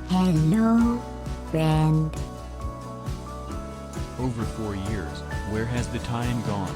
Hello, friend. Over 4 years, where has the time gone?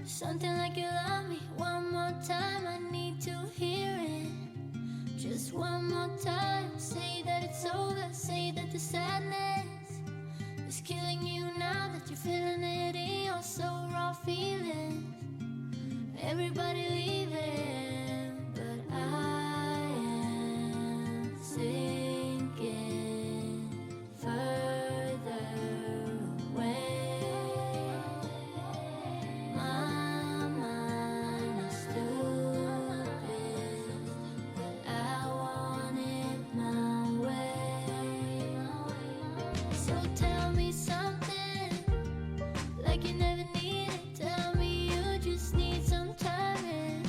Something like you love me. One more time, I need to hear it. Just one more time. Say that it's over. Say that the sadness is killing you now that you're feeling it in your so raw feelings. Everybody leaving, but I am sinking further away. Like you never need it. Tell me you just need some time.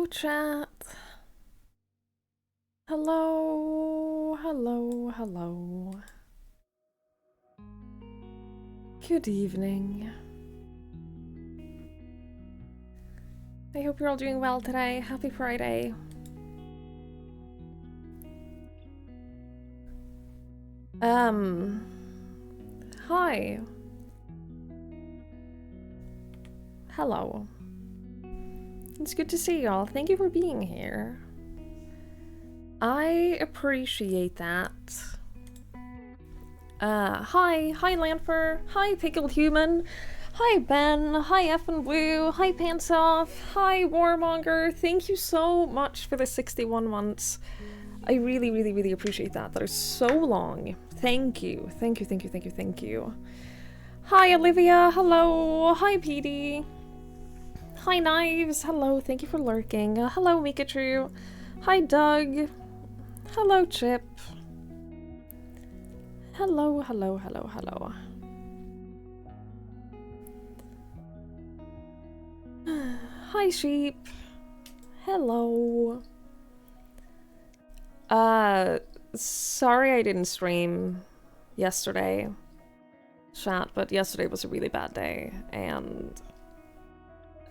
chat. Hello, hello, hello. Good evening. I hope you're all doing well today. Happy Friday. Hi. Hello. It's good to see y'all. Thank you for being here. I appreciate that. Hi Lanfer. Hi Pickled Human. Hi Ben. Hi F and Blue. Hi Pants Off. Hi Warmonger. Thank you so much for the 61 months. I really, really, really appreciate that. That is so long. Thank you. Thank you, thank you, thank you, thank you. Hi Olivia. Hello. Hi Petey. Hi Knives. Hello. Thank you for lurking. Hello Mikachu. Hi Doug. Hello Chip. Hello, hello, hello, hello. Hi Sheep. Hello. Sorry I didn't stream yesterday, chat, but yesterday was a really bad day, and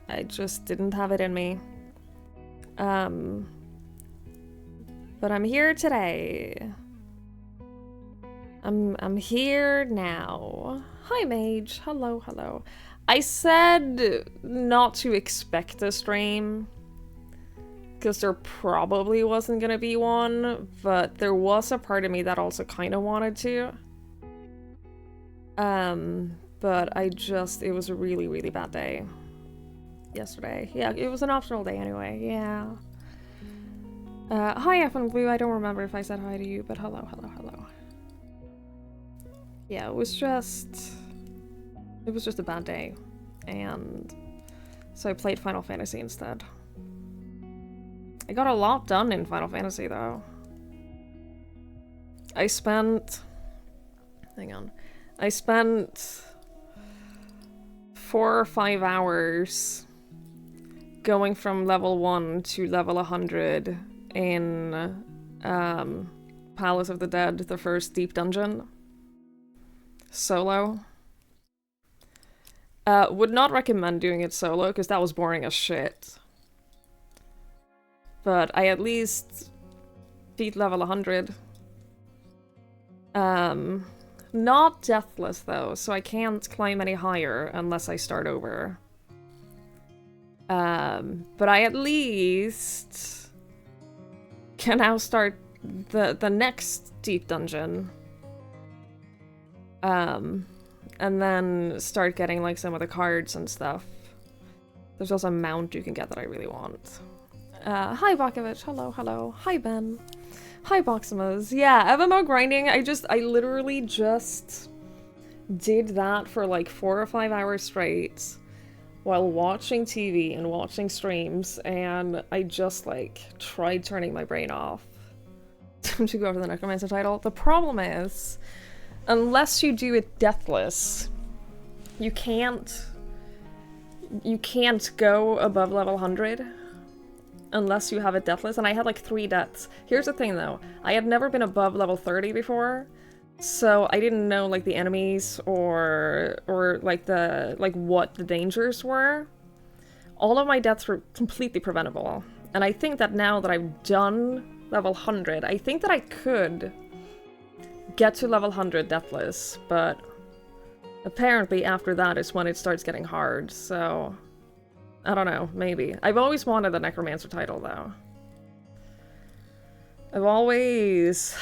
I just didn't have it in me. But I'm here today. I'm here now. Hi Mage. Hello, hello. I said not to expect a stream, because there probably wasn't gonna be one, but there was a part of me that also kind of wanted to. But it was a really, really bad day yesterday. Yeah, it was an optional day anyway, yeah. Hi F and Blue, I don't remember if I said hi to you, but hello, hello, hello. Yeah, it was just a bad day, and so I played Final Fantasy instead. I got a lot done in Final Fantasy, though. I spent 4 or 5 hours going from level 1 to level 100 in Palace of the Dead, the first deep dungeon. Solo. Would not recommend doing it solo, because that was boring as shit. But I at least beat level 100. Not deathless though, so I can't climb any higher unless I start over. But I at least can now start the next deep dungeon. And then start getting like some of the cards and stuff. There's also a mount you can get that I really want. Hi Bakovich, hello, hello. Hi Ben. Hi Boximas. Yeah, MMO grinding, I literally just did that for like 4 or 5 hours straight while watching TV and watching streams, and I just like tried turning my brain off to go for the Necromancer title. The problem is, unless you do it deathless, you can't go above level 100 unless you have it deathless, and I had like 3 deaths. Here's the thing though, I had never been above level 30 before, so I didn't know like the enemies or like what the dangers were. All of my deaths were completely preventable, and I think that now that I've done level 100, I think that I could get to level 100 deathless, but apparently after that is when it starts getting hard, so I don't know, maybe. I've always wanted the Necromancer title, though. I've always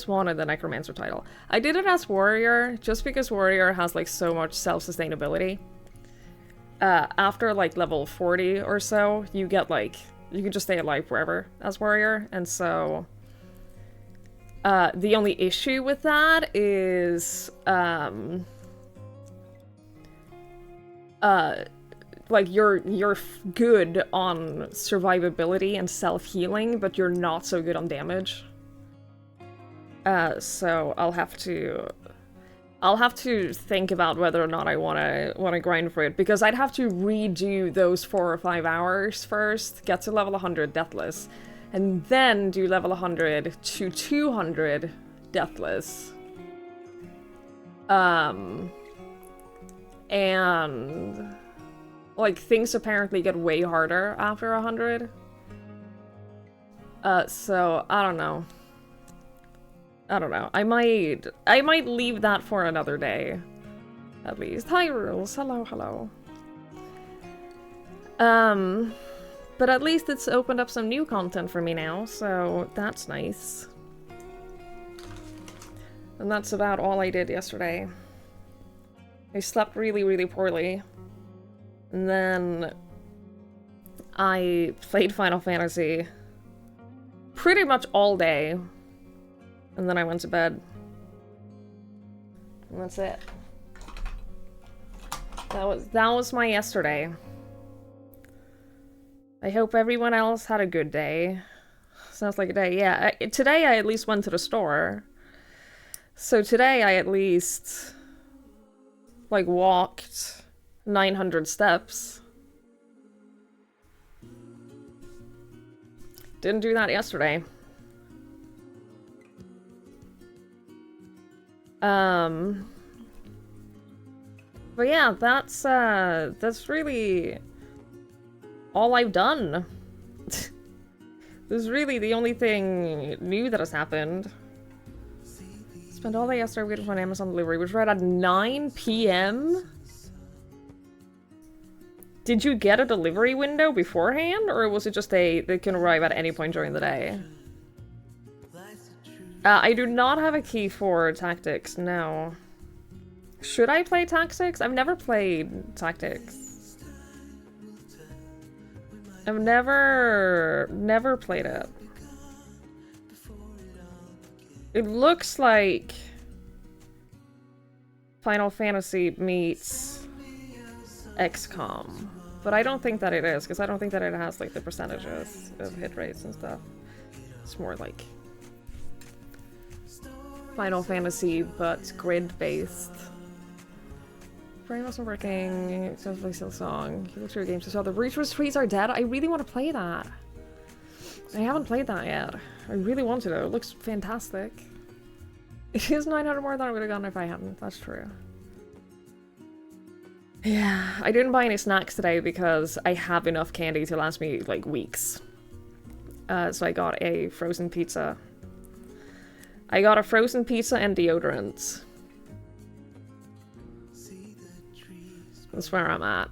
wanted the Necromancer title. I did it as Warrior, just because Warrior has, like, so much self-sustainability. After, like, level 40 or so, you get, like, you can just stay alive forever as Warrior, and so the only issue with that is, like, you're good on survivability and self-healing, but you're not so good on damage. So I'll have to I'll have to think about whether or not I wanna grind for it, because I'd have to redo those 4 or 5 hours first, get to level 100 Deathless, and then do level 100 to 200 Deathless. And like things apparently get way harder after 100. So I don't know. I might leave that for another day. At least. Hi Rules. Hello, hello. But at least it's opened up some new content for me now, so that's nice. And that's about all I did yesterday. I slept really, really poorly. And then I played Final Fantasy pretty much all day. And then I went to bed. And that's it. That was my yesterday. I hope everyone else had a good day. Sounds like a day. Yeah, today I at least went to the store. So today I at least like walked 900 steps. Didn't do that yesterday. But yeah, that's really all I've done. This is really the only thing new that has happened. Spent all day yesterday waiting for an Amazon delivery, which was right at 9 p.m. Did you get a delivery window beforehand, or was it just they can arrive at any point during the day? I do not have a key for Tactics, no. Should I play Tactics? I've never played Tactics. I've never played it. It looks like Final Fantasy meets XCOM, but I don't think that it is, because I don't think that it has like the percentages of hit rates and stuff. It's more like Final Fantasy, but grid-based. Brain wasn't working. Sounds like still song. He looked through games and saw the Reacher's trees are dead. I really want to play that. I haven't played that yet. I really want to though. It looks fantastic. It is 900 more than I would have gotten if I hadn't. That's true. Yeah, I didn't buy any snacks today because I have enough candy to last me like weeks. So I got a frozen pizza. I got a frozen pizza and deodorant. That's where I'm at.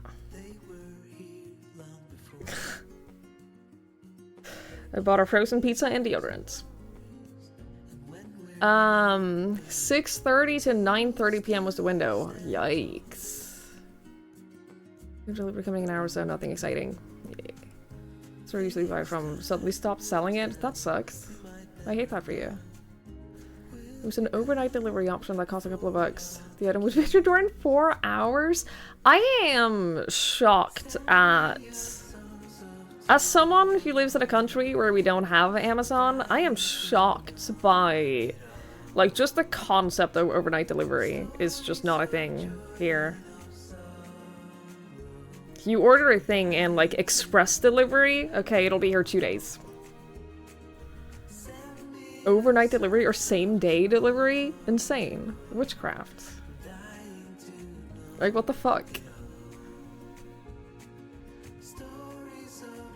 I bought a frozen pizza and deodorant. 6:30 to 9:30 p.m. was the window. Yikes. Delivery coming in an hour or so, nothing exciting. Yeah. That's where I usually buy from. Suddenly stopped selling it? That sucks. I hate that for you. It was an overnight delivery option that cost a couple of bucks. The item would be at your door in 4 hours. I am shocked at... As someone who lives in a country where we don't have Amazon, I am shocked by... Like, just the concept of overnight delivery is just not a thing here. You order a thing and, like, express delivery, okay, it'll be here 2 days. Overnight delivery or same-day delivery? Insane. Witchcraft. Like, what the fuck?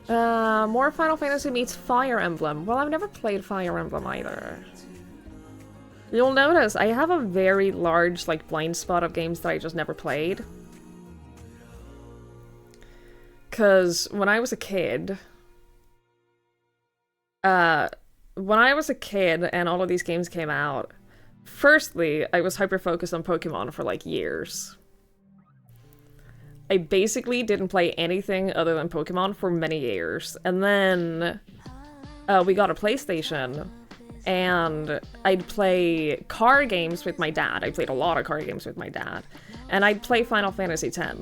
More Final Fantasy meets Fire Emblem. Well, I've never played Fire Emblem either. You'll notice I have a very large, like, blind spot of games that I just never played. Because when I was a kid... when I was a kid and all of these games came out, firstly, I was hyper-focused on Pokemon for, like, years. I basically didn't play anything other than Pokemon for many years. And then we got a PlayStation, and I'd play car games with my dad. I played a lot of car games with my dad. And I'd play Final Fantasy X.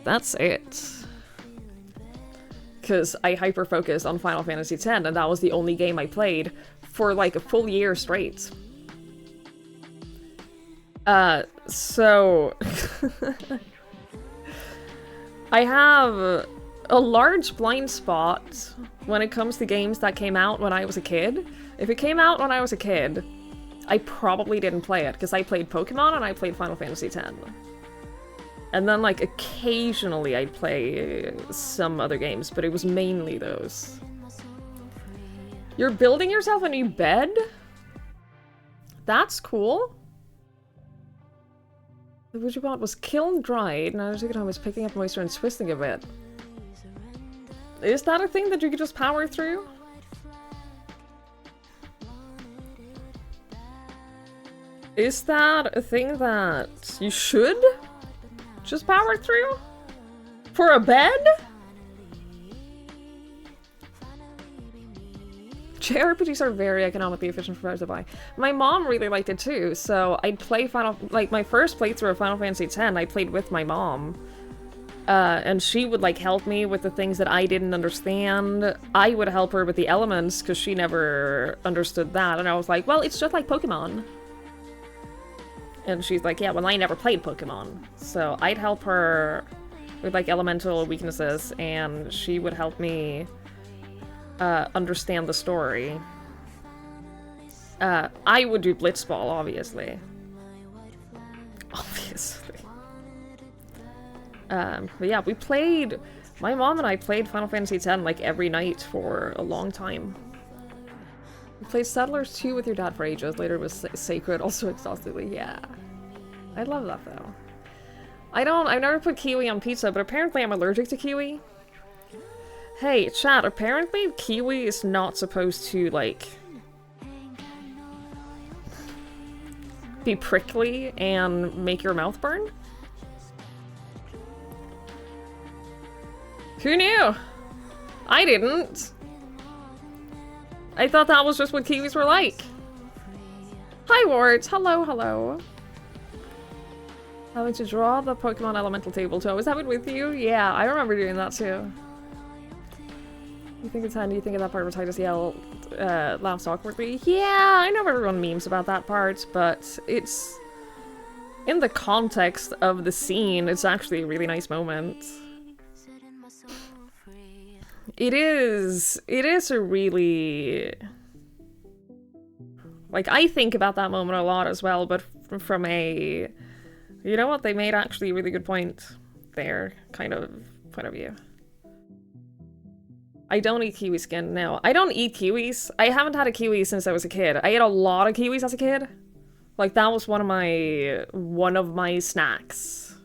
That's it. Because I hyper-focused on Final Fantasy X, and that was the only game I played for like a full year straight. So I have a large blind spot when it comes to games that came out when I was a kid. If it came out when I was a kid, I probably didn't play it, because I played Pokemon and I played Final Fantasy X. And then, like, occasionally I'd play some other games, but it was mainly those. You're building yourself a new bed? That's cool. The wood you bought was kiln dried, and I was thinking I was picking up moisture and twisting a bit. Is that a thing that you could just power through? Is that a thing that you should just power through? For a bed? JRPGs are very economically efficient for players to buy. My mom really liked it too, so I'd play my first playthrough of Final Fantasy X, I played with my mom. And she would, like, help me with the things that I didn't understand. I would help her with the elements, because she never understood that, and I was like, well, it's just like Pokemon. And she's like, yeah, well, I never played Pokemon. So I'd help her with, like, elemental weaknesses, and she would help me understand the story. I would do Blitzball, obviously. Obviously. But yeah, my mom and I played Final Fantasy X, like, every night for a long time. We played Settlers 2 with your dad for ages, later it was Sacred, also exhaustively, yeah. I love that, though. I've never put kiwi on pizza, but apparently I'm allergic to kiwi. Hey, chat, apparently kiwi is not supposed to, like, be prickly and make your mouth burn. Who knew? I didn't. I thought that was just what kiwis were like. Hi, Wards. Hello, hello. Having to draw the Pokemon Elemental table too. Was that with you? Yeah, I remember doing that too. You think it's handy? You think of that part where Titus Yell laughs awkwardly? Yeah, I know everyone memes about that part, but it's... in the context of the scene, it's actually a really nice moment. It is a really... like, I think about that moment a lot as well, but from a... you know what, they made actually a really good point there, kind of, point of view. I don't eat kiwi skin, no. I don't eat kiwis. I haven't had a kiwi since I was a kid. I ate a lot of kiwis as a kid. Like, that was one of my snacks.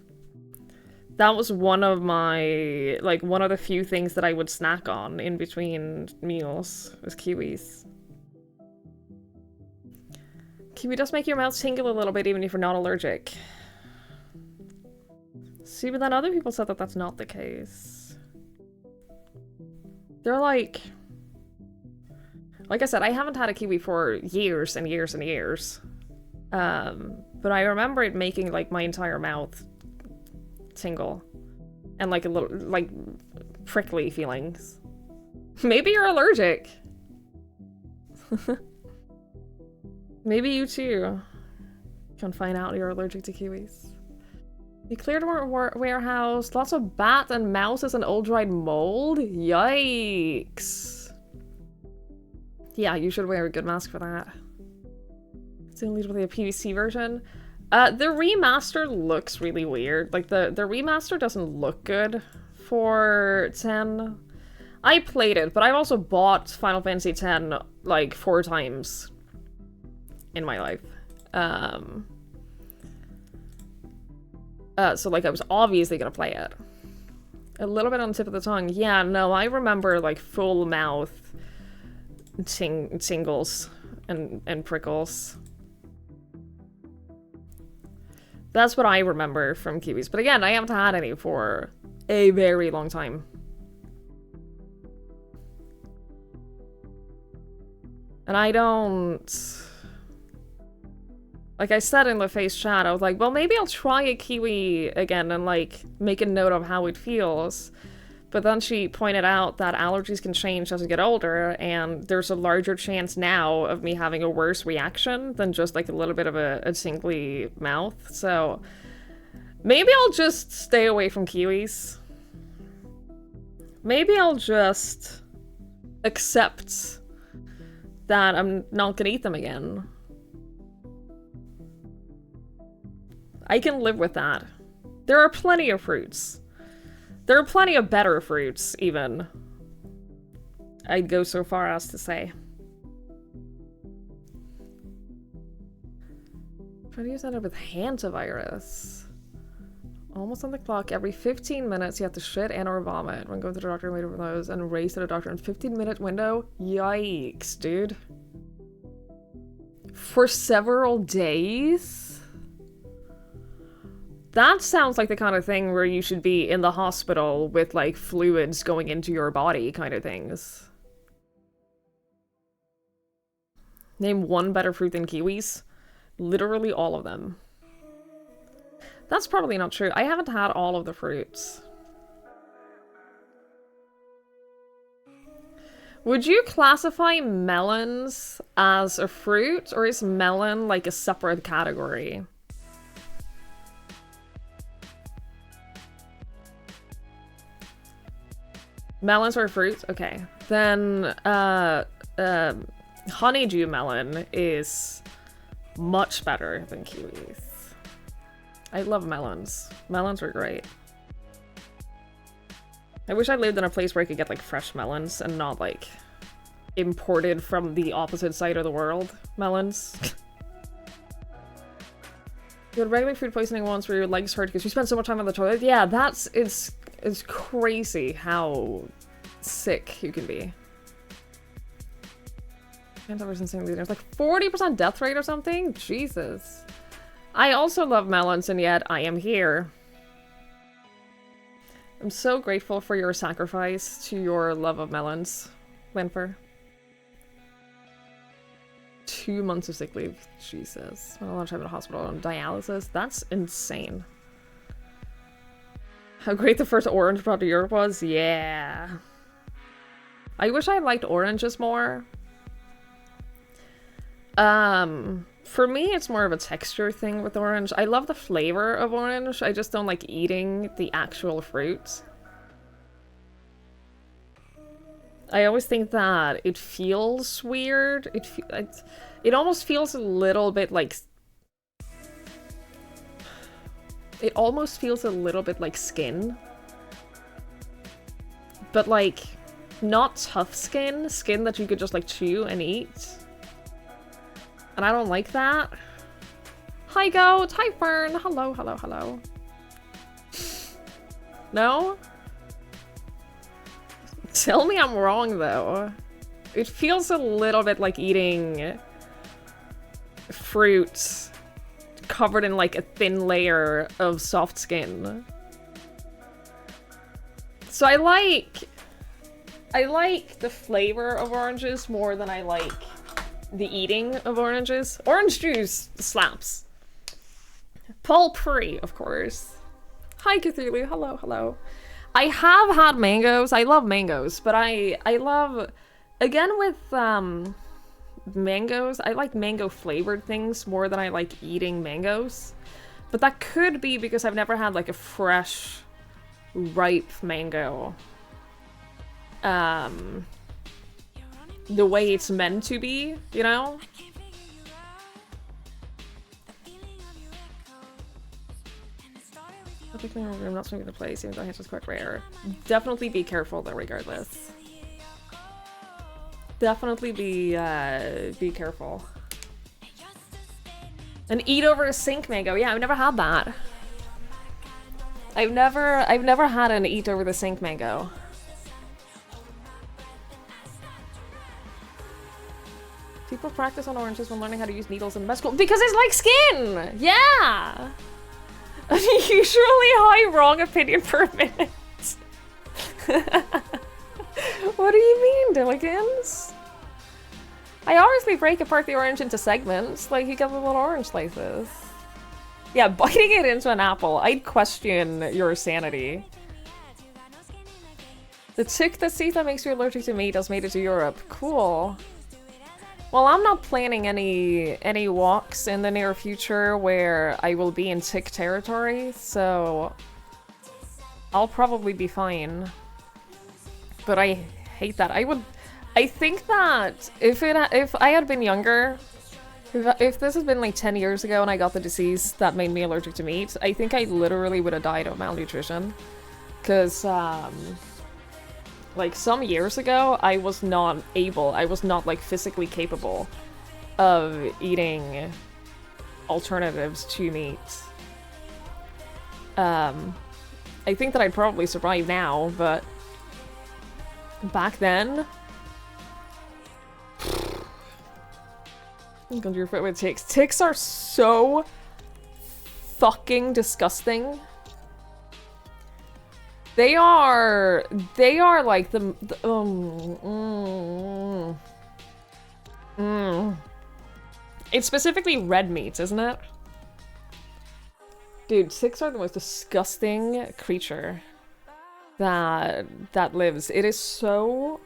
That was one of my, like, one of the few things that I would snack on in between meals, was kiwis. Kiwi does make your mouth tingle a little bit even if you're not allergic. See, but then other people said that that's not the case. They're like I said, I haven't had a kiwi for years and years and years. But I remember it making, like, my entire mouth tingle. And, like, a little, like, prickly feelings. Maybe you're allergic. Maybe you too can find out you're allergic to kiwis. You cleared our warehouse. Lots of bats and mouses and old dried mold. Yikes. Yeah, you should wear a good mask for that. It's only with a PVC version. The remaster looks really weird. Like, the remaster doesn't look good for 10. I played it, but I've also bought Final Fantasy X, like, 4 times in my life. So, like, I was obviously gonna play it. A little bit on the tip of the tongue. Yeah, no, I remember, like, full mouth tingles and prickles. That's what I remember from kiwis. But again, I haven't had any for a very long time. And I don't... like I said in the face chat, I was like, well, maybe I'll try a kiwi again and, like, make a note of how it feels. But then she pointed out that allergies can change as you get older, and there's a larger chance now of me having a worse reaction than just like a little bit of a tingly mouth. So maybe I'll just stay away from kiwis. Maybe I'll just accept that I'm not gonna eat them again. I can live with that. There are plenty of fruits. There are plenty of better fruits, even. I'd go so far as to say. Try to use that with hantavirus. Almost on the clock. Every 15 minutes, you have to shit and or vomit when going to the doctor and wait for those, and race to the doctor in 15-minute window. Yikes, dude. For several days? That sounds like the kind of thing where you should be in the hospital with, like, fluids going into your body kind of things. Name one better fruit than kiwis. Literally all of them. That's probably not true. I haven't had all of the fruits. Would you classify melons as a fruit, or is melon like a separate category? Melons are fruits? Okay. Then, honeydew melon is much better than kiwis. I love melons. Melons are great. I wish I lived in a place where I could get, like, fresh melons and not, like, imported from the opposite side of the world melons. You had regular food poisoning once where your legs hurt because you spent so much time on the toilet? Yeah, it's crazy how sick you can be. There's like 40% death rate or something? Jesus. I also love melons, and yet I am here. I'm so grateful for your sacrifice to your love of melons, Linfer. 2 months of sick leave. Jesus. Spent a lot of time in the hospital on dialysis. That's insane. How great the first orange brought to Europe was? Yeah. I wish I liked oranges more. For me, it's more of a texture thing with orange. I love the flavor of orange. I just don't like eating the actual fruit. I always think that it feels weird. It almost feels a little bit like... It almost feels a little bit like skin. But, like, not tough skin. Skin that you could just, like, chew and eat. And I don't like that. Hi, Goat! Hi, Fern! Hello, hello, hello. No? Tell me I'm wrong, though. It feels a little bit like eating fruit covered in, like, a thin layer of soft skin. So I like the flavor of oranges more than I like the eating of oranges. Orange juice slaps. Pulp-free, of course. Hi, Cthulhu. Hello, hello. I have had mangoes. I love mangoes, but I love... Again, with mangoes, I like mango-flavored things more than I like eating mangoes. But that could be because I've never had, like, a fresh, ripe mango. The way it's meant to be, you know? I'm not swimming the place, even though it's quite rare. Definitely be careful though, regardless. Definitely be careful. And eat over a sink mango. Yeah, I've never had that. I've never had an eat over the sink mango. People practice on oranges when learning how to use needles in med school because it's like skin! Yeah! Usually high wrong opinion per minute. What do you mean, Dillikins? I obviously break apart the orange into segments, like you get the little orange slices. Yeah, biting it into an apple, I'd question your sanity. The tick disease that makes you allergic to meat has made it to Europe. Cool. Well, I'm not planning any walks in the near future where I will be in tick territory, so I'll probably be fine. But I hate that. I think that if I had been younger, if this had been like 10 years ago and I got the disease that made me allergic to meat, I think I literally would have died of malnutrition. Because, like, some years ago, I was not like, physically capable of eating alternatives to meat. I think that I'd probably survive now, but back then... I'm going to your foot with ticks. Ticks are so fucking disgusting. They are like It's specifically red meat, isn't it? Dude, ticks are the most disgusting creature that lives. It is so...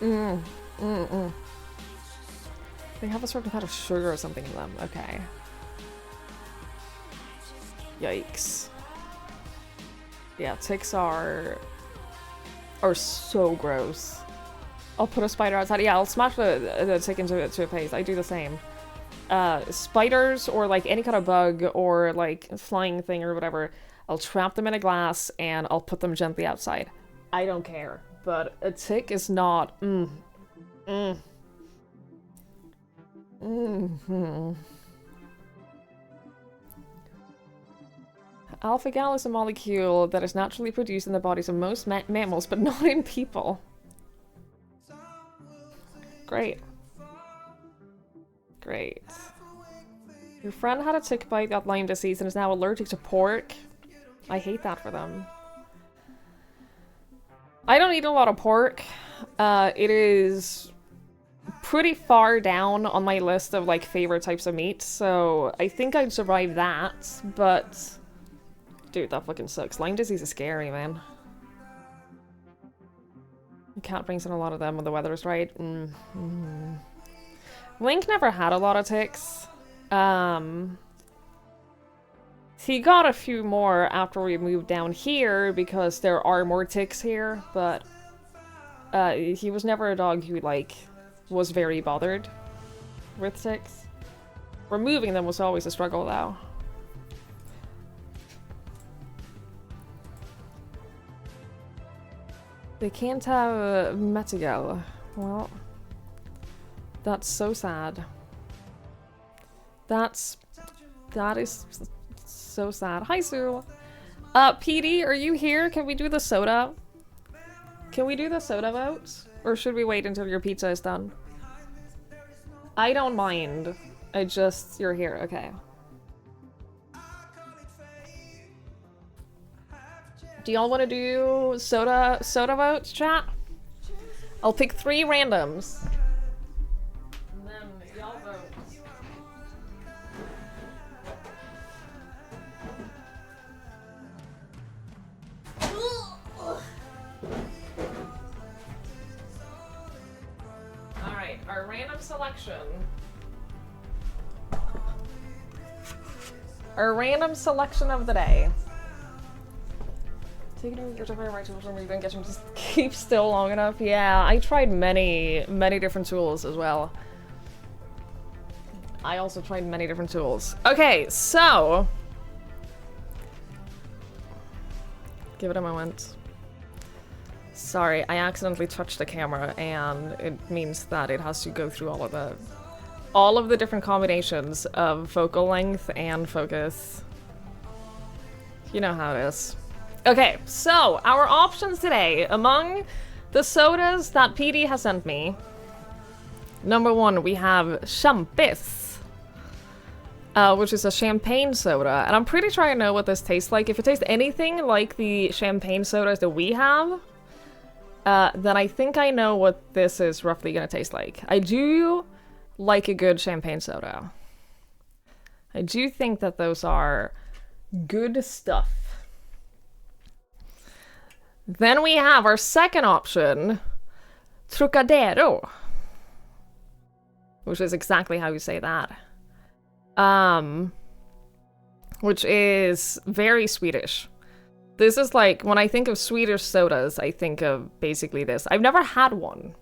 They have a certain kind of sugar or something in them. Okay. Yikes. Yeah, ticks are so gross. I'll put a spider outside. Yeah, I'll smash the tick into a paste. I do the same. Spiders or like any kind of bug or like flying thing or whatever, I'll trap them in a glass and I'll put them gently outside. I don't care. But a tick is not... Alpha-gal is a molecule that is naturally produced in the bodies of most mammals, but not in people. Great. Great. Your friend had a tick bite, got Lyme disease, and is now allergic to pork. I hate that for them. I don't eat a lot of pork. It is pretty far down on my list of, like, favorite types of meat, so I think I'd survive that, but... Dude, that fucking sucks. Lyme disease is scary, man. Cat brings in a lot of them when the weather is right. Link never had a lot of ticks. He got a few more after we moved down here because there are more ticks here, but he was never a dog who, like, was very bothered with ticks. Removing them was always a struggle, though. They can't have Metigal. Well, that's so sad. That is so sad. Hi, Sue. PD, are you here? Can we do the soda? Can we do the soda vote? Or should we wait until your pizza is done? I don't mind. You're here. Okay. Do y'all want to do soda votes, chat? I'll pick 3 randoms. And then y'all vote. Alright, our random selection. Our random selection of the day. Take it over your different right tools and then get them to keep still long enough. Yeah, I tried many different tools as well. I also tried many different tools. Okay, so give it a moment. Sorry, I accidentally touched the camera and it means that it has to go through all of the different combinations of focal length and focus. You know how it is. Okay, so our options today, among the sodas that PD has sent me. Number 1, we have Champis, which is a champagne soda, and I'm pretty sure I know what this tastes like. If it tastes anything like the champagne sodas that we have, then I think I know what this is roughly gonna taste like. I do like a good champagne soda. I do think that those are good stuff. Then we have our second option, Trocadero, which is exactly how you say that. Which is very Swedish. This is like, when I think of Swedish sodas, I think of basically this. I've never had one.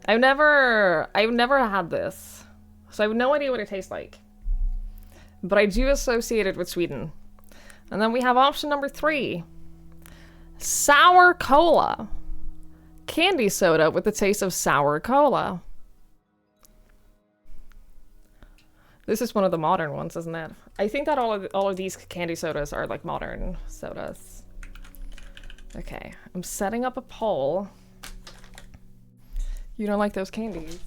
I've never had this. So I have no idea what it tastes like. But I do associate it with Sweden. And then we have option number 3. Sour cola. Candy soda with the taste of sour cola. This is one of the modern ones, isn't it? I think that all of these candy sodas are like modern sodas. Okay, I'm setting up a poll. You don't like those candies?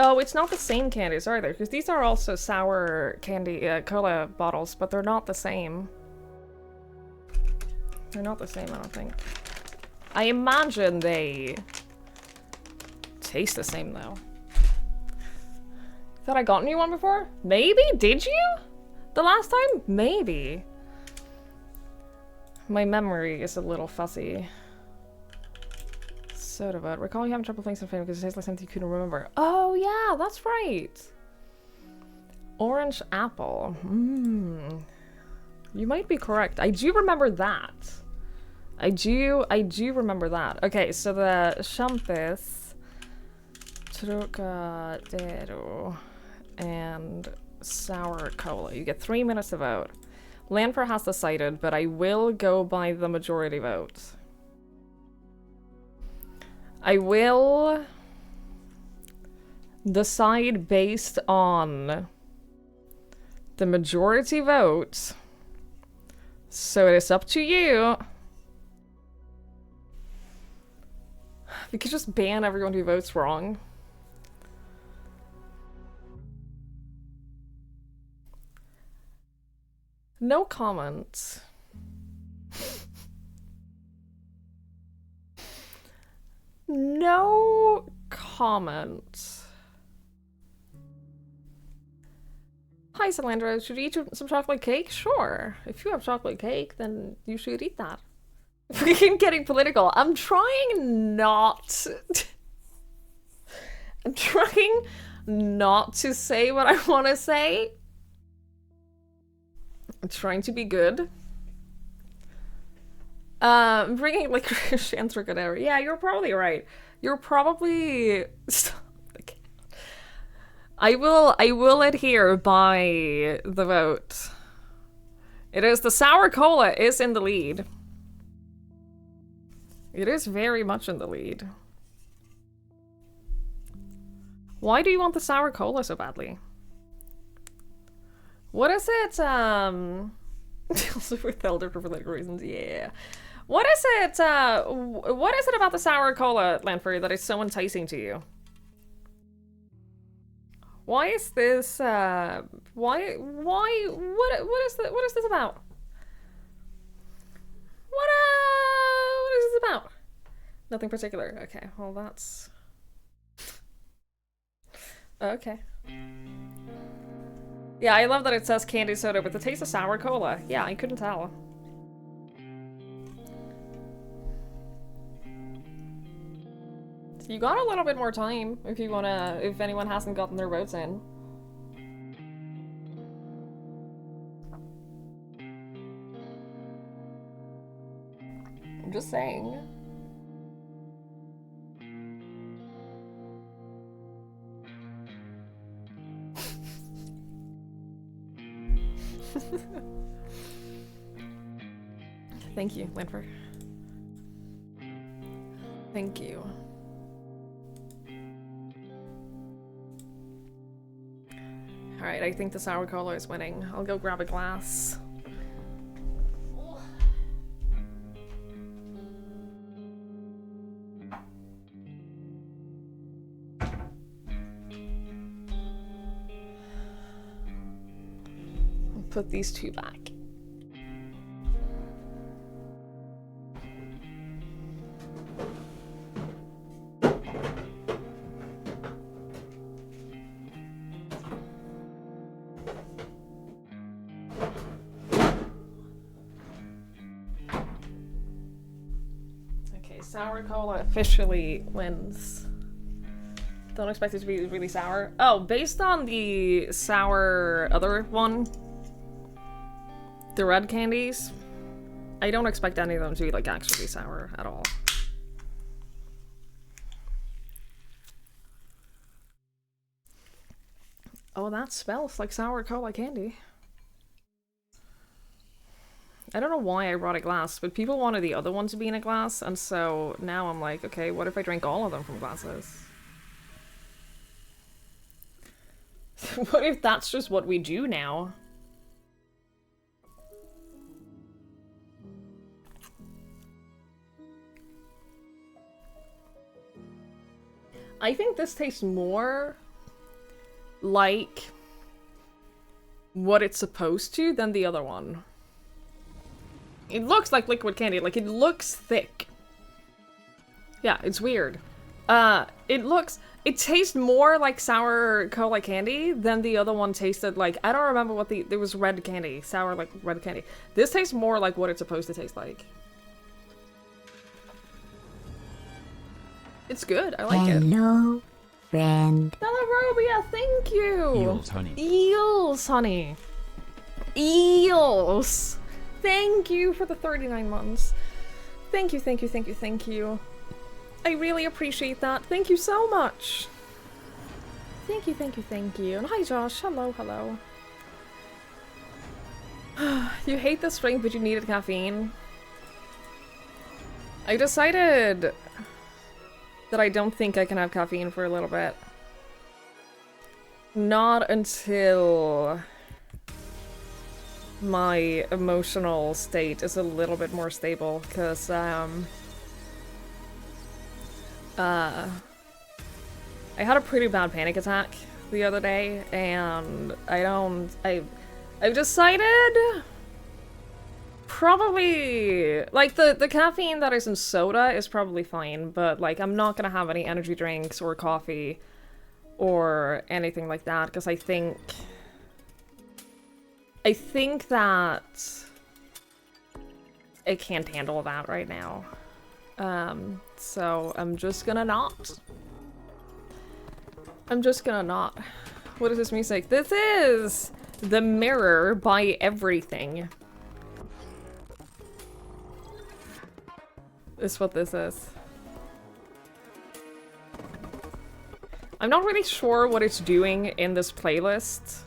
Oh, it's not the same candies, are they? Because these are also sour candy cola bottles, but they're not the same. They're not the same, I don't think. I imagine they taste the same, though. Thought I gotten you one before? Maybe? Did you? The last time? Maybe. My memory is a little fuzzy. Soda vote. Recall you having trouble playing something because it tastes like something you couldn't remember. Oh, yeah, that's right. Orange apple. You might be correct. I do remember that. I do remember that. Okay, so the champis, Trocadero, and sour cola. You get 3 minutes to vote. Lanfer has decided, but I will go by the majority vote. I will decide based on the majority vote. So it is up to you. We could just ban everyone who votes wrong. No comment. No comment. Hi, Salandra. Should you eat some chocolate cake? Sure. If you have chocolate cake, then you should eat that. Freaking getting political. I'm trying not... I'm trying not to say what I want to say. I'm trying to be good. Bringing licorice and Trocadero. Yeah, you're probably right. You're probably... I will adhere by the vote. It is the sour cola is in the lead. It is very much in the lead. Why do you want the sour cola so badly? What is it, also withheld for political reasons, yeah. What is it about the sour cola, Lanford, that is so enticing to you? Why is this, what is this about? What is this about? Nothing particular. Okay, well that's... Okay. Yeah, I love that it says candy soda with the taste of sour cola. Yeah, I couldn't tell. You got a little bit more time if you wanna, if anyone hasn't gotten their votes in. I'm just saying. Thank you, Lanford. Thank you. Alright, I think the sour cola is winning. I'll go grab a glass. I'll put these two back. Okay, sour cola officially wins. Don't expect it to be really sour. Oh, based on the sour other one, the red candies, I don't expect any of them to be like actually sour at all. Oh, that smells like sour cola candy. I don't know why I brought a glass, but people wanted the other one to be in a glass, and so now I'm like, okay, what if I drink all of them from glasses? What if that's just what we do now? I think this tastes more like what it's supposed to than the other one. It looks like liquid candy, like it looks thick. Yeah, it's weird. It tastes more like sour cola candy than the other one tasted like. I don't remember what there was red candy, sour like red candy. This tastes more like what it's supposed to taste like. It's good, I like it. Hello, friend. Robia, thank you! Eels, honey. Eels, honey. Eels! Thank you for the 39 months. Thank you, thank you, thank you, thank you. I really appreciate that. Thank you so much. Thank you, thank you, thank you. And hi, Josh. Hello, hello. You hate this drink, but you needed caffeine. I decided that I don't think I can have caffeine for a little bit. Not until my emotional state is a little bit more stable, because I had a pretty bad panic attack the other day, and I've decided probably, like, the caffeine that is in soda is probably fine, but, like, I'm not gonna have any energy drinks or coffee or anything like that, because I think that it can't handle that right now. So I'm just gonna not. What is this music? This is The Mirror by Everything. Is what this is. I'm not really sure what it's doing in this playlist.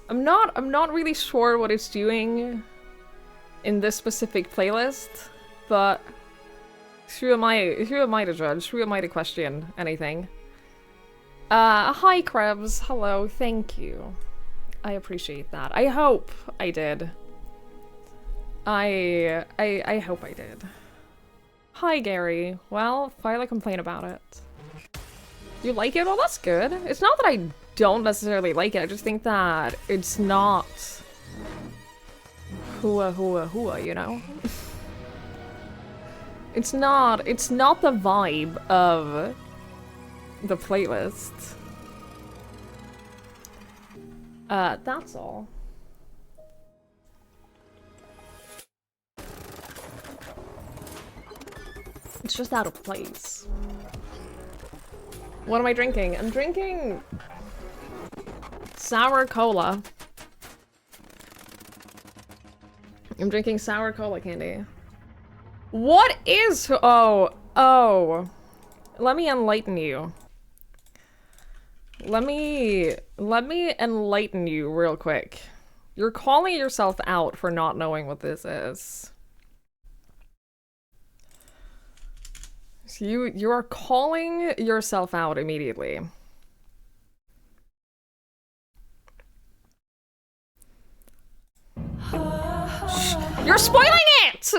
I'm not really sure what it's doing in this specific playlist, but who am I to judge? Who am I to question anything? Hi Krebs, hello, thank you. I appreciate that. I hope I did. I hope I did. Hi Gary. Well, file a complaint about it. You like it? Well, that's good. It's not that I don't necessarily like it, I just think that it's not hua, you know? It's not the vibe of the playlist. That's all. It's just out of place. What am I drinking? I'm drinking sour cola. I'm drinking sour cola candy. What is... Oh. Let me enlighten you. Let me enlighten you real quick. You're calling yourself out for not knowing what this is. So you are calling yourself out immediately. Shh, you're spoiling it!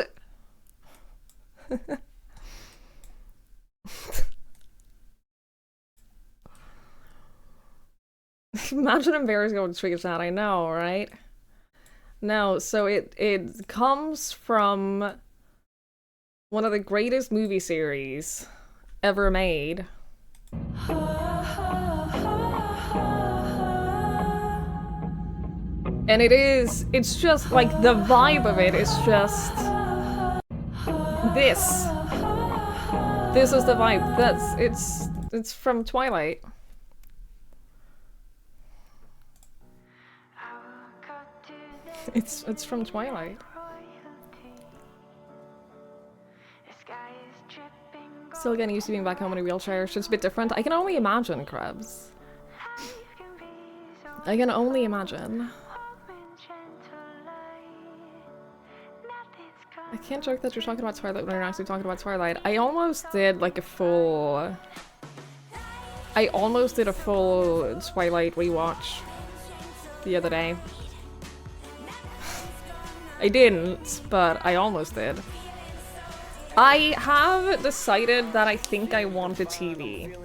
Imagine embarrassing going to Twitter chat, I know, right? No, so it comes from one of the greatest movie series ever made. And it's just, like, the vibe of it is just... This. This is the vibe. It's from Twilight. It's from Twilight. Still getting used to being back home in a wheelchair. It's just a bit different. I can only imagine, Krebs. I can only imagine. I can't joke that you're talking about Twilight when you're actually talking about Twilight. I almost did like a full... I almost did a full Twilight rewatch the other day. I didn't, but I almost did. I have decided that I think I want a TV.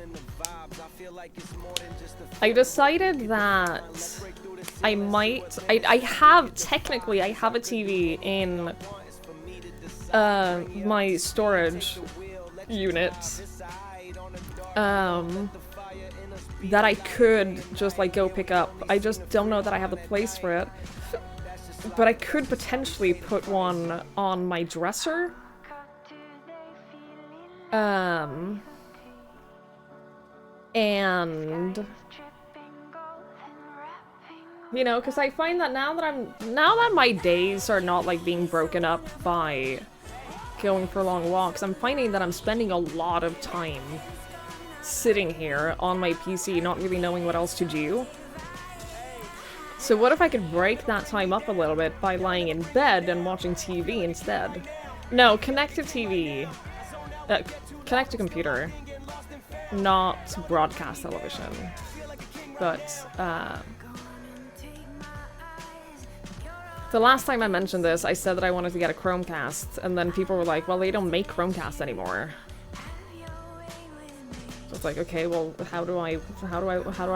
I decided that I might... I have, technically, I have a TV in my storage unit that I could just like go pick up. I just don't know that I have the place for it. But I could potentially put one on my dresser. And you know, because I find that now that my days are not like being broken up by going for long walks, I'm finding that I'm spending a lot of time sitting here on my PC, not really knowing what else to do. So what if I could break that time up a little bit by lying in bed and watching TV instead? No, connect to TV. Connect to computer. Not broadcast television. But, the last time I mentioned this, I said that I wanted to get a Chromecast, and then people were like, well, they don't make Chromecast anymore. So it's like, okay, well, how do I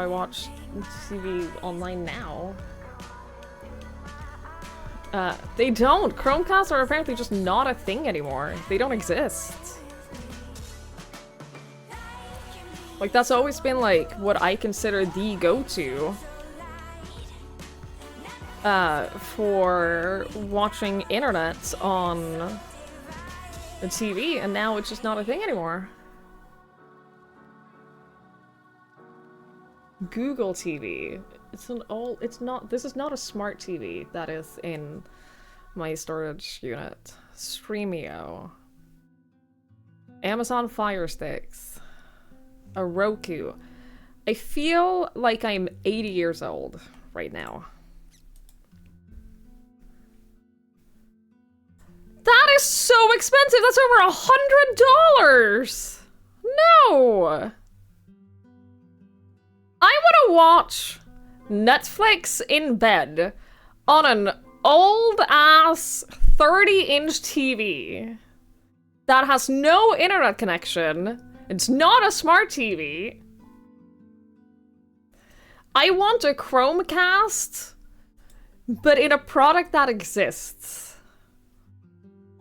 watch TV online now? They don't! Chromecasts are apparently just not a thing anymore. They don't exist. Like, that's always been, like, what I consider the go-to for watching internet on the TV, and now it's just not a thing anymore. Google TV. This is not a smart TV that is in my storage unit. Streamio. Amazon Fire Sticks. A Roku. I feel like I'm 80 years old right now. That is so expensive! That's over $100! No! I want to watch Netflix in bed on an old-ass 30-inch TV that has no internet connection. It's not a smart TV. I want a Chromecast, but in a product that exists.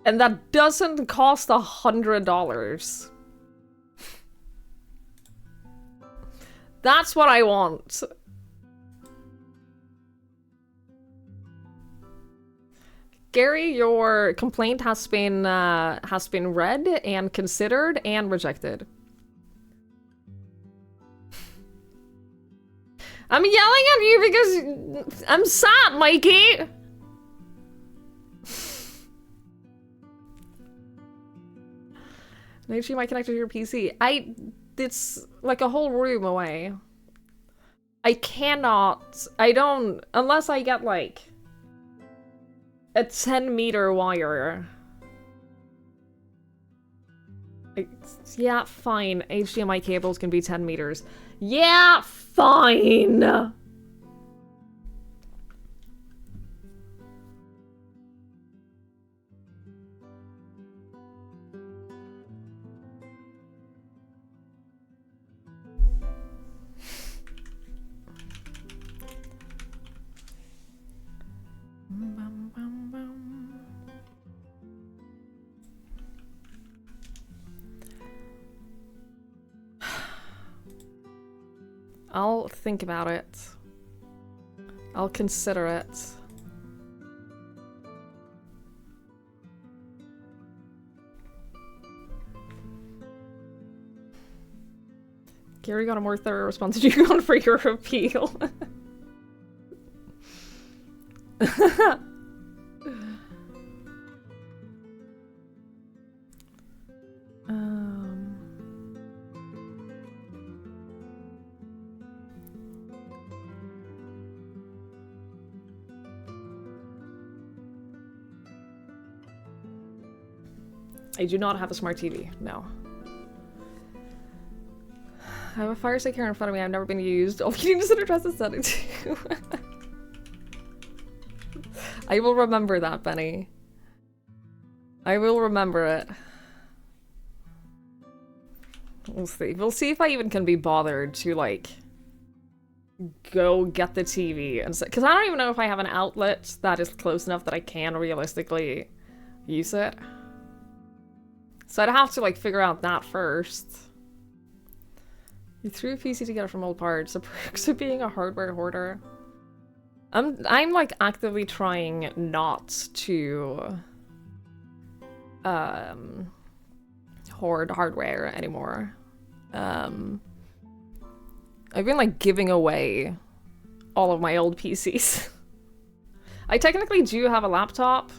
And that doesn't cost $100. That's what I want. Gary, your complaint has been read and considered and rejected. I'm yelling at you because I'm sad, Mikey. An HDMI connector to your PC. It's like a whole room away. I don't, unless I get like a 10-meter wire. Yeah, fine. HDMI cables can be 10 meters. Yeah, fine! I'll think about it. I'll consider it. Gary got a more thorough response than you got for your appeal. I do not have a smart TV, no. I have a fire stick here in front of me. I've never been used. All you need is an address is set it to. I will remember that, Benny. I will remember it. We'll see. We'll see if I even can be bothered to, like, go get the TV and because I don't even know if I have an outlet that is close enough that I can realistically use it. So I'd have to, like, figure out that first. You threw a PC together from old parts. The perks of being a hardware hoarder. I'm like actively trying not to hoard hardware anymore. I've been like giving away all of my old PCs. I technically do have a laptop.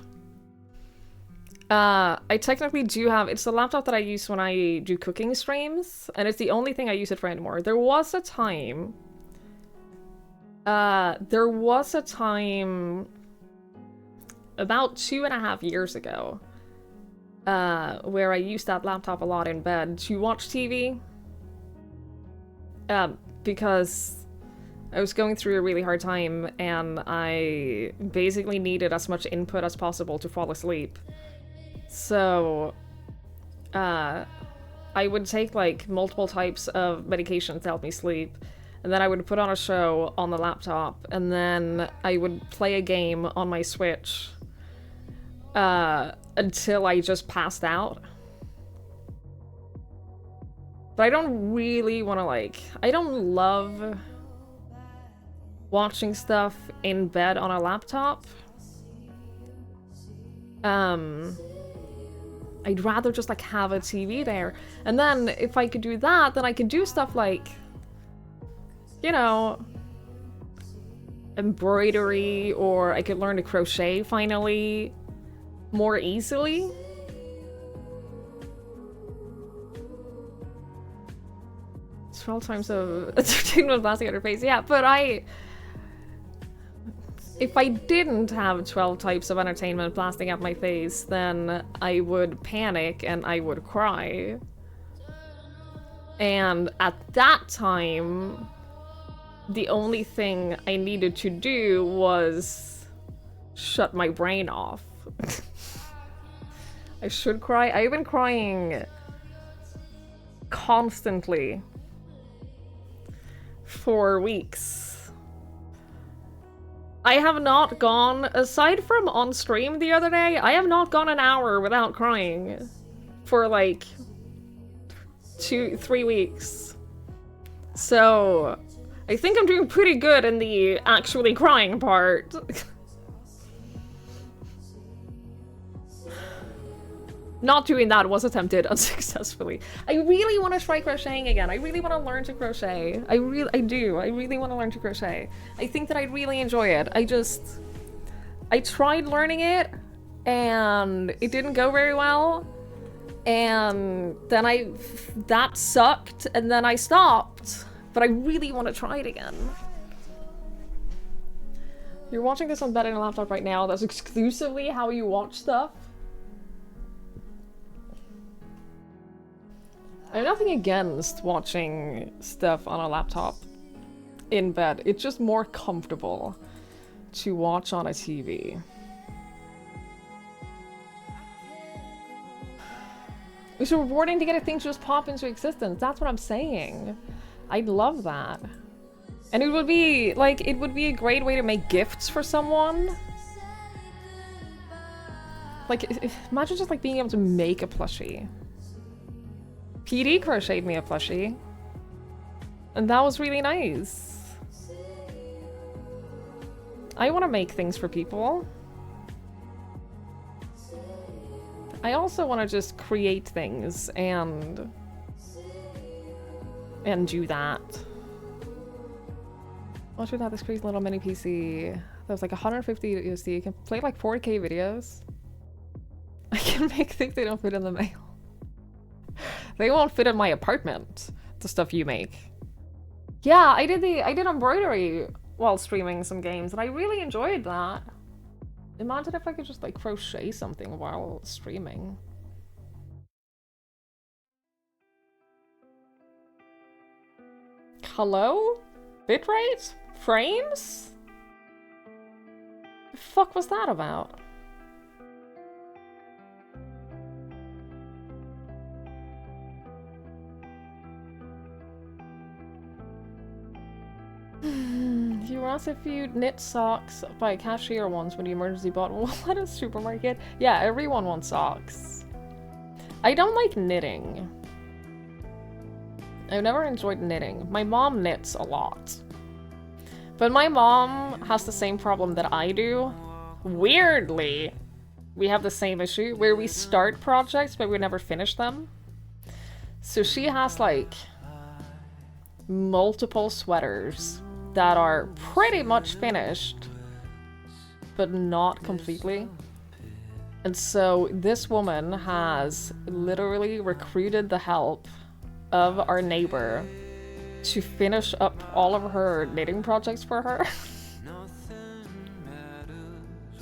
I technically do have, it's the laptop that I use when I do cooking streams, and it's the only thing I use it for anymore. There was a time about 2.5 years ago, where I used that laptop a lot in bed to watch TV, because I was going through a really hard time, and I basically needed as much input as possible to fall asleep. So, I would take, like, multiple types of medication to help me sleep, and then I would put on a show on the laptop, and then I would play a game on my Switch, until I just passed out. But I don't really want to, like, I don't love watching stuff in bed on a laptop. I'd rather just, like, have a TV there. And then, if I could do that, then I could do stuff like, you know, embroidery, or I could learn to crochet, finally, more easily. It's 12 times of entertainment blasting at her face. Yeah, but if I didn't have 12 types of entertainment blasting at my face, then I would panic and I would cry. And at that time, the only thing I needed to do was shut my brain off. I should cry. I've been crying constantly for weeks. I have not gone, aside from on stream the other day, I have not gone an hour without crying for like 2-3 weeks. So I think I'm doing pretty good in the actually crying part. Not doing that was attempted unsuccessfully. I really want to try crocheting again. I really want to learn to crochet. I do. I really want to learn to crochet. I think that I'd really enjoy it. I tried learning it, and it didn't go very well. And then that sucked, and then I stopped. But I really want to try it again. You're watching this on bed and a laptop right now. That's exclusively how you watch stuff. I have nothing against watching stuff on a laptop in bed. It's just more comfortable to watch on a TV. It's rewarding to get a thing to just pop into existence. That's what I'm saying. I'd love that. And it would be, like, it would be a great way to make gifts for someone. Like, imagine just, like, being able to make a plushie. PD crocheted me a plushie. And that was really nice. I want to make things for people. I also want to just create things and do that. I should have this crazy little mini PC that was like 150 USD. You can play like 4K videos. I can make things they don't fit in the mail. They won't fit in my apartment, the stuff you make. Yeah, I did embroidery while streaming some games, and I really enjoyed that. Imagine if I could just like crochet something while streaming. Hello? Bitrate? Frames? The fuck was that about? You were asked if you knit socks by a cashier once when you emergency bought one at a supermarket. Yeah, everyone wants socks. I don't like knitting. I've never enjoyed knitting. My mom knits a lot. But my mom has the same problem that I do. Weirdly, we have the same issue where we start projects but we never finish them. So she has like multiple sweaters that are pretty much finished, but not completely. And so this woman has literally recruited the help of our neighbor to finish up all of her knitting projects for her.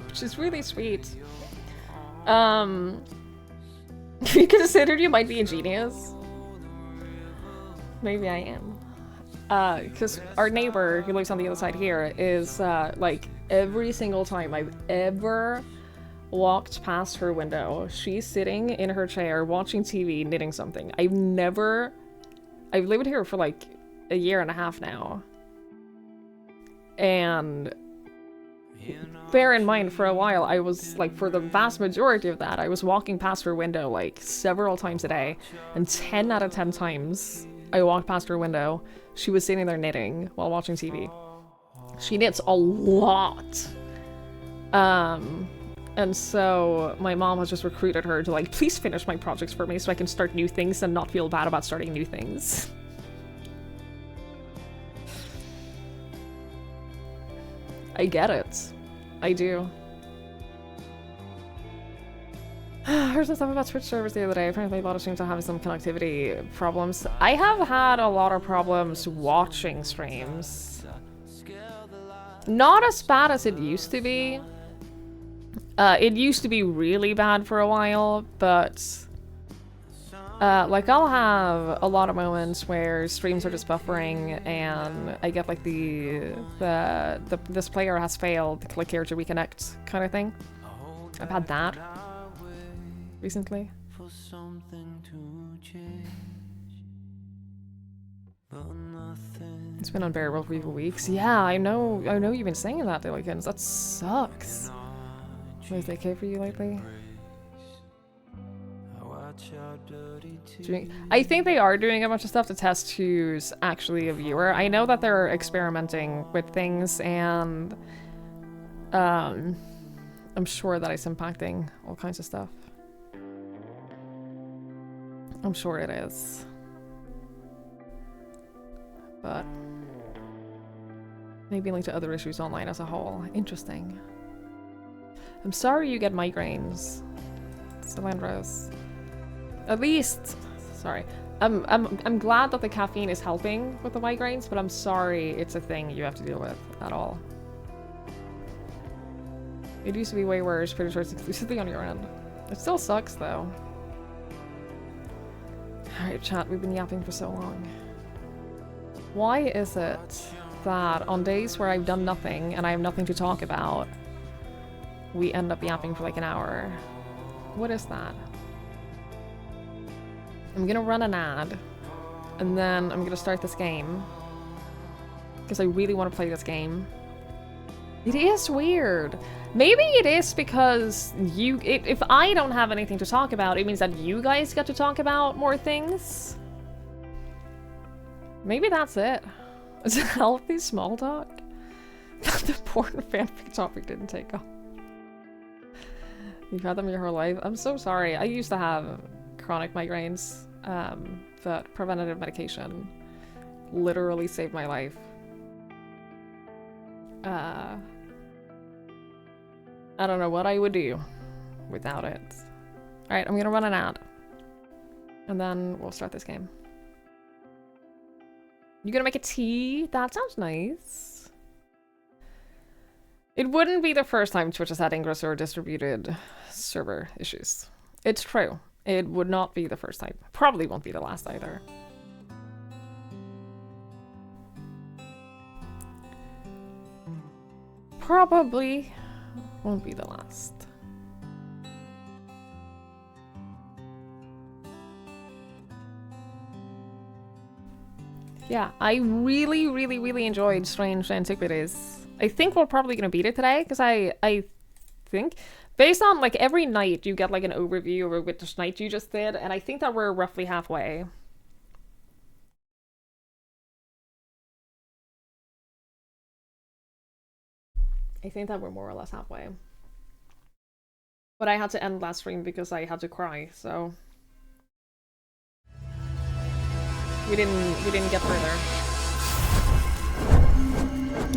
Which is really sweet. We considered you might be a genius. Maybe I am. Because our neighbor who lives on the other side here is, like, every single time I've ever walked past her window, she's sitting in her chair watching TV, knitting something. I've lived here for, like, a year and a half now. And bear in mind, for a while, I was, like, for the vast majority of that, I was walking past her window, like, several times a day. And 10 out of 10 times I walked past her window, she was sitting there knitting while watching TV. She knits a lot. And so my mom has just recruited her to like, please finish my projects for me so I can start new things and not feel bad about starting new things. I get it. I do. I heard some stuff about Twitch servers the other day. Apparently a lot of streams are having some connectivity problems. I have had a lot of problems watching streams. Not as bad as it used to be. It used to be really bad for a while, but like I'll have a lot of moments where streams are just buffering and I get like this player has failed, click here to reconnect kind of thing. I've had that recently. It's been unbearable for weeks. Yeah, I know you've been saying that, Dillikins. That sucks. Is it okay for you lately? I think they are doing a bunch of stuff to test who's actually a viewer. I know that they're experimenting with things, and I'm sure that it's impacting all kinds of stuff. I'm sure it is. But maybe linked to other issues online as a whole. Interesting. I'm sorry you get migraines, Solandros. At least, sorry. I'm glad that the caffeine is helping with the migraines, but I'm sorry it's a thing you have to deal with at all. It used to be way worse, pretty sure it's exclusively on your end. It still sucks though. Alright, chat, we've been yapping for so long. Why is it that on days where I've done nothing and I have nothing to talk about, we end up yapping for like an hour? What is that? I'm gonna run an ad, and then I'm gonna start this game, because I really want to play this game. It is weird. Maybe it is because if I don't have anything to talk about, it means that you guys get to talk about more things. Maybe that's it. It's healthy small talk. The porn fanfic topic didn't take off. You've had them your whole life. I'm so sorry. I used to have chronic migraines, but preventative medication literally saved my life. I don't know what I would do without it. Alright, I'm gonna run an ad. And then we'll start this game. You gonna make a tea? That sounds nice. It wouldn't be the first time Twitch has had ingress or distributed server issues. It's true. It would not be the first time. Probably won't be the last either. Probably won't be the last. Yeah, I really, really, really enjoyed Strange Antiquities. I think we're probably gonna beat it today, because I think, based on like every night you get like an overview of which night you just did, and I think that we're roughly halfway. I think that we're more or less halfway. But I had to end last stream because I had to cry, so we didn't get further.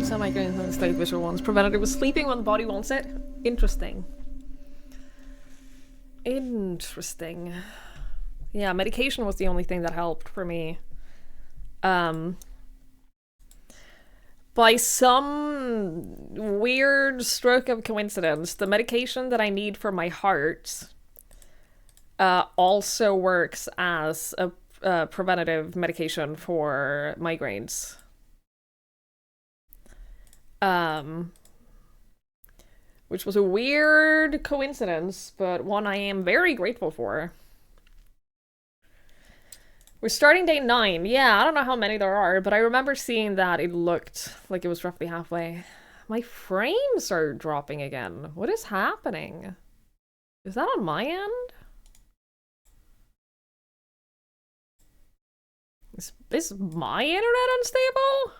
So my grandson state visual ones. Preventative was sleeping when the body wants it. Interesting. Interesting. Yeah, medication was the only thing that helped for me. By some weird stroke of coincidence, the medication that I need for my heart also works as a preventative medication for migraines. Which was a weird coincidence, but one I am very grateful for. We're starting day 9. Yeah, I don't know how many there are, but I remember seeing that it looked like it was roughly halfway. My frames are dropping again. What is happening? Is that on my end? Is my internet unstable?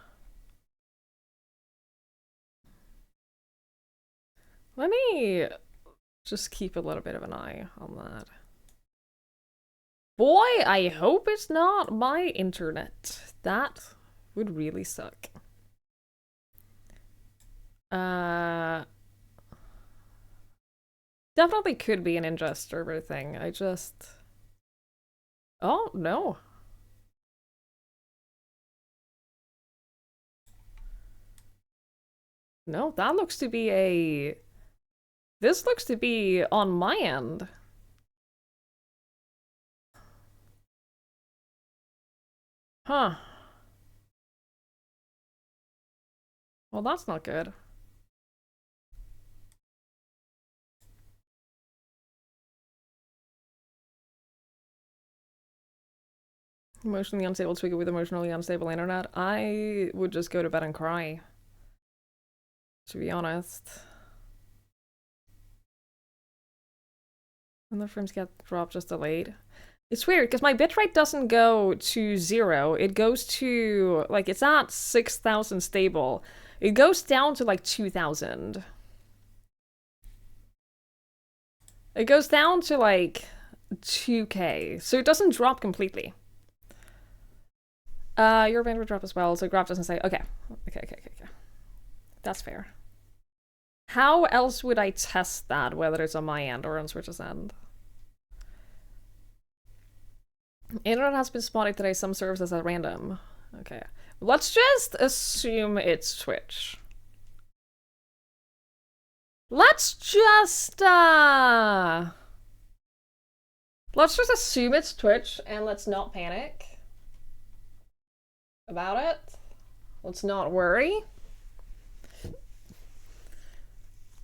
Let me just keep a little bit of an eye on that. Boy, I hope it's not my internet. That would really suck. Definitely could be an ingest server thing. I just... Oh, no. No, that looks to be a... This looks to be on my end. Huh. Well, that's not good. Emotionally unstable trigger with emotionally unstable internet. I would just go to bed and cry. To be honest. And the frames get dropped just delayed. It's weird, because my bitrate doesn't go to 0. It goes to, like, it's at 6,000 stable. It goes down to, like, 2,000. It goes down to, like, 2K. So it doesn't drop completely. Your band would drop as well, so graph doesn't say... Okay. Okay. That's fair. How else would I test that, whether it's on my end or on Switch's end? Internet has been spotted today, some services at random. Okay. Let's just assume it's Twitch. Let's just assume it's Twitch and let's not panic about it. Let's not worry.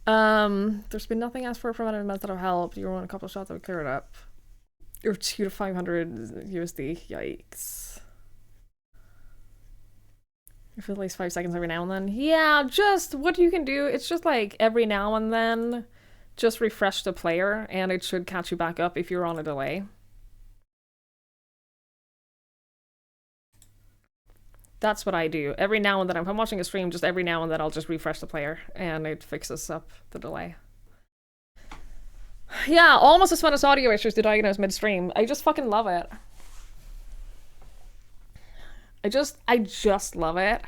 There's been nothing asked for a preventative method of help. You want a couple of shots that would clear it up. Or 2 to 500 USD. Yikes. If at least 5 seconds every now and then. Yeah, just what you can do, it's just like every now and then, just refresh the player and it should catch you back up if you're on a delay. That's what I do. Every now and then, if I'm watching a stream, just every now and then I'll just refresh the player, and it fixes up the delay. Yeah, almost as fun as audio issues to diagnose mid-stream. I just fucking love it. I just love it.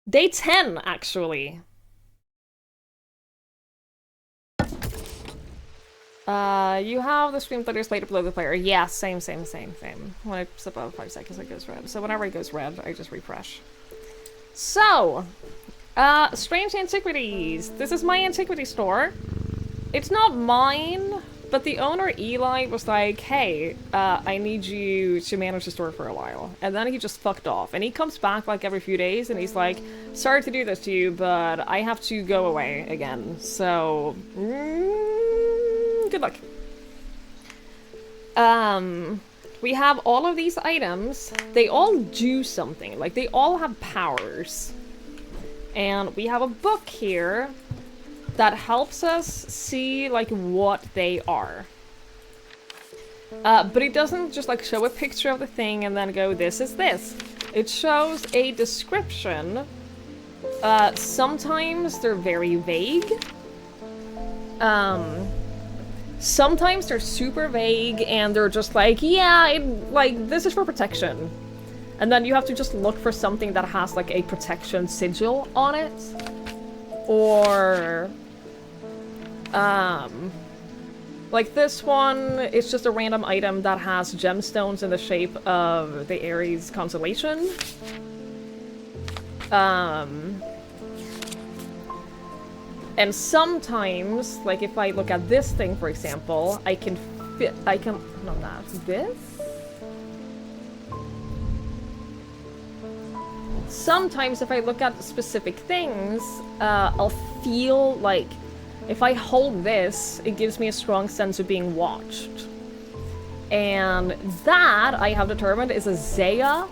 Day 10, actually. You have the stream players later below the player. Yeah, same. When it's above 5 seconds, it goes red. So whenever it goes red, I just refresh. So, strange antiquities. This is my antiquity store. It's not mine, but the owner, Eli, was like, hey, I need you to manage the store for a while. And then he just fucked off. And he comes back like every few days, and he's like, sorry to do this to you, but I have to go away again. So, good luck. We have all of these items. They all do something. Like, they all have powers. And we have a book here that helps us see, like, what they are. But it doesn't just, like, show a picture of the thing and then go, this is this. It shows a description. Sometimes they're very vague. Sometimes they're super vague and they're just like, yeah, like, this is for protection. And then you have to just look for something that has, like, a protection sigil on it. Or, like this one, it's just a random item that has gemstones in the shape of the Aries constellation. And sometimes, like if I look at this thing, for example, not that, this? Sometimes if I look at specific things, I'll feel like if I hold this, it gives me a strong sense of being watched. And that, I have determined, is a Zaya.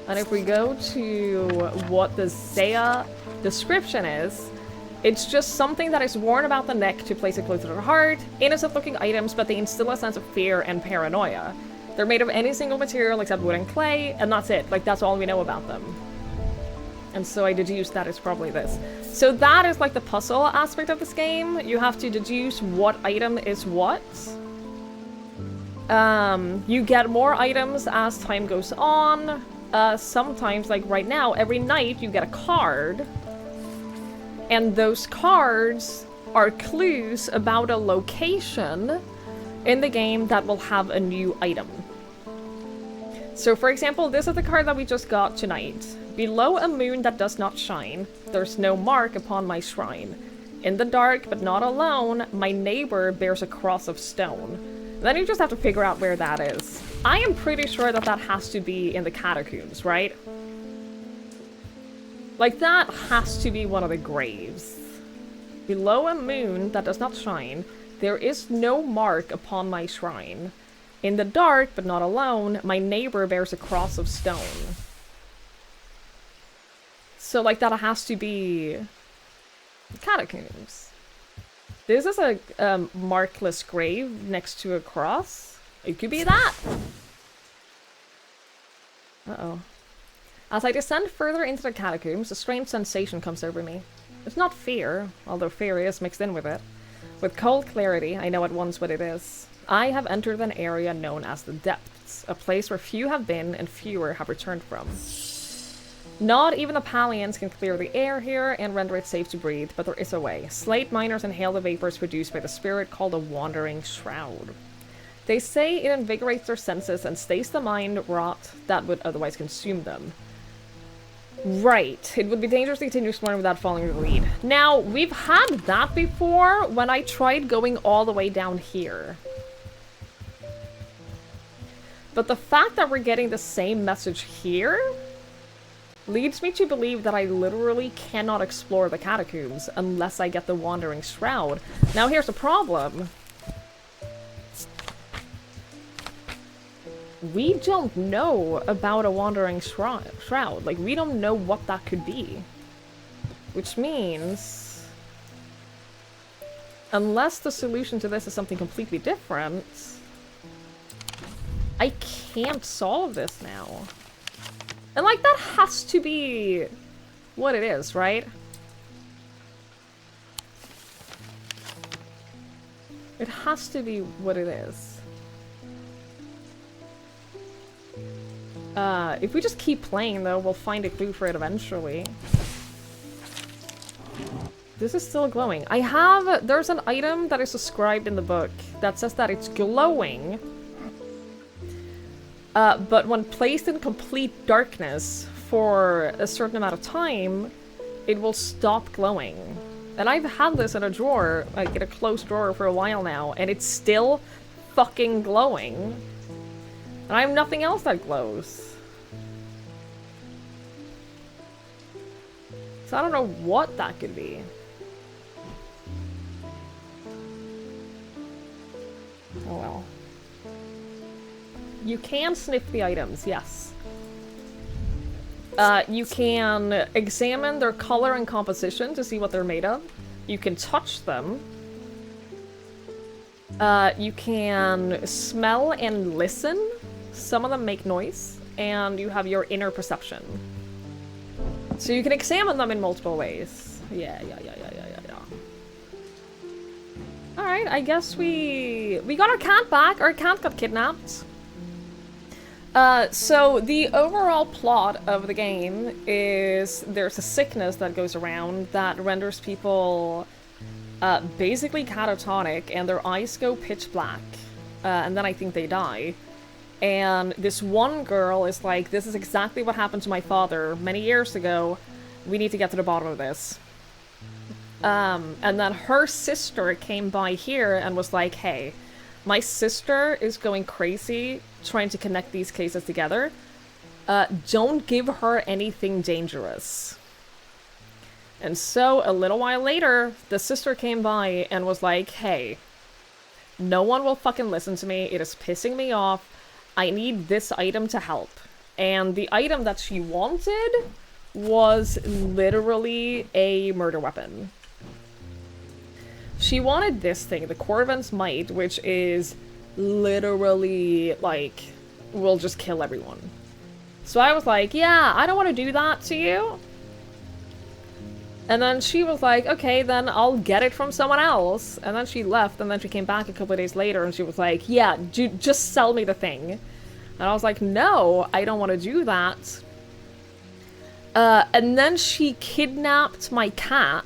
And if we go to what the Zaya description is, it's just something that is worn about the neck to place it close to the heart. Innocent-looking items, but they instill a sense of fear and paranoia. They're made of any single material except wood and clay, and that's it. Like, that's all we know about them. And so I deduced that it's probably this. So that is like the puzzle aspect of this game. You have to deduce what item is what. You get more items as time goes on. Sometimes, like right now, every night you get a card. And those cards are clues about a location in the game that will have a new item. So for example, this is the card that we just got tonight. Below a moon that does not shine, there's no mark upon my shrine. In the dark, but not alone, my neighbor bears a cross of stone. Then you just have to figure out where that is. I am pretty sure that that has to be in the catacombs, right? Like, that has to be one of the graves. Below a moon that does not shine, there is no mark upon my shrine. In the dark, but not alone, my neighbor bears a cross of stone. So, like, that has to be the catacombs. This is a markless grave next to a cross. It could be that. Uh-oh. As I descend further into the catacombs, a strange sensation comes over me. It's not fear, although fear is mixed in with it. With cold clarity, I know at once what it is. I have entered an area known as the Depths, a place where few have been and fewer have returned from. Not even the Palians can clear the air here and render it safe to breathe, but there is a way. Slate miners inhale the vapors produced by the spirit called a wandering shroud. They say it invigorates their senses and stays the mind rot that would otherwise consume them. Right, it would be dangerous to continue exploring without following the lead. Now, we've had that before when I tried going all the way down here. But the fact that we're getting the same message here leads me to believe that I literally cannot explore the catacombs unless I get the Wandering Shroud. Now here's the problem. We don't know about a Wandering Shroud. Like, we don't know what that could be. Which means, unless the solution to this is something completely different, I can't solve this now. And like, that has to be what it is, right? It has to be what it is. If we just keep playing, though, we'll find a clue for it eventually. This is still glowing. There's an item that is described in the book that says that it's glowing. But when placed in complete darkness for a certain amount of time, it will stop glowing. And I've had this in a drawer, like in a closed drawer for a while now, and it's still fucking glowing. And I have nothing else that glows. So I don't know what that could be. Oh well. You can sniff the items, yes. You can examine their color and composition to see what they're made of. You can touch them. You can smell and listen. Some of them make noise. And you have your inner perception. So you can examine them in multiple ways. Yeah. Alright, I guess we got our cat back. Our cat got kidnapped. So the overall plot of the game is there's a sickness that goes around that renders people basically catatonic and their eyes go pitch black. And then I think they die. And this one girl is like, this is exactly what happened to my father many years ago. We need to get to the bottom of this. And then her sister came by here and was like, hey, my sister is going crazy trying to connect these cases together. Don't give her anything dangerous. And so a little while later, the sister came by and was like, hey, no one will fucking listen to me. It is pissing me off. I need this item to help. And the item that she wanted was literally a murder weapon. She wanted this thing, the Corvin's Might, which is literally, like, will just kill everyone. So I was like, yeah, I don't want to do that to you. And then she was like, okay, then I'll get it from someone else. And then she left, and then she came back a couple of days later, and she was like, yeah, just sell me the thing. And I was like, no, I don't want to do that. And then she kidnapped my cat.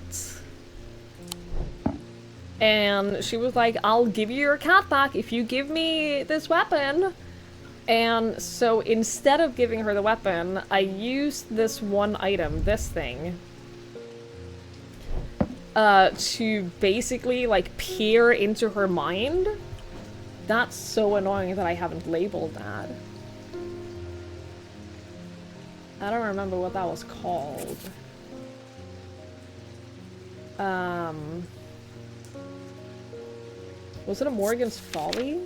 And she was like, I'll give you your cat back if you give me this weapon. And so instead of giving her the weapon, I used this one item, this thing, to basically, like, peer into her mind. That's so annoying that I haven't labeled that. I don't remember what that was called. Was it a Morgan's Folly?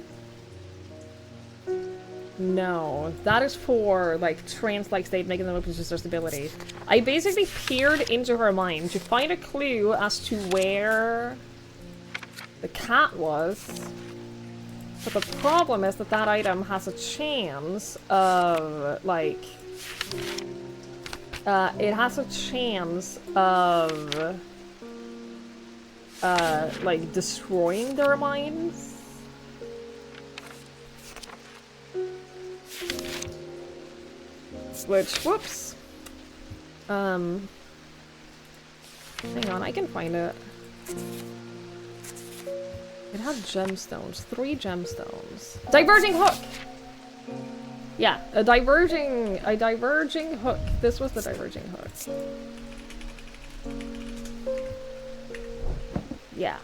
No, that is for, like, trance-like state, making them open to their stability. I basically peered into her mind to find a clue as to where the cat was. But the problem is that that item has a chance of, like... it has a chance of... like, destroying their minds. Which, whoops. Hang on, I can find it. It had gemstones. 3 gemstones. Diverging hook! Yeah, a diverging hook. This was the diverging hook. Yeah.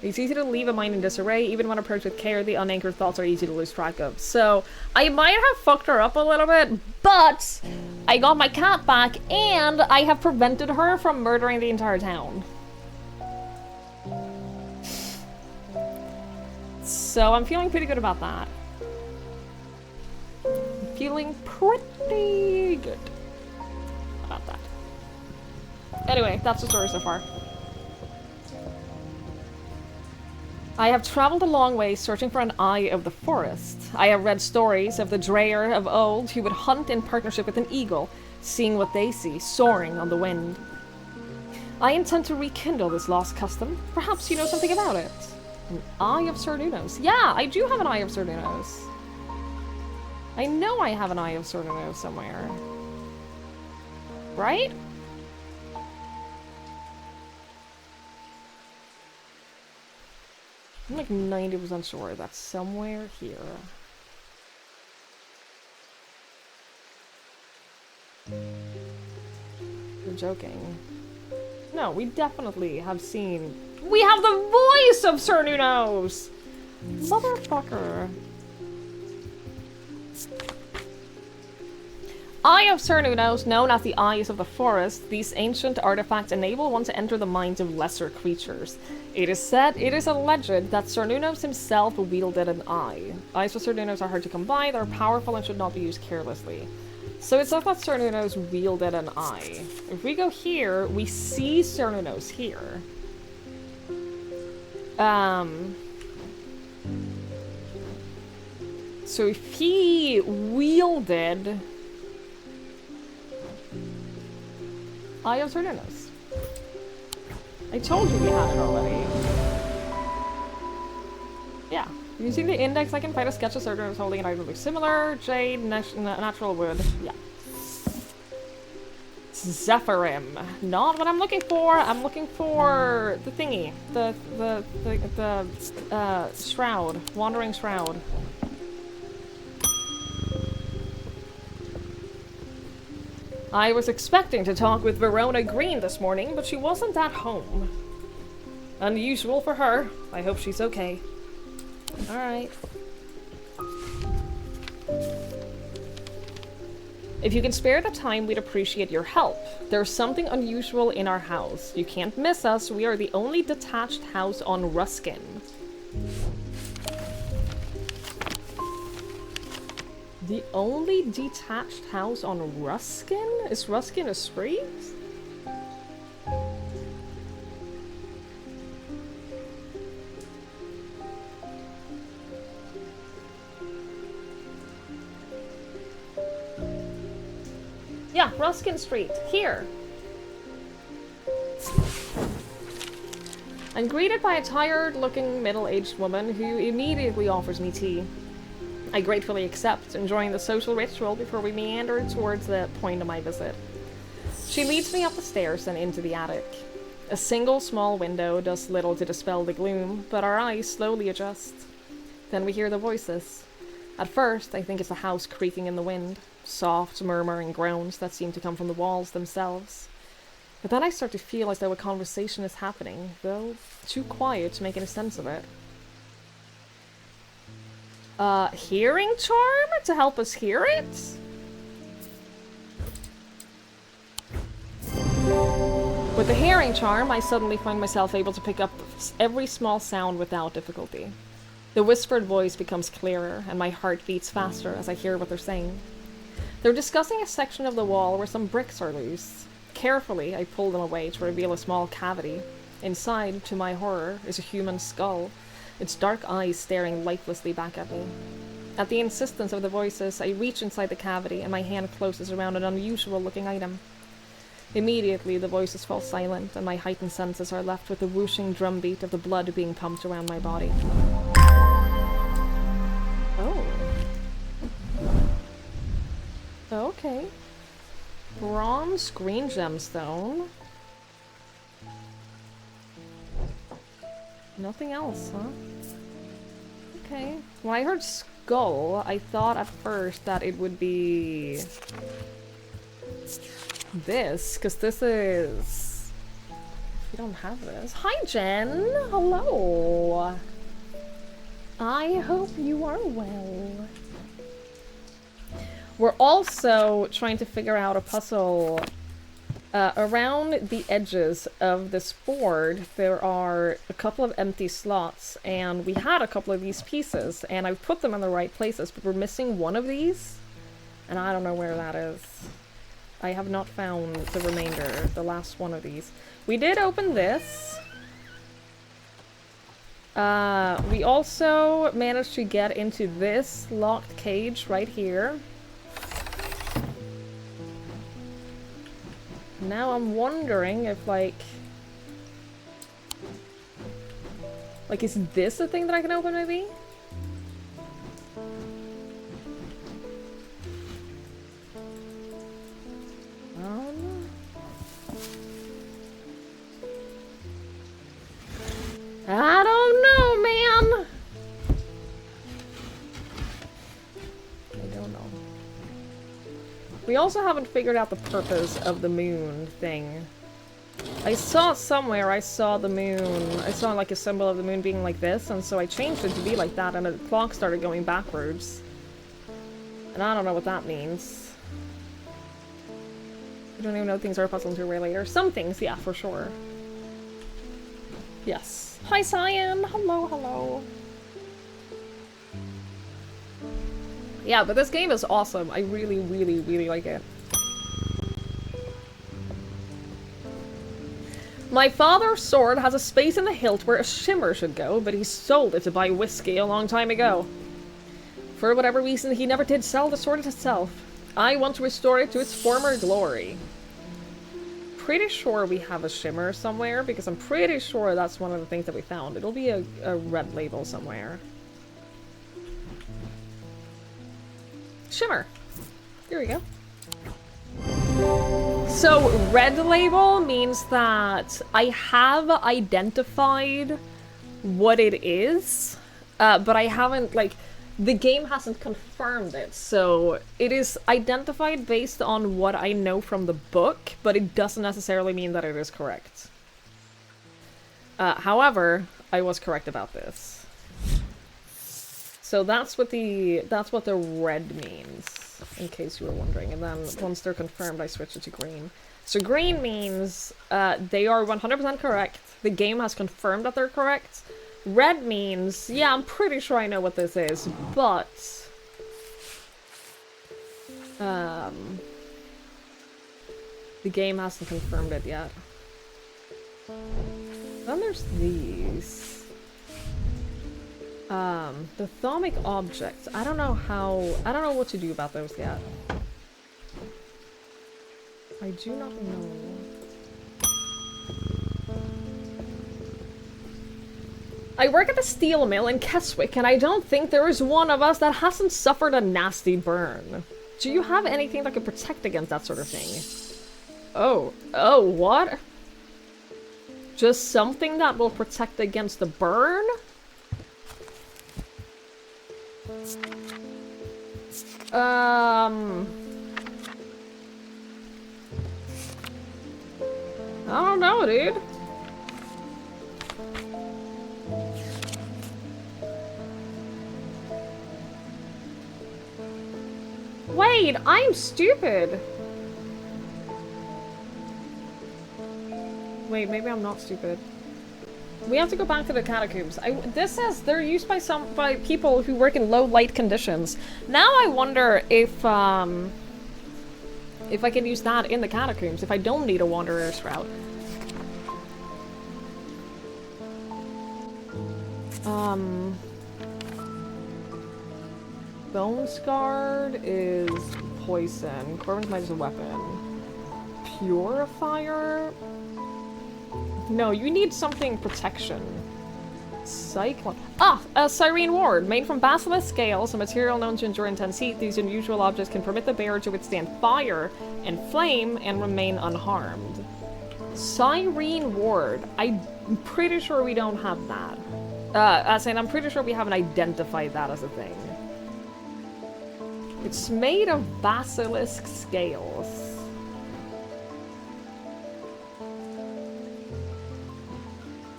It's easy to leave a mind in disarray, even when approached with care, the unanchored thoughts are easy to lose track of. So, I might have fucked her up a little bit, but I got my cat back, and I have prevented her from murdering the entire town. So, I'm feeling pretty good about that. I'm feeling pretty good about that. Anyway, that's the story so far. I have traveled a long way searching for an eye of the forest. I have read stories of the Dreyer of old who would hunt in partnership with an eagle, seeing what they see, soaring on the wind. I intend to rekindle this lost custom. Perhaps you know something about it. An Eye of Cernunnos. Yeah, I do have an Eye of Cernunnos. I know I have an Eye of Cernunnos somewhere. Right? I'm like 90% sure that's somewhere here. You're joking. No, we definitely have seen... We have the voice of Cernunnos! Motherfucker. Eye of Cernunnos, known as the Eyes of the Forest, these ancient artifacts enable one to enter the minds of lesser creatures. It is alleged that Cernunnos himself wielded an eye. Eyes of Cernunnos are hard to come by, they are powerful and should not be used carelessly. So it's not that Cernunnos wielded an eye. If we go here, we see Cernunnos here. So if he wielded... Eye of Cernunnos. I told you we had it already. Yeah. Using the index, I can find a sketch of Cernunnos holding an item similar. Jade, natural wood. Yeah. Zephyrim. Not what I'm looking for. I'm looking for the thingy. The shroud. Wandering shroud. I was expecting to talk with Verona Green this morning, but she wasn't at home. Unusual for her. I hope she's okay. Alright. If you can spare the time, we'd appreciate your help. There's something unusual in our house. You can't miss us. We are the only detached house on Ruskin. The only detached house on Ruskin? Is Ruskin a street? Yeah, Ruskin Street. Here. I'm greeted by a tired-looking middle-aged woman who immediately offers me tea. I gratefully accept, enjoying the social ritual before we meander towards the point of my visit. She leads me up the stairs and into the attic. A single small window does little to dispel the gloom, but our eyes slowly adjust. Then we hear the voices. At first, I think it's a house creaking in the wind, soft murmuring groans that seem to come from the walls themselves. But then I start to feel as though a conversation is happening, though too quiet to make any sense of it. Hearing charm to help us hear it? With the hearing charm, I suddenly find myself able to pick up every small sound without difficulty. The whispered voice becomes clearer, and my heart beats faster as I hear what they're saying. They're discussing a section of the wall where some bricks are loose. Carefully, I pull them away to reveal a small cavity. Inside, to my horror, is a human skull, its dark eyes staring lifelessly back at me. At the insistence of the voices, I reach inside the cavity and my hand closes around an unusual-looking item. Immediately, the voices fall silent and my heightened senses are left with the whooshing drumbeat of the blood being pumped around my body. Oh. Okay. Bronze green gemstone. Nothing else, huh? Okay. When I heard skull, I thought at first that it would be this, because this is... We don't have this. Hi, Jen! Hello! I hope you are well. We're also trying to figure out a puzzle. Around the edges of this board, there are a couple of empty slots, and we had a couple of these pieces, and I've put them in the right places, but we're missing one of these, and I don't know where that is. I have not found the remainder, the last one of these. We did open this. We also managed to get into this locked cage right here. Now I'm wondering if, like, is this the thing that I can open, maybe? I don't know, man! I don't know. We also haven't figured out the purpose of the moon thing. I saw somewhere, I saw the moon, I saw like a symbol of the moon being like this, and so I changed it to be like that, and the clock started going backwards. And I don't know what that means. I don't even know things are a puzzle until way later. Some things, yeah, for sure. Yes. Hi, Cyan! Hello, hello. Yeah, but this game is awesome. I really, really, really like it. My father's sword has a space in the hilt where a shimmer should go, but he sold it to buy whiskey a long time ago. For whatever reason, he never did sell the sword itself. I want to restore it to its former glory. Pretty sure we have a shimmer somewhere, because I'm pretty sure that's one of the things that we found. It'll be a red label somewhere. Shimmer. Here we go. So, red label means that I have identified what it is, but I haven't, like, the game hasn't confirmed it, so it is identified based on what I know from the book, but it doesn't necessarily mean that it is correct. However, I was correct about this. So that's what the red means, in case you were wondering, and then once they're confirmed, I switch it to green. So green means they are 100% correct, the game has confirmed that they're correct. Red means, yeah, I'm pretty sure I know what this is, but the game hasn't confirmed it yet. Then there's these. The thaumic objects. I don't know what to do about those yet. I do not know. I work at the steel mill in Keswick, and I don't think there is one of us that hasn't suffered a nasty burn. Do you have anything that can protect against that sort of thing? Oh, what? Just something that will protect against the burn? I don't know, dude. Wait, I'm stupid. Wait, maybe I'm not stupid. We have to go back to the catacombs. This says they're used by people who work in low light conditions. Now I wonder if I can use that in the catacombs, if I don't need a wanderer's route. Bone Scarred is poison. Corbin's Might is a weapon. Purifier? No, you need something protection. Cyclone. A Cyrene Ward. Made from basilisk scales, a material known to endure intense heat, these unusual objects can permit the bearer to withstand fire and flame and remain unharmed. Cyrene Ward. I'm pretty sure we don't have that. I'm pretty sure we haven't identified that as a thing. It's made of basilisk scales.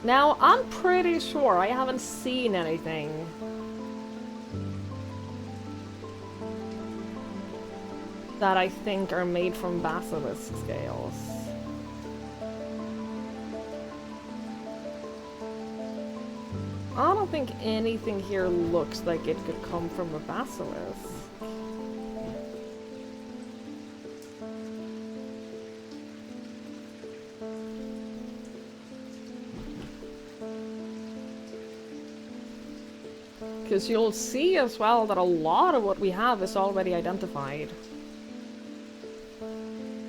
Now, I'm pretty sure I haven't seen anything that I think are made from basilisk scales. I don't think anything here looks like it could come from a basilisk. Because you'll see as well that a lot of what we have is already identified.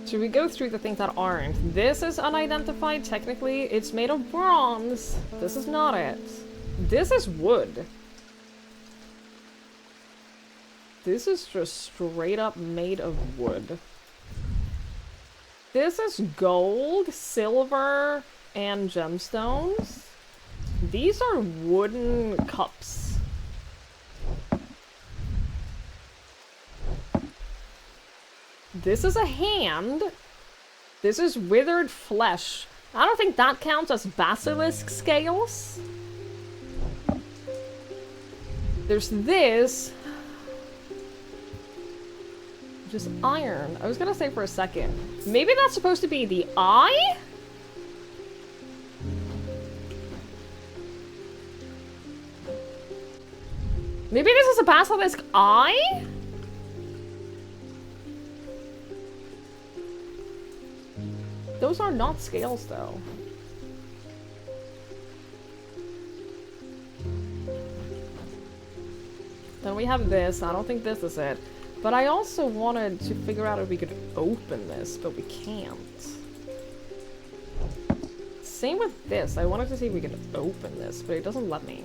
Should we go through the things that aren't? This is unidentified, technically. It's made of bronze. This is not it. This is wood. This is just straight up made of wood. This is gold, silver, and gemstones. These are wooden cups. This is a hand. This is withered flesh. I don't think that counts as basilisk scales. There's this. Just iron. I was gonna say for a second. Maybe that's supposed to be the eye? Maybe this is a basilisk eye? Those are not scales, though. Then we have this. I don't think this is it. But I also wanted to figure out if we could open this, but we can't. Same with this. I wanted to see if we could open this, but it doesn't let me.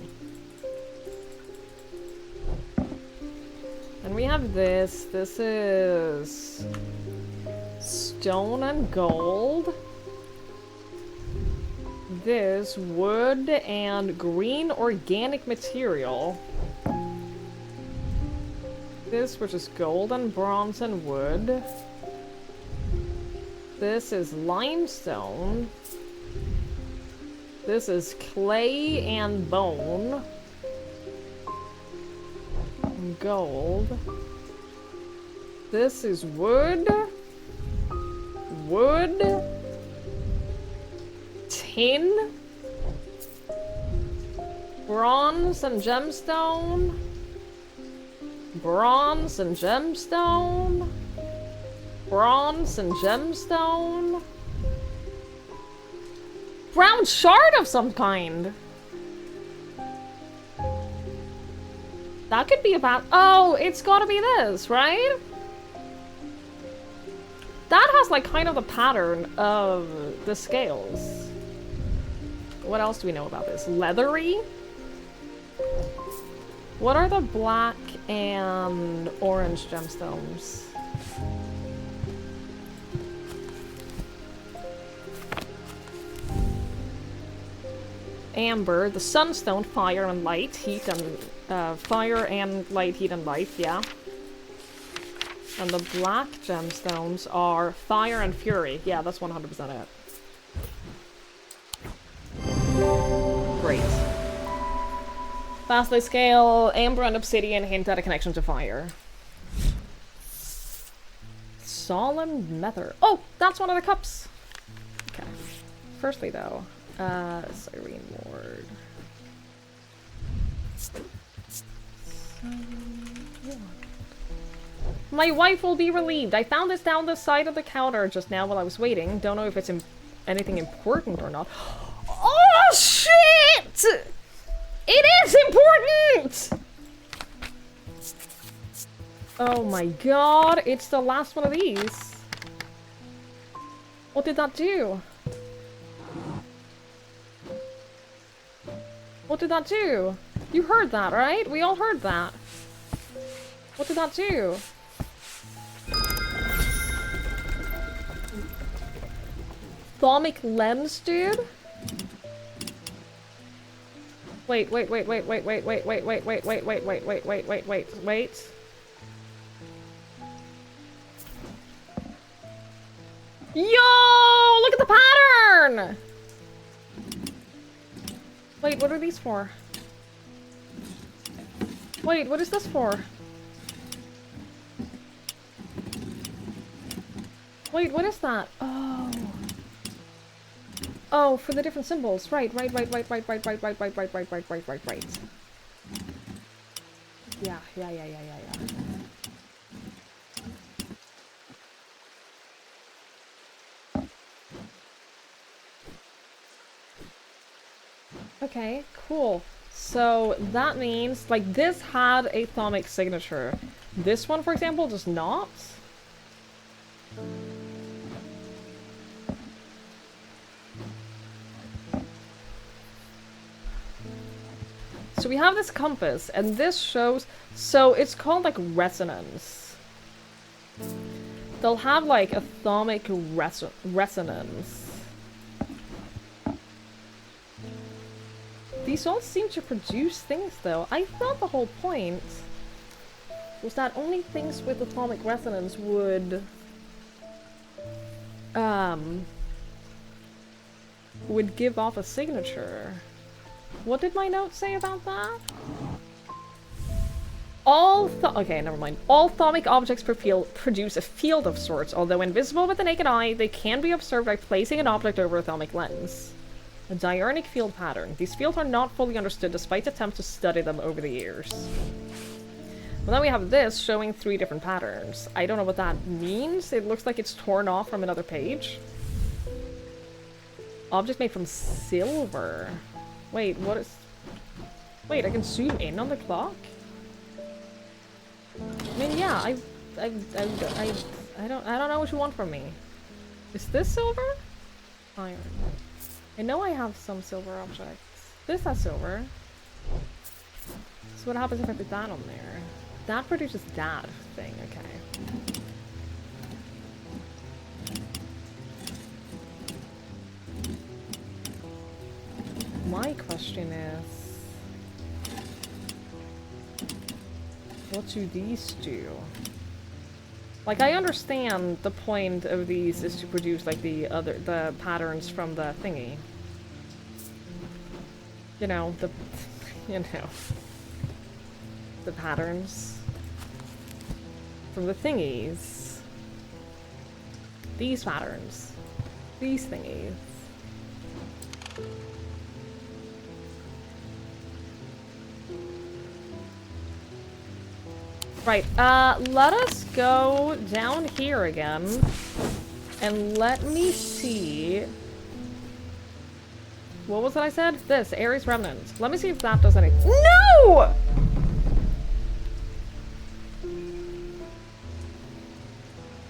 And we have this. This is stone and gold. This wood and green organic material. This, which is gold and bronze and wood. This is limestone. This is clay and bone. And gold. This is wood. Wood. Tin. Bronze and gemstone. Bronze and gemstone. Bronze and gemstone. Brown shard of some kind. That could be about— oh, it's gotta be this, right? That has like kind of the pattern of the scales. What else do we know about this? Leathery? What are the black and orange gemstones? Amber, the sunstone, fire and light, heat and fire and light, heat and life, yeah. And the black gemstones are fire and fury. Yeah, that's 100% it. Great. Fastly scale, amber and obsidian hint at a connection to fire. Solemn Nether. Oh, that's one of the cups. Okay. Firstly, though, Cyrene Ward. My wife will be relieved. I found this down the side of the counter just now while I was waiting. Don't know if it's anything important or not. Oh, shit! It is important! Oh my god, it's the last one of these. What did that do? What did that do? You heard that, right? We all heard that. What did that do? Thermic lens, dude? Wait. Yo! Look at the pattern! Wait, what are these for? Wait, what is this for? Wait, what is that? Oh. Oh, for the different symbols. Right. Yeah. Okay, cool. So that means, like, this had a atomic signature. This one, for example, does not. So we have this compass, and this shows... So it's called, like, resonance. They'll have, like, atomic resonance. These all seem to produce things, though. I thought the whole point was that only things with atomic resonance would give off a signature. What did my note say about that? Okay, never mind. All atomic objects produce a field of sorts. Although invisible with the naked eye, they can be observed by placing an object over a atomic lens. A diurnal field pattern. These fields are not fully understood despite attempts to study them over the years. Well, then we have this showing 3 different patterns. I don't know what that means. It looks like it's torn off from another page. Object made from silver. Wait, what is... Wait, I can zoom in on the clock? I mean, yeah, I don't know what you want from me. Is this silver? Iron. I know I have some silver objects. This has silver. So what happens if I put that on there? That produces that thing, okay. My question is... What do these do? Like, I understand the point of these is to produce, like, the patterns from the thingy. You know, the patterns from the thingies. These patterns. These thingies. Right, let us go down here again, and let me see... What was it I said? This, Ares Remnant. Let me see if that does anything. No!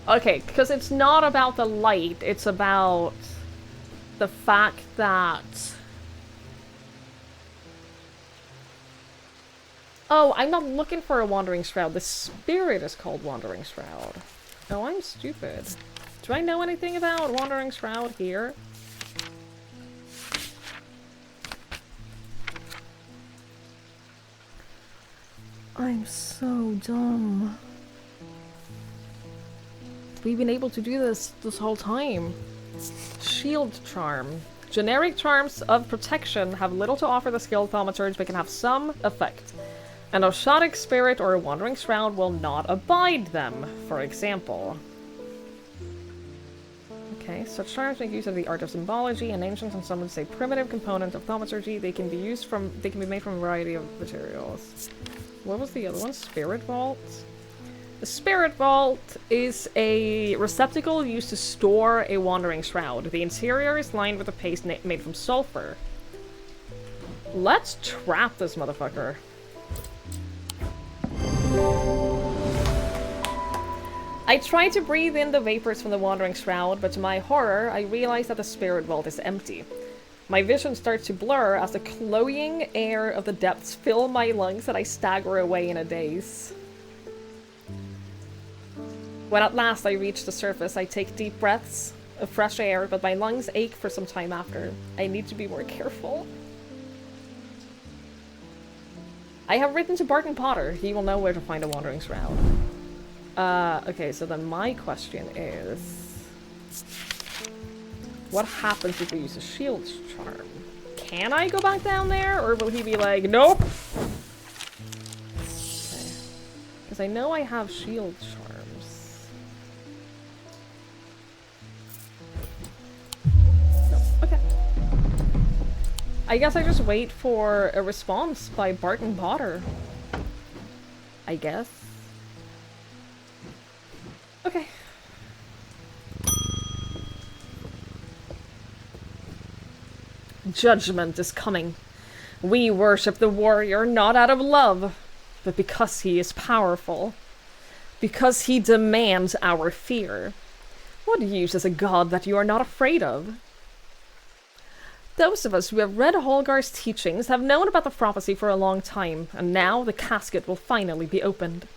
Okay, because it's not about the light, it's about the fact that... Oh, I'm not looking for a Wandering Shroud. The spirit is called Wandering Shroud. Oh, I'm stupid. Do I know anything about Wandering Shroud here? I'm so dumb. We've been able to do this whole time. Shield Charm. Generic charms of protection have little to offer the skilled thaumaturge, but can have some effect. An Oshadic spirit or a Wandering Shroud will not abide them, for example. Okay, such charms make use of the art of symbology, and ancient and some would say primitive component of thaumaturgy. They can be made from a variety of materials. What was the other one? Spirit Vault? The Spirit Vault is a receptacle used to store a Wandering Shroud. The interior is lined with a paste made from sulfur. Let's trap this motherfucker. I tried to breathe in the vapors from the Wandering Shroud, but to my horror, I realized that the Spirit Vault is empty. My vision starts to blur as the cloying air of the depths fill my lungs and I stagger away in a daze. When at last I reach the surface, I take deep breaths of fresh air, but my lungs ache for some time after. I need to be more careful. I have written to Barton Potter. He will know where to find a Wandering Shroud. Okay, so then my question is... What happens if we use a shield charm? Can I go back down there? Or will he be like, nope? Okay. Because I know I have shield charms. No, okay. I guess I just wait for a response by Barton Potter. I guess. Okay. Judgment is coming. We worship the warrior not out of love, but because he is powerful. Because he demands our fear. What use is a god that you are not afraid of? Those of us who have read Holgar's teachings have known about the prophecy for a long time, and now the casket will finally be opened.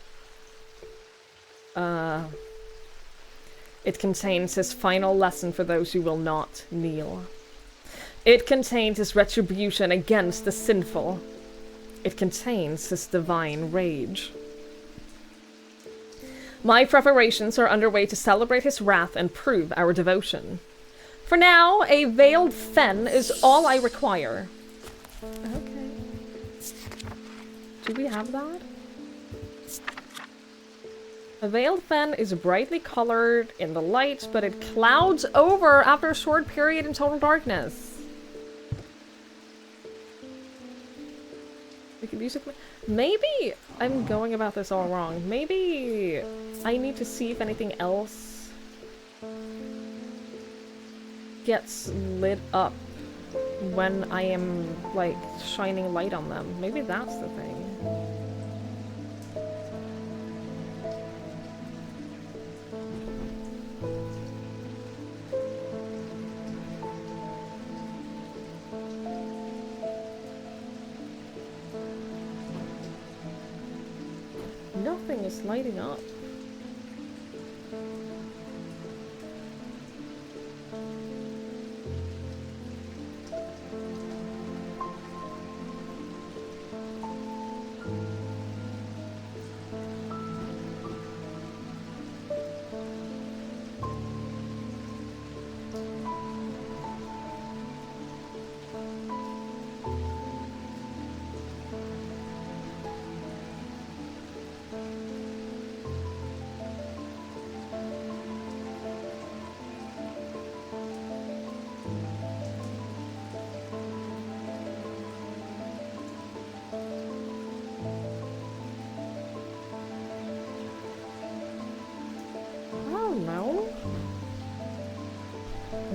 It contains his final lesson for those who will not kneel. It contains his retribution against the sinful. It contains his divine rage. My preparations are underway to celebrate his wrath and prove our devotion. For now, a veiled fen is all I require. Okay. Do we have that? A veiled fen is brightly colored in the light, but it clouds over after a short period in total darkness. We can use it. Maybe I'm going about this all wrong. Maybe I need to see if anything else gets lit up when I am, like, shining light on them. Maybe that's the thing. Nothing is lighting up.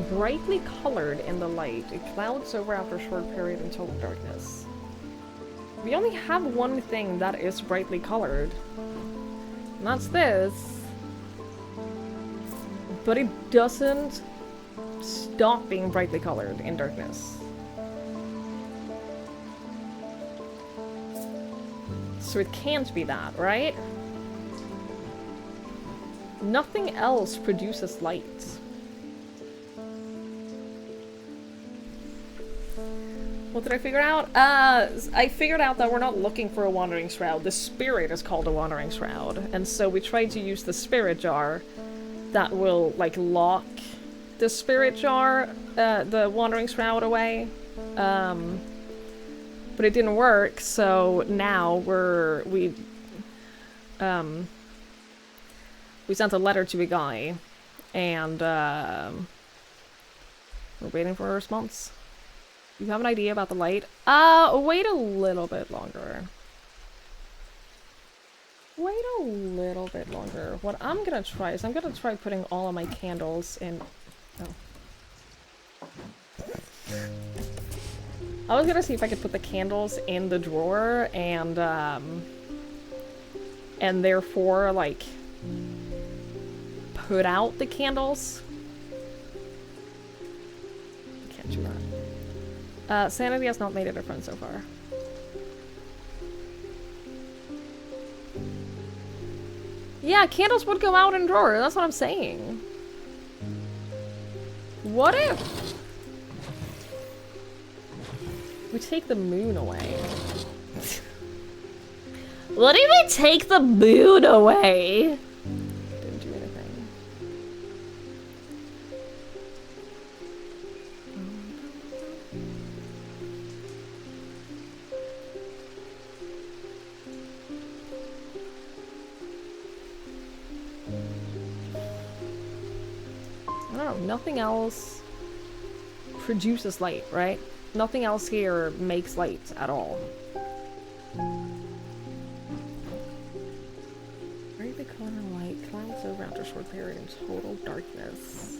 Brightly colored in the light, it clouds over after a short period in total darkness. We only have one thing that is brightly colored, and that's this. But it doesn't stop being brightly colored in darkness. So it can't be that, right? Nothing else produces light. What did I figure out? I figured out that we're not looking for a Wandering Shroud. The spirit is called a Wandering Shroud. And so we tried to use the spirit jar that will, like, lock the spirit jar, the Wandering Shroud away. But it didn't work, so now we sent a letter to a guy, and we're waiting for a response. You have an idea about the light? Wait a little bit longer. Wait a little bit longer. What I'm gonna try is I'm gonna try putting all of my candles in... Oh. I was gonna see if I could put the candles in the drawer and therefore, like, put out the candles. Can't do that. Sanity has not made it a friend so far. Yeah, candles would go out in drawer, that's what I'm saying. What if we take the moon away? What if we take the moon away? Didn't do anything. I don't know, nothing else produces light, right? Nothing else here makes light at all. Brightly colored light clouds over after a short period in total darkness.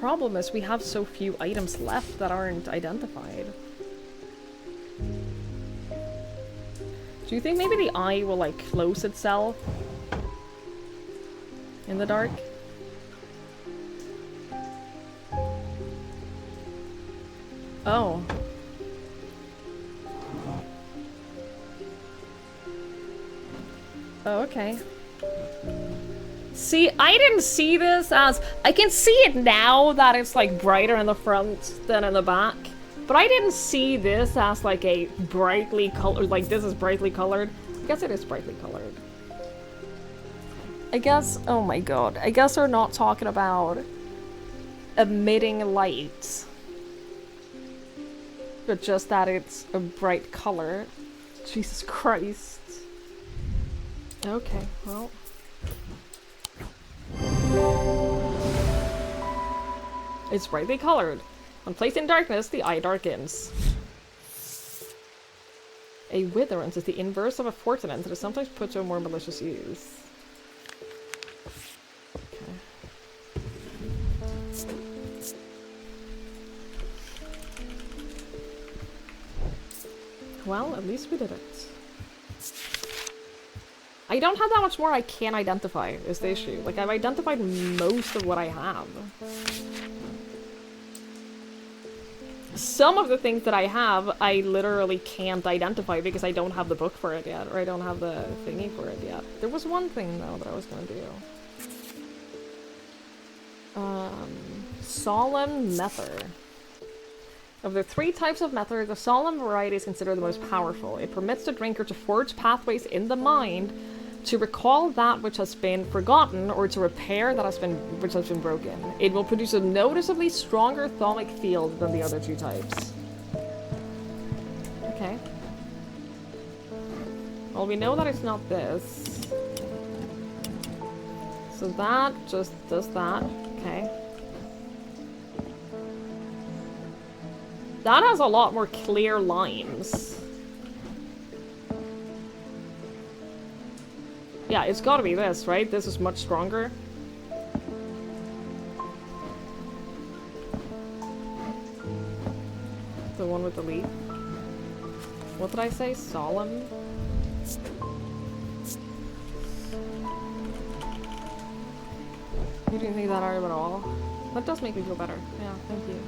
problem is we have so few items left that aren't identified. Do you think maybe the eye will, like, close itself in the dark? Oh. Oh, okay. See, I didn't see this as... I can see it now that it's, like, brighter in the front than in the back. But I didn't see this as, like, a brightly colored... Like, this is brightly colored. I guess it is brightly colored. I guess... Oh my god. I guess we're not talking about emitting light. But just that it's a bright color. Jesus Christ. Okay, well... It's brightly colored. When placed in darkness, the eye darkens. A witherance is the inverse of a fortunate that is sometimes put to a more malicious use. Okay. Well, at least we did it. I don't have that much more I can identify, is the issue. Like, I've identified most of what I have. Some of the things that I have, I literally can't identify because I don't have the book for it yet, or I don't have the thingy for it yet. There was one thing, though, that I was gonna do. Solemn Mether. Of the 3 types of Mether, the solemn variety is considered the most powerful. It permits the drinker to forge pathways in the mind to recall that which has been forgotten or to repair that which has been broken. It will produce a noticeably stronger thaumic field than the other 2 types. Okay. Well, we know that it's not this. So that just does that. Okay. That has a lot more clear lines. Yeah, it's gotta be this, right? This is much stronger. The one with the leaf. What did I say? Solemn? You didn't think that item at all? That does make me feel better. Yeah, thank you.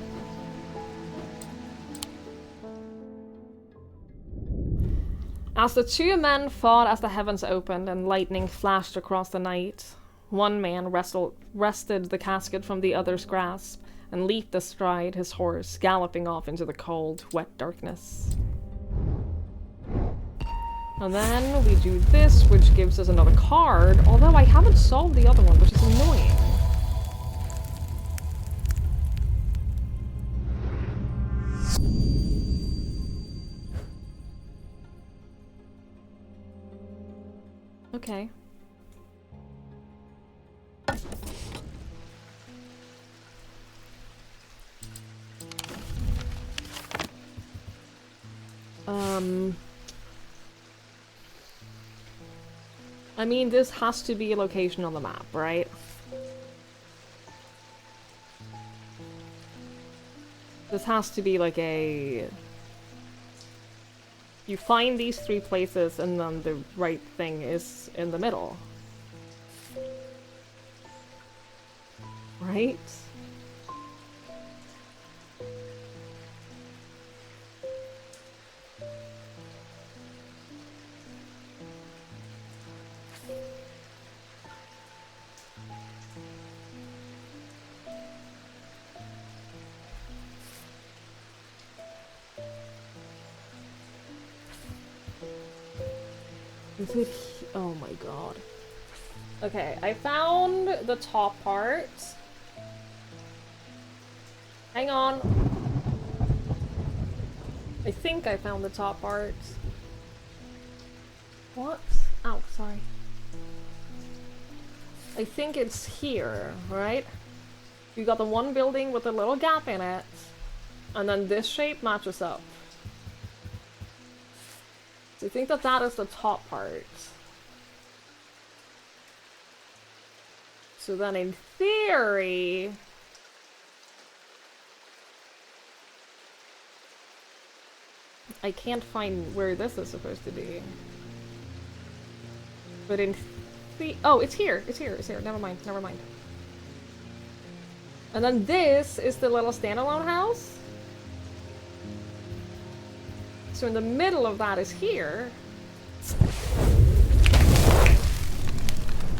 As the 2 men fought as the heavens opened and lightning flashed across the night, one man wrested the casket from the other's grasp and leaped astride his horse, galloping off into the cold, wet darkness. And then we do this, which gives us another card, although I haven't solved the other one, which is annoying. Okay. I mean, this has to be a location on the map, right? This has to be like a... You find these 3 places and then the right thing is in the middle. Right? Is it oh my god. Okay, I found the top part. Hang on. I think I found the top part. What? Oh, sorry. I think it's here, right? You got the one building with a little gap in it, and then this shape matches up. So I think that that is the top part. So then in theory, I can't find where this is supposed to be. But in oh, it's here. It's here. It's here. Never mind. Never mind. And then this is the little standalone house. So in the middle of that is here.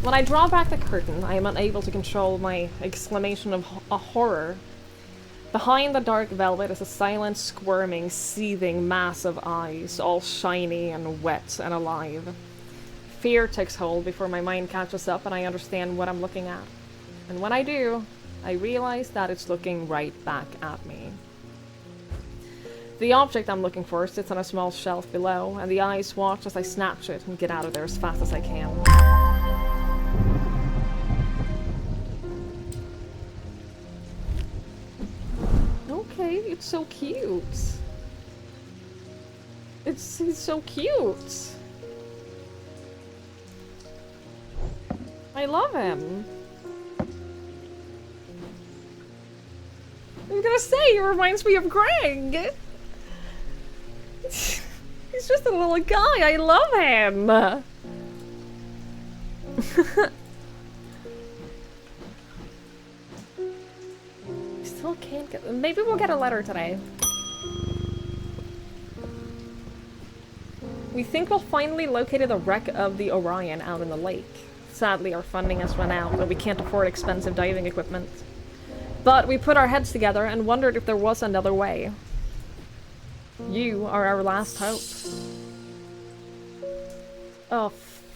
When I draw back the curtain, I am unable to control my exclamation of horror. Behind the dark velvet is a silent, squirming, seething mass of eyes, all shiny and wet and alive. Fear takes hold before my mind catches up and I understand what I'm looking at. And when I do, I realize that it's looking right back at me. The object I'm looking for sits on a small shelf below, and the eyes watch as I snatch it and get out of there as fast as I can. Okay, it's so cute. He's so cute. I love him. I was gonna say, he reminds me of Greg. He's just a little guy. I love him. Still can't get. Maybe we'll get a letter today. We think we'll finally located the wreck of the Orion out in the lake. Sadly, our funding has run out, and we can't afford expensive diving equipment. But we put our heads together and wondered if there was another way. You are our last hope. Oh,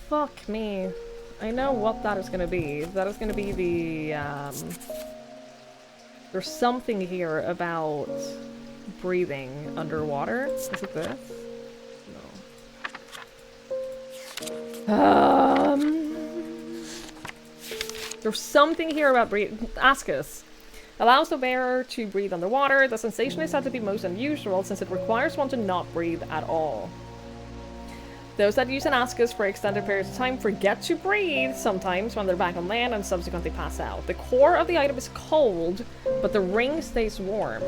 fuck me. I know what that is gonna be. That is gonna be the, There's something here about breathing underwater. Is it this? No. There's something here about breathing. Ask us. Allows the wearer to breathe underwater. The sensation is said to be most unusual since it requires one to not breathe at all. Those that use an Ascus for extended periods of time forget to breathe sometimes when they're back on land and subsequently pass out. The core of the item is cold, but the ring stays warm.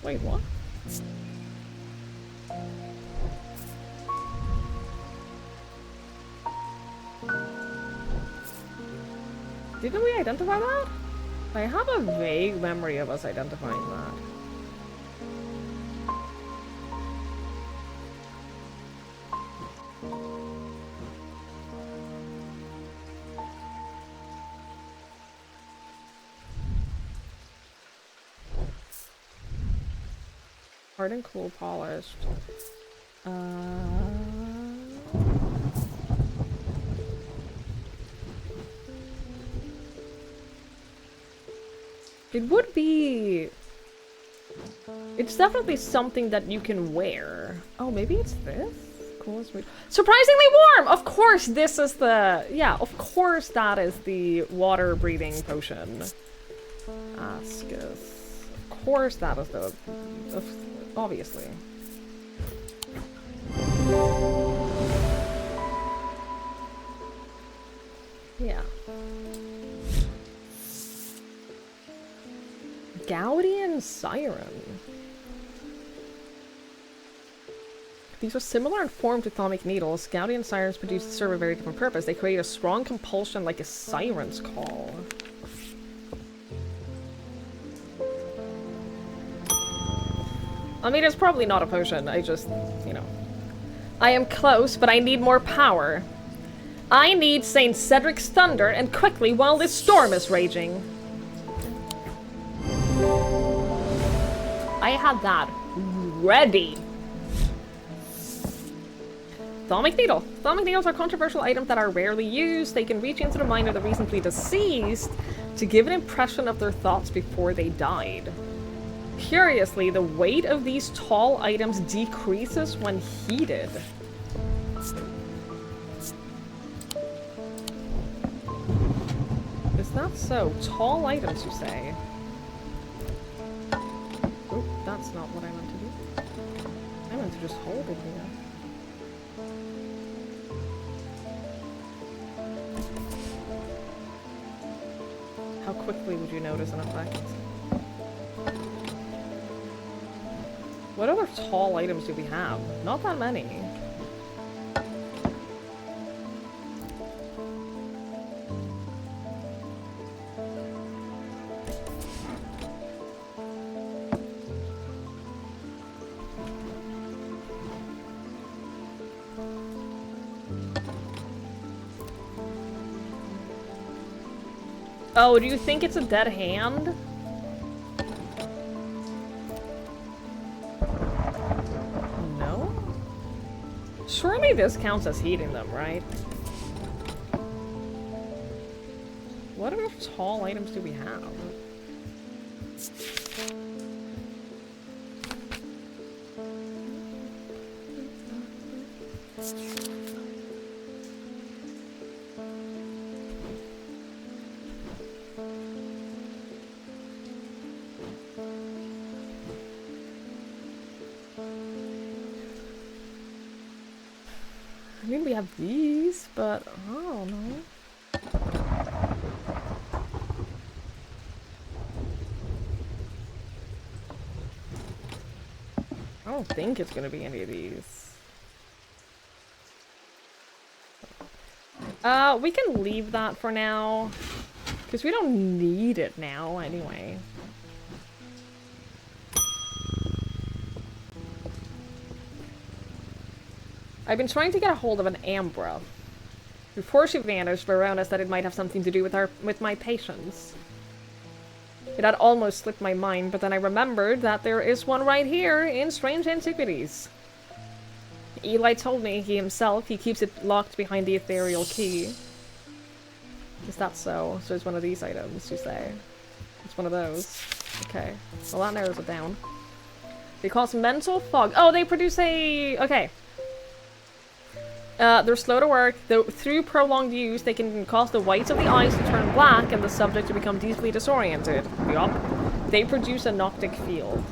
Wait, what? Didn't we identify that? I have a vague memory of us identifying that. Hard and cool polished. It would be... It's definitely something that you can wear. Oh, maybe it's this? Cool. Surprisingly warm! Of course this is the... Yeah, of course that is the water-breathing potion. Ascus. Of course that is the... Obviously. Yeah. Gaudian Siren. These are similar in form to thaumic needles. Gaudian sirens serve a very different purpose. They create a strong compulsion like a siren's call. I mean, it's probably not a potion. I just, you know. I am close, but I need more power. I need St. Cedric's thunder, and quickly while this storm is raging. I had that ready. Thaumic Needle. Thaumic Needles are controversial items that are rarely used. They can reach into the mind of the recently deceased to give an impression of their thoughts before they died. Curiously, the weight of these tall items decreases when heated. Is that so? Tall items, you say? Oh, that's not what I meant to do. I meant to just hold it here. quickly would you notice an effect? What other tall items do we have? Not that many. Oh, do you think it's a dead hand? No? Surely this counts as heating them, right? What other tall items do we have? I mean, we have these, but I don't know. I don't think it's gonna be any of these. We can leave that for now, because we don't need it now anyway. I've been trying to get a hold of an Ambra. Before she vanished, Verona said it might have something to do with my patients. It had almost slipped my mind, but then I remembered that there is one right here in Strange Antiquities. Eli told me he keeps it locked behind the ethereal key. Is that so? So it's one of these items, you say? It's one of those. Okay. Well, that narrows it down. They cause mental fog. Oh, they produce a... Okay. They're slow to work, though through prolonged use they can cause the whites of the eyes to turn black and the subject to become deeply disoriented. Yup. They produce a noctic field.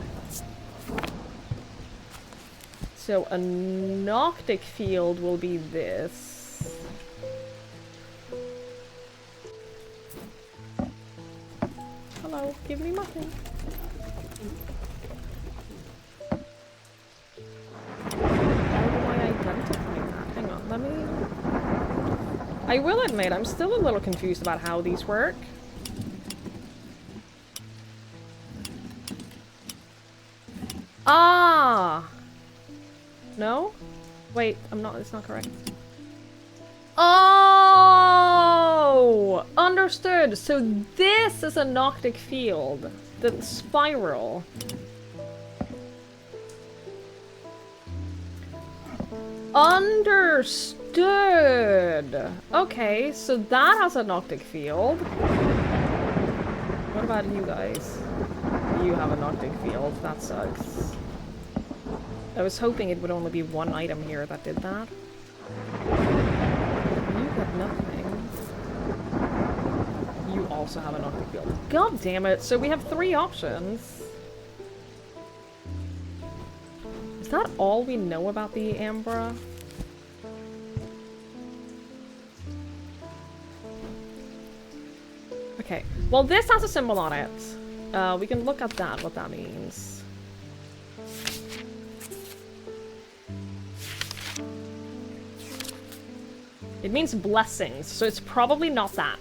So a noctic field will be this. Hello, give me my thing. Let me... I will admit, I'm still a little confused about how these work. Ah! No? Wait, it's not correct. Oh! Understood! So this is a noctic field. The spiral. Understood! Okay, so that has a noctic field. What about you guys? You have a noctic field. That sucks. I was hoping it would only be one item here that did that. You got nothing. You also have a noctic field. God damn it! So we have 3 options. Is that all we know about the Ambra? Okay, well this has a symbol on it. We can look at that, what that means. It means blessings, so it's probably not that.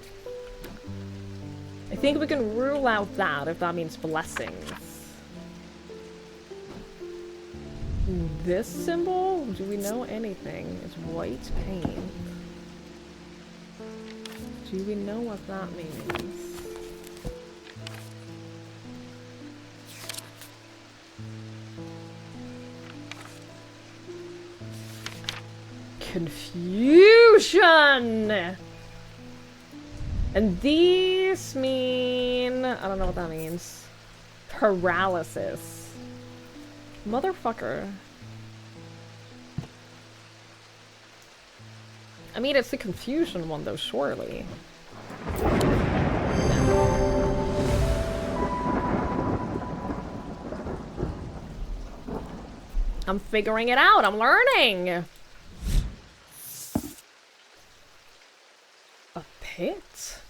I think we can rule out that if that means blessings. This symbol? Do we know anything? It's white paint. Do we know what that means? Confusion! And these mean... I don't know what that means. Paralysis. Motherfucker. I mean, it's the confusion one, though, surely. I'm figuring it out. I'm learning. A pit?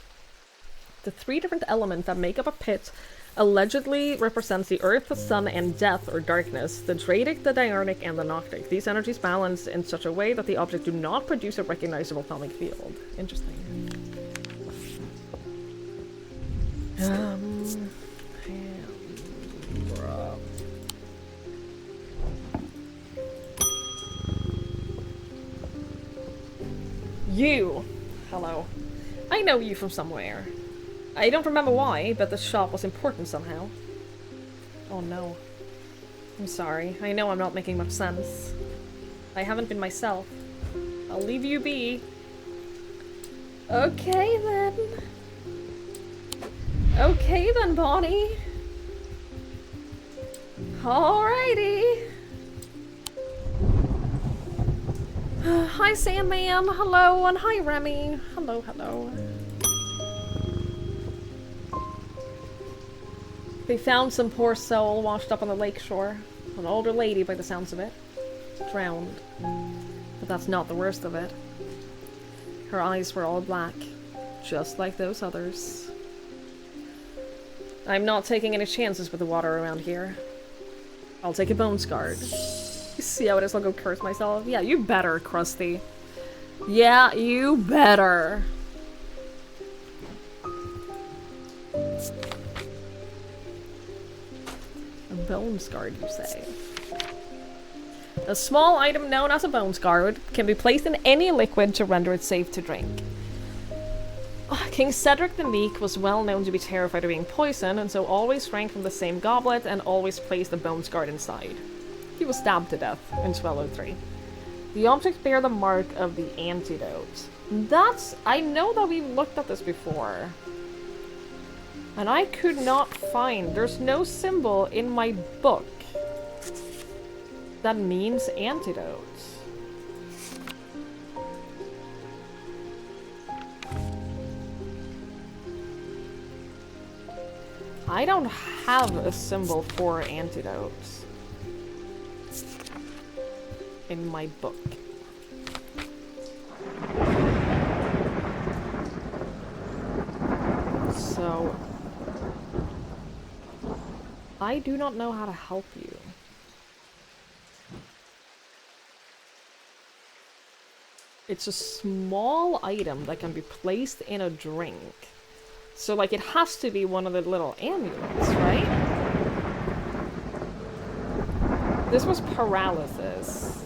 The 3 different elements that make up a pit allegedly represents the earth, the sun, and death or darkness, the Dradic, the Diurnic, and the Noctic. These energies balance in such a way that the object do not produce a recognizable atomic field. Interesting. You! Hello. I know you from somewhere. I don't remember why, but the shop was important somehow. Oh no. I'm sorry. I know I'm not making much sense. I haven't been myself. I'll leave you be. Okay then. Okay then, Bonnie. Alrighty. Hi, Sandman. Hello, and hi, Remy. Hello, hello. They found some poor soul washed up on the lakeshore. An older lady, by the sounds of it. Drowned. But that's not the worst of it. Her eyes were all black, just like those others. I'm not taking any chances with the water around here. I'll take a bones guard. You see how it is? I'll go curse myself. Yeah, you better, Krusty. Yeah, you better. A bones guard, you say? A small item known as a bones guard can be placed in any liquid to render it safe to drink. King Cedric the Meek was well known to be terrified of being poisoned, and so always drank from the same goblet and always placed a bones guard inside. He was stabbed to death in 1203. The objects bear the mark of the antidote. I know that we've looked at this before. And I could not find, there's no symbol in my book that means antidote. I don't have a symbol for antidotes in my book. So I do not know how to help you. It's a small item that can be placed in a drink. So, like, it has to be one of the little amulets, right? This was paralysis.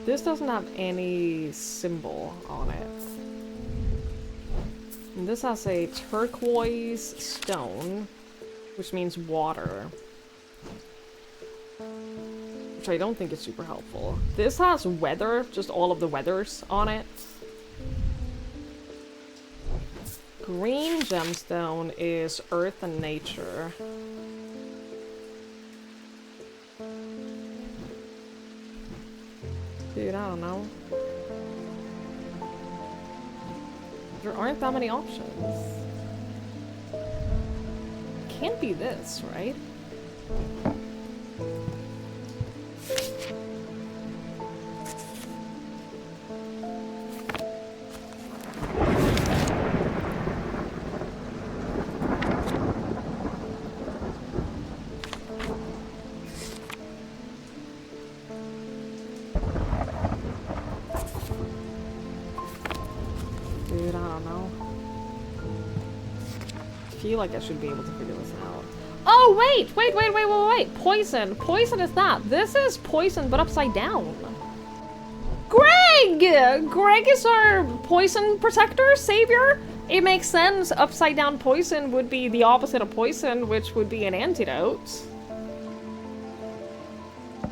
This doesn't have any symbol on it. And this has a turquoise stone, which means water. Which I don't think is super helpful. This has weather, just all of the weathers on it. Green gemstone is earth and nature. Dude, I don't know. There aren't that many options. Can't be this, right? Dude, I don't know. I feel like I should be able to figure this out. Oh, wait! Poison! Poison is that. This is poison, but upside down. Greg! Greg is our poison protector, savior? It makes sense. Upside down poison would be the opposite of poison, which would be an antidote.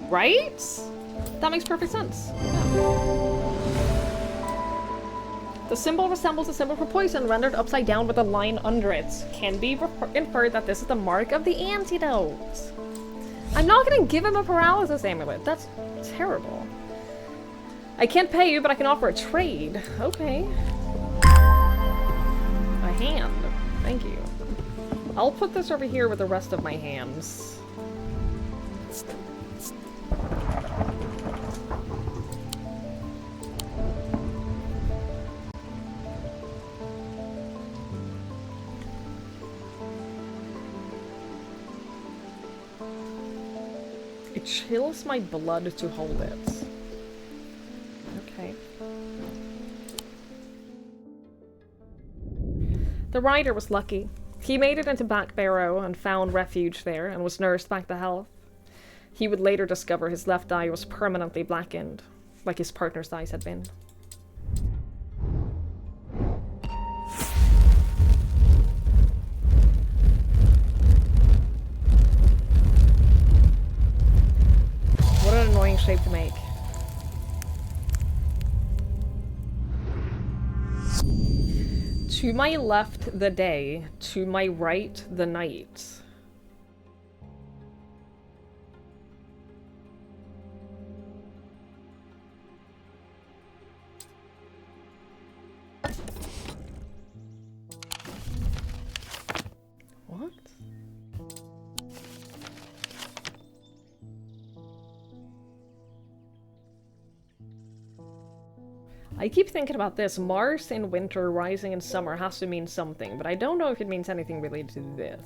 Right? That makes perfect sense. Yeah. The symbol resembles the symbol for poison rendered upside down with a line under it. Can be inferred that this is the mark of the antidote. I'm not gonna give him a paralysis amulet. That's terrible. I can't pay you, but I can offer a trade. Okay. A hand. Thank you. I'll put this over here with the rest of my hams. It chills my blood to hold it. Okay. The rider was lucky. He made it into Back Barrow and found refuge there and was nursed back to health. He would later discover his left eye was permanently blackened, like his partner's eyes had been. What an annoying shape to make. To my left, the day. To my right, the night. What? I keep thinking about this. Mars in winter, rising in summer has to mean something, but I don't know if it means anything related to this.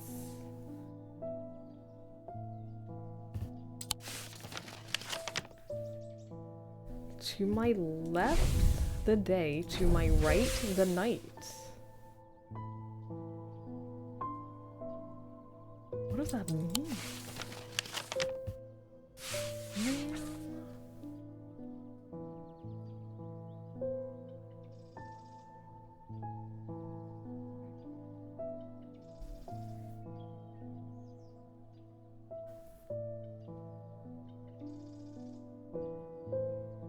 To my left, the day. To my right, the night. What does that mean? Man.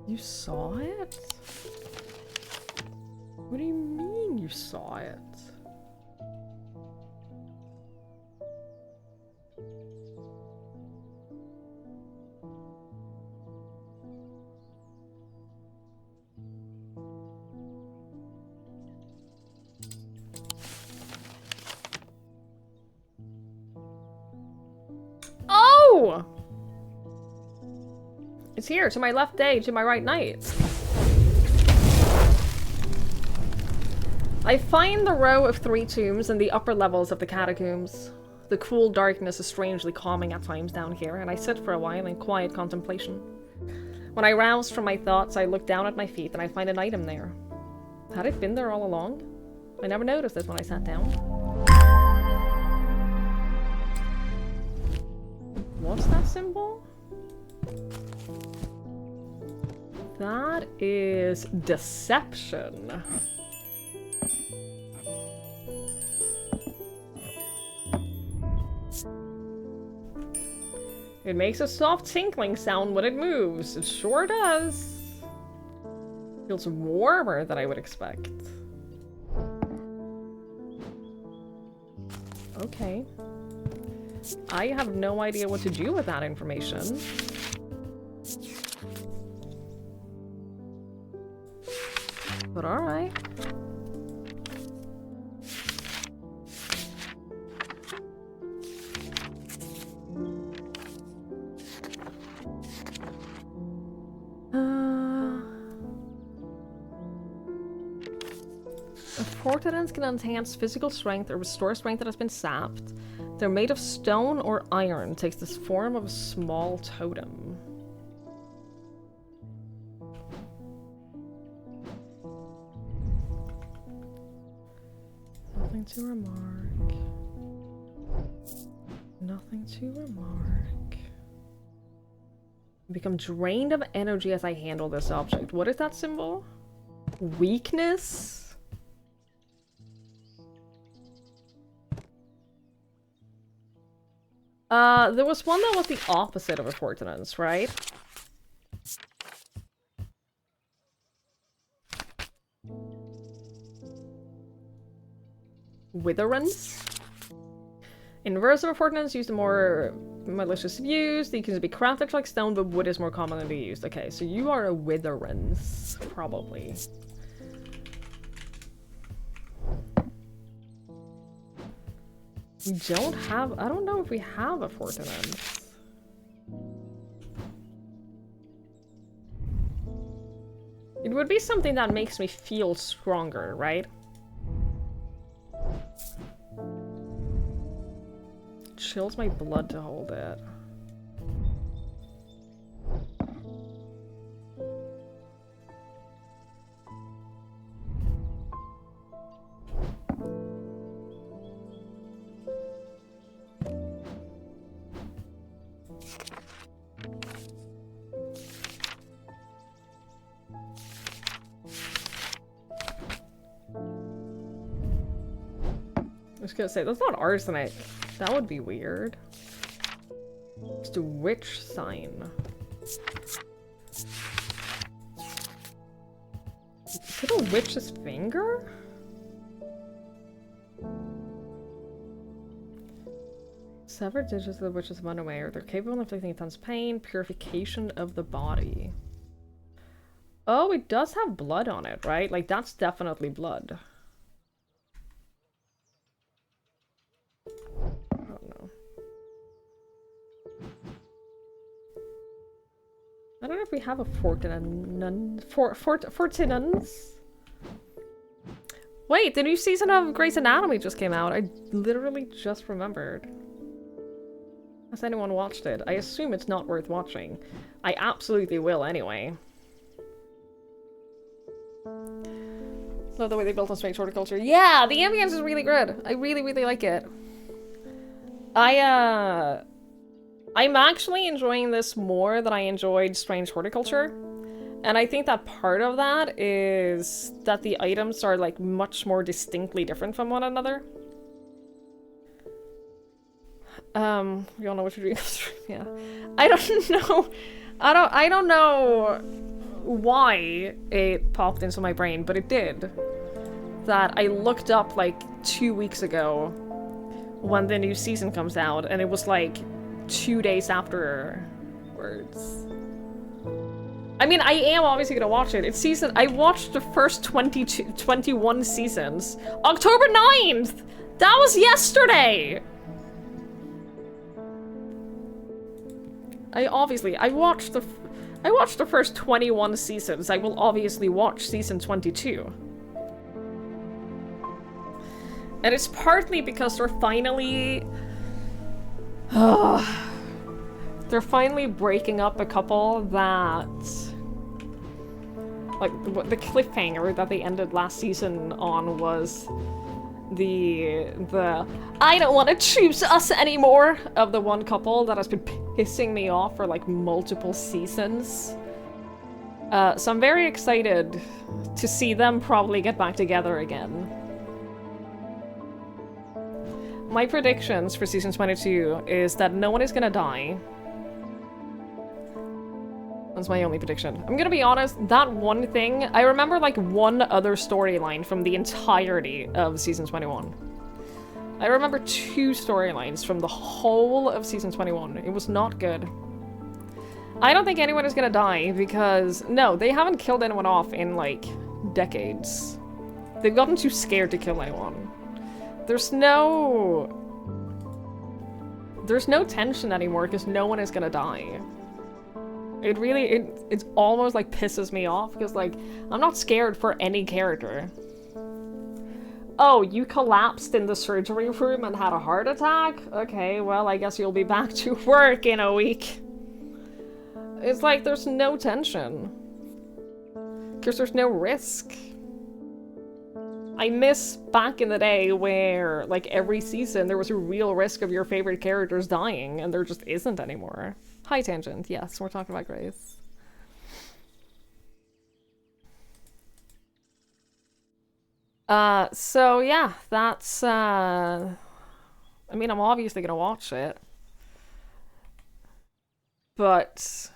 You saw it? What do you mean you saw it? Oh! It's here, to my left day, to my right night. I find the row of 3 tombs in the upper levels of the catacombs. The cool darkness is strangely calming at times down here, and I sit for a while in quiet contemplation. When I rouse from my thoughts, I look down at my feet and I find an item there. Had it been there all along? I never noticed it when I sat down. What's that symbol? That is deception. It makes a soft tinkling sound when it moves. It sure does. Feels warmer than I would expect. Okay. I have no idea what to do with that information. But alright. Fortidans can enhance physical strength or restore strength that has been sapped. They're made of stone or iron. Takes the form of a small totem. Nothing to remark. Nothing to remark. Become drained of energy as I handle this object. What is that symbol? Weakness? There was one that was the opposite of a Fortinance, right? Witherance? Inverse of a Fortinance used in more malicious views. They can be crafted like stone, but wood is more commonly used. Okay, so you are a Witherance, probably. We don't have... I don't know if we have a Fortinance. It would be something that makes me feel stronger, right? Chills my blood to hold it. I was gonna say, that's not arsenic. That would be weird. It's a witch sign. Is it a witch's finger? Severed digits of the witch's monomer. They're capable of inflicting intense pain. Purification of the body. Oh, it does have blood on it, right? Like, that's definitely blood. I don't know if we have a Fortinance. Wait, the new season of Grey's Anatomy just came out. I literally just remembered. Has anyone watched it? I assume it's not worth watching. I absolutely will anyway. Love the way they built on strange horticulture. Yeah, the ambience is really good. I really, really like it. I'm actually enjoying this more than I enjoyed Strange Horticulture. And I think that part of that is that the items are like much more distinctly different from one another. We all know what you're doing. Yeah. I don't know. I don't know why it popped into my brain, but it did. That I looked up like 2 weeks ago when the new season comes out, and it was like 2 days afterwards. I mean, I am obviously gonna watch it. It's season... I watched the first 21 seasons. October 9th! That was yesterday! I watched the first 21 seasons. I will obviously watch season 22. And it's partly because they're finally... they're finally breaking up a couple that... Like, the cliffhanger that they ended last season on was the I don't want to choose us anymore of the one couple that has been pissing me off for like multiple seasons. So I'm very excited to see them probably get back together again. My predictions for season 22 is that no one is gonna die. That's my only prediction. I'm gonna be honest, that one thing, I remember like one other storyline from the entirety of season 21. I remember 2 storylines from the whole of season 21. It was not good. I don't think anyone is gonna die because, no, they haven't killed anyone off in like decades. They've gotten too scared to kill anyone. There's no tension anymore because no one is gonna die. It really, it's almost like pisses me off because like, I'm not scared for any character. Oh, you collapsed in the surgery room and had a heart attack? Okay, well, I guess you'll be back to work in a week. It's like there's no tension. Because there's no risk. I miss back in the day where, like, every season there was a real risk of your favorite characters dying, and there just isn't anymore. High tangent, yes, we're talking about Grace. So yeah, that's, I mean, I'm obviously gonna watch it. But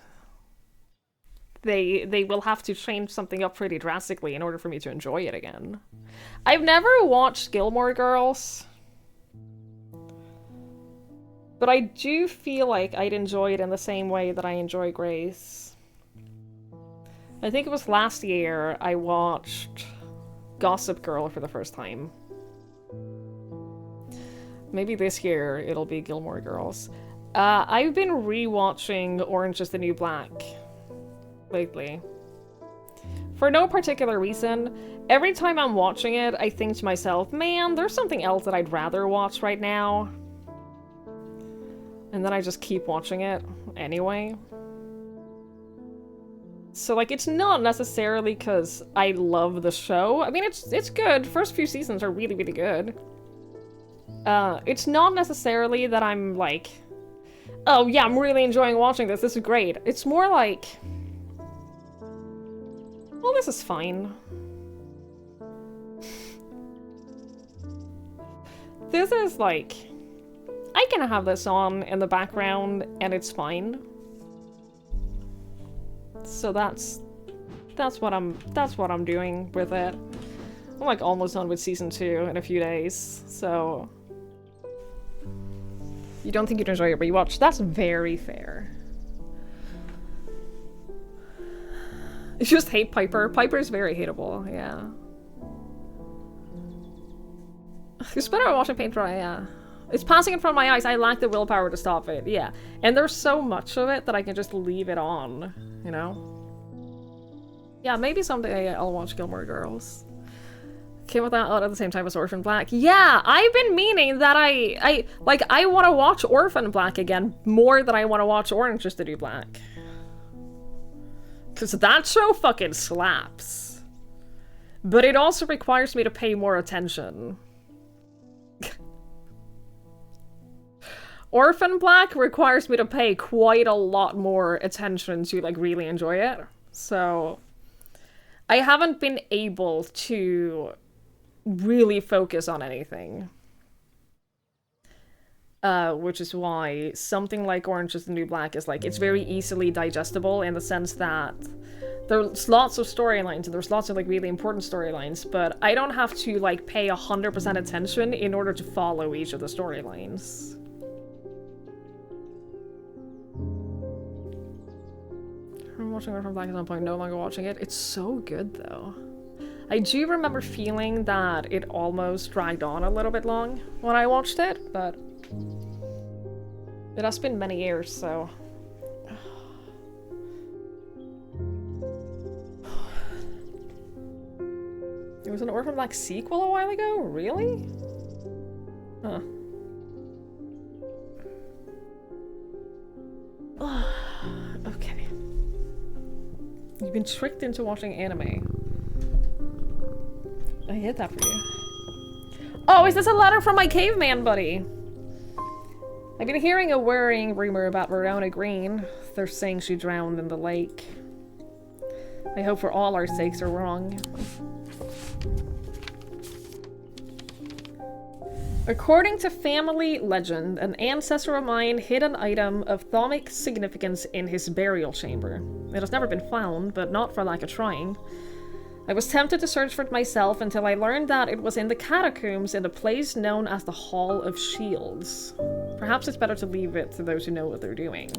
they will have to change something up pretty drastically in order for me to enjoy it again. I've never watched Gilmore Girls, but I do feel like I'd enjoy it in the same way that I enjoy Grace. I think it was last year I watched Gossip Girl for the first time. Maybe this year it'll be Gilmore Girls. I've been rewatching Orange is the New Black lately. For no particular reason. Every time I'm watching it, I think to myself, man, there's something else that I'd rather watch right now. And then I just keep watching it anyway. So, like, it's not necessarily because I love the show. I mean, it's good. First few seasons are really, really good. It's not necessarily that I'm like, oh yeah, I'm really enjoying watching this. This is great. It's more like, well, this is fine. This is like, I can have this on in the background and it's fine. So that's what I'm doing with it. I'm like almost done with season 2 in a few days. So you don't think you'd enjoy your rewatch? That's very fair. You just hate Piper. Piper's very hateable, yeah. It's better watching paint dry, yeah. It's passing in front of my eyes. I lack the willpower to stop it, yeah. And there's so much of it that I can just leave it on, you know? Yeah, maybe someday I'll watch Gilmore Girls. Came with that out at the same time as Orphan Black. Yeah, I've been meaning that I want to watch Orphan Black again more than I want to watch Orange is the New Black. Because that show fucking slaps. But it also requires me to pay more attention. Orphan Black requires me to pay quite a lot more attention to, like, really enjoy it. So I haven't been able to really focus on anything. Which is why something like Orange is the New Black is like, it's very easily digestible in the sense that there's lots of storylines and there's lots of like really important storylines, but I don't have to like pay 100% attention in order to follow each of the storylines. I'm watching Orphan Black at some point, no longer watching it. It's so good though. I do remember feeling that it almost dragged on a little bit long when I watched it, but it has been many years, so... There was an Orphan Black sequel a while ago? Really? Huh. Okay. You've been tricked into watching anime. I hit that for you. Oh, is this a letter from my caveman buddy? I've been hearing a worrying rumor about Verona Green. They're saying she drowned in the lake. I hope for all our sakes are wrong. According to family legend, an ancestor of mine hid an item of thaumic significance in his burial chamber. It has never been found, but not for lack of trying. I was tempted to search for it myself until I learned that it was in the catacombs in a place known as the Hall of Shields. Perhaps it's better to leave it to those who know what they're doing.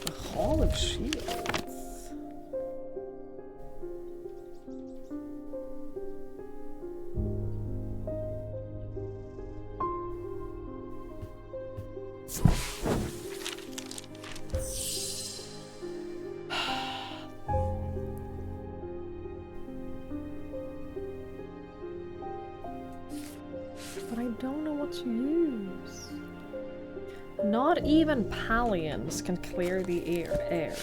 The Hall of Shields. But I don't know what to use. Not even Palians can clear the air.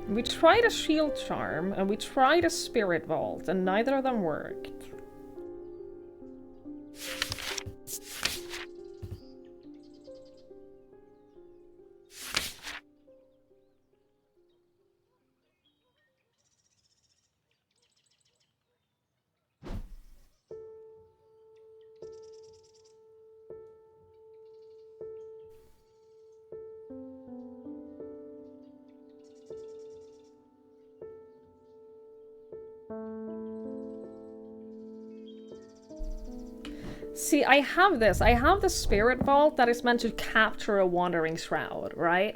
We tried a shield charm, and we tried a spirit vault, and neither of them worked. See, I have this. I have the spirit vault that is meant to capture a wandering shroud, right?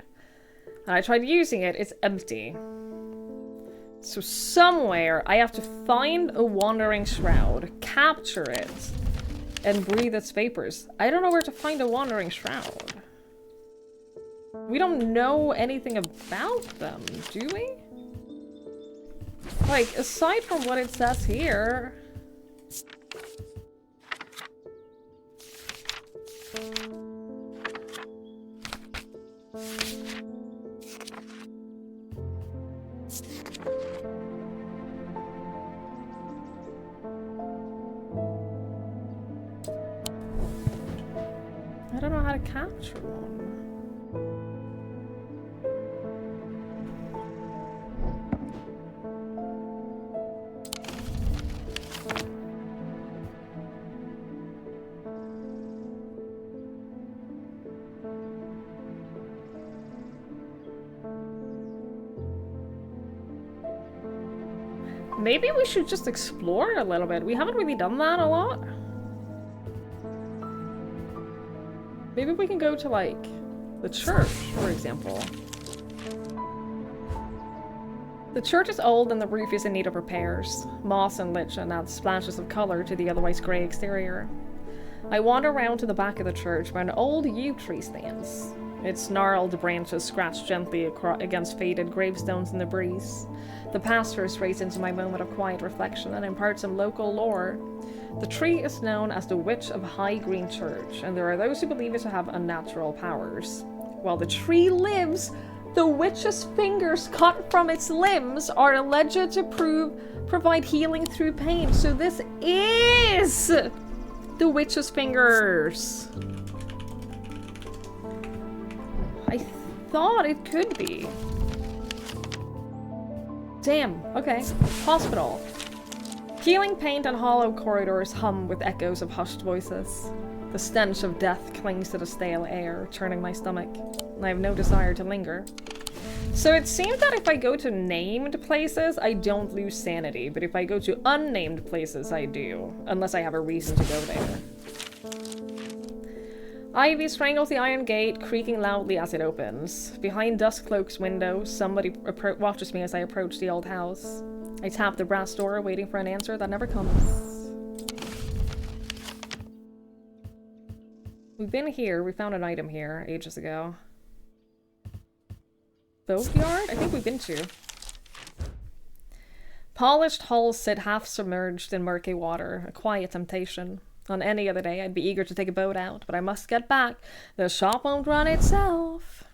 And I tried using it, it's empty. So somewhere I have to find a wandering shroud, capture it, and breathe its vapors. I don't know where to find a wandering shroud. We don't know anything about them, do we? Like, aside from what it says here... I don't know how to capture one. Maybe we should just explore a little bit. We haven't really done that a lot. Maybe we can go to, like, the church, for example. The church is old and the roof is in need of repairs. Moss and lichen add splashes of color to the otherwise grey exterior. I wander around to the back of the church where an old yew tree stands. Its gnarled branches scratch gently against faded gravestones in the breeze. The past first race into my moment of quiet reflection and impart some local lore. The tree is known as the Witch of High Green Church, and there are those who believe it to have unnatural powers. While the tree lives, the witch's fingers cut from its limbs are alleged to provide healing through pain. So this is the witch's fingers. I thought it could be. Damn, okay. Hospital. Healing paint and hollow corridors hum with echoes of hushed voices. The stench of death clings to the stale air, churning my stomach, and I have no desire to linger. So it seems that if I go to named places, I don't lose sanity, but if I go to unnamed places, I do, unless I have a reason to go there. Ivy strangles the iron gate, creaking loudly as it opens. Behind Duskcloak's window, somebody watches me as I approach the old house. I tap the brass door, waiting for an answer that never comes. We've been here. We found an item here ages ago. Boatyard? I think we've been to. Polished hulls sit half submerged in murky water, a quiet temptation. On any other day, I'd be eager to take a boat out, but I must get back. The shop won't run itself.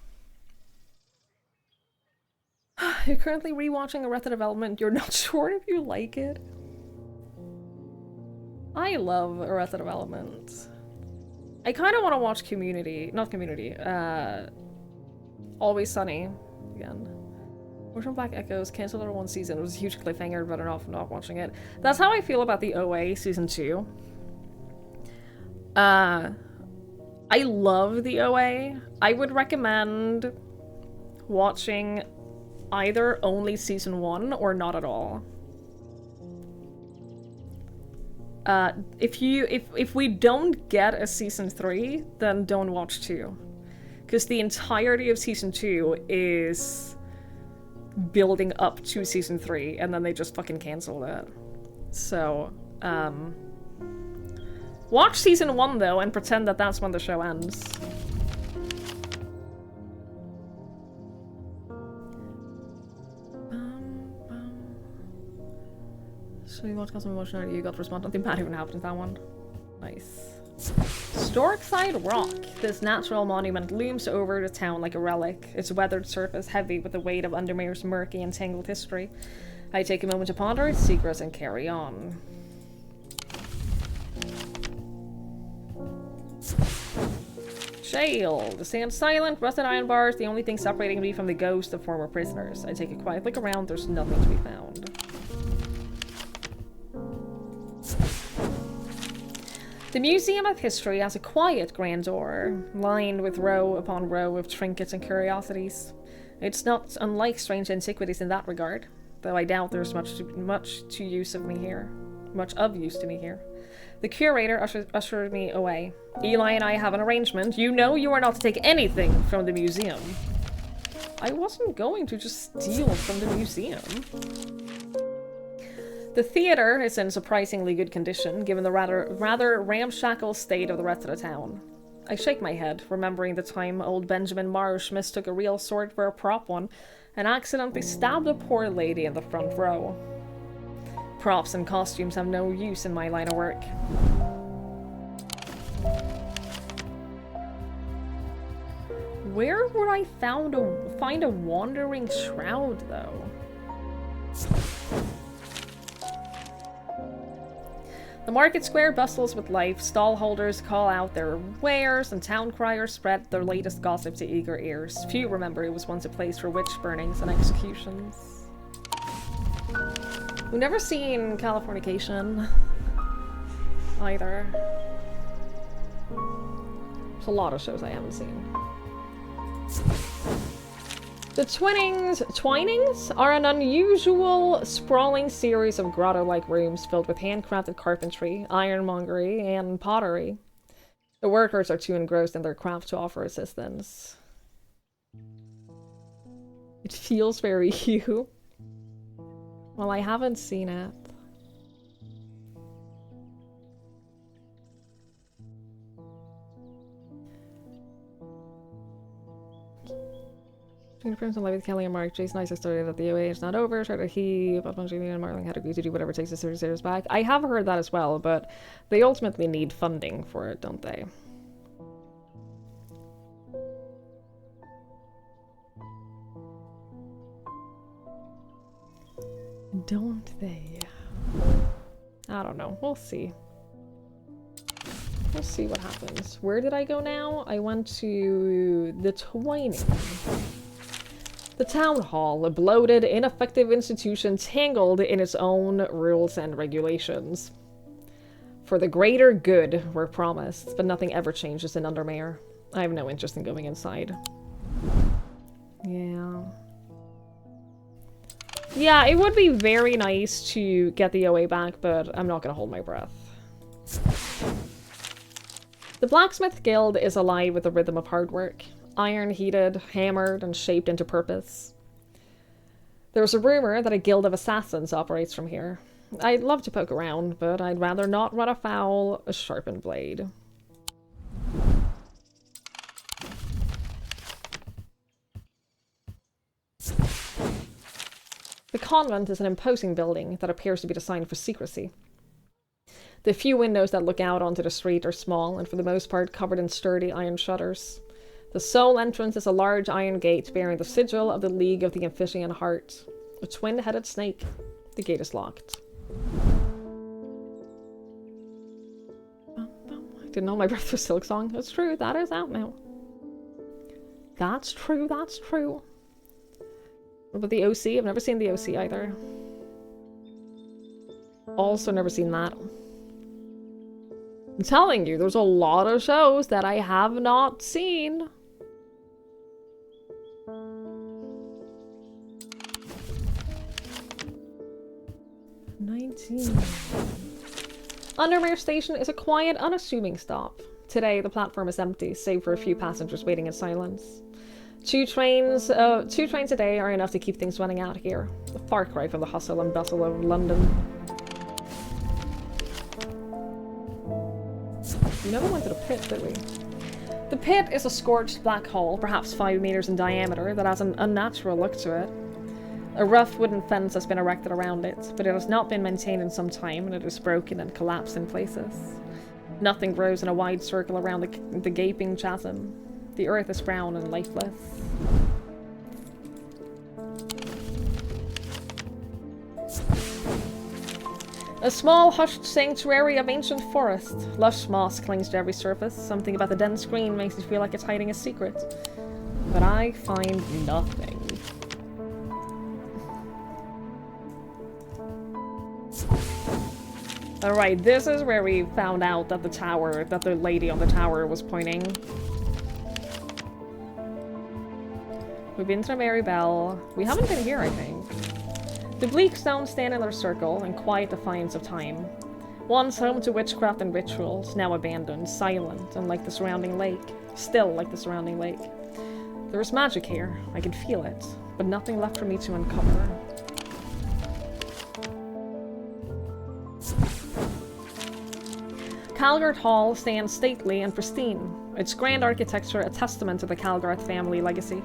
You're currently rewatching Arrested Development. You're not sure if you like it? I love Arrested Development. I kind of want to watch Always Sunny again. Ocean Black Echoes canceled over one season. It was a huge cliffhanger, but I'm not watching it. That's how I feel about the OA season 2. I love the OA. I would recommend watching either only season 1 or not at all. If we don't get a season 3, then don't watch 2. Because the entirety of season 2 is building up to season 3, and then they just fucking canceled it. So, watch season 1 though, and pretend that that's when the show ends. So you got some emotional, you got response. Nothing bad even happened to that one. Nice. Storkside Rock. This natural monument looms over the town like a relic, its weathered surface heavy with the weight of Undermere's murky and tangled history. I take a moment to ponder its secrets and carry on. Jail. The stand silent, rusted iron bars, the only thing separating me from the ghosts of former prisoners. I take a quiet look around, there's nothing to be found. The Museum of History has a quiet grandeur, lined with row upon row of trinkets and curiosities. It's not unlike strange antiquities in that regard, though I doubt there's much of use to me here. The curator ushered me away. Eli and I have an arrangement. You know you are not to take anything from the museum. I wasn't going to just steal from the museum. The theater is in surprisingly good condition, given the rather ramshackle state of the rest of the town. I shake my head, remembering the time old Benjamin Marsh mistook a real sword for a prop one, and accidentally stabbed a poor lady in the front row. Props and costumes have no use in my line of work. Where would I find a wandering shroud, though? The market square bustles with life. Stallholders call out their wares, and town criers spread their latest gossip to eager ears. Few remember it was once a place for witch burnings and executions. We've never seen Californication either. There's a lot of shows I haven't seen. The Twinings are an unusual, sprawling series of grotto-like rooms filled with handcrafted carpentry, ironmongery, and pottery. The workers are too engrossed in their craft to offer assistance. It feels very you. Well, I haven't seen it. Confirms on live with Kelly and Mark. Jason Isaac started that the OA is not over. Tried to heave, but Julian and Marlon had agreed to do whatever it takes to series back. I have heard that as well, but they ultimately need funding for it, don't they? Don't they? I don't know. We'll see. We'll see what happens. Where did I go now? I went to the Twining. The town hall, a bloated, ineffective institution tangled in its own rules and regulations. For the greater good, we're promised, but nothing ever changes in Undermere. I have no interest in going inside. Yeah. Yeah, it would be very nice to get the OA back, but I'm not gonna hold my breath. The Blacksmith Guild is alive with the rhythm of hard work. Iron heated, hammered, and shaped into purpose. There's a rumor that a guild of assassins operates from here. I'd love to poke around, but I'd rather not run afoul a sharpened blade. The convent is an imposing building that appears to be designed for secrecy. The few windows that look out onto the street are small and for the most part covered in sturdy iron shutters. The sole entrance is a large iron gate bearing the sigil of the League of the Amphibian Heart. A twin-headed snake. The gate is locked. I didn't know my Breath for Silk song. That's true, that is out now. That's true, that's true. What about the OC? I've never seen the OC either. Also never seen that. I'm telling you, there's a lot of shows that I have not seen. Undermere Station is a quiet, unassuming stop. Today, the platform is empty, save for a few passengers waiting in silence. Two trains a day are enough to keep things running out here. A far cry from the hustle and bustle of London. We never went to the pit, did we? The pit is a scorched black hole, perhaps 5 meters in diameter, that has an unnatural look to it. A rough wooden fence has been erected around it, but it has not been maintained in some time, and it is broken and collapsed in places. Nothing grows in a wide circle around the gaping chasm. The earth is brown and lifeless. A small, hushed sanctuary of ancient forest. Lush moss clings to every surface. Something about the dense green makes it feel like it's hiding a secret. But I find nothing. Alright, this is where we found out that the lady on the tower was pointing. We've been to Mary Bell. We haven't been here, I think. The bleak stones stand in their circle in quiet defiance of time. Once home to witchcraft and rituals, now abandoned, silent, and like the surrounding lake. Still like the surrounding lake. There is magic here. I can feel it, but nothing left for me to uncover. Calgarth Hall stands stately and pristine, its grand architecture a testament to the Calgarth family legacy.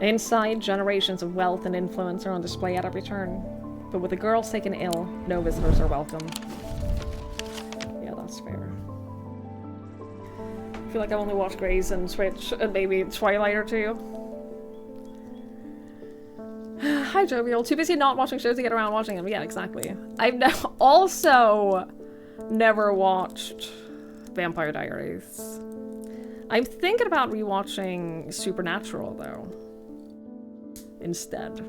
Inside, generations of wealth and influence are on display at every turn. But with the girls taken ill, no visitors are welcome. Yeah, that's fair. I feel like I've only watched Grey's and Switch and maybe Twilight or two. Hi, Jovial. Too busy not watching shows to get around watching them. Yeah, exactly. I've also never watched Vampire Diaries. I'm thinking about rewatching Supernatural, though. Instead.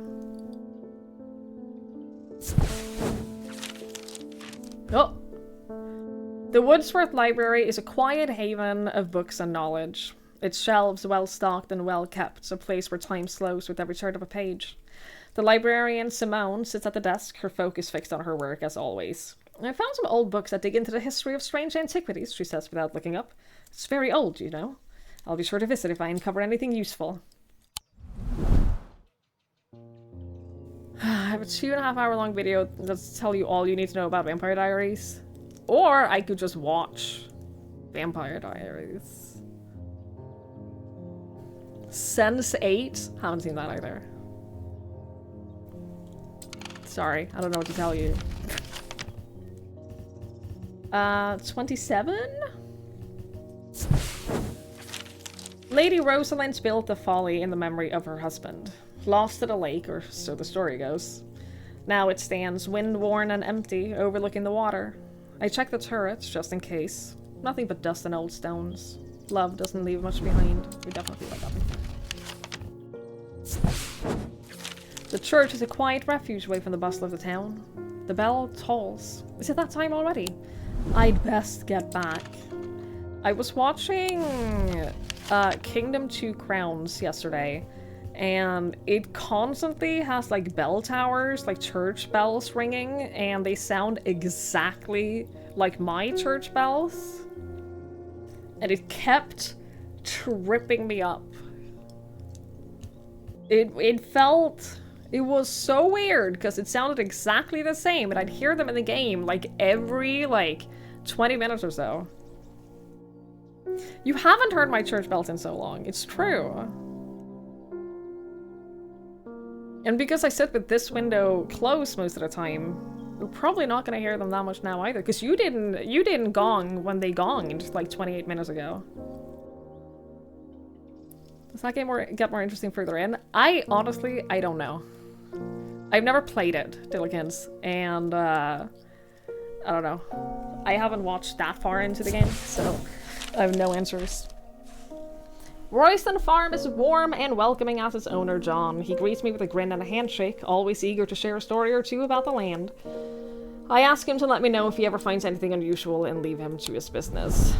Oh! The Woodsworth Library is a quiet haven of books and knowledge. Its shelves well-stocked and well-kept, a place where time slows with every turn of a page. The librarian, Simone, sits at the desk, her focus fixed on her work, as always. I found some old books that dig into the history of strange antiquities, she says without looking up. It's very old, you know. I'll be sure to visit if I uncover anything useful. I have a 2.5 hour long video that's tell you all you need to know about Vampire Diaries. Or I could just watch Vampire Diaries. Sense 8? Haven't seen that either. Sorry, I don't know what to tell you. 27? Lady Rosalind built the Folly in the memory of her husband. Lost at a lake, or so the story goes. Now it stands wind-worn and empty, overlooking the water. I checked the turrets, just in case. Nothing but dust and old stones. Love doesn't leave much behind. We definitely like that. The church is a quiet refuge away from the bustle of the town. The bell tolls. Is it that time already? I'd best get back. I was watching Kingdom 2 Crowns yesterday, and it constantly has like bell towers, like church bells ringing, and they sound exactly like my church bells. And it kept tripping me up. It was so weird because it sounded exactly the same, and I'd hear them in the game like every 20 minutes or so. You haven't heard my church bells in so long. It's true. And because I sit with this window closed most of the time, you're probably not going to hear them that much now either. Because you didn't gong when they gonged like 28 minutes ago. Does that get more interesting further in? I don't know. I've never played it, Diligence, and I don't know. I haven't watched that far into the game, so I have no answers. Royston Farm is warm and welcoming as its owner, John. He greets me with a grin and a handshake, always eager to share a story or two about the land. I ask him to let me know if he ever finds anything unusual and leave him to his business.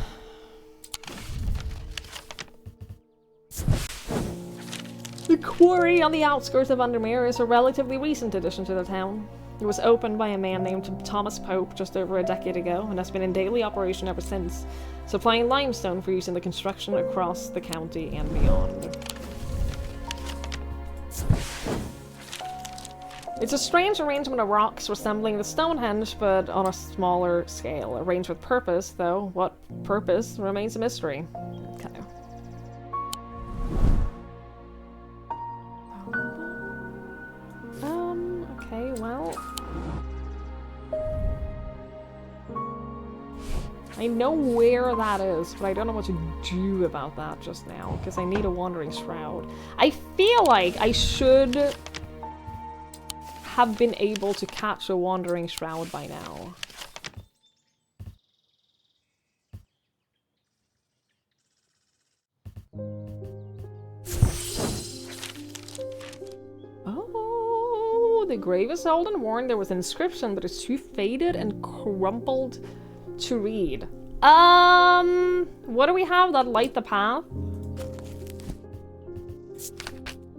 The quarry on the outskirts of Undermere is a relatively recent addition to the town. It was opened by a man named Thomas Pope just over a decade ago and has been in daily operation ever since, supplying limestone for use in the construction across the county and beyond. It's a strange arrangement of rocks resembling the Stonehenge, but on a smaller scale. Arranged with purpose, though what purpose remains a mystery. Okay. Okay, well... I know where that is, but I don't know what to do about that just now, because I need a Wandering Shroud. I feel like I should have been able to catch a Wandering Shroud by now. Oh, the grave is old and worn. There was an inscription, but it's too faded and crumpled to read. What do we have that light the path?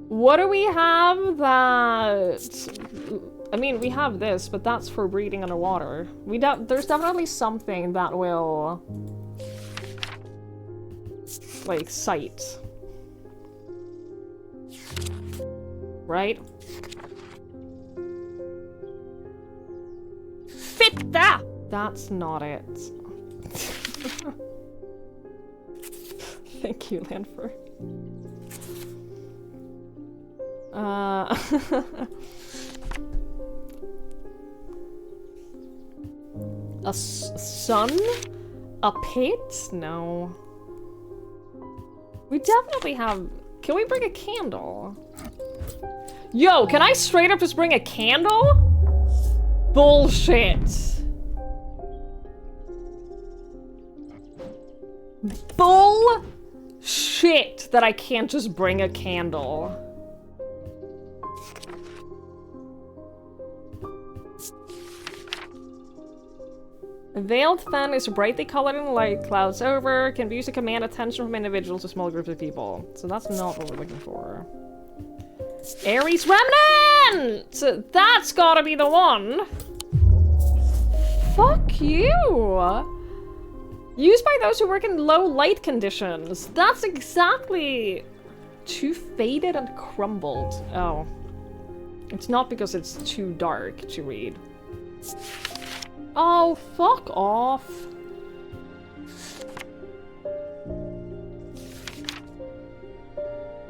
What do we have that I mean, we have this, but that's for breeding underwater. There's definitely something that will... like, sight. Right? Fit that! That's not it. Thank you, Lanford. A sun? A pit? No. We definitely have... Can we bring a candle? Yo, can I straight up just bring a candle? Bullshit. Bullshit that I can't just bring a candle. A veiled fan is brightly colored and light clouds over, can be used to command attention from individuals to small groups of people. So that's not what we're looking for. Ares Remnant! So that's gotta be the one. Fuck you! Used by those who work in low light conditions. That's exactly... Too faded and crumbled. Oh. It's not because it's too dark to read. Oh, fuck off.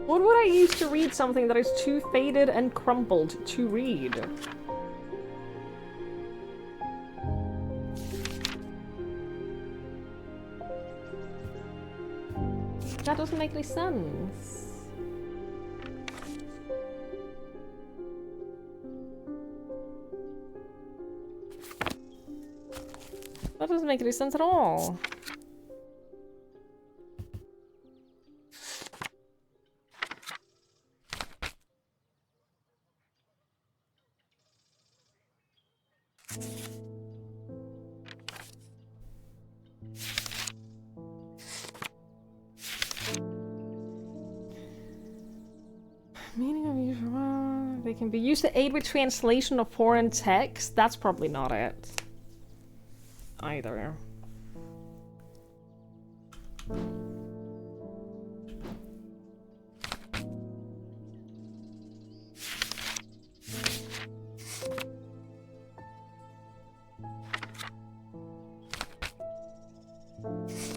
What would I use to read something that is too faded and crumpled to read? That doesn't make any sense. That doesn't make any sense at all. Meaning of usual. They can be used to aid with translation of foreign text. That's probably not it. Either.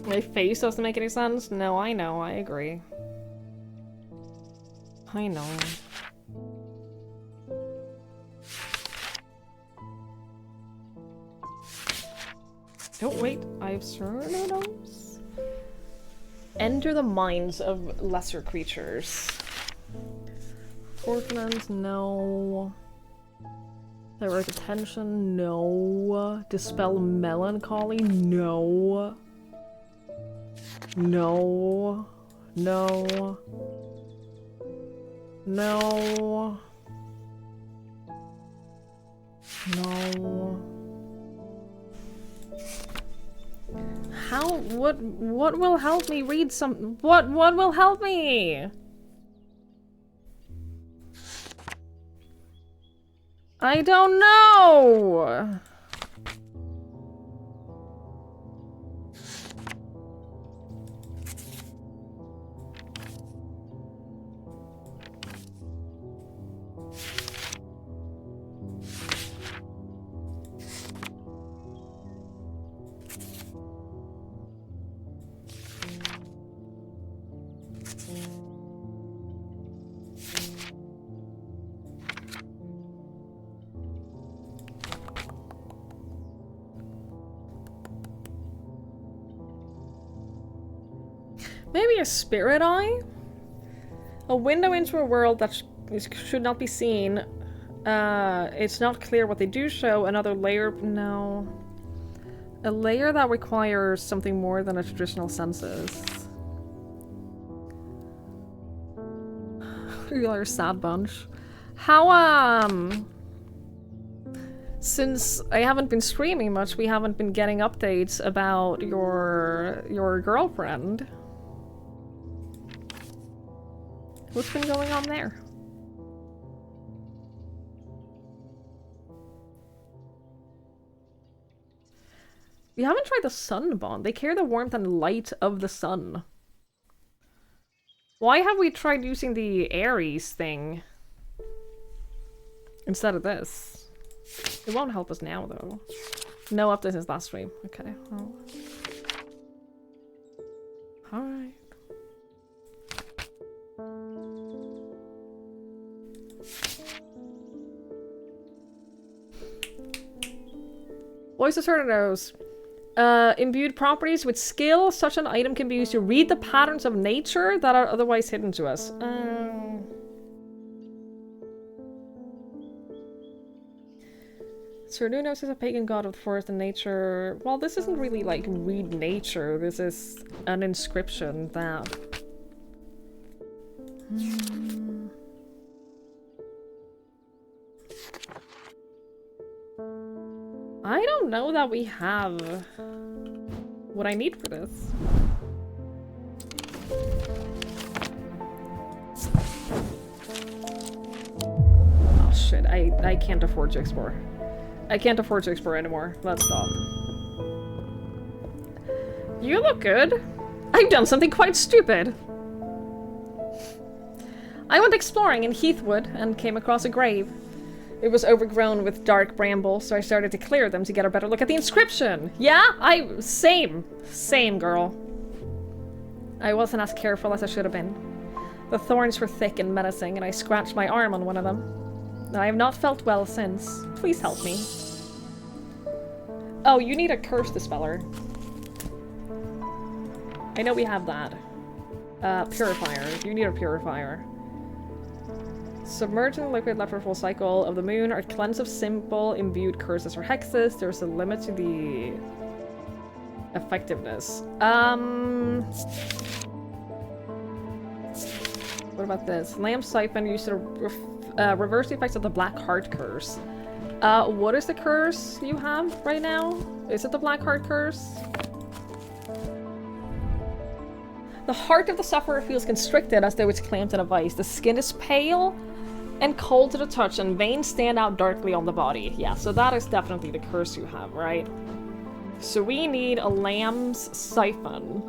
My face doesn't make any sense? No, I know, I agree. I know. Oh, wait, I have surnames? Enter the minds of lesser creatures. Fortunance, no. Direct attention, no. Dispel melancholy, no. No. No. No. No. How, what will help me read some, what will help me? I don't know! Maybe a spirit eye? A window into a world that should not be seen. It's not clear what they do show. Another layer? No. A layer that requires something more than a traditional senses. You are a sad bunch. How, since I haven't been streaming much, we haven't been getting updates about your girlfriend. What's been going on there? We haven't tried the sun bond. They carry the warmth and light of the sun. Why have we tried using the Aries thing instead of this? It won't help us now, though. No updates since last stream. Okay. Well. Alright. Voice of Certain imbued properties with skill, such an item can be used to read the patterns of nature that are otherwise hidden to us. Cernunnos is a pagan god of the forest and nature. Well, this isn't really like read nature. This is an inscription that... I don't know that we have what I need for this. Oh shit, I can't afford to explore. I can't afford to explore anymore. Let's stop. You look good. I've done something quite stupid. I went exploring in Heathwood and came across a grave. It was overgrown with dark bramble, so I started to clear them to get a better look at the inscription. Yeah, same, girl. I wasn't as careful as I should have been. The thorns were thick and menacing, and I scratched my arm on one of them. I have not felt well since. Please help me. Oh, you need a curse dispeller. I know we have that. Purifier. You need a purifier. Submerge in the liquid left for a full cycle of the moon are cleansed of simple imbued curses or hexes. There's a limit to the effectiveness. What about this? Lamp siphon used to reverse the effects of the Black Heart curse. What is the curse you have right now? Is it the Black Heart curse? The heart of the sufferer feels constricted as though it's clamped in a vice. The skin is pale and cold to the touch, and veins stand out darkly on the body. Yeah, so that is definitely the curse you have, right? So we need a lamb's siphon.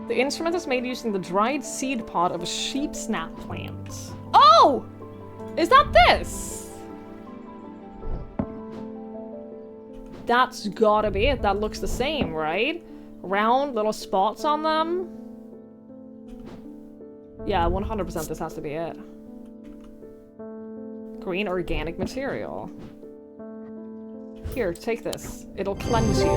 The instrument is made using the dried seed pod of a sheep snap plant. Oh! Is that this? That's gotta be it. That looks the same, right? Round little spots on them. Yeah, 100% this has to be it. Green organic material. Here, take this. It'll cleanse you.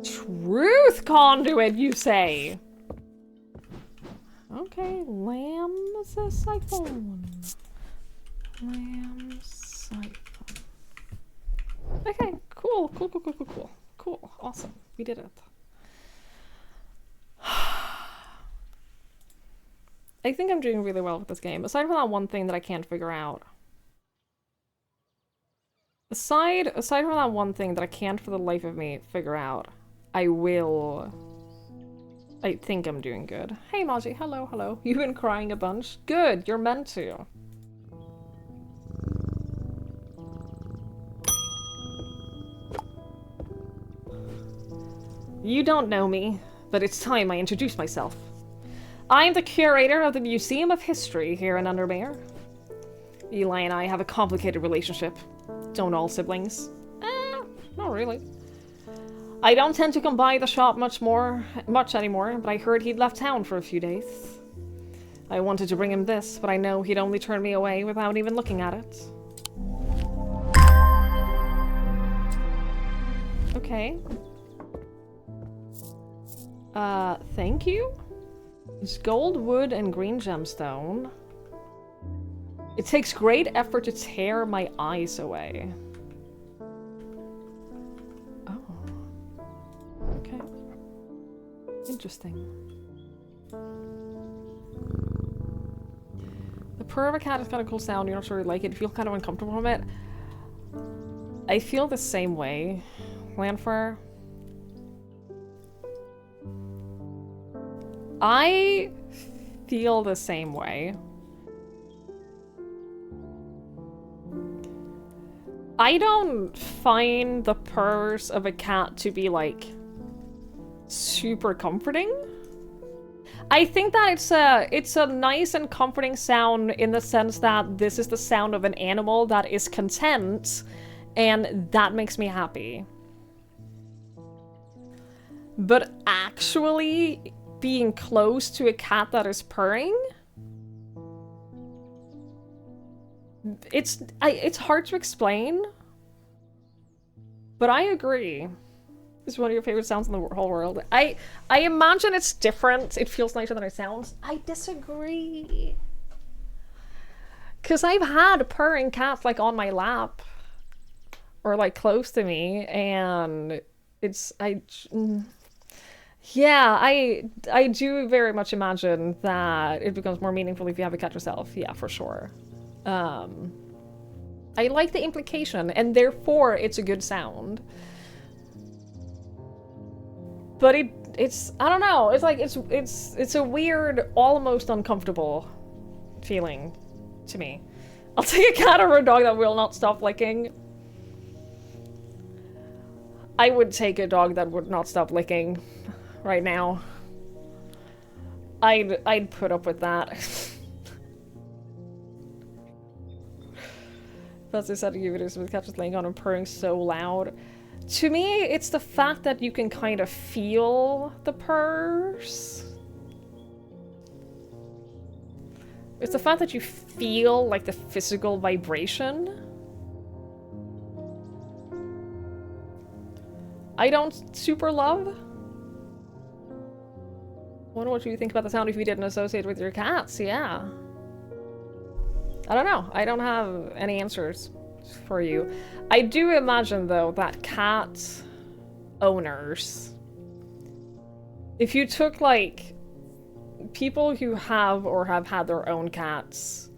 Truth conduit, you say? Okay, lamb's siphon. Lamb's siphon. Okay, cool. Cool, awesome. We did it. I think I'm doing really well with this game, aside from that one thing that I can't figure out. Aside from that one thing that I can't for the life of me figure out, I think I'm doing good. Hey, Maji, hello. You've been crying a bunch? Good, you're meant to. You don't know me, but it's time I introduce myself. I am the curator of the Museum of History here in Undermere. Eli and I have a complicated relationship. Don't all siblings? Not really. I don't tend to come by the shop much anymore, but I heard he'd left town for a few days. I wanted to bring him this, but I know he'd only turn me away without even looking at it. Okay. Thank you? It's gold, wood, and green gemstone. It takes great effort to tear my eyes away. Oh. Okay. Interesting. The purr of a cat is kind of cool sound. You're not sure you like it. You feel kind of uncomfortable from it. I feel the same way, Lanfar. I feel the same way. I don't find the purrs of a cat to be, like, super comforting. I think that it's a nice and comforting sound in the sense that this is the sound of an animal that is content, and that makes me happy. But actually being close to a cat that is purring, it's hard to explain, but I agree. It's one of your favorite sounds in the whole world. I imagine it's different. It feels nicer than it sounds. I disagree. Because I've had purring cats, like, on my lap. Or, like, close to me. And it's... Yeah, I do very much imagine that it becomes more meaningful if you have a cat yourself. Yeah, for sure. I like the implication. And therefore, it's a good sound. But it's I don't know. It's like it's a weird, almost uncomfortable feeling to me. I'll take a cat or a dog that will not stop licking. I would take a dog that would not stop licking right now. I'd put up with that. That's I said to you videos with cats just laying on and purring so loud. To me, it's the fact that you can kind of feel the purrs. It's the fact that you feel, like, the physical vibration. I don't super love. Wonder what you think about the sound if you didn't associate with your cats, yeah. I don't know. I don't have any answers for you. I do imagine, though, that cat owners, if you took, like, people who have or have had their own cats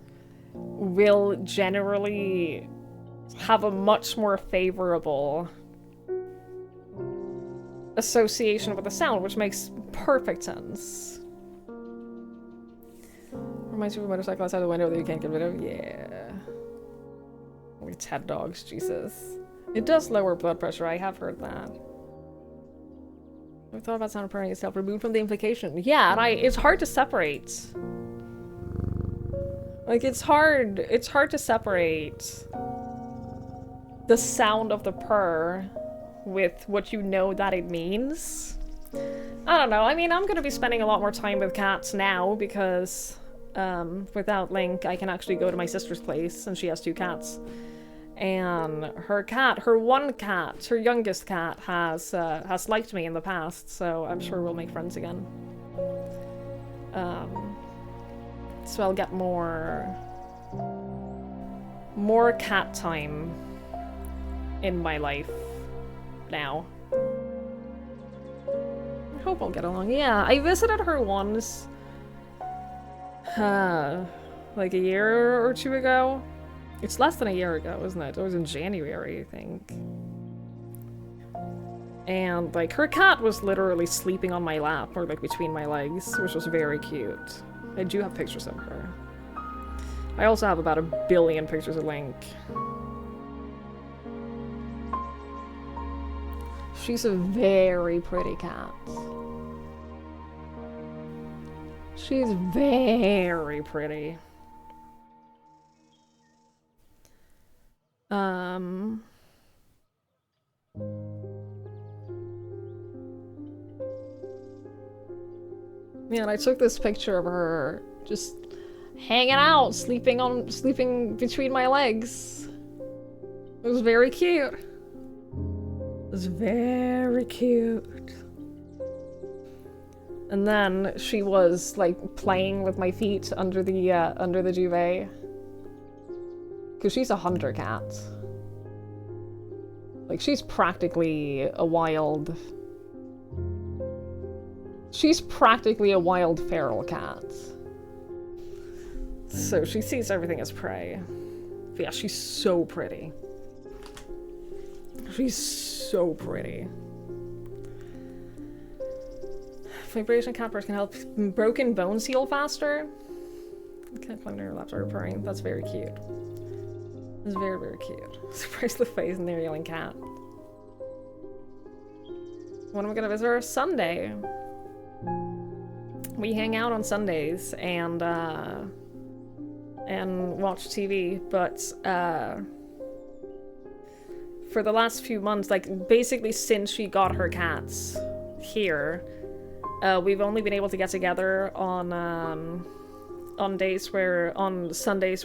will generally have a much more favorable association with the sound, which makes perfect sense. Reminds you of a motorcycle outside the window that you can't get rid of. Yeah. Only 10 dogs, Jesus. It does lower blood pressure, I have heard that. I've thought about sound of purring itself removed from the implication. Yeah, and it's hard to separate. Like, it's hard to separate the sound of the purr with what you know that it means. I don't know, I mean, I'm gonna be spending a lot more time with cats now because without Link, I can actually go to my sister's place, and she has 2 cats. And her youngest cat, has liked me in the past, so I'm sure we'll make friends again. So I'll get more cat time in my life now. I hope I'll get along. Yeah, I visited her once, like a year or 2 ago. It's less than a year ago, isn't it? It was in January, I think. And, like, her cat was literally sleeping on my lap, or, like, between my legs, which was very cute. I do have pictures of her. I also have about 1 billion pictures of Link. She's a very pretty cat. She's very pretty. Man, I took this picture of her just hanging out, sleeping between my legs. It was very cute. It was very cute. And then she was, like, playing with my feet under the duvet. Because she's a hunter cat. Like, she's practically a wild... She's practically a wild feral cat. So she sees everything as prey. But yeah, she's so pretty. She's so pretty. Vibration cat purrs can help broken bones heal faster. Can't climb near your laps or purring. That's very cute. It's very, very cute. Surprise the face and the yelling cat. When am I gonna visit her? Sunday. We hang out on Sundays and watch TV, but for the last few months, like basically since she got her cats here, we've only been able to get together on Sundays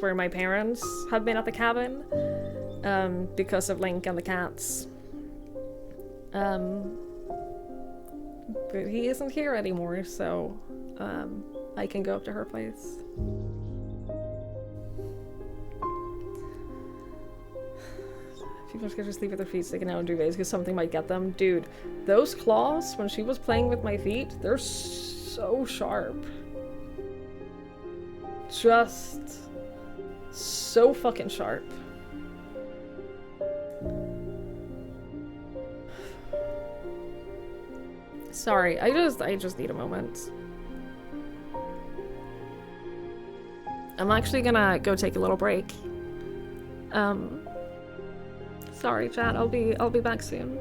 where my parents have been at the cabin, because of Link and the cats. But he isn't here anymore, so I can go up to her place. People are scared to sleep with their feet sticking out in duvets because something might get them. Dude, those claws, when she was playing with my feet, they're so sharp. Just so fucking sharp. Sorry, I just need a moment. I'm actually gonna go take a little break. Sorry, chat. I'll be back soon.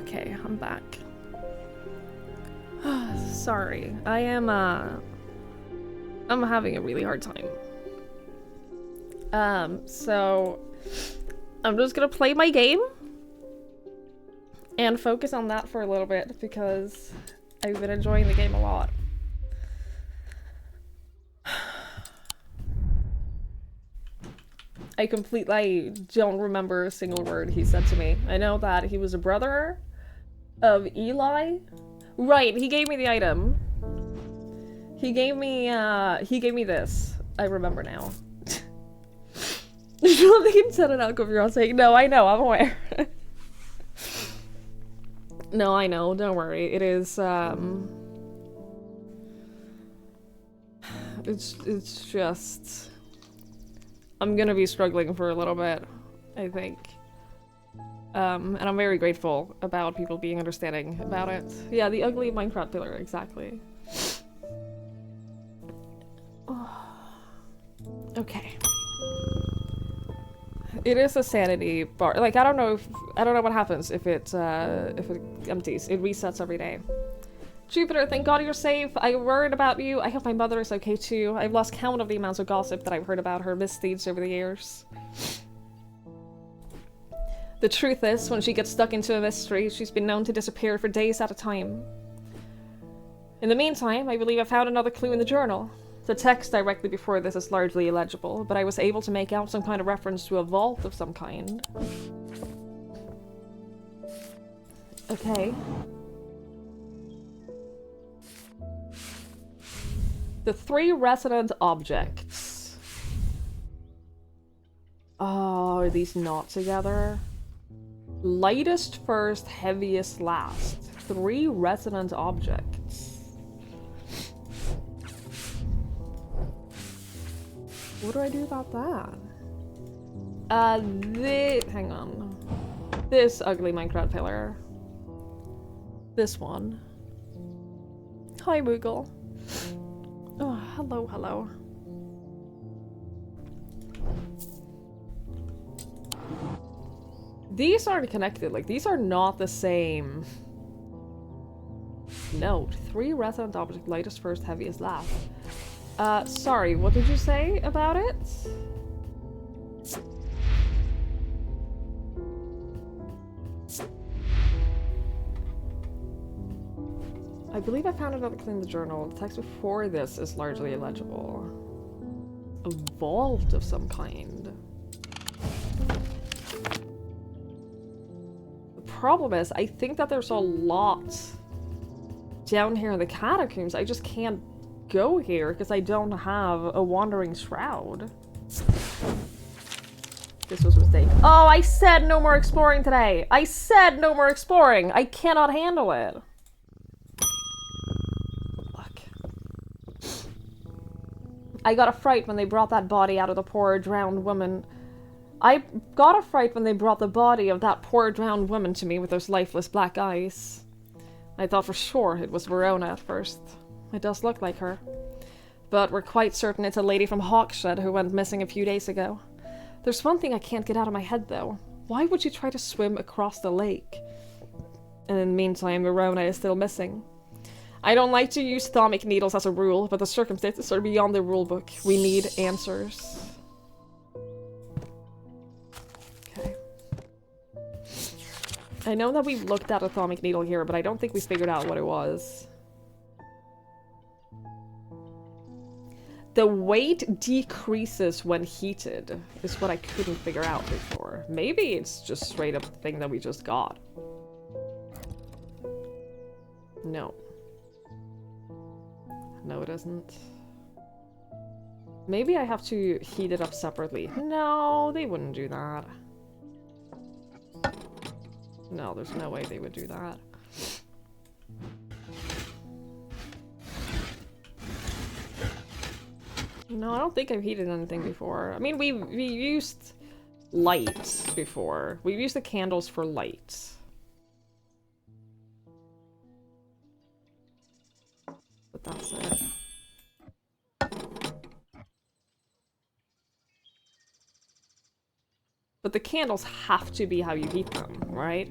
Okay, I'm back. Sorry, I'm having a really hard time. So I'm just gonna play my game and focus on that for a little bit because I've been enjoying the game a lot. I don't remember a single word he said to me. I know that he was a brother of Eli. Right, he gave me the item. He gave me this. I remember now. He said it out of your own saying, no, I know, I'm aware. No, I know, don't worry. It is, it's just... I'm gonna be struggling for a little bit, I think. And I'm very grateful about people being understanding about it. Yeah, the ugly Minecraft pillar, exactly. Okay. It is a sanity bar. Like, I don't know what happens if it empties. It resets every day. Jupiter, thank God you're safe. I worried about you. I hope my mother is okay too. I've lost count of the amounts of gossip that I've heard about her misdeeds over the years. The truth is, when she gets stuck into a mystery, she's been known to disappear for days at a time. In the meantime, I believe I found another clue in the journal. The text directly before this is largely illegible, but I was able to make out some kind of reference to a vault of some kind. Okay. The 3 resident objects. Oh, are these not together? Lightest first, heaviest last. 3 resident objects. What do I do about that? Hang on. This ugly Minecraft pillar. This one. Hi, Moogle. Oh, hello, hello. These aren't connected. Like, these are not the same. Note, 3 resident object, lightest first, heaviest last. Sorry, what did you say about it? I believe I found another clue in the journal. The text before this is largely illegible. A vault of some kind. The problem is, I think that there's a lot down here in the catacombs. I just can't go here because I don't have a wandering shroud. This was a mistake. Oh, I said no more exploring today! I said no more exploring! I cannot handle it! I got a fright when they brought that body out of the poor drowned woman. I got a fright when they brought the body of that poor drowned woman to me with those lifeless black eyes. I thought for sure it was Verona at first. It does look like her. But we're quite certain it's a lady from Hawkshed who went missing a few days ago. There's one thing I can't get out of my head though. Why would you try to swim across the lake? And in the meantime, Verona is still missing. I don't like to use thaumic needles as a rule, but the circumstances are beyond the rulebook. We need answers. Okay. I know that we looked at a thaumic needle here, but I don't think we figured out what it was. The weight decreases when heated, is what I couldn't figure out before. Maybe it's just straight up the thing that we just got. No. No, it isn't. Maybe I have to heat it up separately. No, they wouldn't do that. No, there's no way they would do that. No, I don't think I've heated anything before. I mean, we used light before. We've used the candles for light. But that's it. But the candles have to be how you heat them, right?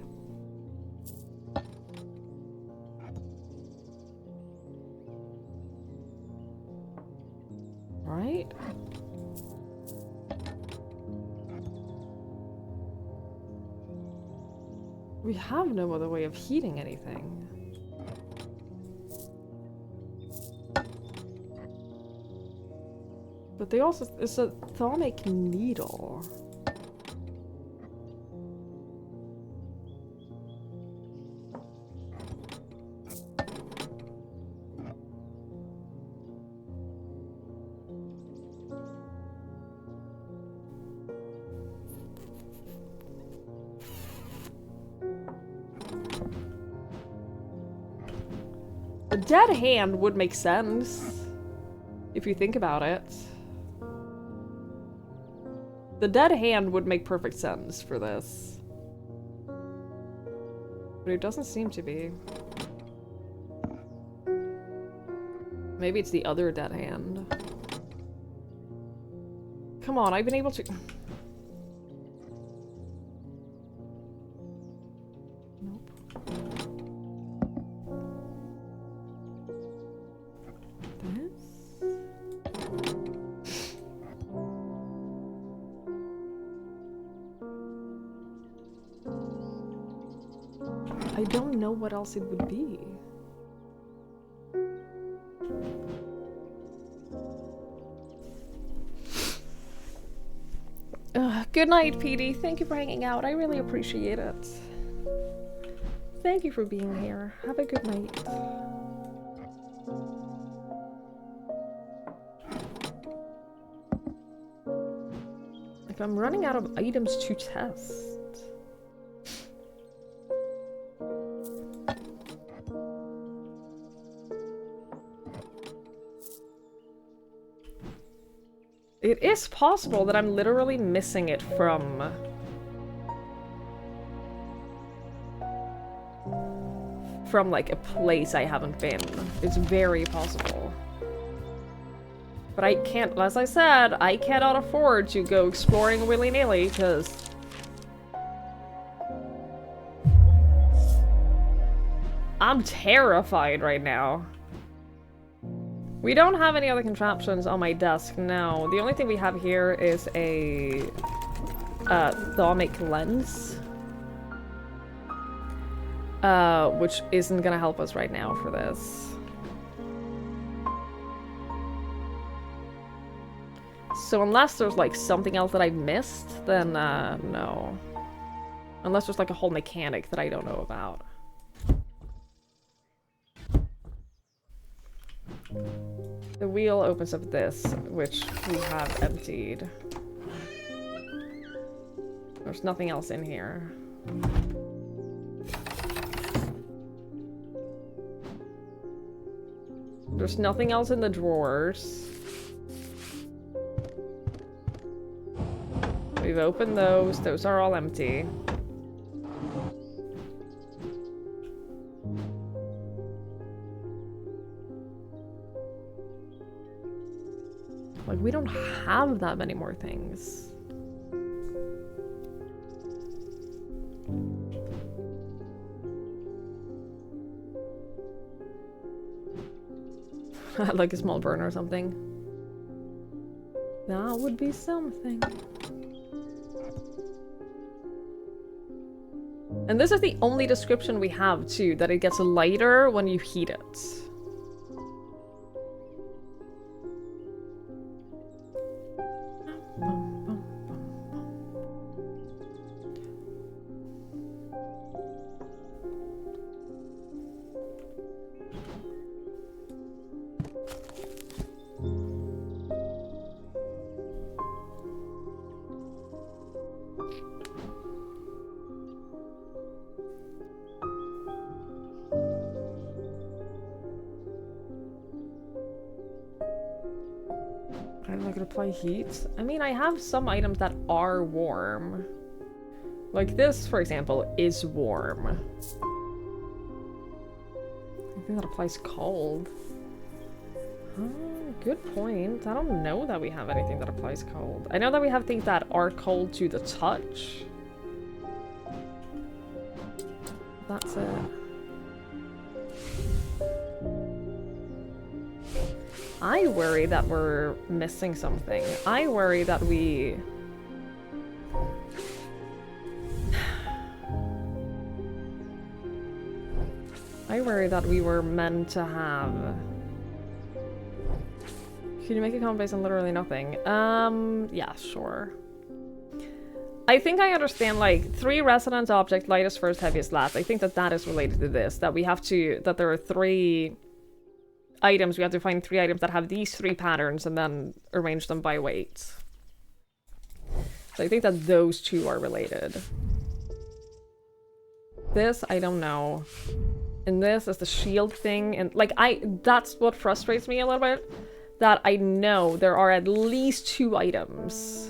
We have no other way of heating anything. But they also... It's a thermic needle. A dead hand would make sense, if you think about it. The dead hand would make perfect sense for this. But it doesn't seem to be. Maybe it's the other dead hand. Come on, I've been able to... I don't know what else it would be. Good night, PD. Thank you for hanging out. I really appreciate it. Thank you for being here. Have a good night. If I'm running out of items to test. It is possible that I'm literally missing it from like a place I haven't been. It's very possible. But I can't, as I said, I cannot afford to go exploring willy-nilly because I'm terrified right now. We don't have any other contraptions on my desk, no. The only thing we have here is a thermic lens. Which isn't gonna help us right now for this. So unless there's like something else that I've missed, then no. Unless there's like a whole mechanic that I don't know about. The wheel opens up this, which we have emptied. There's nothing else in here. There's nothing else in the drawers. We've opened those. Those are all empty. Like, we don't have that many more things. Like a small burn or something. That would be something. And this is the only description we have, too, that it gets lighter when you heat it. Apply heat. I mean, I have some items that are warm. Like this, for example, is warm. I think that applies cold. Good point. I don't know that we have anything that applies cold. I know that we have things that are cold to the touch. That's it. I worry that we're missing something. I worry that we... I worry that we were meant to have... Can you make a comment based on literally nothing? Yeah, sure. I think I understand, like, 3 resonant object, lightest first, heaviest last. I think that that is related to this, that we have to, that there are 3 items, we have to find 3 items that have these 3 patterns and then arrange them by weight. So I think that those 2 are related. This, I don't know. And this is the shield thing, and, like, that's what frustrates me a little bit. That I know there are at least 2 items.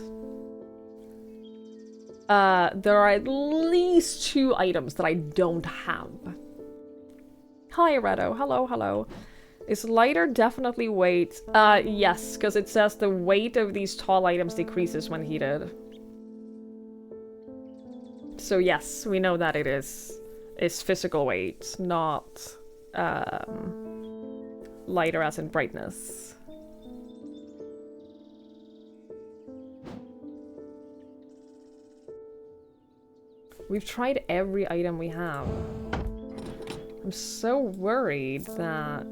There are at least 2 items that I don't have. Hi, Redo. Hello, hello. Is lighter definitely weight? Yes, because it says the weight of these tall items decreases when heated. So yes, we know that it is physical weight, not lighter as in brightness. We've tried every item we have. I'm so worried that...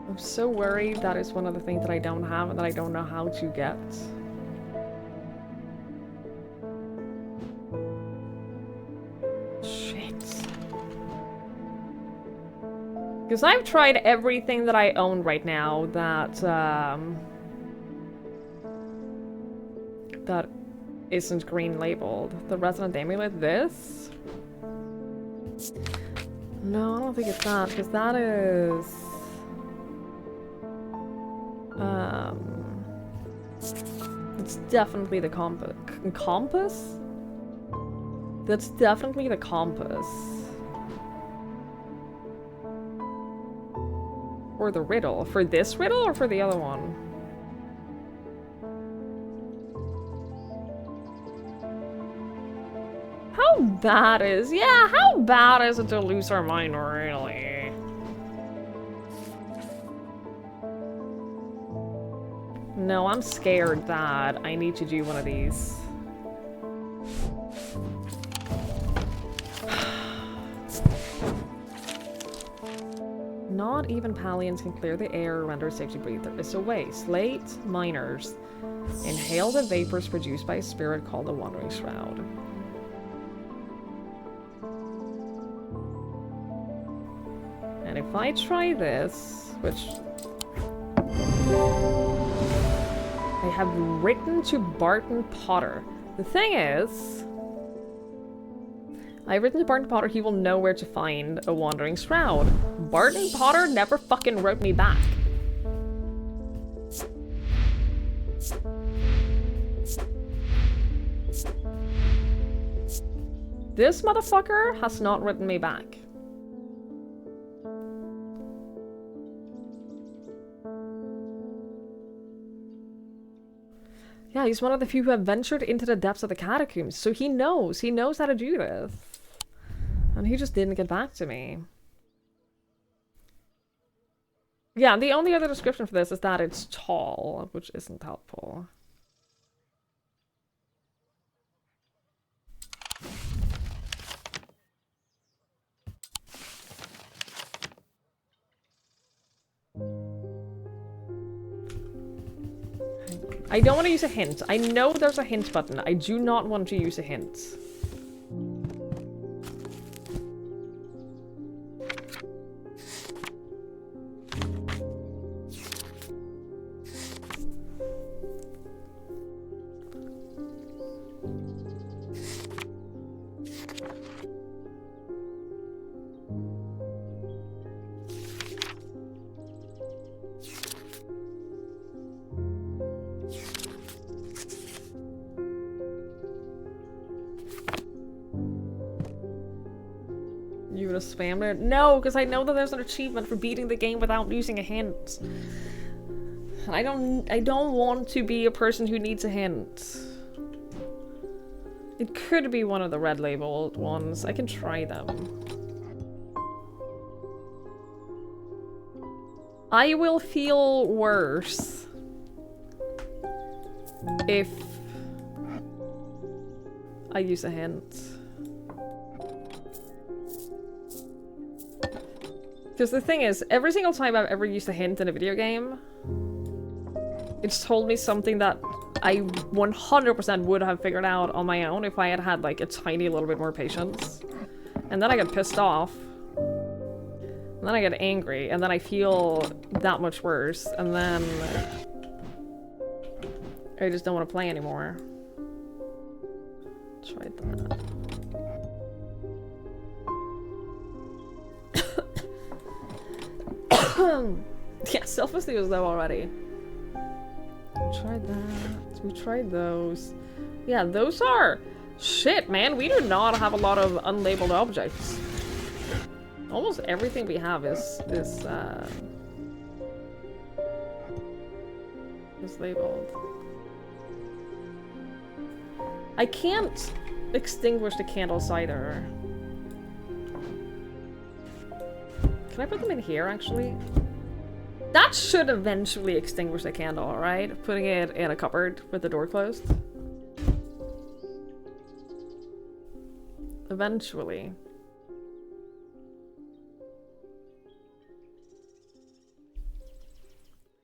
I'm so worried that is one of the things that I don't have and that I don't know how to get. Shit. Because I've tried everything that I own right now that, that isn't green labeled. The resonant amulet, this? No, I don't think it's that, because that is... It's definitely the compass? That's definitely the compass. Or the riddle. For this riddle or for the other one? How bad is... Yeah, how bad is it to lose our mind, really? No, I'm scared that I need to do one of these. Not even Palians can clear the air or render safe to breathe. There is a way. Slate miners inhale the vapors produced by a spirit called the Wandering Shroud. And if I try this, which... I have written to Barton Potter. The thing is... I've written to Barton Potter, he will know where to find a Wandering Shroud. Barton Potter never fucking wrote me back. This motherfucker has not written me back. Yeah, he's one of the few who have ventured into the depths of the catacombs, so he knows how to do this. And he just didn't get back to me. Yeah, the only other description for this is that it's tall, which isn't helpful. I don't want to use a hint. I know there's a hint button. I do not want to use a hint. You would have spammed it? No, because I know that there's an achievement for beating the game without using a hint. I don't want to be a person who needs a hint. It could be one of the red labeled ones. I can try them. I will feel worse if I use a hint. Because the thing is, every single time I've ever used a hint in a video game, it's told me something that I 100% would have figured out on my own if I had had like a tiny little bit more patience. And then I get pissed off. And then I get angry, and then I feel that much worse, and then I just don't want to play anymore. Tried that. Yeah, self-esteem is low already. We tried that. We tried those. Yeah, those are... Shit, man, we do not have a lot of unlabeled objects. Almost everything we have is labeled. I can't extinguish the candles either. Can I put them in here, actually? That should eventually extinguish the candle, right? Putting it in a cupboard with the door closed. Eventually.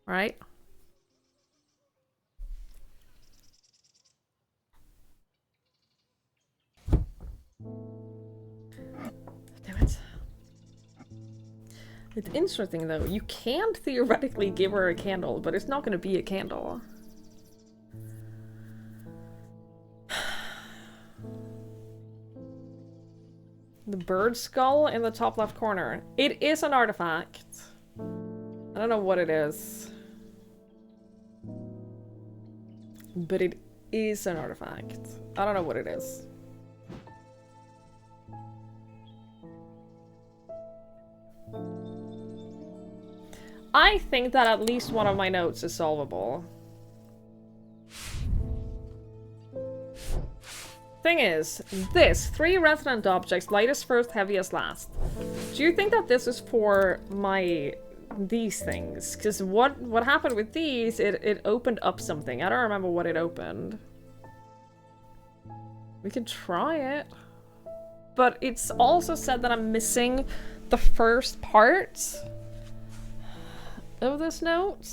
Right? Damn it. It's interesting though, you can theoretically give her a candle, but it's not gonna be a candle. The bird skull in the top left corner. It is an artifact. I don't know what it is. But it is an artifact. I don't know what it is. I think that at least one of my notes is solvable. Thing is, this, 3 resonant objects, lightest first, heaviest last. Do you think that this is for these things? Because what happened with these, it opened up something. I don't remember what it opened. We could try it. But it's also said that I'm missing the first part of this note.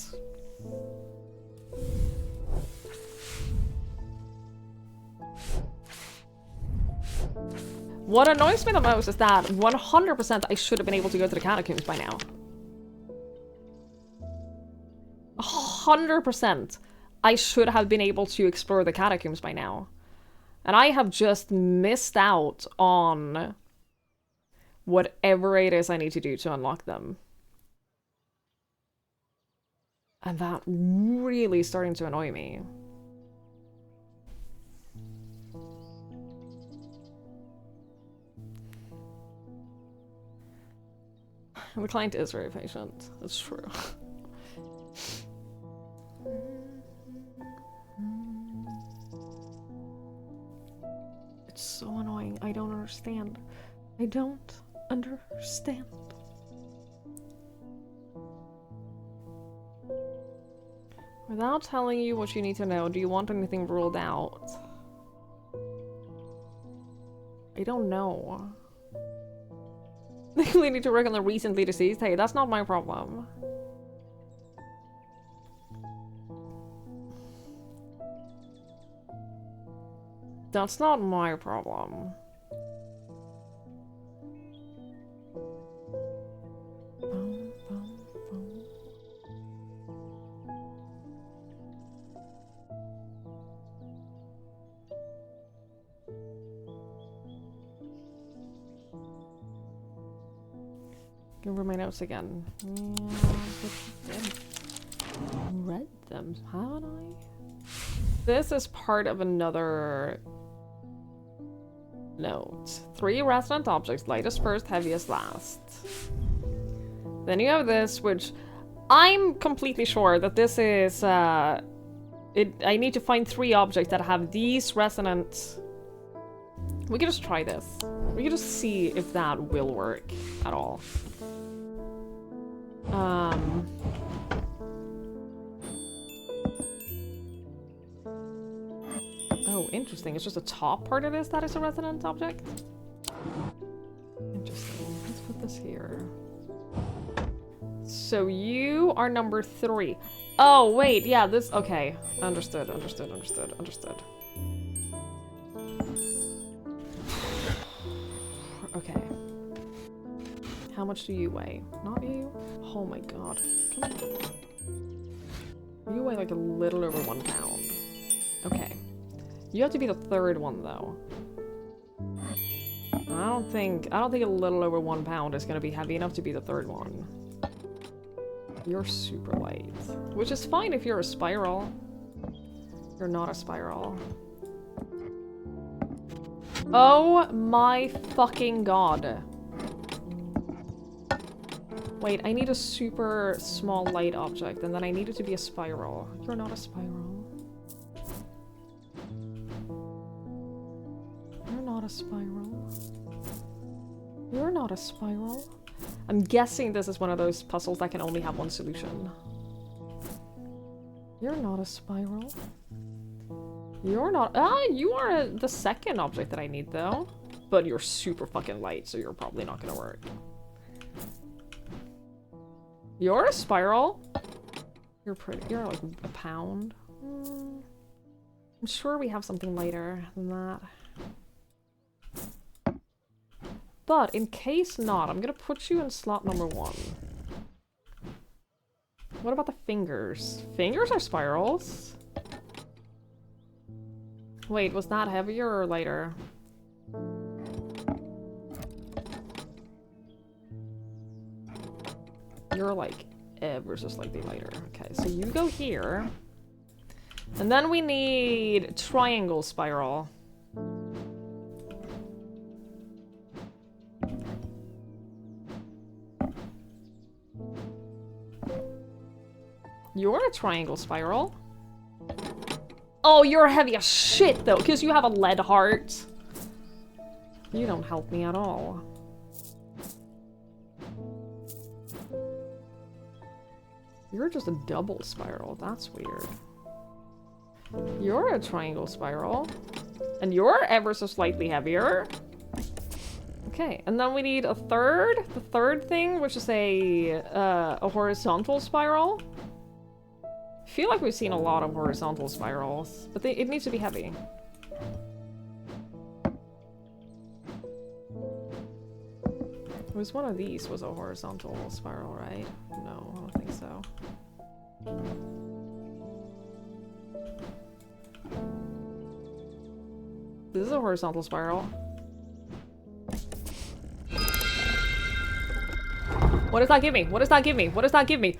What annoys me the most is that 100% I should have been able to go to the catacombs by now. 100% I should have been able to explore the catacombs by now. And I have just missed out on whatever it is I need to do to unlock them. And that really is starting to annoy me. The client is very patient. That's true. It's so annoying. I don't understand. I don't understand. Without telling you what you need to know, do you want anything ruled out? I don't know. They really need to work on the recently deceased. Hey, that's not my problem. That's not my problem. Go over my notes again. Read them, haven't I? This is part of another note. 3 resonant objects, lightest first, heaviest last. Then you have this, which I'm completely sure that this is I need to find 3 objects that have these resonant. We can just try this. We can just see if that will work at all. Oh, interesting. It's just the top part of this that is a resonant object. Interesting. Let's put this here. So you are number 3. Oh, wait. Yeah, this... Okay. Understood. Okay. How much do you weigh? Not you? Oh my god. Come on. You weigh like a little over 1 pound. Okay. You have to be the 3rd one, though. I don't think a little over 1 pound is gonna be heavy enough to be the 3rd one. You're super light. Which is fine if you're a spiral. You're not a spiral. Oh my fucking god. Wait, I need a super small light object, and then I need it to be a spiral. You're not a spiral. You're not a spiral. You're not a spiral. I'm guessing this is one of those puzzles that can only have one solution. You're not a spiral. You're not- you are the 2nd object that I need, though. But you're super fucking light, so you're probably not gonna work. You're a spiral. You're pretty- you're like a pound. I'm sure we have something lighter than that. But in case not, I'm gonna put you in slot number 1. What about the fingers? Fingers are spirals. Wait, was that heavier or lighter? You're like ever so slightly lighter. Okay, so you go here. And then we need triangle spiral. You're a triangle spiral. Oh, you're heavy as shit, though, because you have a lead heart. You don't help me at all. You're just a double spiral. That's weird. You're a triangle spiral. And you're ever so slightly heavier. Okay, and then we need a third. The third thing, which is a horizontal spiral. I feel like we've seen a lot of horizontal spirals, but it needs to be heavy. It was one of these was a horizontal spiral, right? No, I don't think so. This is a horizontal spiral. What does that give me? What does that give me? What does that give me?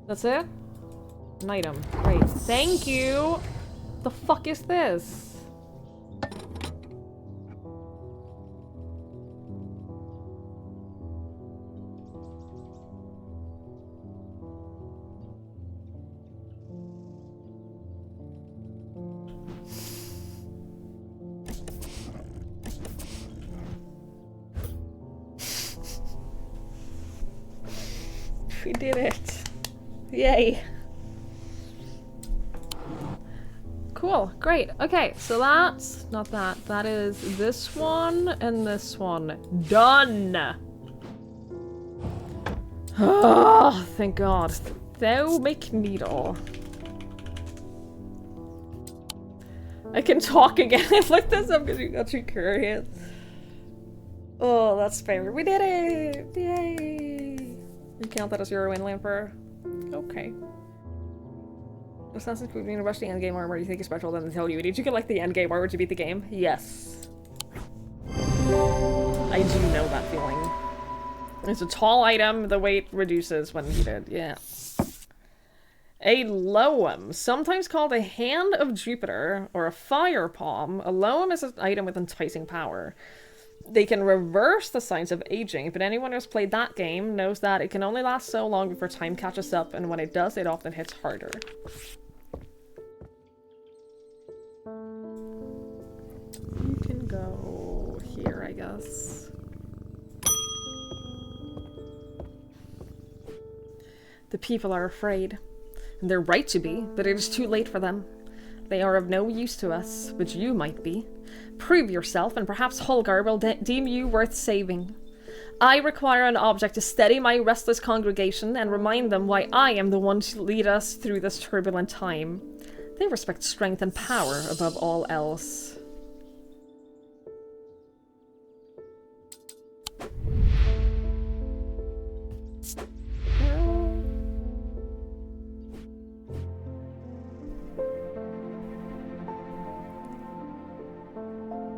That's it? An item. Great. Thank you! The fuck is this? We did it. Yay. Cool, great. Okay, so that's not that. That is this one and this one. Done! Oh, thank God. Thou McNeedle. I can talk again. I looked this up because you got too curious. Oh, that's fair. We did it! Yay! You count that as your win, Lamper? Okay. Assassin's Creed University endgame armor you think is special, then tell you. Did you get like the endgame armor to beat the game? Yes. I do know that feeling. It's a tall item, the weight reduces when heated, yeah. A loam, sometimes called a hand of Jupiter or a fire palm. A loam is an item with enticing power. They can reverse the signs of aging, but anyone who's played that game knows that it can only last so long before time catches up, and when it does, it often hits harder. You can go here, I guess. The people are afraid. And they're right to be, but it is too late for them. They are of no use to us, but you might be. Prove yourself, and perhaps Holgar will deem you worth saving. I require an object to steady my restless congregation and remind them why I am the one to lead us through this turbulent time. They respect strength and power above all else.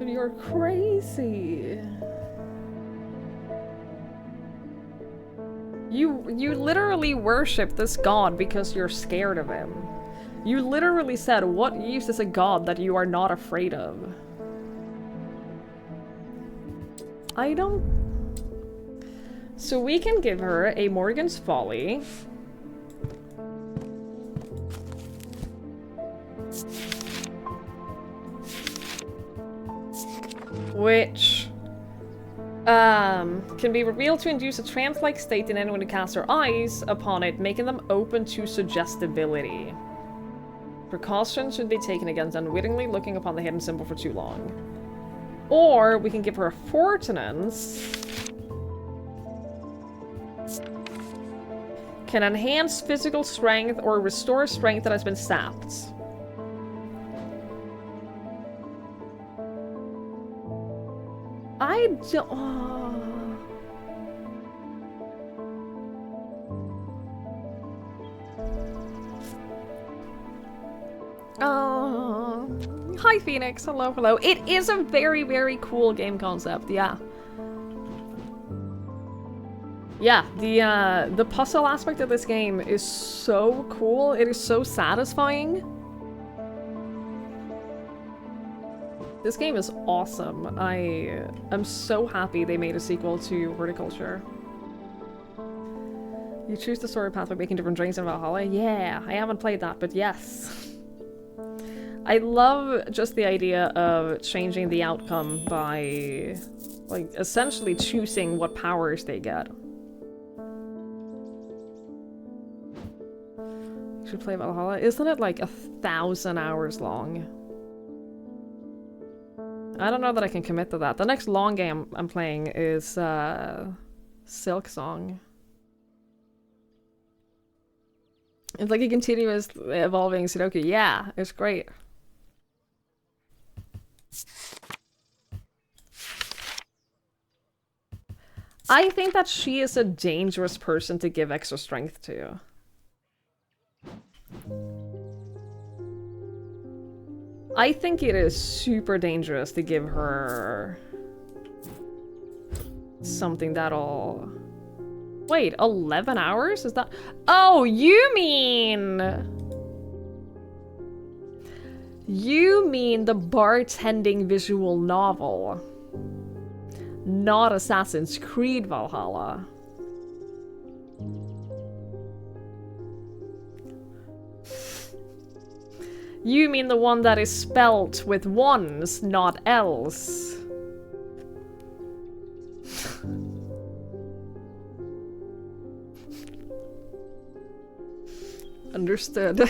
You're crazy. You literally worship this god because you're scared of him. You literally said, what use is a god that you are not afraid of? I don't... So we can give her a Morgan's Folly. Which can be revealed to induce a trance-like state in anyone who casts their eyes upon it, making them open to suggestibility. Precautions should be taken against unwittingly looking upon the hidden symbol for too long. Or we can give her a Fortinance. Can enhance physical strength or restore strength that has been sapped. I don't... Oh. Hi, Phoenix. Hello, hello. It is a very, very cool game concept, yeah. Yeah, the puzzle aspect of this game is so cool. It is so satisfying. This game is awesome. I am so happy they made a sequel to Horticulture. You choose the story path by making different drinks in Valhalla? Yeah, I haven't played that, but yes. I love just the idea of changing the outcome by, like, essentially choosing what powers they get. You should play Valhalla. Isn't it like 1,000 hours long? I don't know that I can commit to that. The next long game I'm playing is Silk Song. It's like a continuous evolving Sudoku. Yeah, it's great. I think that she is a dangerous person to give extra strength to. I think it is super dangerous to give her something that'll... Wait, 11 hours? Is that... Oh, you mean... You mean the bartending visual novel. Not Assassin's Creed Valhalla. You mean the one that is spelt with ones, not L's. Understood.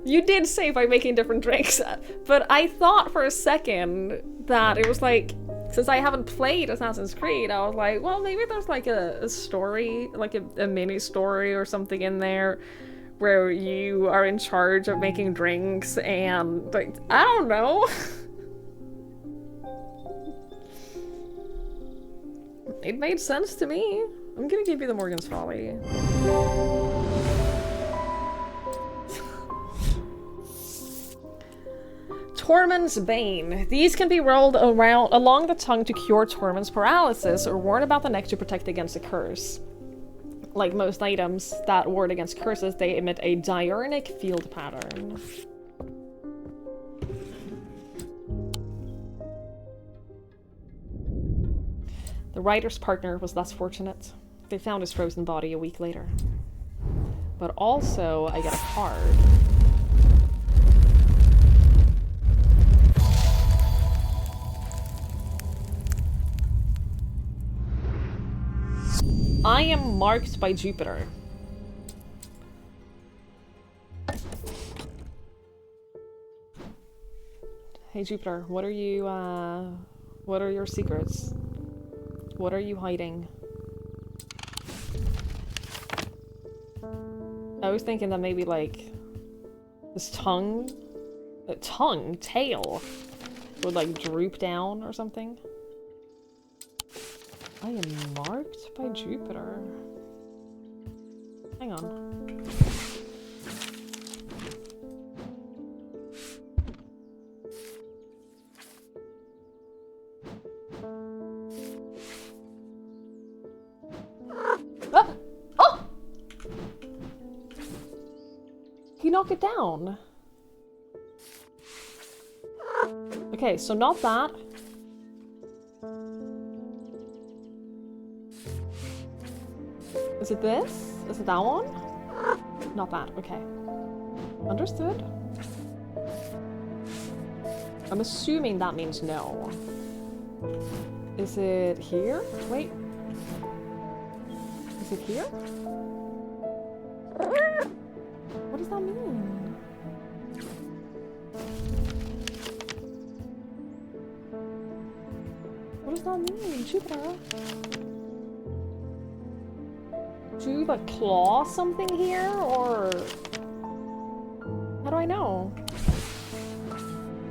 You did say by making different drinks, but I thought for a second that it was like, since I haven't played Assassin's Creed, I was like, well, maybe there's like a story, like a mini story or something in there where you are in charge of making drinks and, like, I don't know. It made sense to me. I'm gonna give you the Morgan's Folly. Tormund's Bane. These can be rolled around along the tongue to cure Tormund's paralysis or worn about the neck to protect against a curse. Like most items that ward against curses, they emit a diurnic field pattern. The writer's partner was less fortunate. They found his frozen body a week later. But also, I get a card. I am marked by Jupiter. Hey Jupiter, what are your secrets? What are you hiding? I was thinking that maybe, like, this tail, would, like, droop down or something. I am marked by Jupiter. Hang on. Ah! Oh! He knocked it down. Okay, so not that. Is it this? Is it that one? Not that, okay. Understood. I'm assuming that means no. Is it here? Wait. Is it here? What does that mean? What does that mean, Jupiter? Do you, like, claw something here, or... How do I know?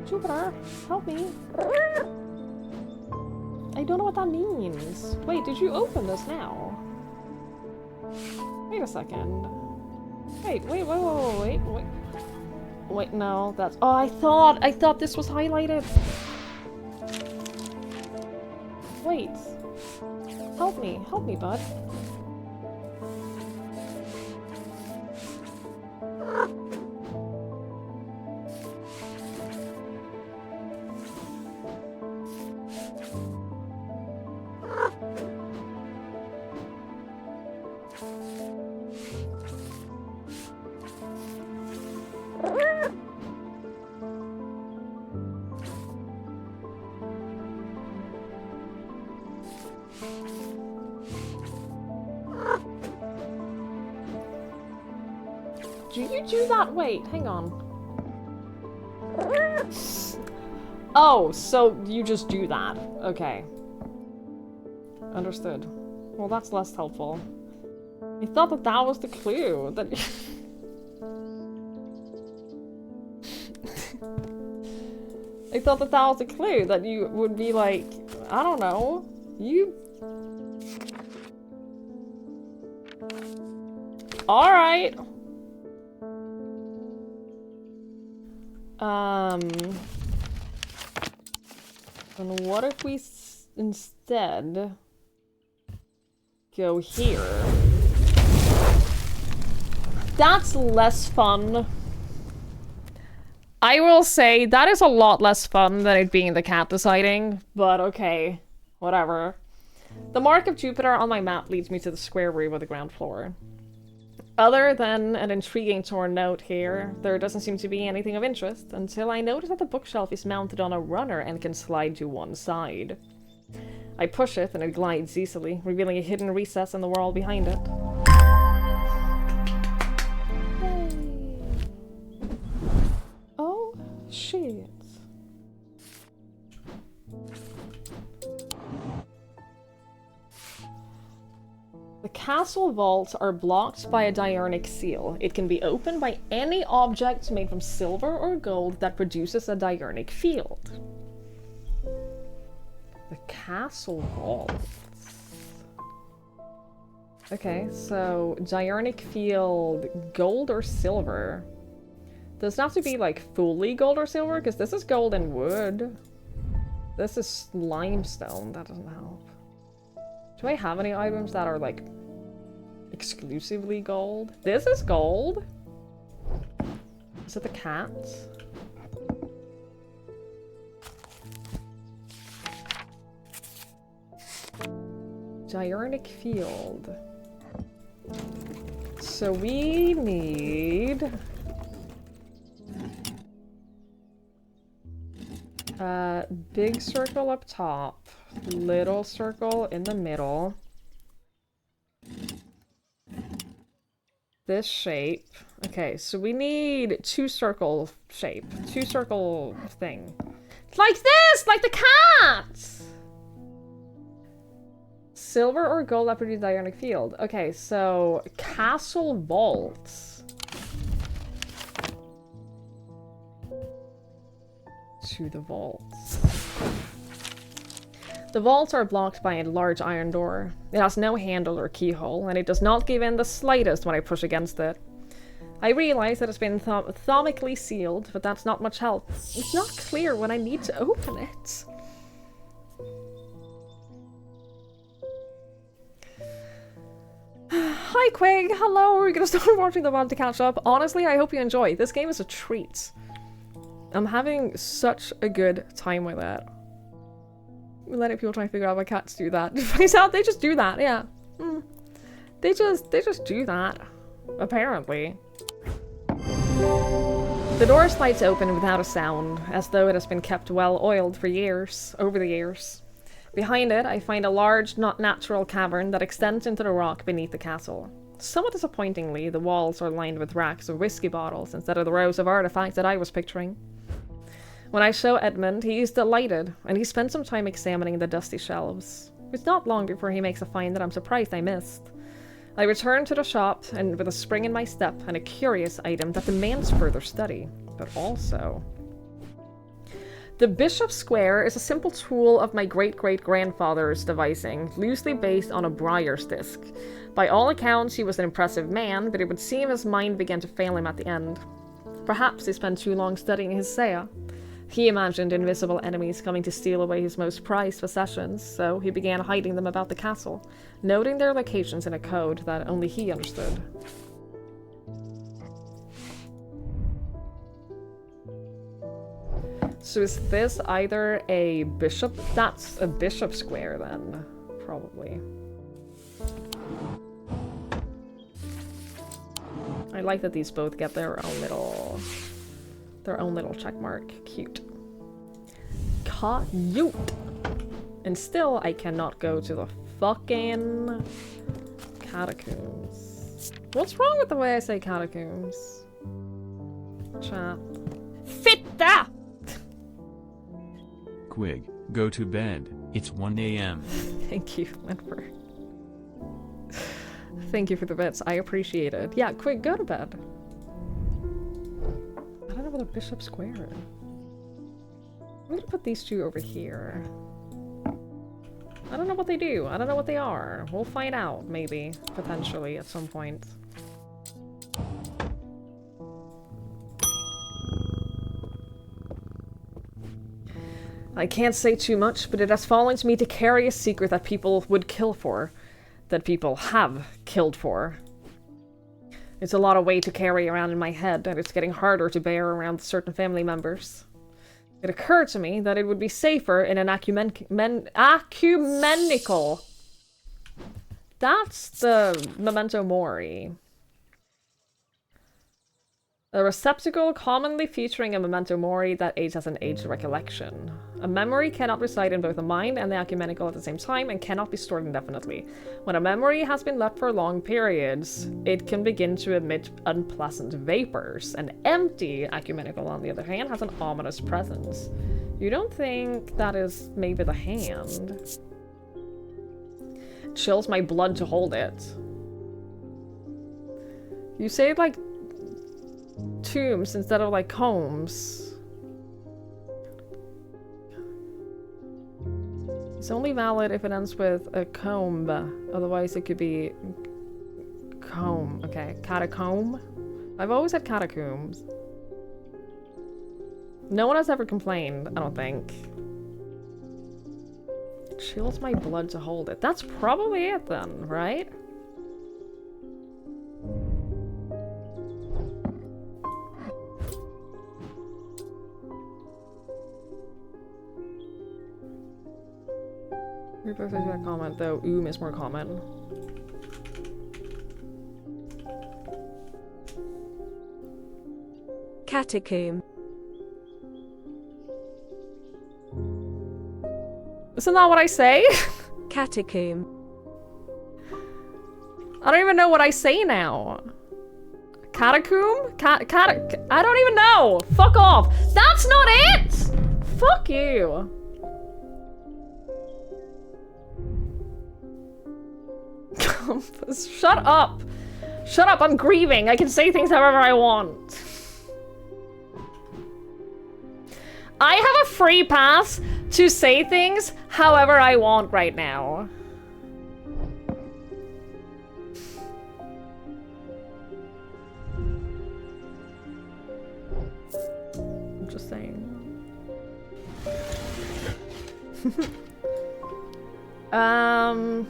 Jupiter, help me. I don't know what that means. Wait, did you open this now? Wait a second. Wait, wait. Wait, no, that's... Oh, I thought this was highlighted. Wait. Help me, bud. Do you do that? Wait, hang on. Oh, so you just do that. Okay. Understood. Well, that's less helpful. I thought that that was the clue. That I thought that that was the clue. That you would be like, I don't know. You... Alright. And what if we instead go here? That's less fun. I will say that is a lot less fun than it being the cat deciding, but okay, whatever. The mark of Jupiter on my map leads me to the square room of the ground floor. Other than an intriguing torn note here, there doesn't seem to be anything of interest, until I notice that the bookshelf is mounted on a runner and can slide to one side. I push it and it glides easily, revealing a hidden recess in the wall behind it. Yay. Oh, shit. The castle vaults are blocked by a diurnic seal. It can be opened by any object made from silver or gold that produces a diurnic field. The castle vaults. Okay, so diurnic field, gold or silver? Does it have to be like fully gold or silver? Because this is gold and wood. This is limestone. That doesn't help. Do I have any items that are, like, exclusively gold? This is gold? Is it the cat? Diurnic field. So we need... big circle up top. Little circle in the middle. This shape. Okay, so we need two circle shape. Two circle thing. Like this! Like the cat! Silver or gold that produce ionic field. Okay, so castle vaults. To the vaults. The vaults are blocked by a large iron door. It has no handle or keyhole, and it does not give in the slightest when I push against it. I realize that it's been thomically sealed, but that's not much help. It's not clear when I need to open it. Hi Quig, hello, we're gonna start watching the one to catch up. Honestly, I hope you enjoy. This game is a treat. I'm having such a good time with it. We let people try to figure out why cats do that. Finds out they just do that, yeah. They just do that. Apparently. The door slides open without a sound, as though it has been kept well oiled for years, over the years. Behind it, I find a large, not natural cavern that extends into the rock beneath the castle. Somewhat disappointingly, the walls are lined with racks of whiskey bottles instead of the rows of artifacts that I was picturing. When I show Edmund, he is delighted, and he spends some time examining the dusty shelves. It's not long before he makes a find that I'm surprised I missed. I return to the shop, and with a spring in my step and a curious item that demands further study, but also... The Bishop's Square is a simple tool of my great-great-grandfather's devising, loosely based on a briar's disc. By all accounts, he was an impressive man, but it would seem his mind began to fail him at the end. Perhaps he spent too long studying his Saya. He imagined invisible enemies coming to steal away his most prized possessions, so he began hiding them about the castle, noting their locations in a code that only he understood. So is this either a bishop? That's a bishop square then, probably. I like that these both get their own little check mark. Cute. Cute. And still, I cannot go to the fucking catacombs. What's wrong with the way I say catacombs? Chat. Fitta! Quig, go to bed. It's 1 a.m. Thank you, Linford. Thank you for the bits. I appreciate it. Yeah, quick, go to bed. I don't know what a bishop square is. I'm gonna put these two over here. I don't know what they do. I don't know what they are. We'll find out, maybe. Potentially, at some point. I can't say too much, but it has fallen to me to carry a secret that people would kill for. That people have killed for. It's a lot of weight to carry around in my head, and it's getting harder to bear around certain family members. It occurred to me that it would be safer in an ecumenical... That's the Memento Mori. A receptacle commonly featuring a memento mori that aids as an aid to recollection. A memory cannot reside in both the mind and the ecumenical at the same time and cannot be stored indefinitely. When a memory has been left for long periods, it can begin to emit unpleasant vapors. An empty ecumenical, on the other hand, has an ominous presence. You don't think that is maybe the hand? Chills my blood to hold it. You say like tombs instead of like combs. It's only valid if it ends with a comb. Otherwise it could be comb. Okay, catacomb. I've always had catacombs. No one has ever complained, I don't think. Chills my blood to hold it. That's probably it then, right? Repost that comment though. Is more common. Catacomb. Isn't that what I say? Catacomb. I don't even know what I say now. Catacomb? I don't even know. Fuck off. That's not it. Fuck you. Compass. Shut up. Shut up. I'm grieving. I can say things however I want. I have a free pass to say things however I want right now. I'm just saying. I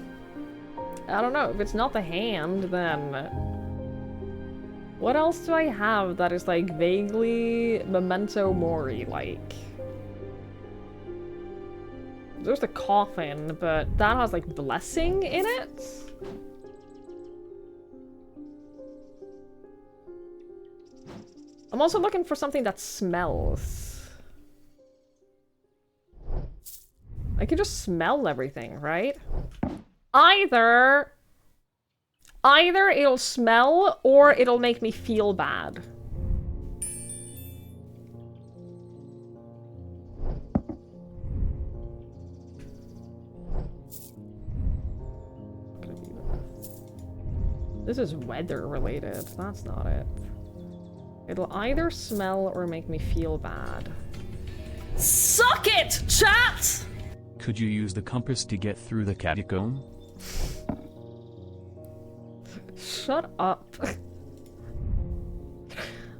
don't know. If it's not the hand, then... What else do I have that is, like, vaguely Memento Mori-like? There's the coffin, but that has, like, blessing in it? I'm also looking for something that smells. I can just smell everything, right? Either it'll smell or it'll make me feel bad. This is weather related. That's not it. It'll either smell or make me feel bad. Suck it, chat! Could you use the compass to get through the catacomb? Shut up.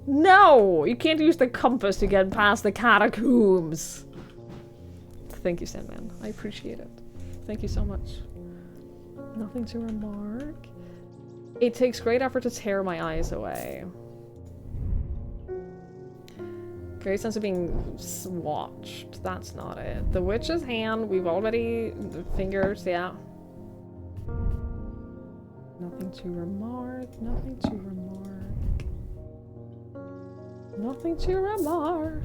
No! You can't use the compass to get past the catacombs. Thank you, Sandman. I appreciate it. Thank you so much. Nothing to remark. It takes great effort to tear my eyes away. Great sense of being watched. That's not it. The witch's hand, we've already... The fingers, yeah. Nothing to remark. Nothing to remark. Nothing to remark.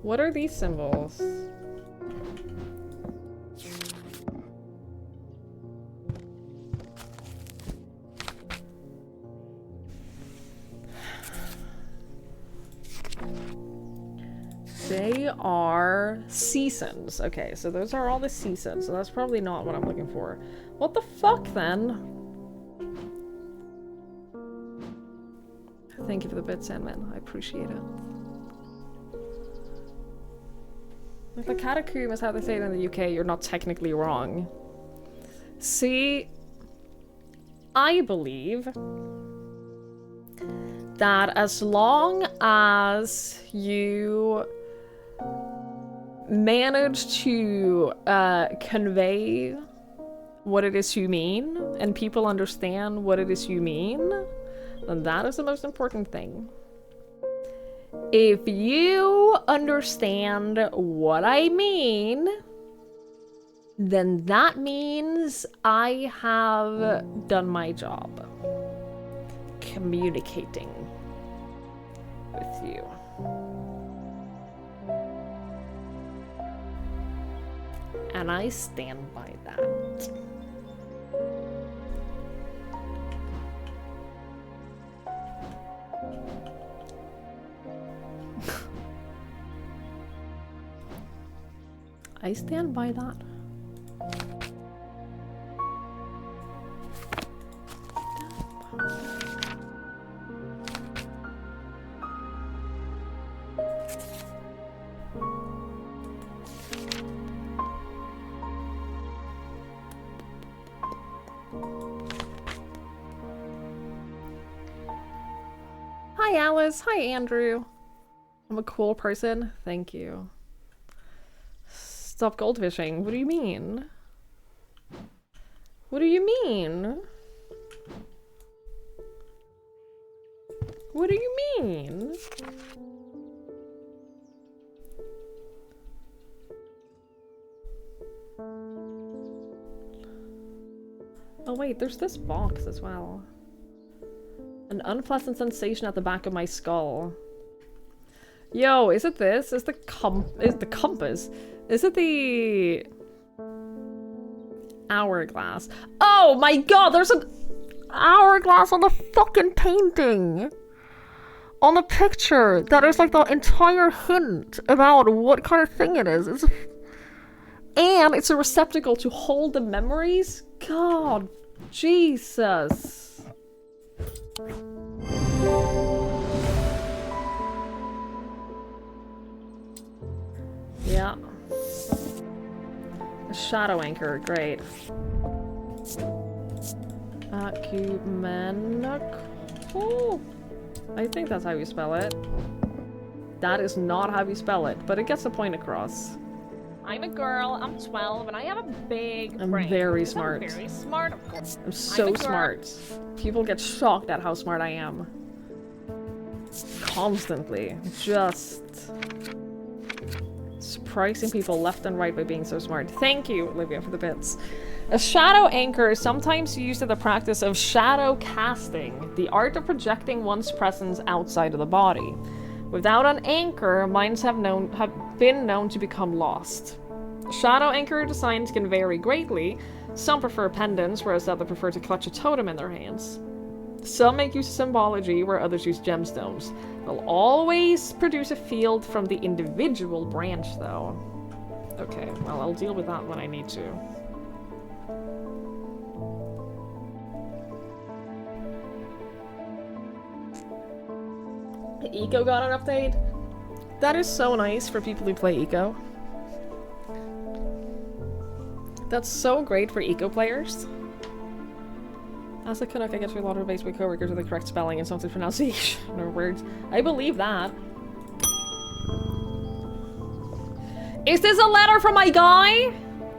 What are these symbols? They are seasons. Okay, so those are all the seasons. So that's probably not what I'm looking for. What the fuck, then? Thank you for the bit, Sandman. I appreciate it. Like, the catacomb is how they say it in the UK. You're not technically wrong. See, I believe that as long as you manage to convey what it is you mean, and people understand what it is you mean, then that is the most important thing. If you understand what I mean, then that means I have done my job communicating with you. And I stand by that. I stand by that. Hi Alice, hi Andrew. I'm a cool person. Thank you. Stop gold fishing. What do you mean? What do you mean? What do you mean? Oh wait, there's this box as well. An unpleasant sensation at the back of my skull. Yo, is it this? Is the compass? Is it the hourglass? Oh my god, there's a... hourglass on the fucking painting. On the picture, that is like the entire hint about what kind of thing it is. And it's a receptacle to hold the memories? God, Jesus. Yeah. A shadow anchor, great. Ecumenical? I think that's how you spell it. That is not how you spell it, but it gets the point across. I'm a girl, I'm 12, and I have a big brain. I'm very Because smart. I'm very smart, of course. I'm so a girl. smart. People get shocked at how smart I am. Constantly. Just surprising people left and right by being so smart. Thank you, Olivia, for the bits. A shadow anchor is sometimes used in the practice of shadow casting, the art of projecting one's presence outside of the body. Without an anchor, minds have been known to become lost. Shadow anchor designs can vary greatly. Some prefer pendants, whereas others prefer to clutch a totem in their hands. Some make use of symbology, where others use gemstones. They'll always produce a field from the individual branch, though. Okay, well, I'll deal with that when I need to. Eco got an update? That is so nice for people who play Eco. That's so great for Eco players. As a Canuck, I get through a lot of base with coworkers with the correct spelling and something pronunciation or words. I believe that. Is this a letter from my guy?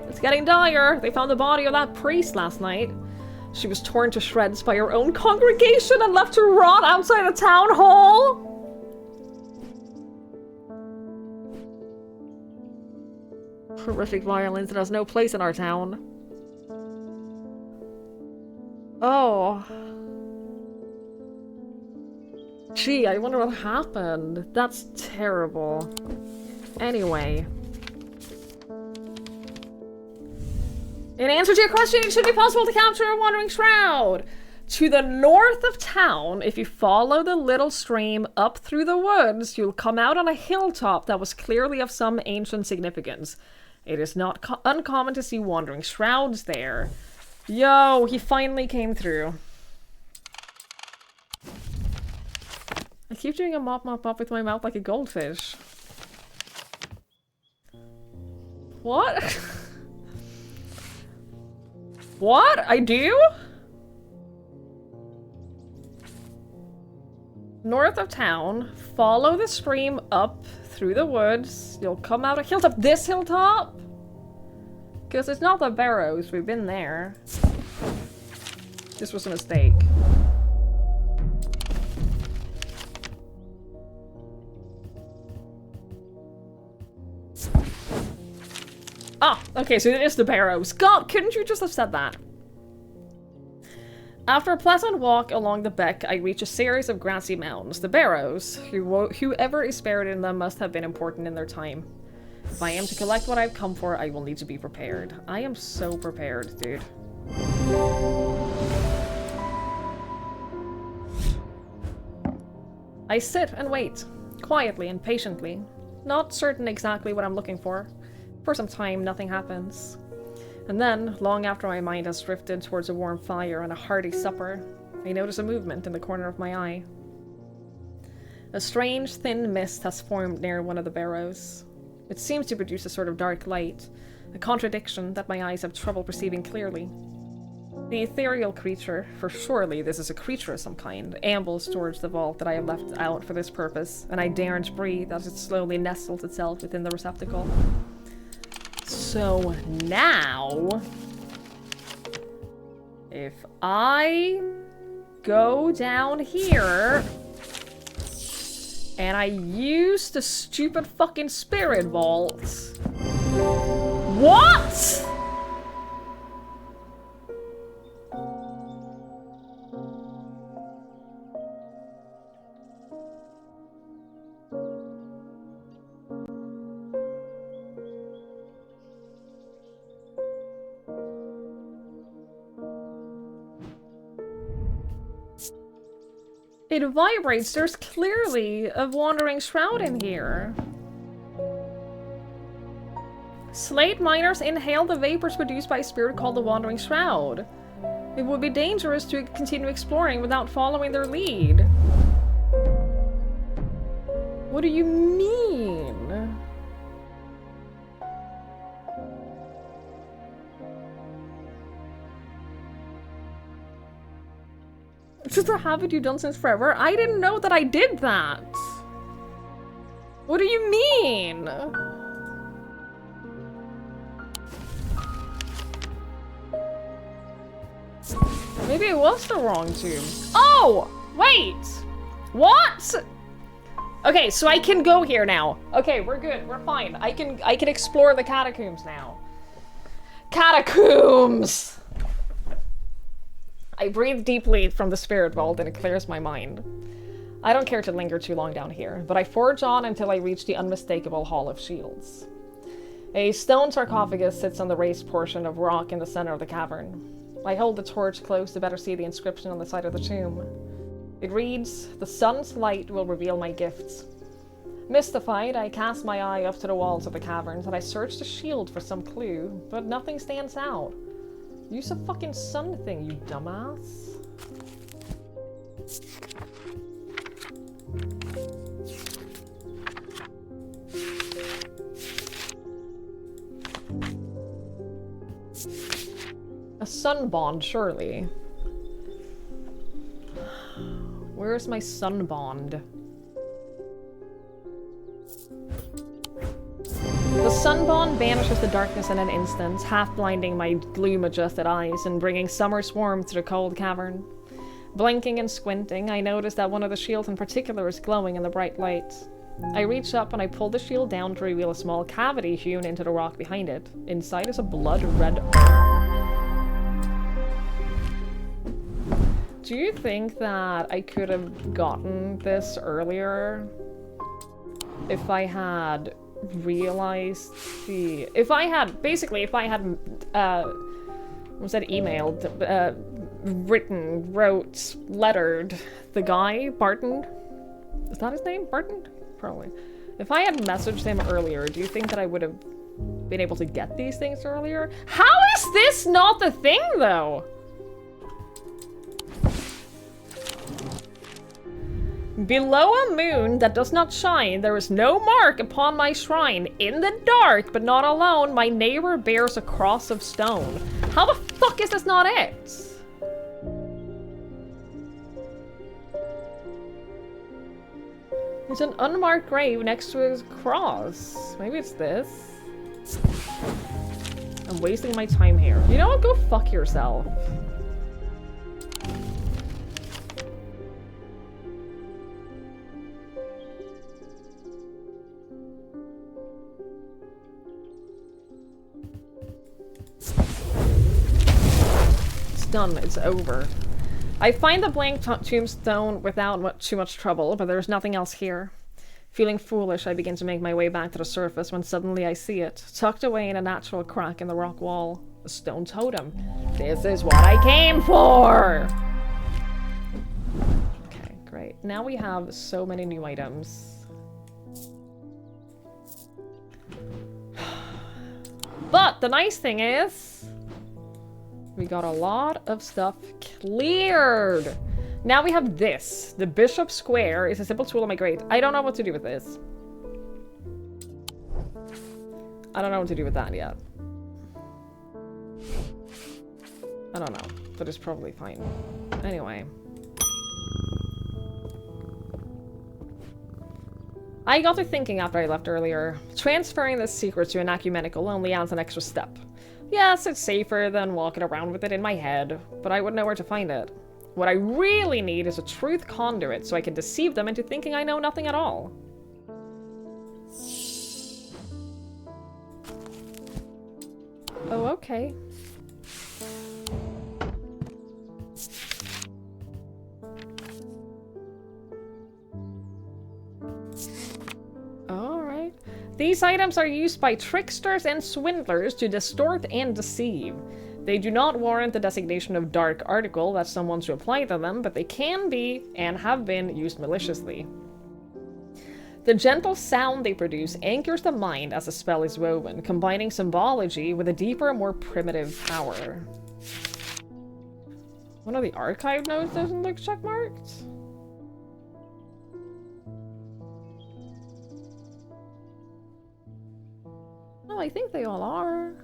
It's getting dire. They found the body of that priest last night. She was torn to shreds by her own congregation and left to rot outside the town hall. Horrific violence that has no place in our town. Oh. Gee, I wonder what happened. That's terrible. Anyway. In answer to your question, it should be possible to capture a wandering shroud. To the north of town, if you follow the little stream up through the woods, you'll come out on a hilltop that was clearly of some ancient significance. It is not uncommon to see wandering shrouds there. Yo, he finally came through. I keep doing a mop mop mop with my mouth like a goldfish. What? What? I do? North of town, follow the stream up through the woods. You'll come out a hilltop. This hilltop? Because it's not the Barrows. We've been there. This was a mistake. Ah, okay, so it is the Barrows. God, couldn't you just have said that? After a pleasant walk along the beck, I reach a series of grassy mounds. The Barrows, whoever is buried in them must have been important in their time. If I am to collect what I've come for, I will need to be prepared. I am so prepared, dude. I sit and wait, quietly and patiently, not certain exactly what I'm looking for. For some time, nothing happens. And then, long after my mind has drifted towards a warm fire and a hearty supper, I notice a movement in the corner of my eye. A strange, thin mist has formed near one of the barrows. It seems to produce a sort of dark light, a contradiction that my eyes have trouble perceiving clearly. The ethereal creature, for surely this is a creature of some kind, ambles towards the vault that I have left out for this purpose, and I daren't breathe as it slowly nestles itself within the receptacle. So now, if I go down here and I use the stupid fucking spirit vault. What? it vibrates. There's clearly a wandering shroud in here. Slate miners inhale the vapors produced by a spirit called the Wandering Shroud. It would be dangerous to continue exploring without following their lead. What do you mean? It's just a habit you've done since forever. I didn't know that I did that. What do you mean? Maybe it was the wrong tomb. Oh! Wait! What? Okay, so I can go here now. Okay, we're good. We're fine. I can explore the catacombs now. Catacombs! I breathe deeply from the spirit vault and it clears my mind. I don't care to linger too long down here, but I forge on until I reach the unmistakable Hall of Shields. A stone sarcophagus sits on the raised portion of rock in the center of the cavern. I hold the torch close to better see the inscription on the side of the tomb. It reads, "The sun's light will reveal my gifts." Mystified, I cast my eye up to the walls of the caverns and I search the shield for some clue, but nothing stands out. Use a fucking sun thing, you dumbass. A sun bond, surely. Where's my sun bond? The sun bond banishes the darkness in an instant, half blinding my gloom-adjusted eyes and bringing summer's warmth to the cold cavern. Blinking and squinting, I notice that one of the shields in particular is glowing in the bright light. I reach up and I pull the shield down to reveal a small cavity hewn into the rock behind it. Inside is a blood-red urn. Do you think that I could have gotten this earlier if I had realized the... If I had emailed, wrote, lettered the guy, Barton? Is that his name? Barton? Probably. If I had messaged him earlier, do you think that I would have been able to get these things earlier? How is this not the thing, though? Below a moon that does not shine, there is no mark upon my shrine. In the dark, but not alone, my neighbor bears a cross of stone. How the fuck is this not it? There's an unmarked grave next to his cross. Maybe it's this. I'm wasting my time here. You know what? Go fuck yourself. Done. It's over. I find the blank tombstone without too much trouble, but there's nothing else here. Feeling foolish, I begin to make my way back to the surface when suddenly I see it, tucked away in a natural crack in the rock wall. A stone totem. This is what I came for! Okay, great. Now we have so many new items. But the nice thing is... we got a lot of stuff cleared. Now we have this. The Bishop Square is a simple tool in my grate. I don't know what to do with this. I don't know what to do with that yet. I don't know, but it's probably fine. Anyway. I got to thinking after I left earlier. Transferring this secret to an ecumenical only adds an extra step. Yes, it's safer than walking around with it in my head, but I would know where to find it. What I really need is a truth conduit so I can deceive them into thinking I know nothing at all. Oh, okay. These items are used by tricksters and swindlers to distort and deceive. They do not warrant the designation of dark article that some want to apply to them, but they can be, and have been, used maliciously. The gentle sound they produce anchors the mind as a spell is woven, combining symbology with a deeper, more primitive power. One of the archive nodes doesn't look checkmarked? No, I think they all are.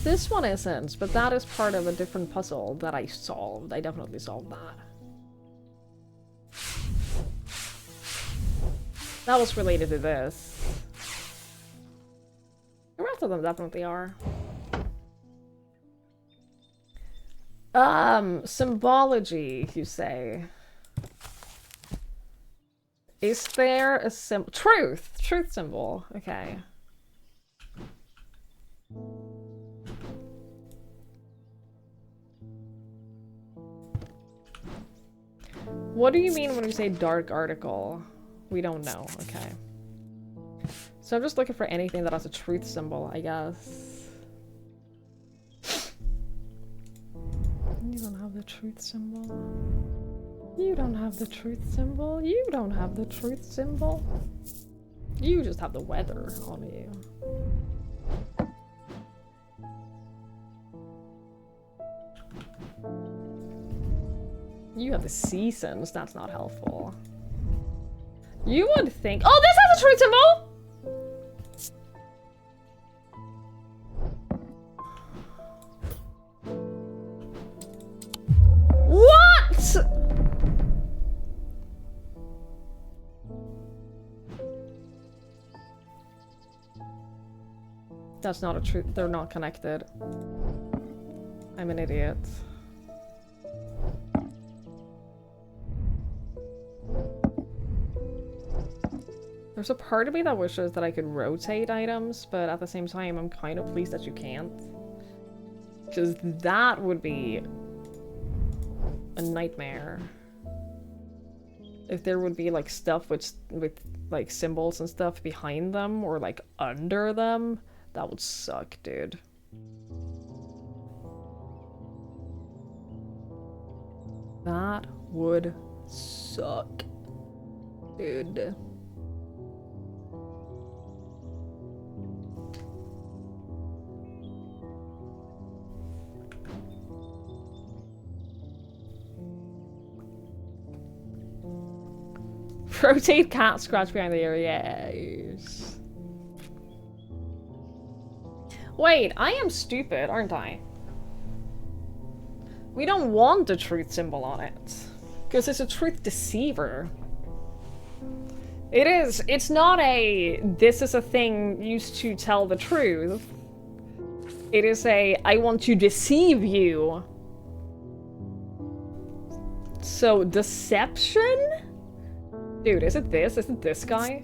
This one isn't, but that is part of a different puzzle that I solved. I definitely solved that. That was related to this. The rest of them definitely are. Symbology, you say. Is there a truth symbol, okay. What do you mean when you say dark article? We don't know, okay. So I'm just looking for anything that has a truth symbol, I guess. You don't have the truth symbol. You don't have the truth symbol. You don't have the truth symbol. You just have the weather on you. You have the seasons. That's not helpful. You would think— oh, this has a truth symbol! What?! That's not a truth. They're not connected. I'm an idiot. There's a part of me that wishes that I could rotate items, but at the same time, I'm kind of pleased that you can't. Because that would be a nightmare. If there would be like stuff with like symbols and stuff behind them or like under them, that would suck, dude. That would suck, dude. Rotate cat scratch behind the ear, yes. Wait, I am stupid, aren't I? We don't want the truth symbol on it. Because it's a truth deceiver. It is. It's not a, this is a thing used to tell the truth. It is a, I want to deceive you. So, deception? Dude, is it this? Is it this guy?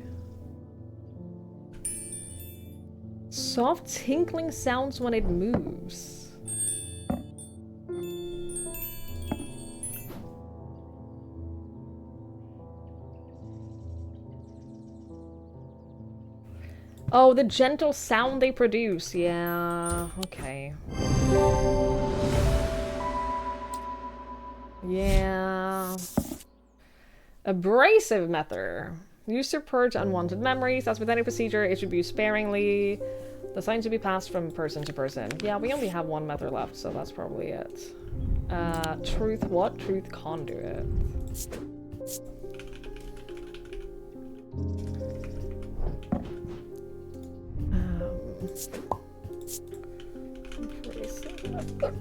Soft tinkling sounds when it moves. Oh, the gentle sound they produce. Yeah, okay. Yeah. Abrasive method. Used to purge unwanted memories. As with any procedure, it should be used sparingly. The sign should be passed from person to person. Yeah, we only have one method left, so that's probably it. Truth what? Truth conduit. Abrasive method.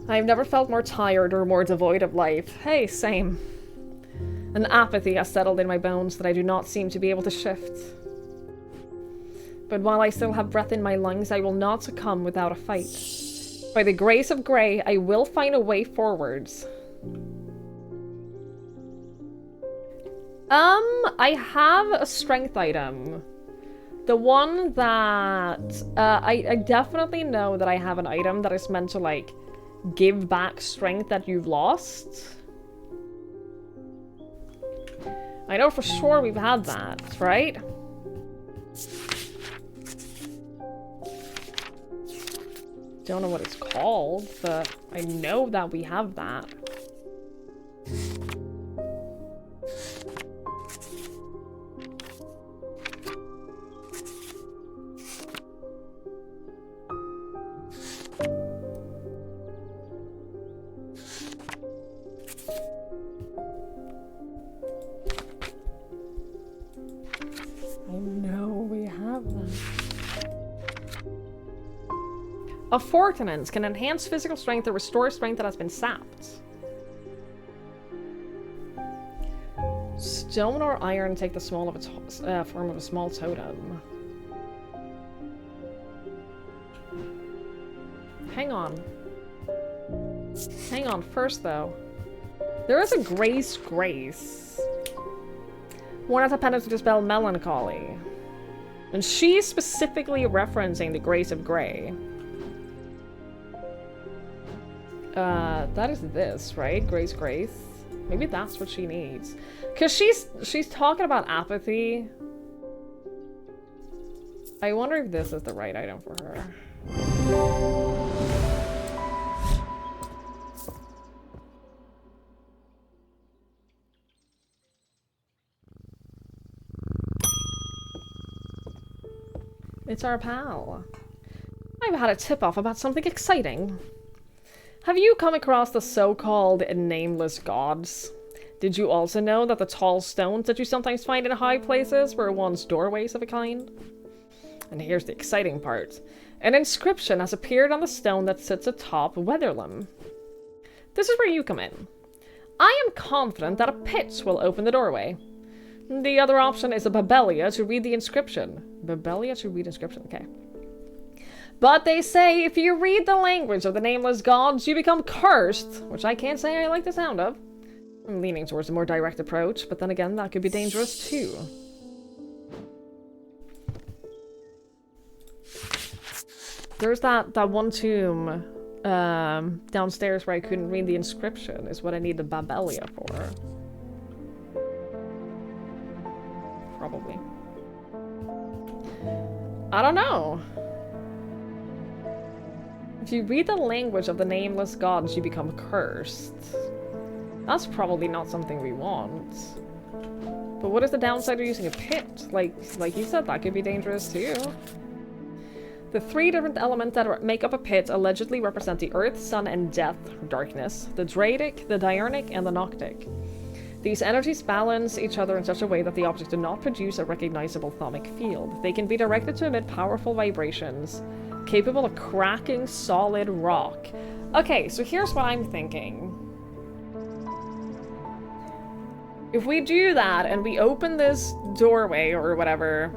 I've never felt more tired or more devoid of life. Hey, same. An apathy has settled in my bones that I do not seem to be able to shift. But while I still have breath in my lungs, I will not succumb without a fight. By the grace of Grey, I will find a way forwards. I have a strength item. The one that... I definitely know that I have an item that is meant to, like, give back strength that you've lost. I know for sure we've had that, right? Don't know what it's called, but I know that we have that. I know we have that. A Fortinance can enhance physical strength or restore strength that has been sapped. Stone or iron take the small of its form of a small totem. Hang on. Hang on, first though. There is a Grace. One at a penance to dispel melancholy. And she's specifically referencing the Grace of Grey. That is this, right? Grace. Maybe that's what she needs. Cause she's talking about apathy. I wonder if this is the right item for her. It's our pal. I've had a tip-off about something exciting. Have you come across the so-called nameless gods? Did you also know that the tall stones that you sometimes find in high places were once doorways of a kind? And here's the exciting part. An inscription has appeared on the stone that sits atop Weatherlam. This is where you come in. I am confident that a pit will open the doorway. The other option is a Babelia to read the inscription. Babelia to read inscription, okay. But they say if you read the language of the nameless gods, you become cursed, which I can't say I like the sound of. I'm leaning towards a more direct approach, but then again, that could be dangerous too. There's that one tomb downstairs where I couldn't read the inscription, is what I need the Babelia for. Probably. I don't know. If you read the language of the nameless gods, you become cursed. That's probably not something we want. But what is the downside of using a pit? Like you said, that could be dangerous too. The three different elements that make up a pit allegedly represent the earth, sun, and death, darkness, the Dradic, the Diurnic, and the Noctic. These energies balance each other in such a way that the objects do not produce a recognizable thaumic field. They can be directed to emit powerful vibrations, capable of cracking solid rock. Okay, so here's what I'm thinking. If we do that and we open this doorway or whatever,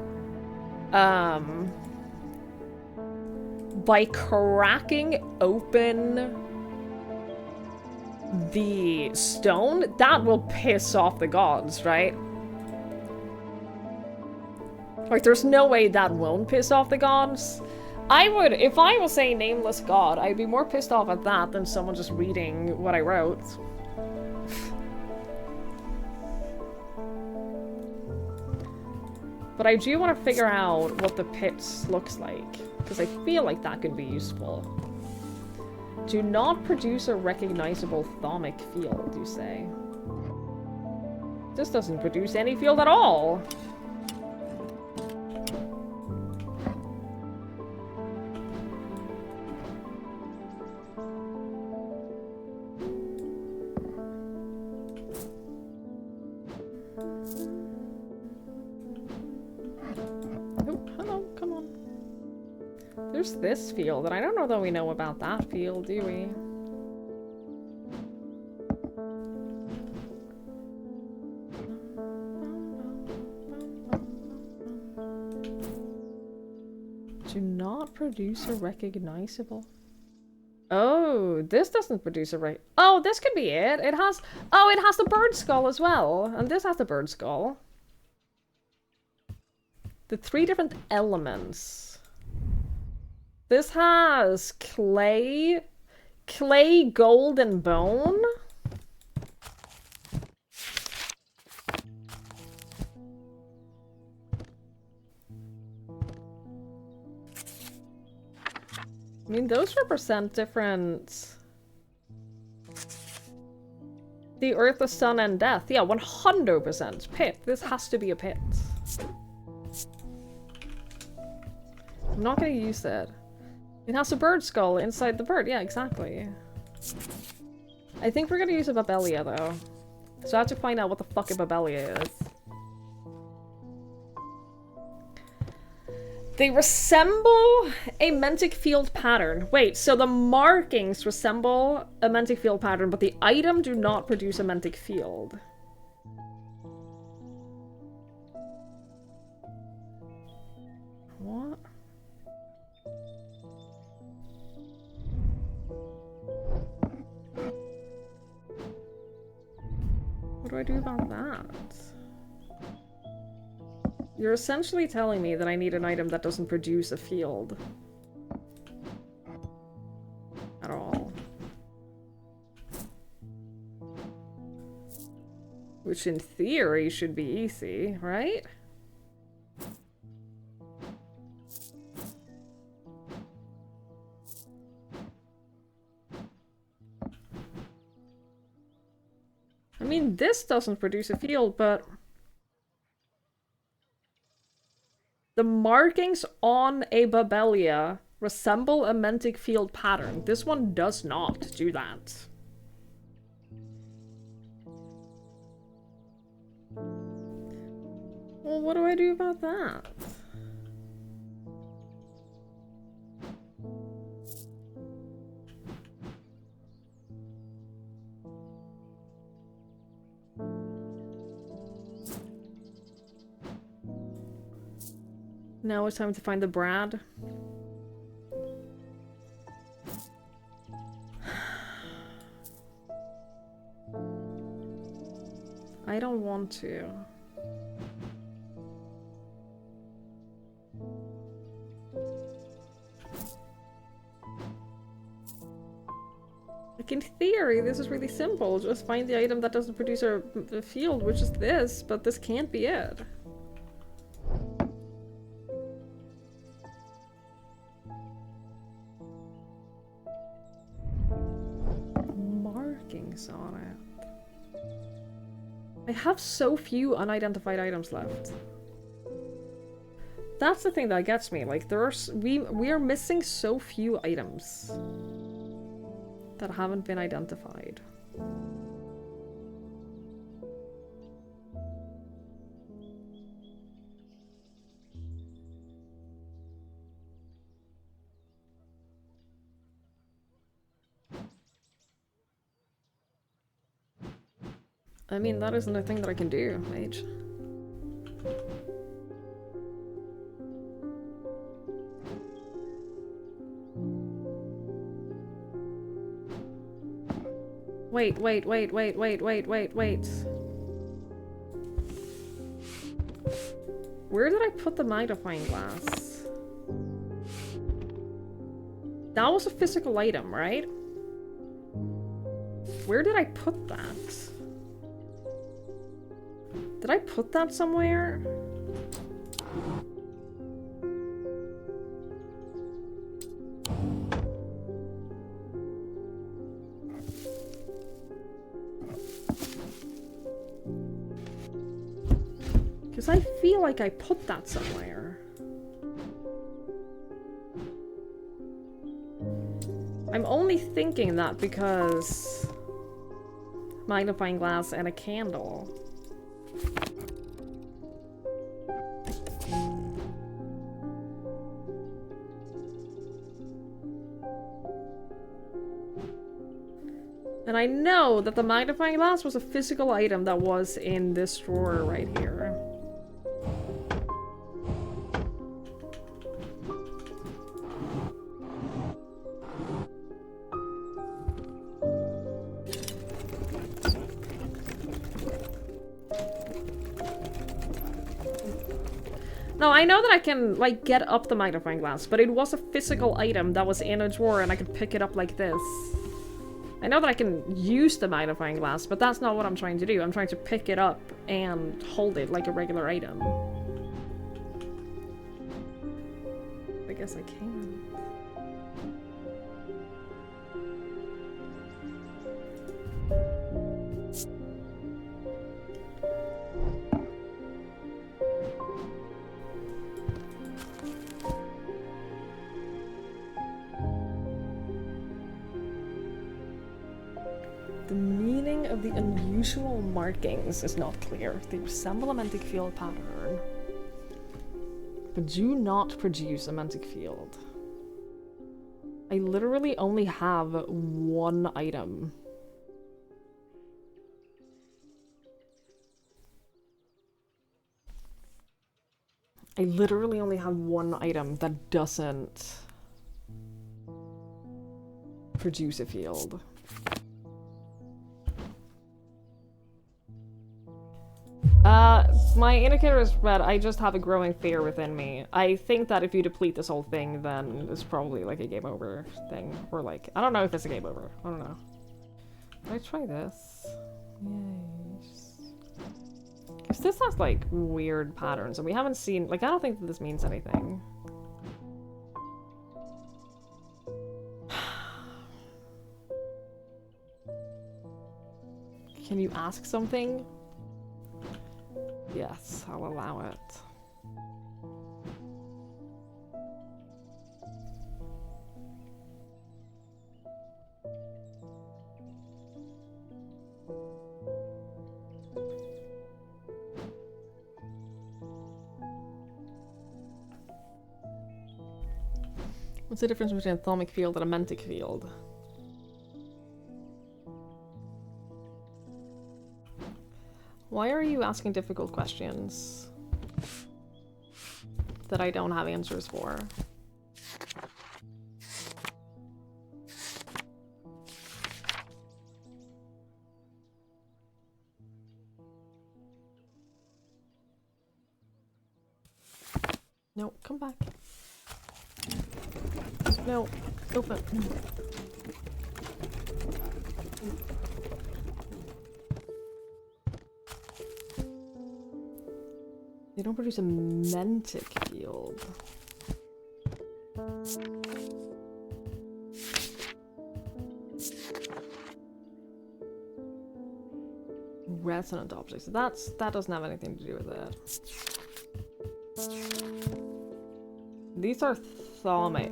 by cracking open the stone, that will piss off the gods, right? Like, there's no way that won't piss off the gods. I would, if I was a nameless god, I'd be more pissed off at that than someone just reading what I wrote. But I do want to figure out what the pit looks like, because I feel like that could be useful. Do not produce a recognizable thaumic field, you say? This doesn't produce any field at all! There's this field, and I don't know that we know about that field, do we? Do not produce a recognizable... Oh, this doesn't produce a Oh, this could be it. It has... Oh, it has the bird skull as well. And this has the bird skull. The three different elements. This has clay, gold, and bone. I mean, those represent different... The earth, the sun, and death. Yeah, 100%. Pit. This has to be a pit. I'm not gonna use that. It has a bird skull inside the bird. Yeah, exactly. I think we're gonna use a Babelia, though. So I have to find out what the fuck a Babelia is. They resemble a Mantic field pattern. Wait, so the markings resemble a Mantic field pattern, but the item do not produce a Mantic field. What? What do I do about that? You're essentially telling me that I need an item that doesn't produce a field. At all. Which in theory should be easy, right? I mean, this doesn't produce a field, but... The markings on a Babelia resemble a Mantic field pattern. This one does not do that. Well, what do I do about that? Now it's time to find the Brad. I don't want to. Like, in theory, this is really simple. Just find the item that doesn't produce a field, which is this, but this can't be it. Markings on it. I have so few unidentified items left. That's the thing that gets me. Like, we are missing so few items that haven't been identified. I mean, that isn't a thing that I can do, mage. Wait. Where did I put the magnifying glass? That was a physical item, right? Where did I put that? Did I put that somewhere? Because I feel like I put that somewhere. I'm only thinking that because magnifying glass and a candle. And I know that the magnifying glass was a physical item that was in this drawer right here. No, I know that I can, like, get up the magnifying glass, but it was a physical item that was in a drawer and I could pick it up like this. I know that I can use the magnifying glass, but that's not what I'm trying to do. I'm trying to pick it up and hold it like a regular item. I guess I can. The unusual markings is not clear. They resemble a mantic field pattern, but do not produce a mantic field. I literally only have one item. I literally only have one item that doesn't produce a field. My indicator is red. I just have a growing fear within me. I think that if you deplete this whole thing, then it's probably like a game over thing. Or like, I don't know if it's a game over. I don't know. Can I try this? Yes. Because this has like weird patterns and we haven't seen, like I don't think that this means anything. Can you ask something? Yes, I'll allow it. What's the difference between a thalamic field and a mantic field? Why are you asking difficult questions that I don't have answers for? No, come back. No, open. They don't produce a mantic field. Resonant objects. That doesn't have anything to do with it. These are thalamic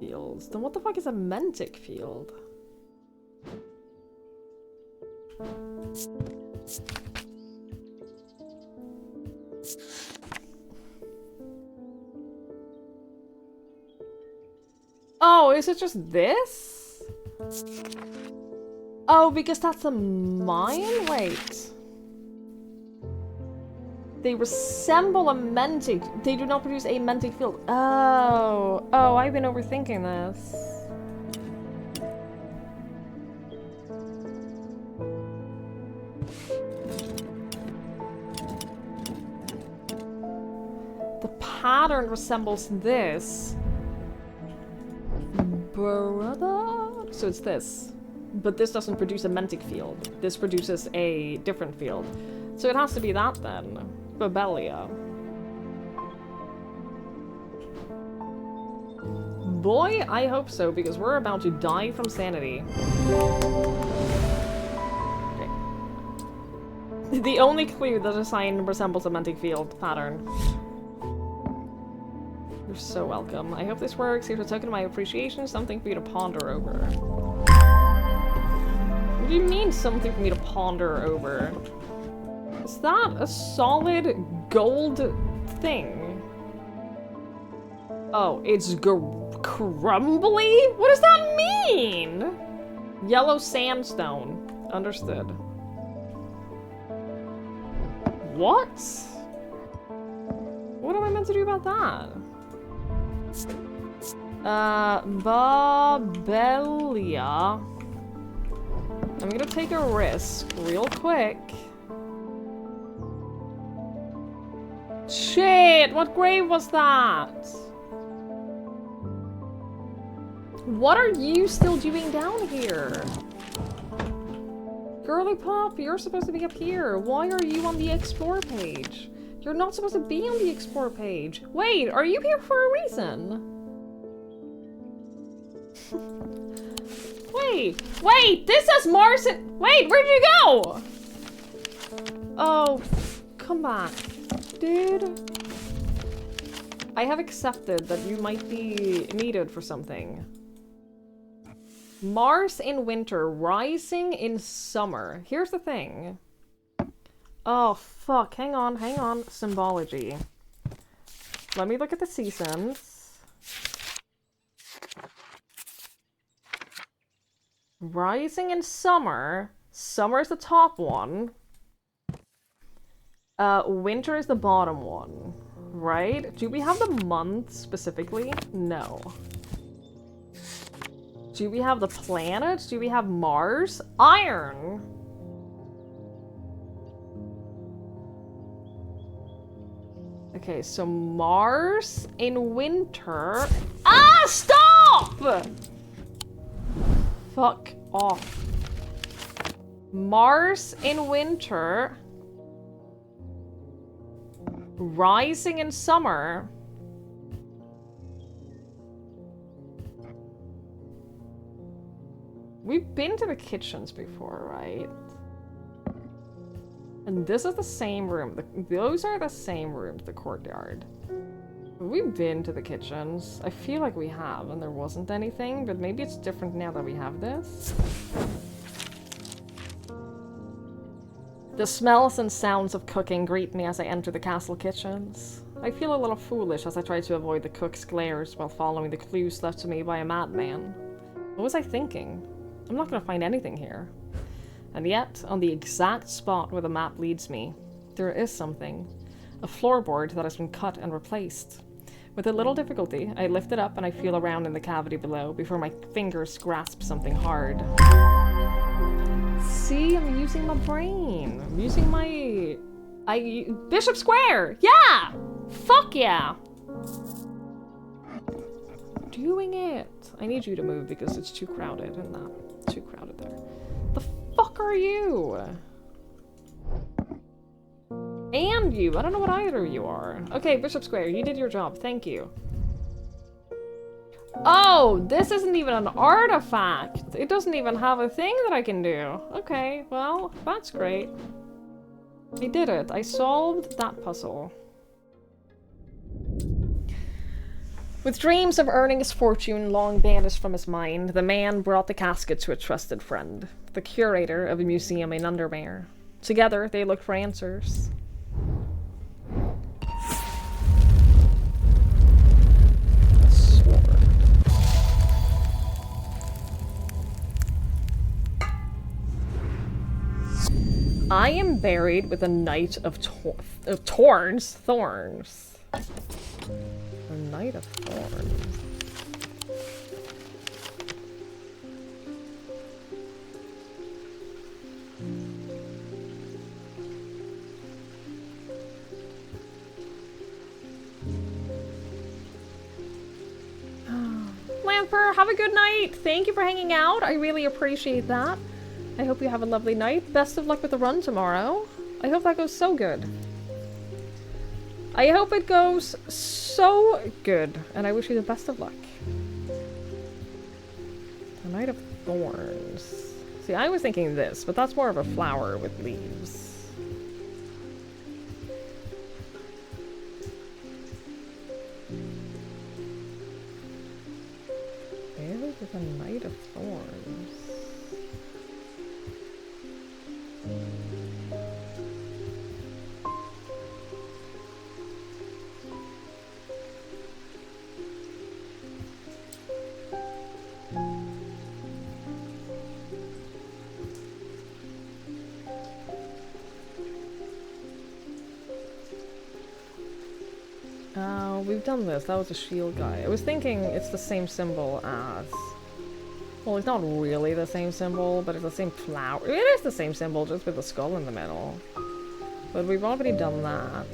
fields. Then what the fuck is a mantic field? Oh, is it just this? Oh, because that's a mine? Wait. They resemble a mantic. They do not produce a mantic field. Oh. Oh, I've been overthinking this. The pattern resembles this. Brother? So it's this. But this doesn't produce a mantic field. This produces a different field. So it has to be that then. Babelia. Boy, I hope so, because we're about to die from sanity. Okay. The only clue that a sign resembles a mantic field pattern. You're so welcome. I hope this works. Here's a token of my appreciation, something for you to ponder over. What do you mean, something for me to ponder over? Is that a solid gold thing? Oh, it's crumbly? What does that mean? Yellow sandstone. Understood. What? What am I meant to do about that? Babelia. I'm gonna take a risk real quick. Shit! What grave was that? What are you still doing down here? Girly Pop, you're supposed to be up here. Why are you on the explore page? You're not supposed to be on the explore page. Wait, are you here for a reason? Wait, this says Marson. Wait, where'd you go? Oh, come back. Dude. I have accepted that you might be needed for something. Mars in winter, rising in summer. Here's the thing. Oh, fuck. Hang on. Symbology. Let me look at the seasons. Rising in summer. Summer is the top one. Winter is the bottom one. Right? Do we have the month specifically? No. Do we have the planets? Do we have Mars? Iron! Okay, so Mars in winter... Ah! Stop! Fuck off. Mars in winter... Rising in summer... We've been to the kitchens before, right? And this is the same room. Those are the same rooms, the courtyard. We've been to the kitchens. I feel like we have, and there wasn't anything, but maybe it's different now that we have this. The smells and sounds of cooking greet me as I enter the castle kitchens. I feel a little foolish as I try to avoid the cook's glares while following the clues left to me by a madman. What was I thinking? I'm not going to find anything here. And yet, on the exact spot where the map leads me, there is something. A floorboard that has been cut and replaced. With a little difficulty, I lift it up and I feel around in the cavity below before my fingers grasp something hard. See, I'm using my brain. I'm using my... Bishop Square! Yeah! Fuck yeah! Doing it! I need you to move because it's too crowded and that. Too crowded there. The fuck are you? And you. I don't know what either of you are. Okay, Bishop Square, you did your job. Thank you. Oh, this isn't even an artifact. It doesn't even have a thing that I can do. Okay, well, that's great. I did it. I solved that puzzle. With dreams of earning his fortune long banished from his mind, the man brought the casket to a trusted friend, the curator of a museum in Undermere. Together, they looked for answers. A sword. I am buried with a knight of thorns. A knight of thorns. Lamper, have a good night. Thank you for hanging out. I really appreciate that. I hope you have a lovely night. Best of luck with the run tomorrow. I hope that goes so good. I hope it goes so good, and I wish you the best of luck. The Knight of Thorns. See, I was thinking this, but that's more of a flower with leaves. Where is the Knight of Thorns? We've done this. That was a shield guy. I was thinking it's the same symbol as... Well, it's not really the same symbol, but it's the same flower. It is the same symbol, just with a skull in the middle. But we've already done that.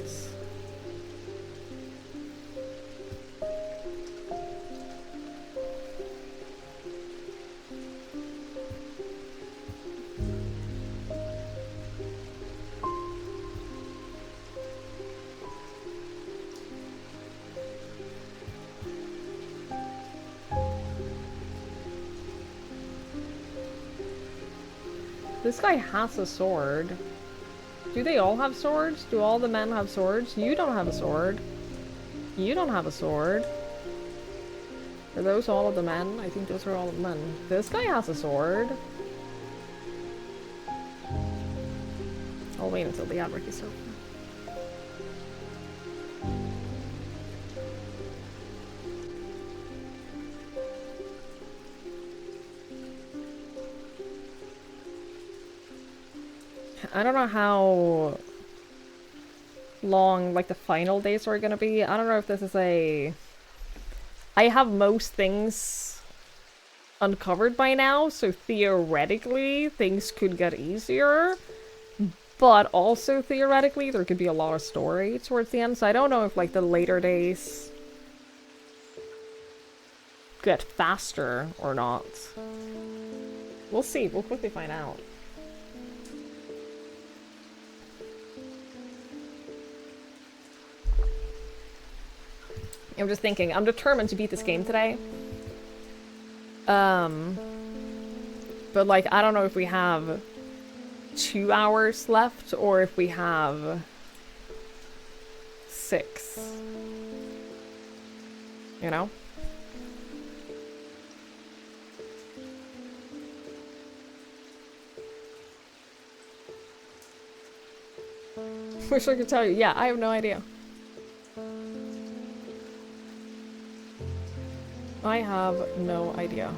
This guy has a sword. Do they all have swords? Do all the men have swords? You don't have a sword. You don't have a sword. Are those all of the men? I think those are all of the men. This guy has a sword. I'll wait until the ad is over. I don't know how long, like, the final days are gonna be. I don't know if this is a... I have most things uncovered by now, so theoretically things could get easier. But also theoretically there could be a lot of story towards the end, so I don't know if, like, the later days get faster or not. We'll see. We'll quickly find out. I'm just thinking, I'm determined to beat this game today. But, like, I don't know if we have 2 hours left or if we have 6. You know? Wish I could tell you. Yeah, I have no idea. I have no idea.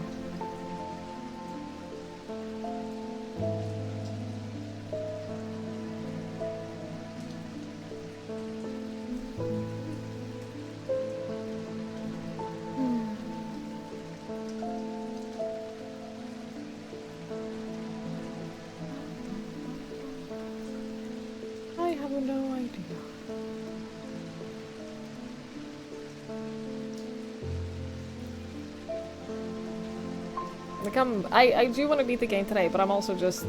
I have no idea. Like, I do want to beat the game today, but I'm also just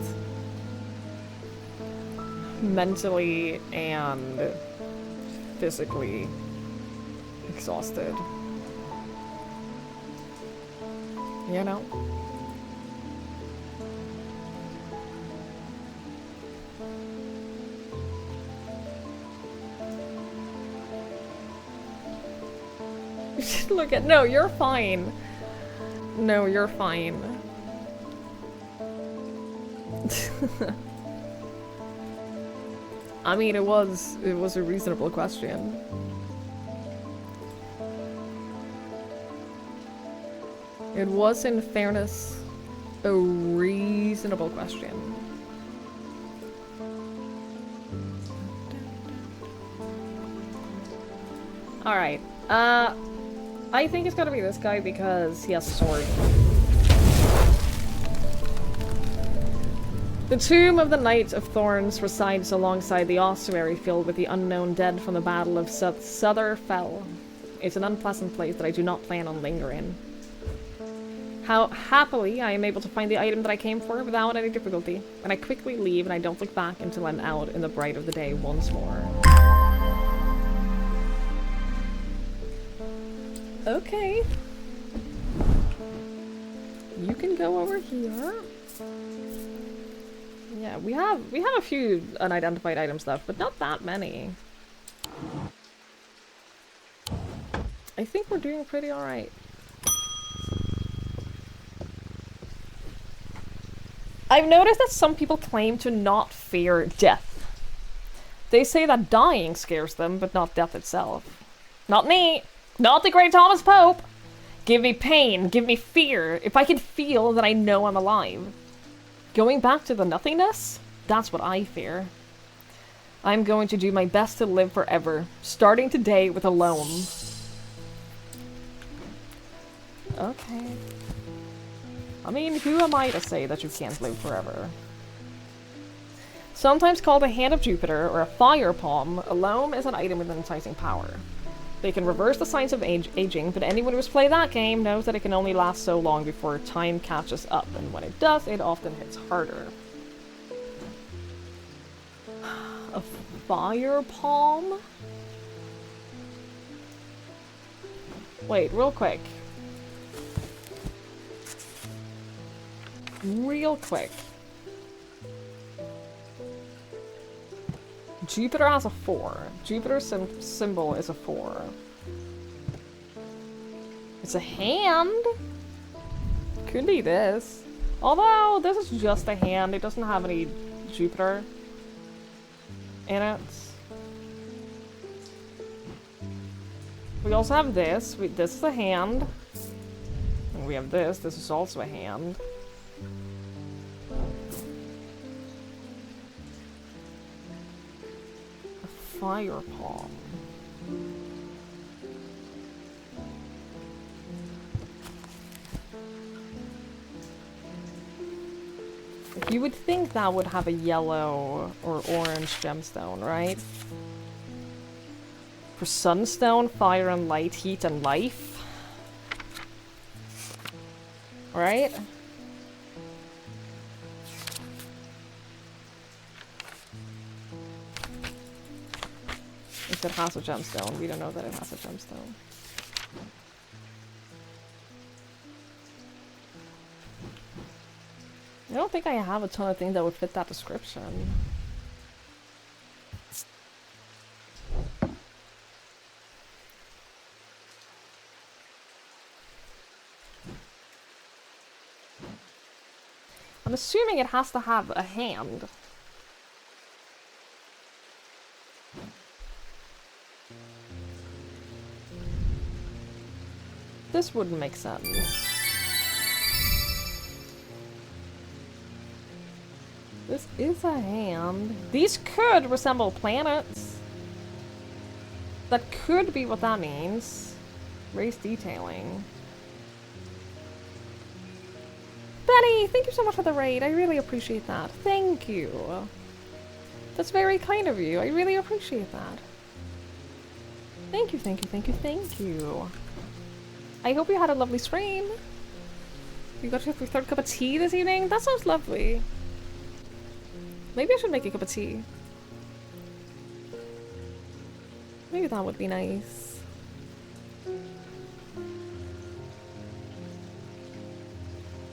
mentally and physically exhausted. You know? You should look at— no, you're fine. No, you're fine. I mean, it was a reasonable question. It was, in fairness, a reasonable question. Alright, I think it's gotta be this guy because he has a sword. The tomb of the Knight of Thorns resides alongside the ossuary filled with the unknown dead from the Battle of Suther Fell. It's an unpleasant place that I do not plan on lingering. How happily I am able to find the item that I came for without any difficulty, and I quickly leave and I don't look back until I'm out in the bright of the day once more. Okay. You can go over here. Yeah, we have a few unidentified items left, but not that many. I think we're doing pretty alright. I've noticed that some people claim to not fear death. They say that dying scares them, but not death itself. Not me! Not the great Thomas Pope! Give me pain, give me fear, if I can feel that I know I'm alive. Going back to the nothingness? That's what I fear. I'm going to do my best to live forever, starting today with a loam. Okay. I mean, who am I to say that you can't live forever? Sometimes called a Hand of Jupiter or a Fire Palm, a loam is an item with enticing power. They can reverse the signs of aging, but anyone who's played that game knows that it can only last so long before time catches up, and when it does, it often hits harder. A Fire Palm? Wait, real quick. Real quick. Jupiter has a 4. Jupiter's symbol is a 4. It's a hand. Could be this. Although, this is just a hand. It doesn't have any Jupiter in it. We also have this. This is a hand. And we have this. This is also a hand. A fire palm. You would think that would have a yellow or orange gemstone, right? For sunstone, fire and light, heat and life. Right? If it has a gemstone, we don't know that it has a gemstone. I don't think I have a ton of things that would fit that description. I'm assuming it has to have a hand. This wouldn't make sense. This is a hand. These could resemble planets. That could be what that means. Race detailing. Benny, thank you so much for the raid. I really appreciate that. Thank you. That's very kind of you. I really appreciate that. Thank you, thank you, thank you, thank you. I hope you had a lovely stream. You got your third cup of tea this evening? That sounds lovely. Maybe I should make a cup of tea. Maybe that would be nice.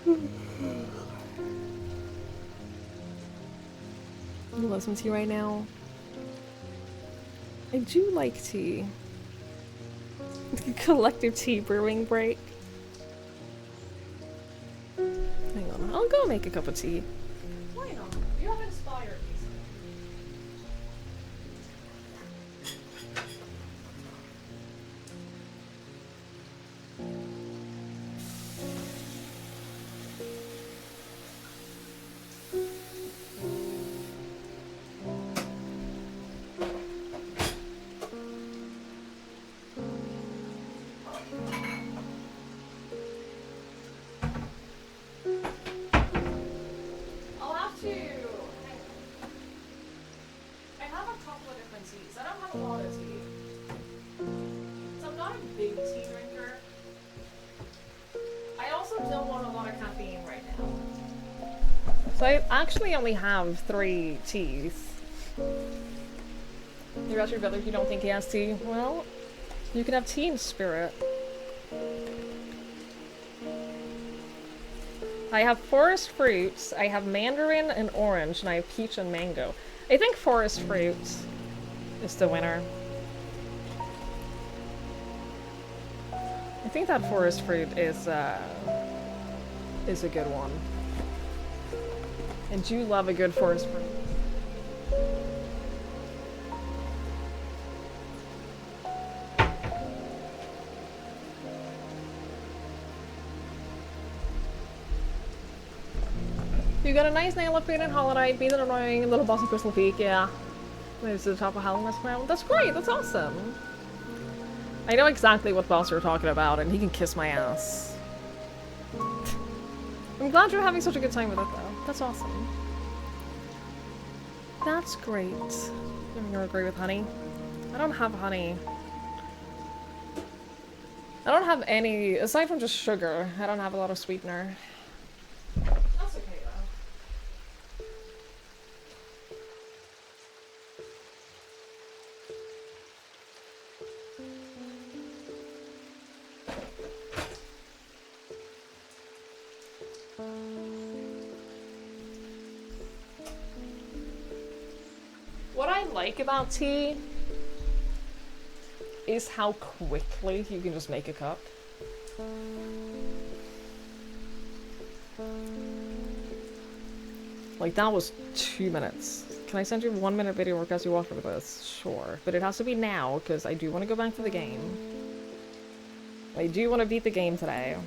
You love some tea right now? I do like tea. Collective tea brewing break. Hang on, I'll go make a cup of tea. Why not? You have inspired me. So I actually only have 3 teas. You got your brother if you don't think he has tea. Well, you can have tea in spirit. I have forest fruits, I have mandarin and orange, and I have peach and mango. I think forest fruit is the winner. I think that forest fruit is a good one. And you love a good forest fruit. You got a nice nail upgrade in Holiday, being annoying, little boss in Crystal Peak, yeah. Moves to the top of Hellman's Crown. That's great, that's awesome. I know exactly what boss you're talking about, and he can kiss my ass. I'm glad you're having such a good time with it, though. That's awesome. That's great. I'm gonna agree with honey. I don't have honey. I don't have any, aside from just sugar, I don't have a lot of sweetener. That's okay, though. What I like about tea is how quickly you can just make a cup. Like, that was 2 minutes. Can I send you a 1 minute video as you walk over this? Sure. But it has to be now, because I do want to go back to the game. I do want to beat the game today.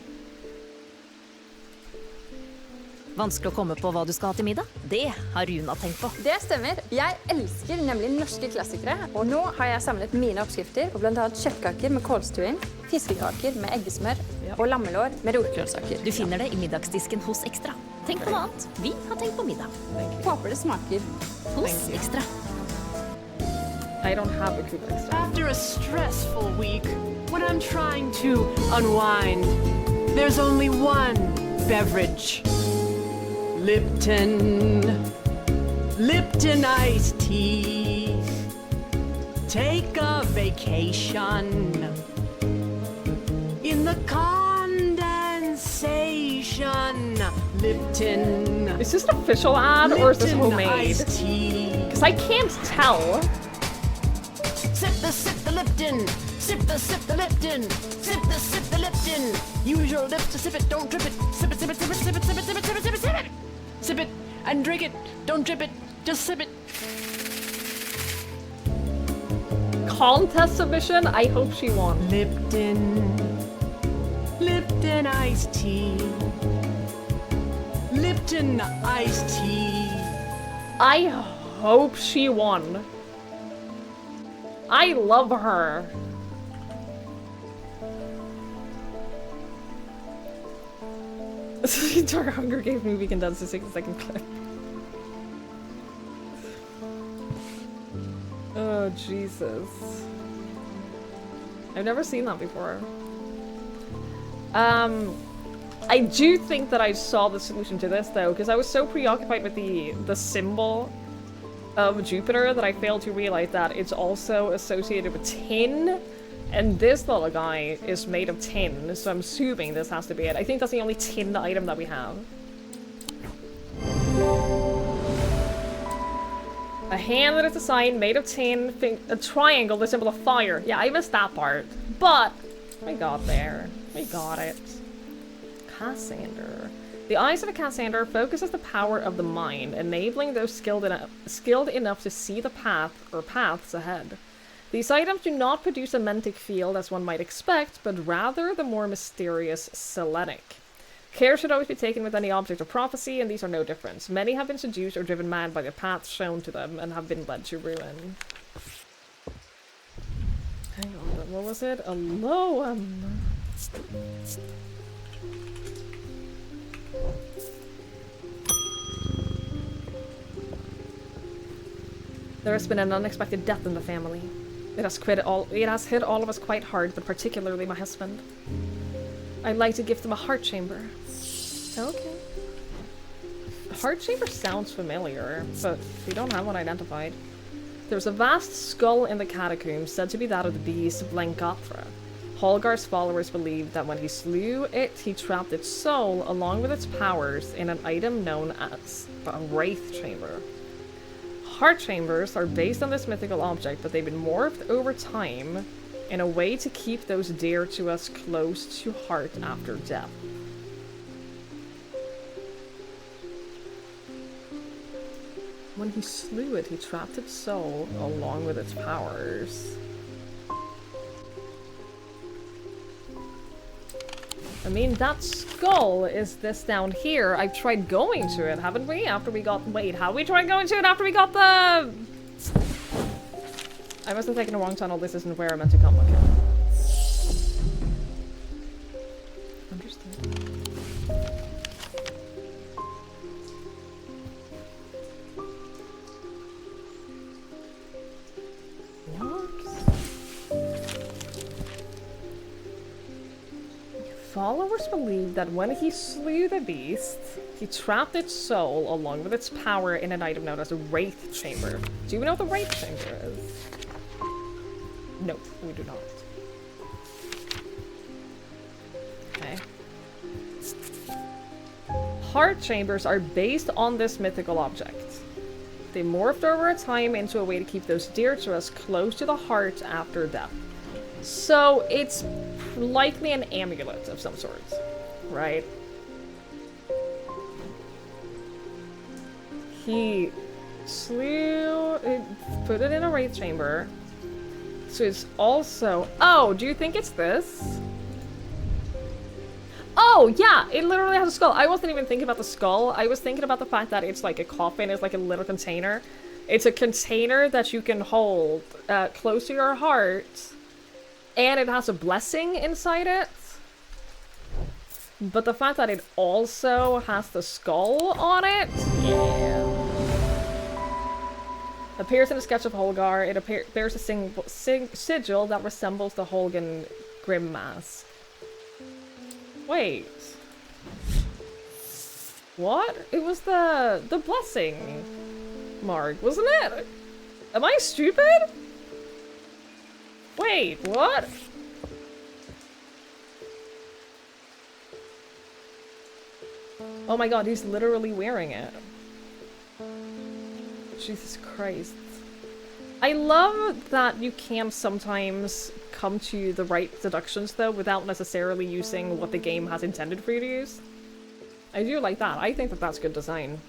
Vanskelig å komme på hva du skal ha til middag? Det har Runa tenkt på. Det stemmer. Jeg elsker nemlig norske klassikere. Og nå har jeg samlet mine oppskrifter på blant annet kjøttkaker med kålstuing, fiskekaker med eggesmør og lammelår med rotgrønnsaker. Du finner det i middagsdisken hos Ekstra. Tenk på noe annet. Vi har tenkt på middag. Håper det smaker. Hos Ekstra. I don't have a Coop Extra. After a stressful week, when I'm trying to unwind, there's only one beverage. Lipton. Lipton iced tea. Take a vacation in the condensation. Lipton. Is this an official ad or is this homemade? Because I can't tell. Sip the Lipton. Sip the Lipton. Sip the Lipton. Use your lips to sip it, don't drip it. Sip it, sip it, sip it, sip it, sip it, sip it, sip it, sip it, sip it. Sip it and drink it. Don't drip it. Just sip it. Contest submission? I hope she won. Lipton. Lipton iced tea. Lipton iced tea. I hope she won. I love her. This is the entire Hunger Games movie condensed to 6-second clip. Oh, Jesus. I've never seen that before. I do think that I saw the solution to this, though, because I was so preoccupied with the symbol of Jupiter that I failed to realize that it's also associated with tin. And this little guy is made of tin, so I'm assuming this has to be it. I think that's the only tin item that we have. A hand that is a sign made of tin, a triangle, the symbol of fire. Yeah, I missed that part. But we got there. We got it. Cassander. The eyes of a Cassander focuses the power of the mind, enabling those skilled enough to see the path or paths ahead. These items do not produce a mentic field as one might expect, but rather the more mysterious selenic. Care should always be taken with any object of prophecy, and these are no different. Many have been seduced or driven mad by the paths shown to them, and have been led to ruin. Hang on, what was it? A Loam. There has been an unexpected death in the family. It has hit all of us quite hard, but particularly my husband. I'd like to give them a heart chamber. Okay. Heart chamber sounds familiar, but we don't have one identified. There's a vast skull in the catacombs, said to be that of the beast Blenkothra. Holgar's followers believed that when he slew it, he trapped its soul, along with its powers, in an item known as a Wraith Chamber. Heart chambers are based on this mythical object, but they've been morphed over time in a way to keep those dear to us close to heart after death. When he slew it, he trapped its soul along with its powers. I mean, that skull is this down here. I've tried going to it, haven't we? After we got... Wait, have we tried going to it after we got the... I must have taken the wrong tunnel. This isn't where I meant to come. Okay. Understood. Followers believe that when he slew the beast, he trapped its soul along with its power in an item known as a Wraith Chamber. Do you know what the Wraith Chamber is? No, we do not. Okay. Heart chambers are based on this mythical object. They morphed over a time into a way to keep those dear to us close to the heart after death. So it's likely an amulet of some sort, right? He put it in a wraith chamber. So it's also... Oh, do you think it's this? Oh, yeah, it literally has a skull. I wasn't even thinking about the skull. I was thinking about the fact that it's like a coffin. It's like a little container. It's a container that you can hold close to your heart. And it has a blessing inside it. But the fact that it also has the skull on it... Yeah. Appears in a sketch of Holgar. It bears a sigil that resembles the Holgan Grim mask. Wait. What? It was the blessing mark, wasn't it? Am I stupid? Wait, what? Oh my god, he's literally wearing it. Jesus Christ. I love that you can sometimes come to the right deductions though without necessarily using what the game has intended for you to use. I do like that. I think that that's good design.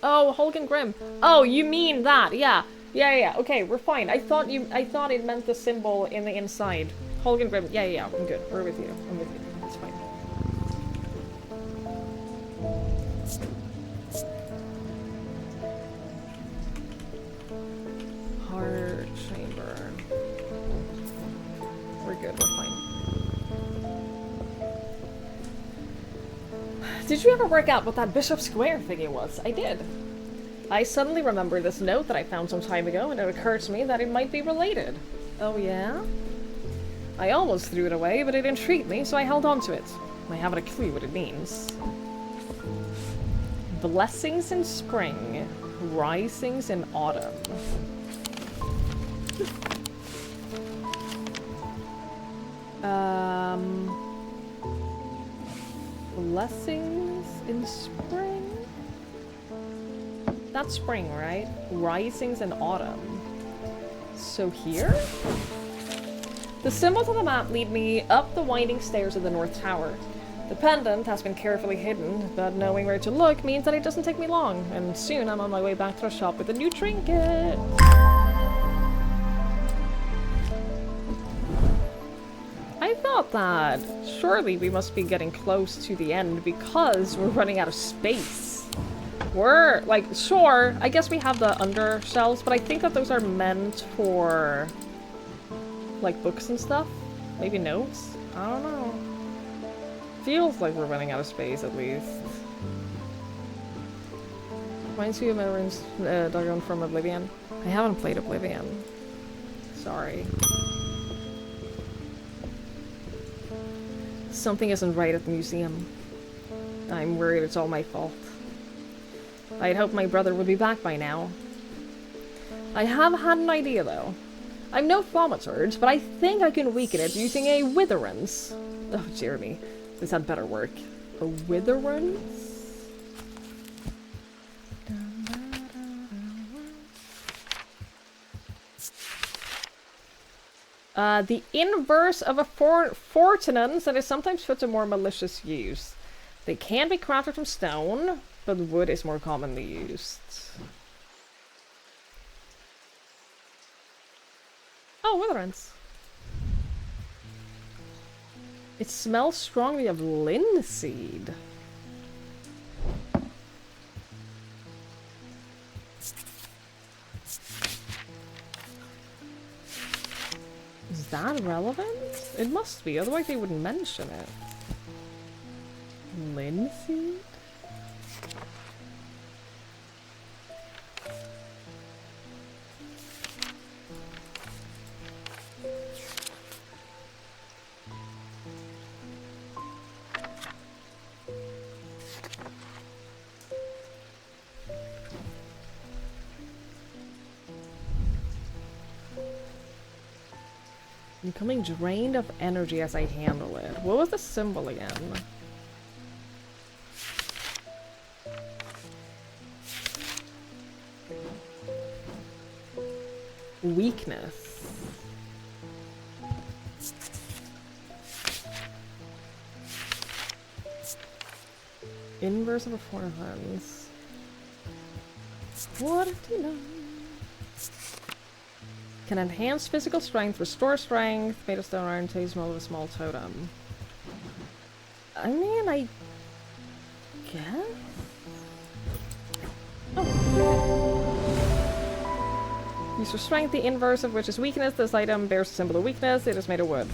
Oh, Holgan Grim. Oh, you mean that? Yeah. Yeah. Okay, we're fine. I thought it meant the symbol in the inside. Holgan Grim. Yeah. I'm good. We're with you. I'm with you. It's fine. Heart chamber. We're good. We're fine. Did you ever work out what that Bishop Square thingy was? I did. I suddenly remembered this note that I found some time ago, and it occurred to me that it might be related. Oh yeah? I almost threw it away, but it intrigued me, so I held on to it. I haven't a clue what it means. Blessings in spring, risings in autumn. Blessings in spring? That's spring, right? Risings in autumn. So here? The symbols on the map lead me up the winding stairs of the North Tower. The pendant has been carefully hidden, but knowing where to look means that it doesn't take me long, and soon I'm on my way back to the shop with a new trinket. I thought that surely we must be getting close to the end because we're running out of space. We're, like, sure, I guess we have the undershelves, but I think that those are meant for, like, books and stuff. Maybe notes? I don't know. Feels like we're running out of space, at least. Reminds me of Maroon's Dragon from Oblivion. I haven't played Oblivion. Sorry. Something isn't right at the museum. I'm worried it's all my fault. I'd hoped my brother would be back by now. I have had an idea, though. I'm no thaumaturge, but I think I can weaken it using a witherance. Oh, Jeremy. This had better work. A witherance? The inverse of a fortinance that is sometimes put to more malicious use. They can be crafted from stone, but wood is more commonly used. Oh, witherance. It smells strongly of linseed. Is that relevant? It must be, otherwise they wouldn't mention it. Linseed? I'm becoming drained of energy as I handle it. What was the symbol again? Weakness. Inverse of a 4 hands. What do you know? Can enhance physical strength, restore strength, made of stone iron, taste small of a small totem. I mean, I guess? Oh. Use for strength, the inverse of which is weakness. This item bears a symbol of weakness. It is made of wood.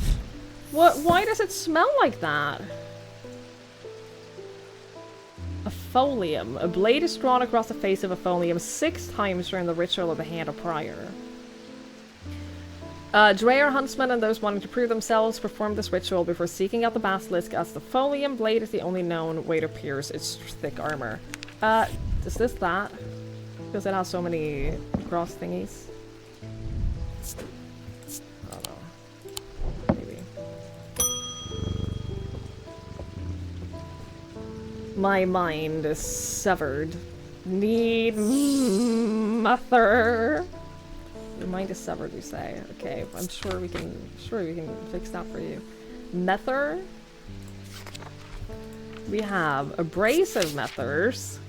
What? Why does it smell like that? A folium. A blade is drawn across the face of a folium 6 times during the ritual of the Hand of Prior. Dreyer huntsmen and those wanting to prove themselves perform this ritual before seeking out the basilisk, as the folium blade is the only known way to pierce its thick armor. Is this that? Because it has so many cross thingies. I don't know. Maybe. My mind is severed. Need mother. Your mind is severed, you say. Okay, I'm sure we can fix that for you. Mether. We have abrasive methers.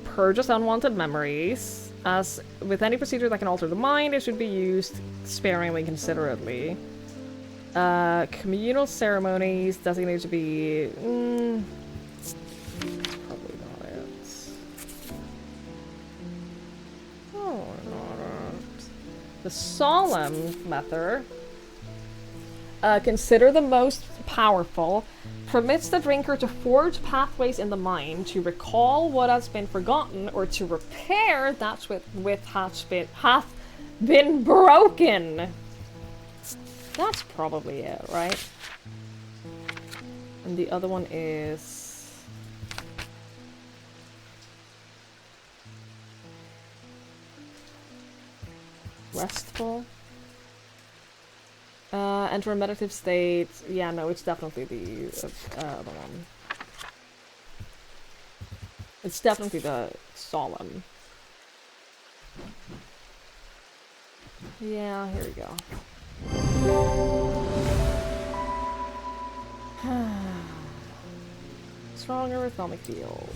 Purges unwanted memories. As with any procedure that can alter the mind, it should be used sparingly, considerately. Communal ceremonies designated to be. That's probably not it. Oh, not it. The solemn method, consider the most powerful, permits the drinker to forge pathways in the mind to recall what has been forgotten or to repair that which hath been broken. That's probably it, right? And the other one is restful. Enter a meditative state. Yeah, no, it's definitely the other one. It's definitely the solemn. Yeah, here we go. Stronger rhythmic field.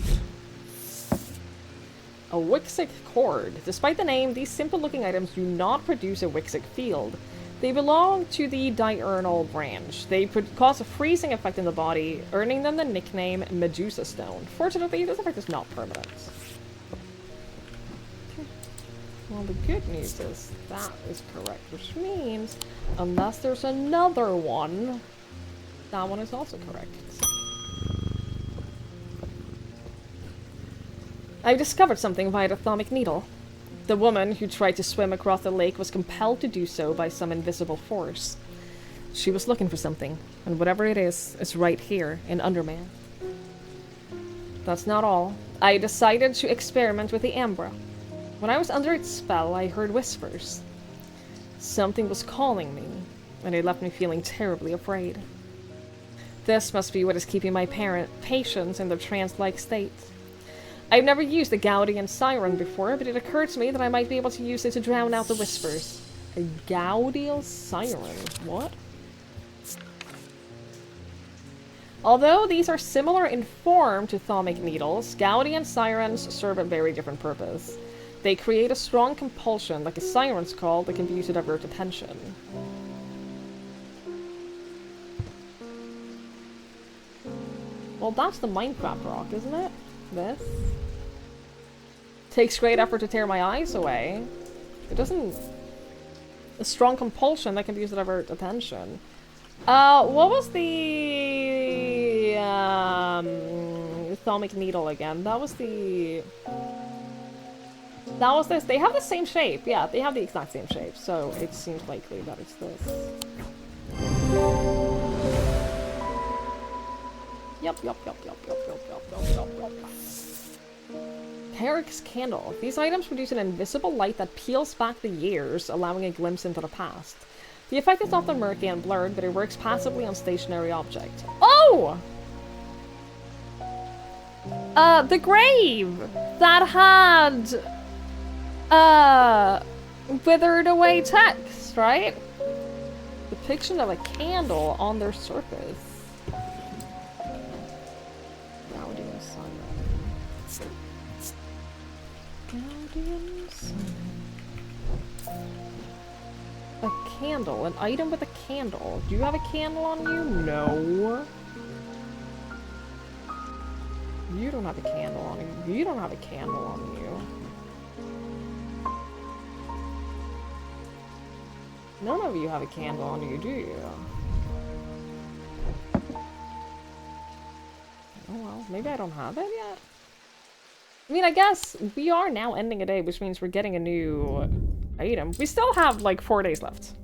A Wixic cord. Despite the name, these simple-looking items do not produce a Wixic field. They belong to the diurnal branch. They cause a freezing effect in the body, earning them the nickname Medusa Stone. Fortunately, this effect is not permanent. Okay. Well, the good news is that is correct, which means, unless there's another one, that one is also correct. I've discovered something via the atomic needle. The woman who tried to swim across the lake was compelled to do so by some invisible force. She was looking for something, and whatever it is right here in Underman. That's not all. I decided to experiment with the Ambra. When I was under its spell, I heard whispers. Something was calling me, and it left me feeling terribly afraid. This must be what is keeping my patients in their trance-like state. I've never used a Gaudian siren before, but it occurred to me that I might be able to use it to drown out the whispers. A Gaudian siren? What? Although these are similar in form to thaumic needles, Gaudian sirens serve a very different purpose. They create a strong compulsion, like a siren's call, that can be used to divert attention. Well, that's the Minecraft rock, isn't it? This? Takes great effort to tear my eyes away. It doesn't... A strong compulsion that can be used to divert attention. What was the... Thaumic needle again? That was the... That was this. They have the same shape. Yeah, they have the exact same shape. So it seems likely that it's this. Yup. Herrick's candle. These items produce an invisible light that peels back the years, allowing a glimpse into the past. The effect is often murky and blurred, but it works passively on stationary objects. Oh! The grave that had withered away text, right? Depiction of a candle on their surface. Gaudium sun. Gaudium sun. A candle, an item with a candle. Do you have a candle on you? No. You don't have a candle on you. You don't have a candle on you. None of you have a candle on you, do you? Oh well, maybe I don't have it yet. I mean, I guess we are now ending a day, which means we're getting a new item. We still have like 4 days left.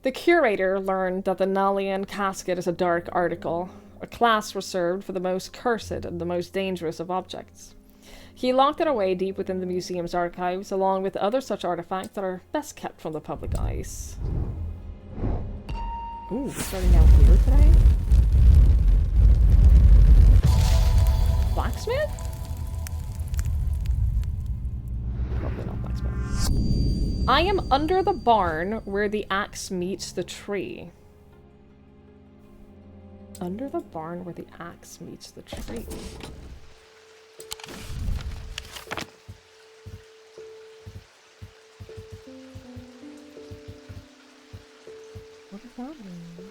The curator learned that the Nalian casket is a dark article, a class reserved for the most cursed and the most dangerous of objects. He locked it away deep within the museum's archives, along with other such artifacts that are best kept from the public eyes. Ooh, we're starting out here today? Blacksmith? Probably not blacksmith. I am under the barn where the axe meets the tree. Under the barn where the axe meets the tree. What does that mean?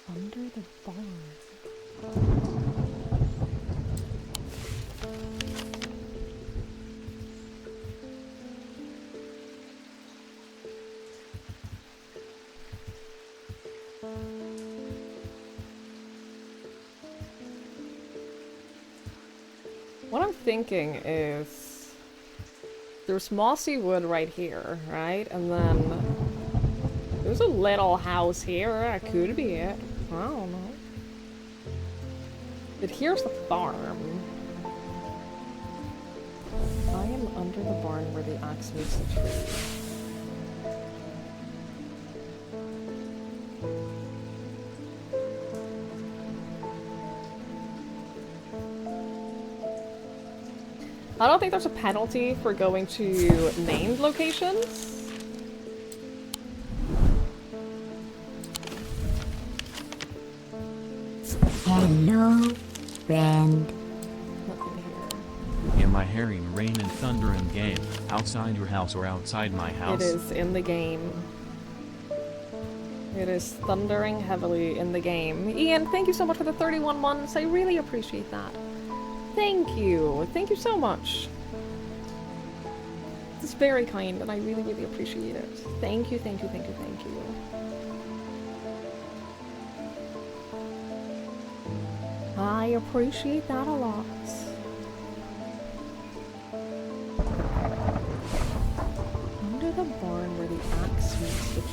Under the barn. What I'm thinking is there's mossy wood right here, right? And then there's a little house here. That could be it. I don't know. But here's the farm. I am under the barn where the axe meets the tree. I don't think there's a penalty for going to named locations. Hello, friend. Nothing here. Am I hearing rain and thunder in game, outside your house or outside my house? It is in the game. It is thundering heavily in the game. Ian, thank you so much for the 31 months. I really appreciate that. Thank you. Thank you so much. It's very kind, and I really, really appreciate it. Thank you, thank you, thank you, thank you. I appreciate that a lot. Under the barn where the axe meets the tree.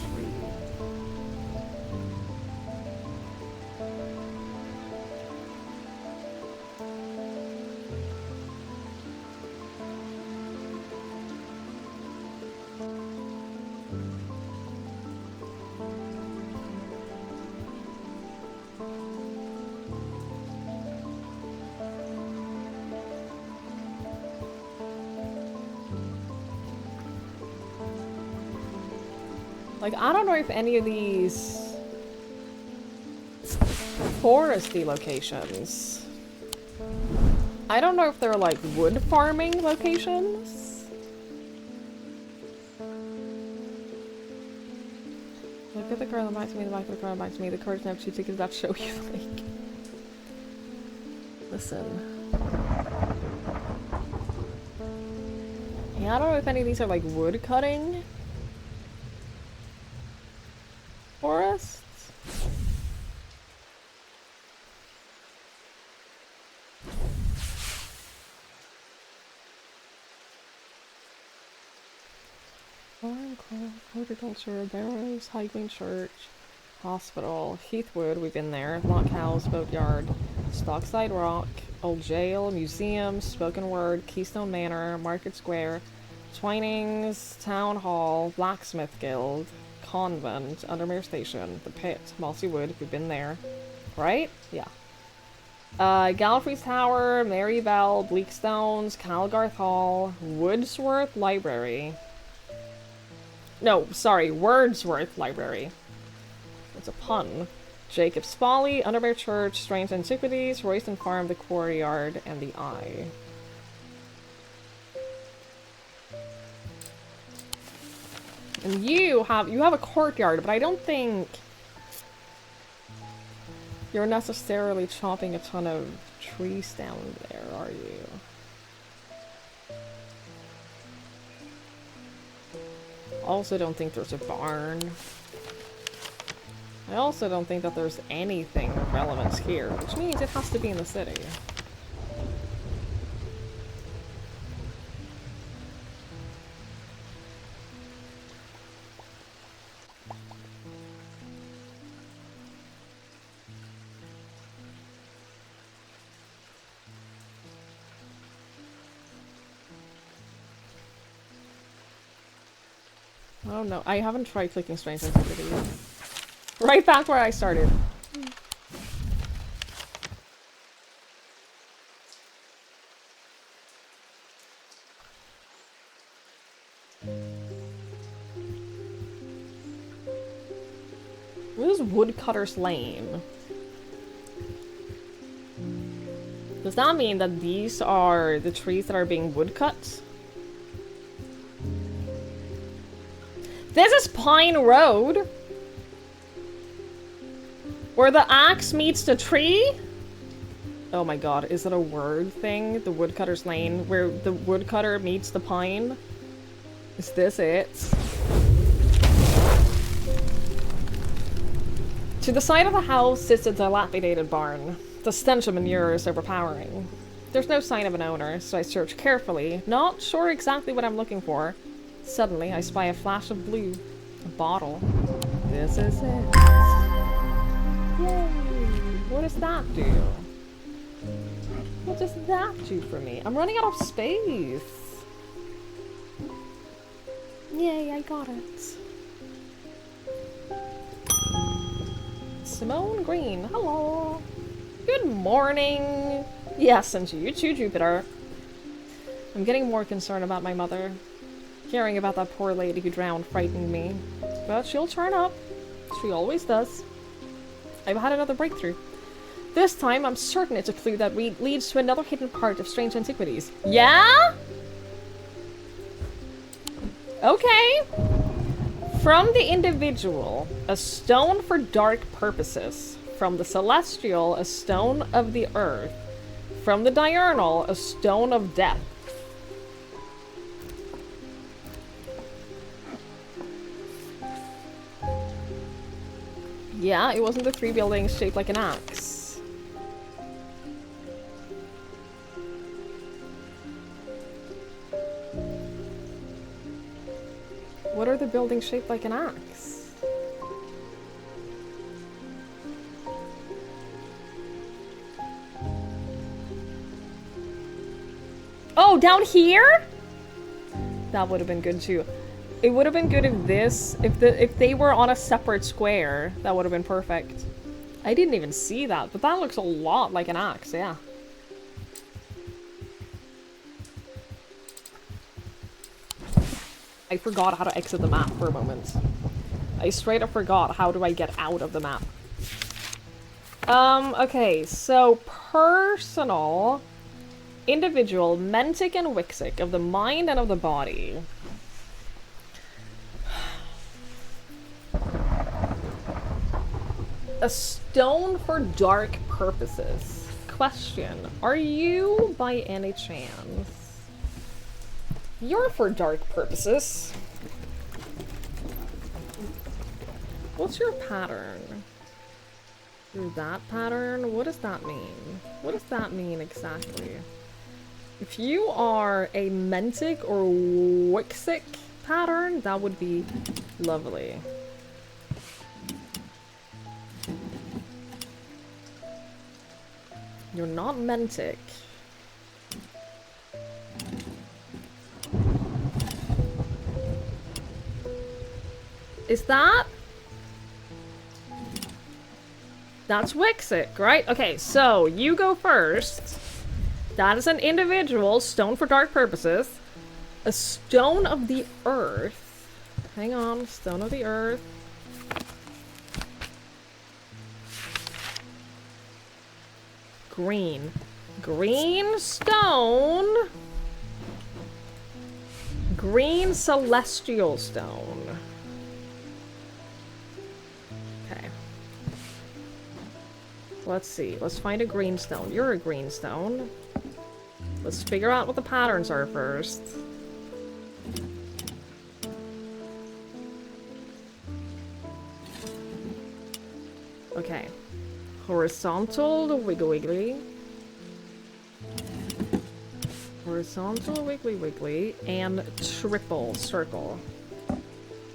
Like, I don't know if any of these foresty locations, I don't know if they're like wood farming locations. Look at the car on the back to me, the back of the car on the back to me, the cards have 2 tickets that show you like. Listen. Yeah, I don't know if any of these are like wood cutting forests. Farm, horticulture, barrows, hiking church, hospital, Heathwood, we've been there, lock house, boatyard, Stockside Rock, old jail, museum, spoken word, Keystone Manor, Market Square, Twinings, Town Hall, Blacksmith Guild, Convent, Undermere Station, the Pit, Mossy Wood, we've been there. Right? Yeah. Gallifrey's Tower, Marybelle, Bleakstones, Calgarth Hall, Woodsworth Library. No, sorry, Wordsworth Library. It's a pun. Jacob's Folly, Undermere Church, Strange Antiquities, Royston Farm, the Quarry Yard, and the Eye. And you have a courtyard, but I don't think you're necessarily chopping a ton of trees down there, are you? Also don't think there's a barn. I also don't think that there's anything of relevance here, which means it has to be in the city. Oh no, I haven't tried clicking Strange Antiquities. Right back where I started. What is Woodcutter's Lane? Does that mean that these are the trees that are being woodcut? This is Pine Road! Where the axe meets the tree? Oh my god, is it a word thing? The Woodcutter's Lane, where the woodcutter meets the pine? Is this it? To the side of the house sits a dilapidated barn. The stench of manure is overpowering. There's no sign of an owner, so I search carefully, not sure exactly what I'm looking for. Suddenly, I spy a flash of blue. A bottle. This is it. Yay! What does that do? What does that do for me? I'm running out of space! Yay, I got it. Simone Green, hello! Good morning! Yes, and to you too, Jupiter. I'm getting more concerned about my mother. Hearing about that poor lady who drowned frightened me. But she'll turn up. She always does. I've had another breakthrough. This time, I'm certain it's a clue that leads to another hidden part of Strange Antiquities. Yeah? Okay. From the individual, a stone for dark purposes. From the celestial, a stone of the earth. From the diurnal, a stone of death. Yeah, it wasn't the three buildings shaped like an axe. What are the buildings shaped like an axe? Oh, down here? That would have been good too. It would have been good if they were on a separate square. That would have been perfect. I didn't even see that, but that looks a lot like an axe, yeah. I forgot how to exit the map for a moment. I straight up forgot how do I get out of the map. Okay, so personal, individual, mentic and wixic of the mind and of the body. A stone for dark purposes. Question, are you by any chance? You're for dark purposes. What's your pattern? That pattern? What does that mean? What does that mean exactly? If you are a mentic or wixic pattern, that would be lovely. You're not mentic. Is that? That's Wixic, right? Okay, so you go first. That is an individual stone for dark purposes. A stone of the earth. Hang on, stone of the earth. Green. Green stone. Green celestial stone. Okay. Let's see. Let's find a green stone. You're a green stone. Let's figure out what the patterns are first. Okay. Horizontal wiggly wiggly. Horizontal wiggly wiggly and triple circle.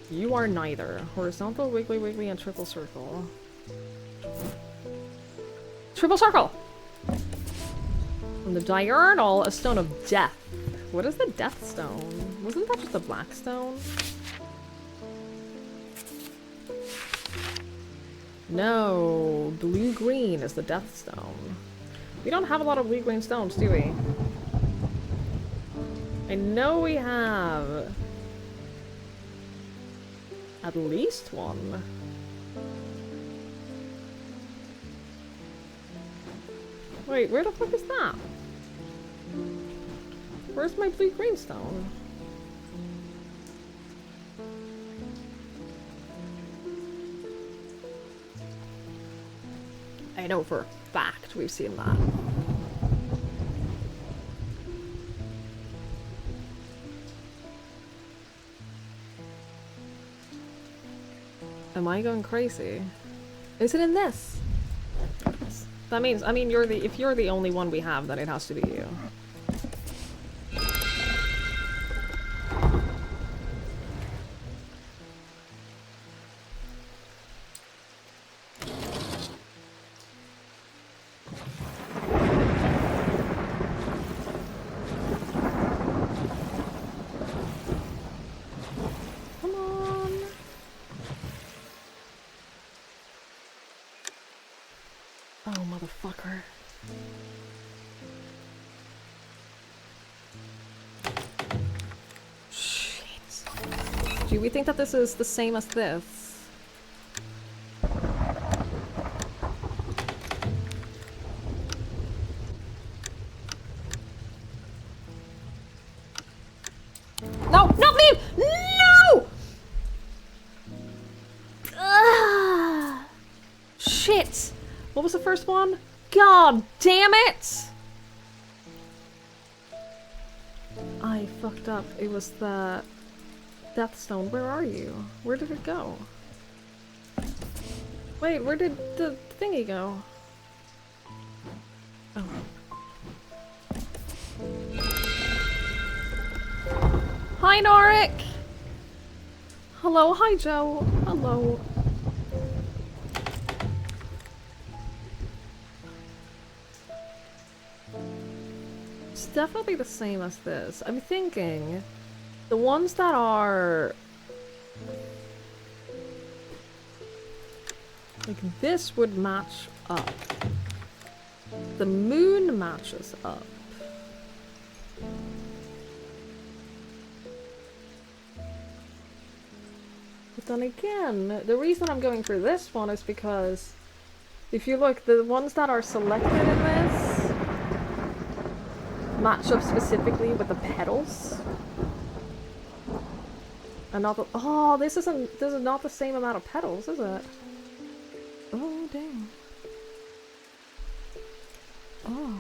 You are neither. Horizontal wiggly wiggly and triple circle. Triple circle! From the diurnal, a stone of death. What is the death stone? Wasn't that just a black stone? No, blue-green is the death stone. We don't have a lot of blue-green stones, do we? I know we have at least one. Wait, where the fuck is that? Where's my blue-green stone? I know for a fact we've seen that. Am I going crazy? Is it in this? That means, I mean, if you're the only one we have, then it has to be you. Do we think that this is the same as this? No! Not me! No! Ugh. Shit! What was the first one? God damn it! I fucked up. It was the Deathstone. Where are you? Where did it go? Wait, where did the thingy go? Oh. Hi, Norik! Hello, hi, Joe. Hello. It's definitely the same as this. I'm thinking the ones that are like this would match up. The moon matches up. But then again, the reason I'm going for this one is because if you look, the ones that are selected in this match up specifically with the petals. And not the— oh, this is not the same amount of petals, is it? Oh, dang. Oh.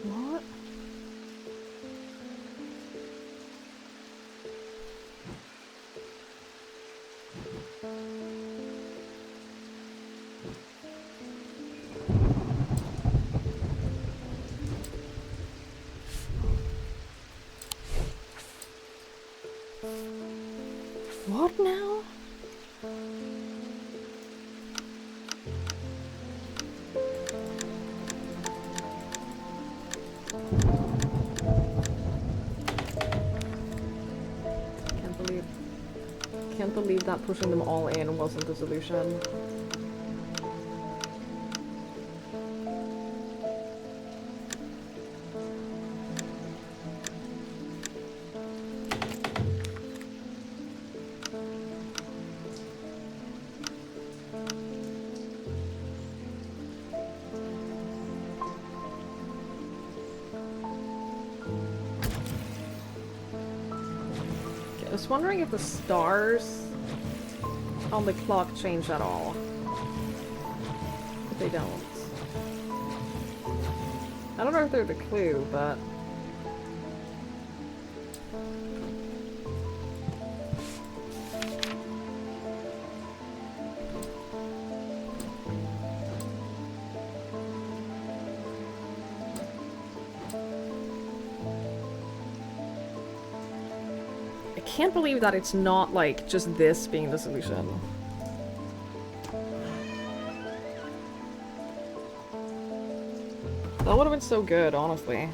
What? What now? Can't believe that pushing them all in wasn't the solution. I was wondering if the stars on the clock change at all. But they don't. I don't know if they're the clue, but... I can't believe that it's not, like, just this being the solution. That would have been so good, honestly.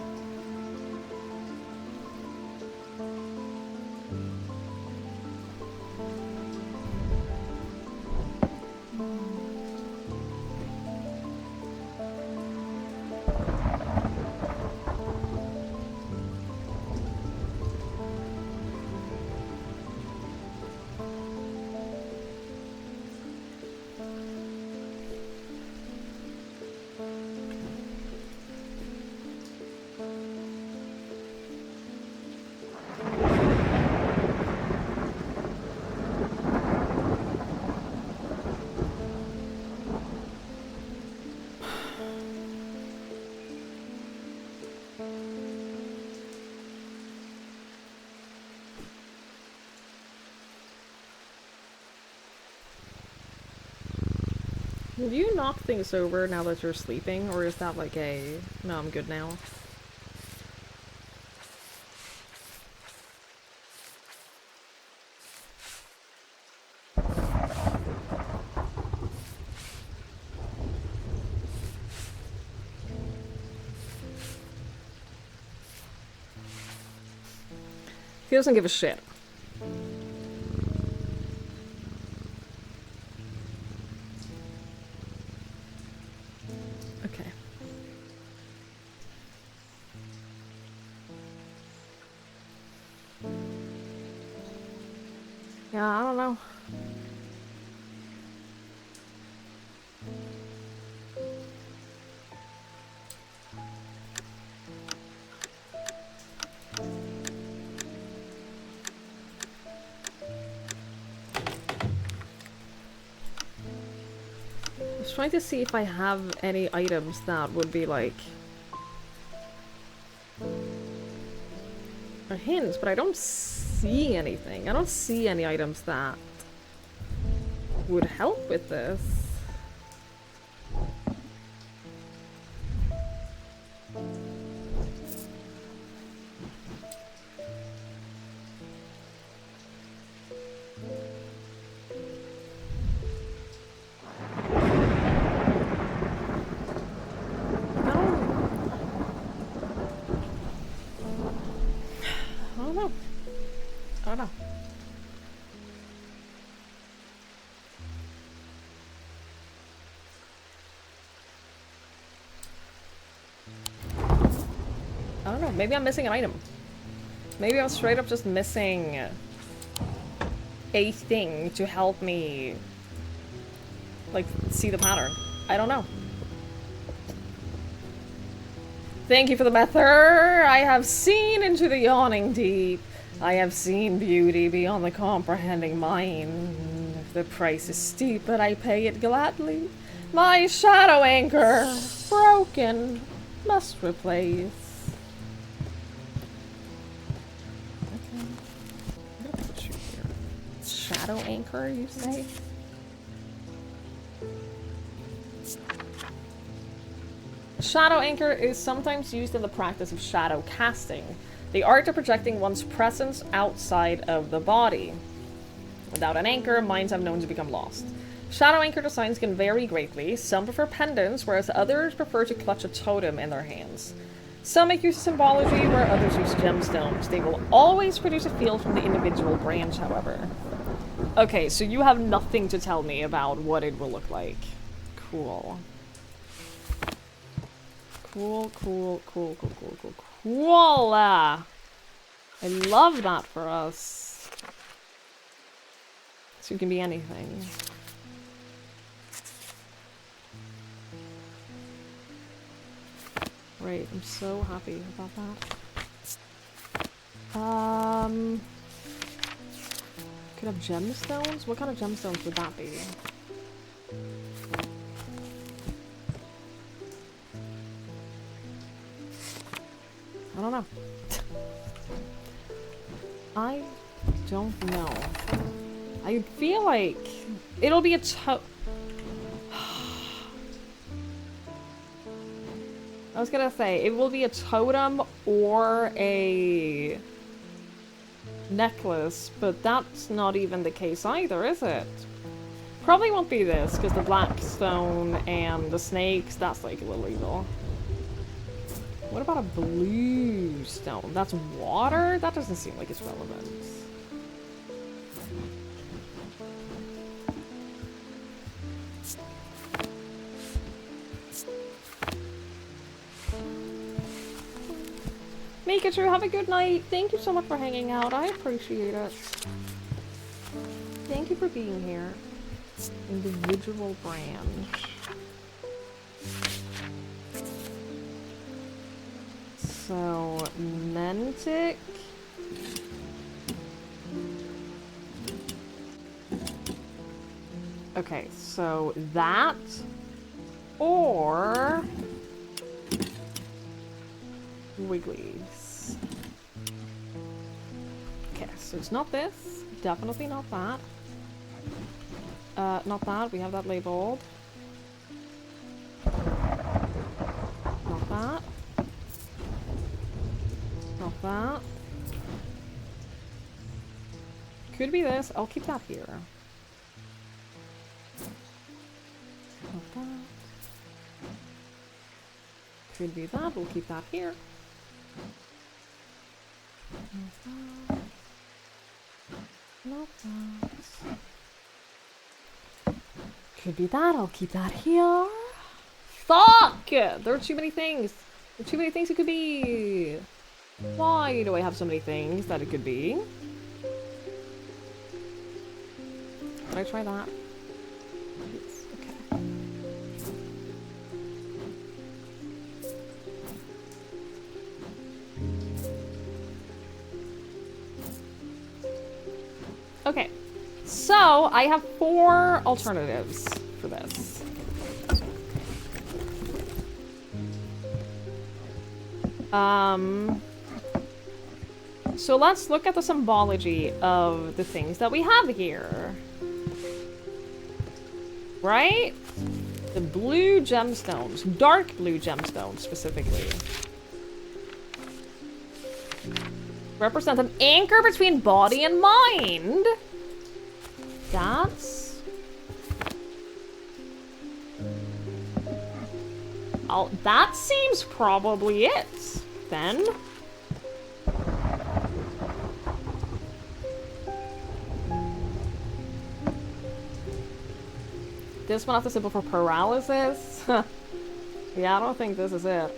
Will you knock things over now that you're sleeping, or is that like a, no, I'm good now? He doesn't give a shit. Okay. Yeah, I don't know. I was trying to see if I have any items that would be like a hint, but I don't see anything. I don't see any items that would help with this. Maybe I'm missing an item. Maybe I'm straight up just missing a thing to help me, like, see the pattern. I don't know. Thank you for the mether. I have seen into the yawning deep. I have seen beauty beyond the comprehending mind. If the price is steep, but I pay it gladly. My shadow anchor, broken, must replace. Shadow anchor, you say? Shadow anchor is sometimes used in the practice of shadow casting, the art of projecting one's presence outside of the body. Without an anchor, mines have known to become lost. Shadow anchor designs can vary greatly. Some prefer pendants, whereas others prefer to clutch a totem in their hands. Some make use of symbology, where others use gemstones. They will always produce a field from the individual branch, however. Okay, so you have nothing to tell me about what it will look like. Cool. Cool. I love that for us. So it can be anything. Great, I'm so happy about that. Could have gemstones? What kind of gemstones would that be? I don't know. I don't know. I feel like it'll be a I was gonna say, it will be a totem or a necklace, but that's not even the case either, is it? Probably won't be this, because the black stone and the snakes, that's like a little evil. What about a blue stone? That's water? That doesn't seem like it's relevant. Mikachu, have a good night. Thank you so much for hanging out. I appreciate it. Thank you for being here. Individual branch. So, Mentic. Okay, so that or Wigglies. Okay, so it's not this. Definitely not that. Not that. We have that labeled. Not that. Not that. Could be this. I'll keep that here. Not that. Could be that. We'll keep that here. Not that. Could be that. I'll keep that here. Fuck! There are too many things. There are too many things it could be. Why do I have so many things that it could be? Can I try that? Yes. Okay. Okay, so I have 4 alternatives for this. So let's look at the symbology of the things that we have here. Right? The blue gemstones, dark blue gemstones specifically, represent an anchor between body and mind. That's... that seems probably it, then. This one has the symbol for paralysis. Yeah, I don't think this is it.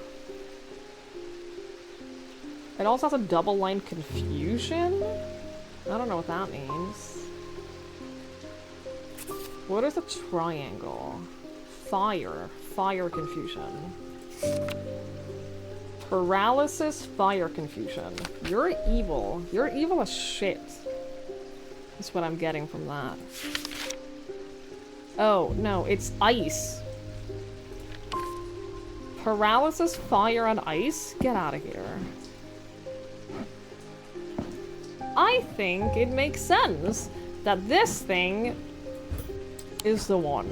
It also has a double line confusion? I don't know what that means. What is a triangle? Fire. Fire confusion. Paralysis, fire confusion. You're evil. You're evil as shit. That's what I'm getting from that. Oh, no, it's ice. Paralysis, fire, and ice? Get out of here. I think it makes sense that this thing is the one.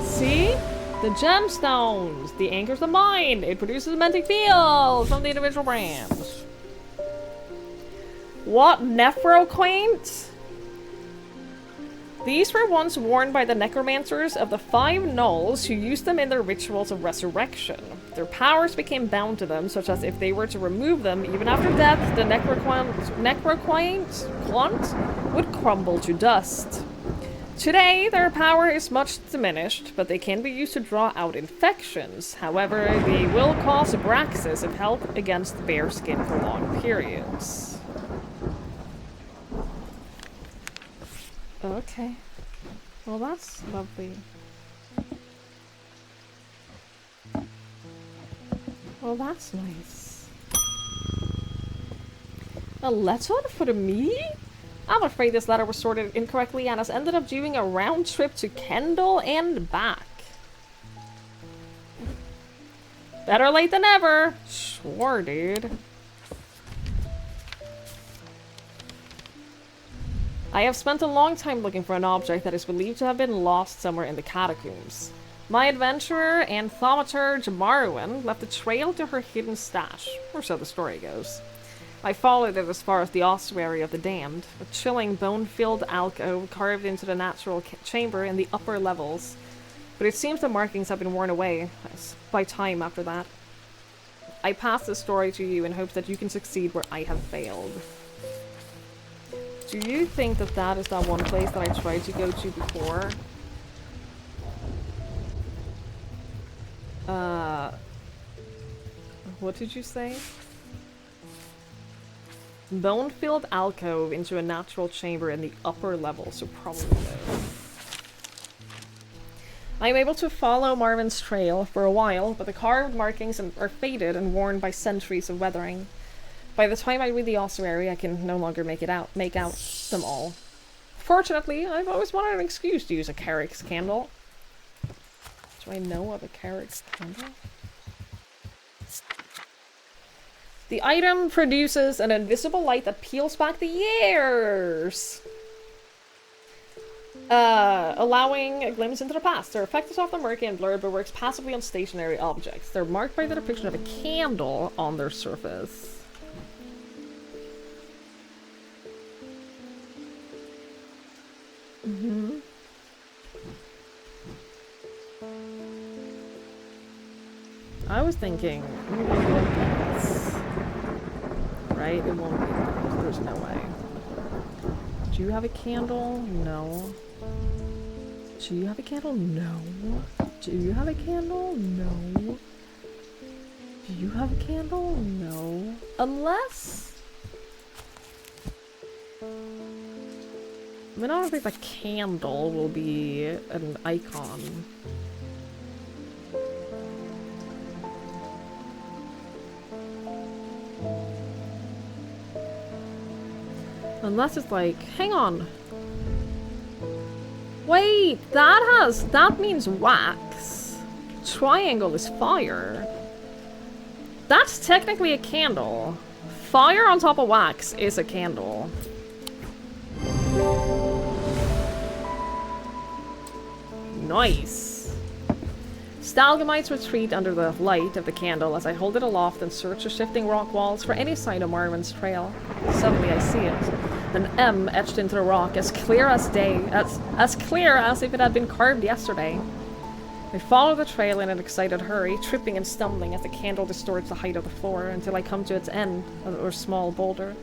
See? The gemstones! The anchor's the mind! It produces a magnetic field from the individual branch. What? Nephroquaint? These were once worn by the necromancers of the Five Gnolls who used them in their rituals of resurrection. Their powers became bound to them, such as if they were to remove them, even after death, the necroquant would crumble to dust. Today, their power is much diminished, but they can be used to draw out infections. However, they will cause abraxas if held against bare skin for long periods. Okay. Well, that's lovely. Well, that's nice. A letter for me? I'm afraid this letter was sorted incorrectly and has ended up doing a round trip to Kendall and back. Better late than never. Sure, dude. I have spent a long time looking for an object that is believed to have been lost somewhere in the catacombs. My adventurer and thaumaturge Marwyn left a trail to her hidden stash, or so the story goes. I followed it as far as the ossuary of the damned, a chilling bone-filled alcove carved into the natural chamber in the upper levels, but it seems the markings have been worn away by time after that. I pass this story to you in hopes that you can succeed where I have failed. Do you think that that is that one place that I tried to go to before? What did you say? Bone-filled alcove into a natural chamber in the upper level, so probably no. I am able to follow Marvin's trail for a while, but the carved markings are faded and worn by centuries of weathering. By the time I read the ossuary, I can no longer make out them all. Fortunately, I've always wanted an excuse to use a Carrick's candle. Do I know of a Carrick's candle? The item produces an invisible light that peels back the years, allowing a glimpse into the past. Their effect is often murky and blurred, but works passively on stationary objects. They're marked by the depiction of a candle on their surface. I was thinking, right? It won't be that. There's no way. Do you have a candle? No. Do you have a candle? No. Do you have a candle? No. Do you have a candle? No. Unless... I mean, I don't think the candle will be an icon. Unless it's like, hang on. Wait, that means wax. Triangle is fire. That's technically a candle. Fire on top of wax is a candle. Nice. Stalagmites retreat under the light of the candle as I hold it aloft and search the shifting rock walls for any sign of Marvin's trail. Suddenly I see it. An M etched into the rock, as clear as day, as clear as if it had been carved yesterday. I follow the trail in an excited hurry, tripping and stumbling as the candle distorts the height of the floor until I come to its end, or small boulder.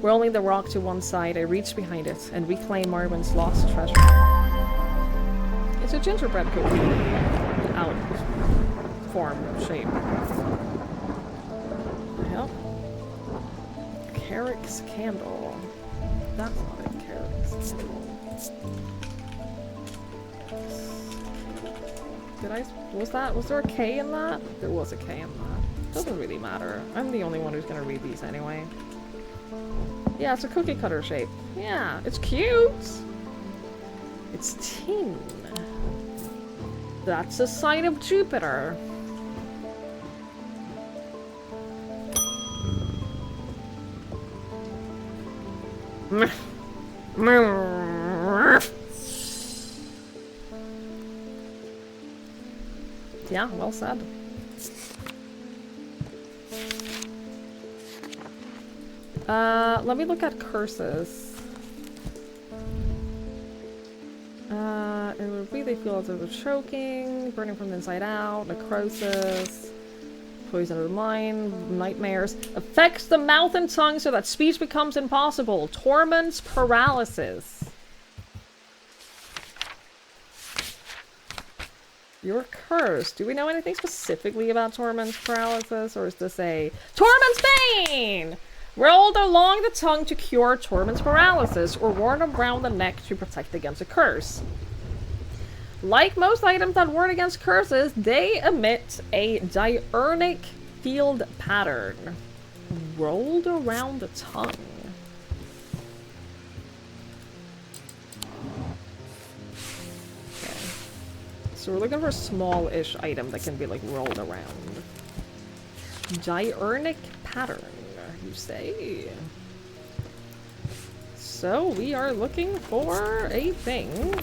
Rolling the rock to one side, I reach behind it and reclaim Marvin's lost treasure. It's a gingerbread cookie out form shape. Yep. Carrick's candle. That's not a Carrick's candle. Was there a K in that? There was a K in that. Doesn't really matter. I'm the only one who's gonna read these anyway. Yeah, it's a cookie cutter shape. Yeah, it's cute! It's tin. That's a sign of Jupiter. Yeah, well said. Let me look at curses. It would be they feel as though they're choking, burning from the inside out, necrosis, poison of the mind, nightmares, affects the mouth and tongue so that speech becomes impossible, torments, paralysis. You're cursed. Do we know anything specifically about torments, paralysis, or is this a torments bane? Rolled along the tongue to cure torments, paralysis, or worn around the neck to protect against a curse. Like most items that ward against curses, they emit a diurnic field pattern. Rolled around the tongue. Okay. So we're looking for a small-ish item that can be, like, rolled around. Diurnic pattern, you say? So we are looking for a thing.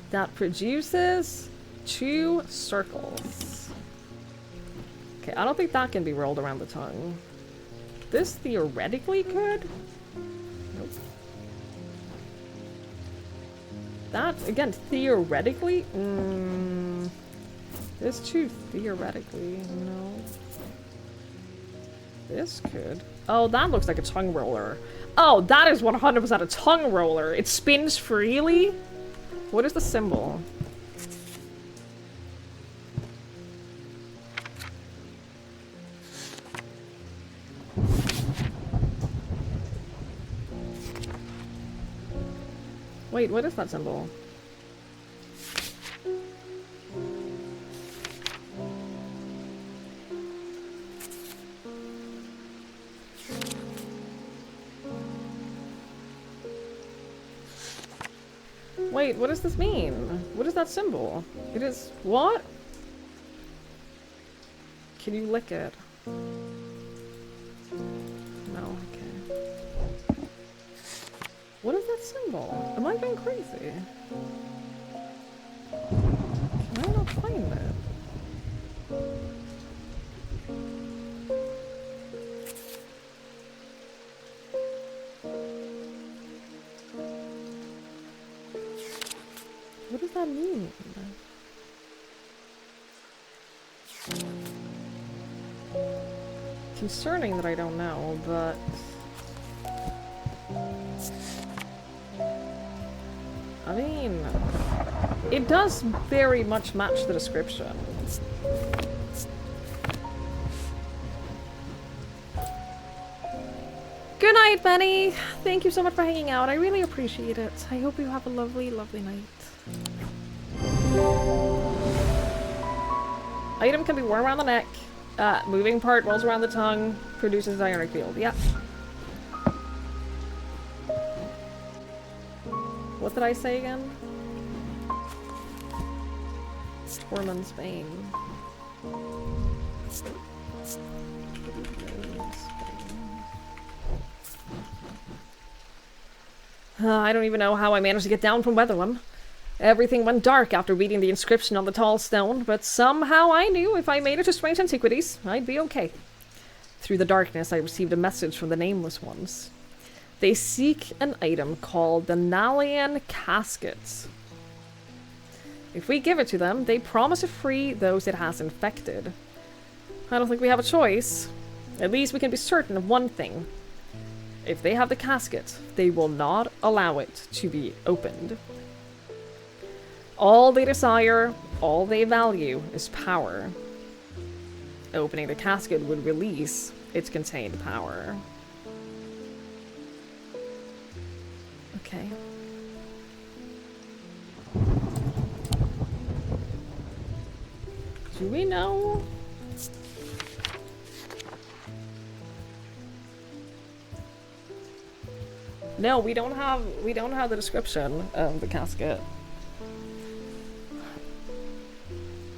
That produces 2 circles. Okay, I don't think that can be rolled around the tongue. This theoretically could? Nope. That, again, theoretically? This too, theoretically, no. This could. Oh, that looks like a tongue roller. Oh, that is 100% a tongue roller. It spins freely? What is the symbol? Wait, what is that symbol? Wait, what does this mean? What is that symbol? It is... what? Can you lick it? No, okay. What is that symbol? Am I going crazy? Can I not find it? What does that mean? Concerning that I don't know, but... I mean... it does very much match the description. Good night, Benny! Thank you so much for hanging out. I really appreciate it. I hope you have a lovely, lovely night. Item can be worn around the neck. Moving part rolls around the tongue. Produces diurnic field. Yep. What did I say again? Tormund's Bane. I don't even know how I managed to get down from Weatherlam. Everything went dark after reading the inscription on the tall stone, but somehow I knew if I made it to Strange Antiquities, I'd be okay. Through the darkness, I received a message from the Nameless Ones. They seek an item called the Nalian Casket. If we give it to them, they promise to free those it has infected. I don't think we have a choice. At least we can be certain of one thing. If they have the casket, they will not allow it to be opened. All they desire, all they value, is power. Opening the casket would release its contained power. Okay. Do we know? No, we don't have the description of the casket.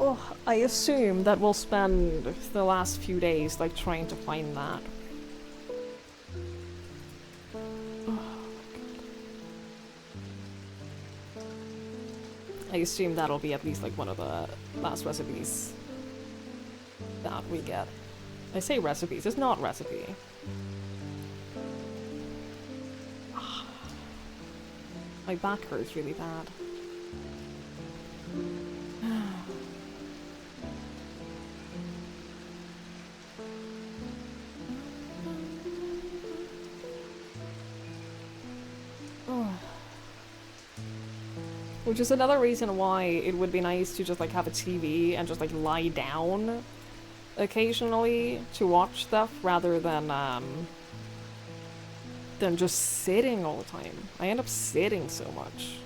Oh, I assume that we'll spend the last few days like trying to find that. I assume that'll be at least like one of the last recipes that we get. I say recipes, it's not recipe. My back hurts really bad. Which is another reason why it would be nice to just like have a TV and just like lie down occasionally to watch stuff rather than just sitting all the time. I end up sitting so much.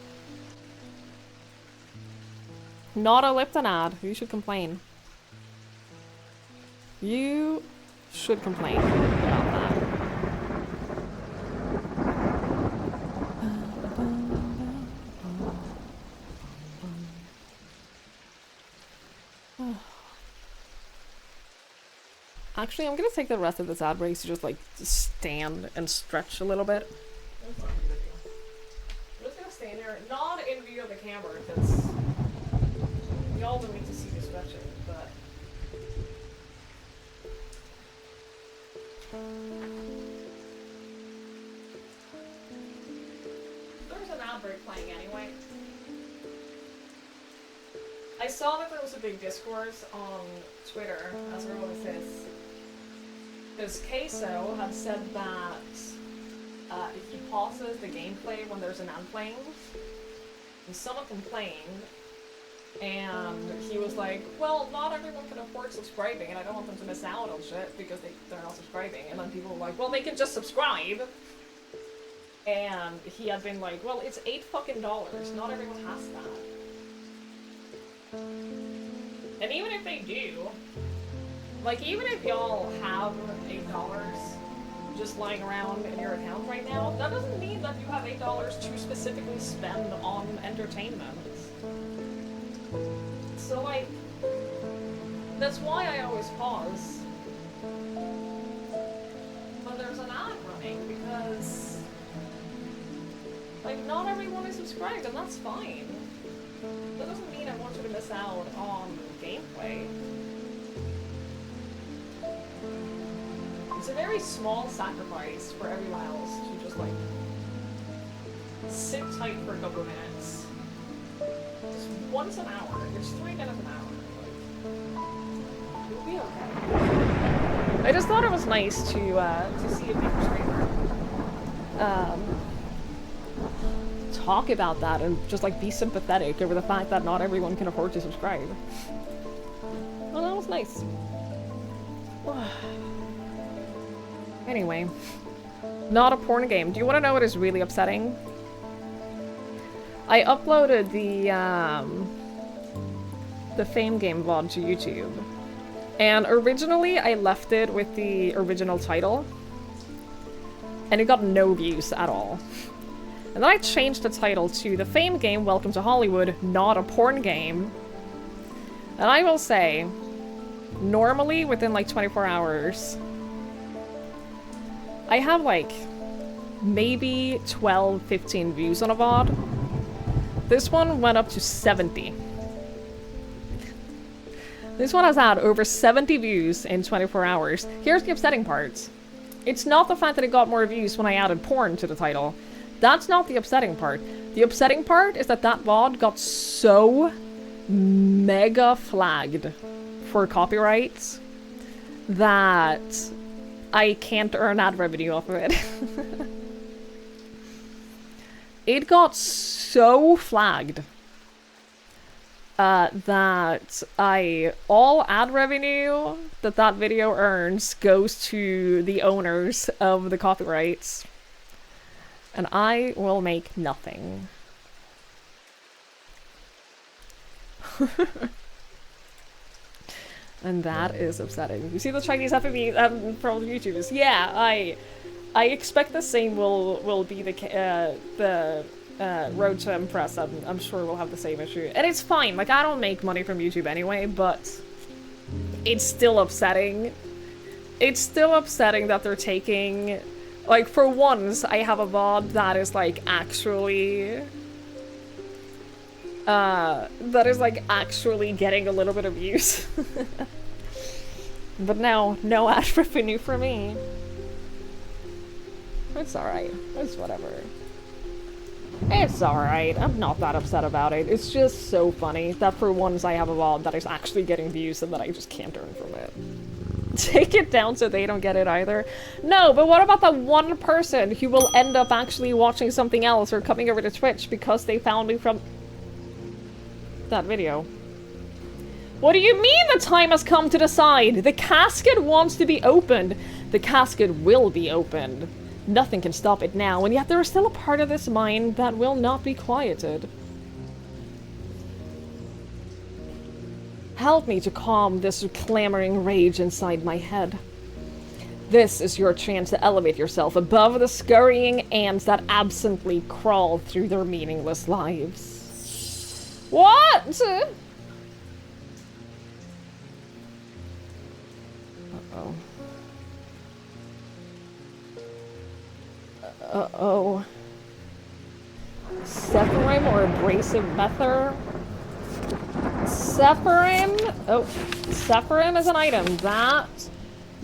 Not a Lipton ad. You should complain. You should complain about that. Actually, I'm gonna take the rest of this ad break to just like stand and stretch a little bit. That's what I'm gonna do. I'm just gonna stand there, not in view of the camera, because y'all don't need to see me stretching, but there's an ad break playing anyway. I saw that there was a big discourse on Twitter, as there always is. Because Queso had said that he pauses the gameplay when there's an ad playing, and someone complained, and he was like, well, not everyone can afford subscribing, and I don't want them to miss out on shit because they're not subscribing. And then people were like, well, they can just subscribe. And he had been like, well, it's $8 fucking, not everyone has that. And even if they do, like, even if y'all have $8 just lying around in your account right now, that doesn't mean that you have $8 to specifically spend on entertainment. So, like, that's why I always pause when there's an ad running, because, like, not everyone is subscribed, and that's fine. That doesn't mean I want you to miss out on gameplay. It's a very small sacrifice for everyone else to just, like, sit tight for a couple of minutes. Just once an hour. It's 3 minutes an hour. Like, it'll be okay. I just thought it was nice to see a bigger streamer talk about that and just, like, be sympathetic over the fact that not everyone can afford to subscribe. Well, that was nice. Anyway, not a porn game. Do you want to know what is really upsetting? I uploaded the Fame Game VOD to YouTube, and originally I left it with the original title, and it got no views at all. And then I changed the title to The Fame Game Welcome to Hollywood, Not a Porn Game. And I will say, normally within like 24 hours, I have like maybe 12, 15 views on a VOD. This one went up to 70. This one has had over 70 views in 24 hours. Here's the upsetting part. It's not the fact that it got more views when I added porn to the title. That's not the upsetting part. The upsetting part is that that VOD got so mega flagged for copyrights that I can't earn ad revenue off of it. It got so flagged that all ad revenue that video earns goes to the owners of the copyrights. And I will make nothing. And that is upsetting. You see the Chinese FME from YouTubers? Yeah, I expect the same will be the road to Impress. I'm sure we'll have the same issue. And it's fine, like, I don't make money from YouTube anyway, but it's still upsetting. It's still upsetting that they're taking... Like, for once, I have a VOD that is, like, actually that is like actually getting a little bit of use. But no ad revenue for me. It's alright. It's whatever. It's alright. I'm not that upset about it. It's just so funny that for once I have a VOD that is actually getting views and that I just can't earn from it. Take it down so they don't get it either. No, but what about that one person who will end up actually watching something else or coming over to Twitch because they found me from that video? What do you mean the time has come to decide? The casket wants to be opened. The casket will be opened. Nothing can stop it now, and yet there is still a part of this mind that will not be quieted. Help me to calm this clamoring rage inside my head. This is your chance to elevate yourself above the scurrying ants that absently crawl through their meaningless lives. What? Uh-oh. Uh-oh. Sephirim or Abrasive Mether? Sephirim? Oh, Sephirim is an item that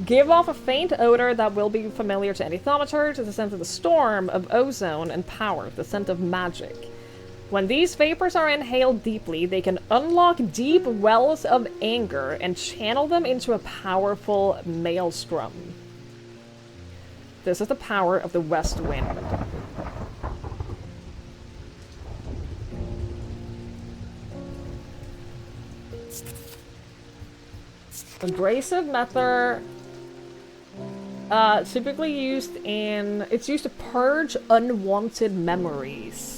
give off a faint odor that will be familiar to any thaumaturge. It's the scent of the storm, of ozone, and power, the scent of magic. When these vapors are inhaled deeply, they can unlock deep wells of anger and channel them into a powerful maelstrom. This is the power of the west wind. Abrasive Mether, typically used in... It's used to purge unwanted memories.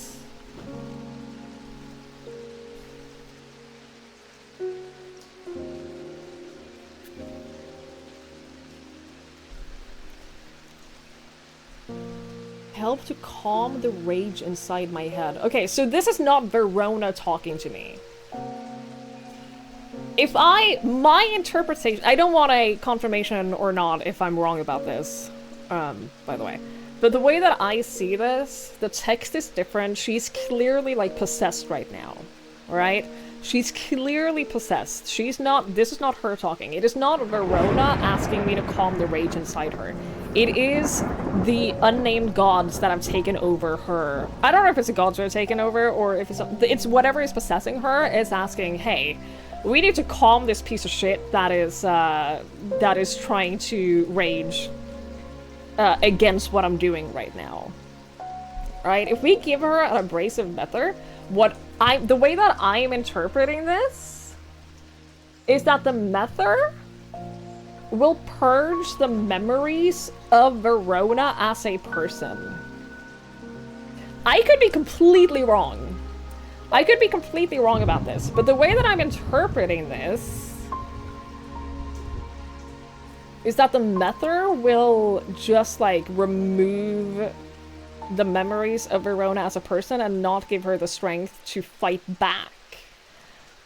Help to calm the rage inside my head. Okay, so this is not Verona talking to me. If my interpretation, I don't want a confirmation or not if I'm wrong about this, by the way. But the way that I see this, the text is different. She's clearly, like, possessed right now, right? She's clearly possessed. She's not, this is not her talking. It is not Verona asking me to calm the rage inside her. It is the unnamed gods that have taken over her. I don't know if it's the gods that have taken over or if it's whatever is possessing her is asking, hey, we need to calm this piece of shit that is trying to rage against what I'm doing right now. Right? If we give her an abrasive Mether, the way that I'm interpreting this is that the Mether will purge the memories of Verona as a person. I could be completely wrong. I could be completely wrong about this, but the way that I'm interpreting this is that the Mether will just, like, remove the memories of Verona as a person and not give her the strength to fight back.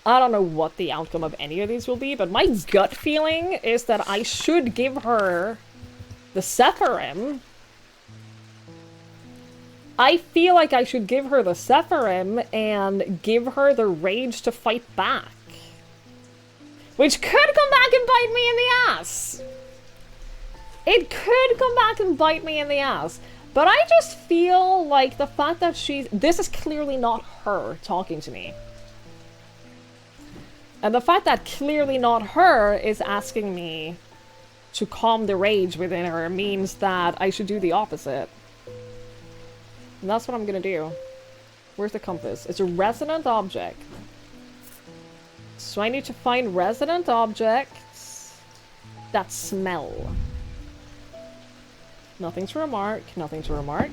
I don't know what the outcome of any of these will be, but my gut feeling is that I should give her the Sephirim. I feel like I should give her the Sephirim and give her the rage to fight back. Which could come back and bite me in the ass. It could come back and bite me in the ass. But I just feel like the fact that this is clearly not her talking to me. And the fact that clearly not her is asking me to calm the rage within her means that I should do the opposite. And that's what I'm gonna do. Where's the compass? It's a resonant object. So I need to find resonant objects that smell. Nothing to remark, nothing to remark.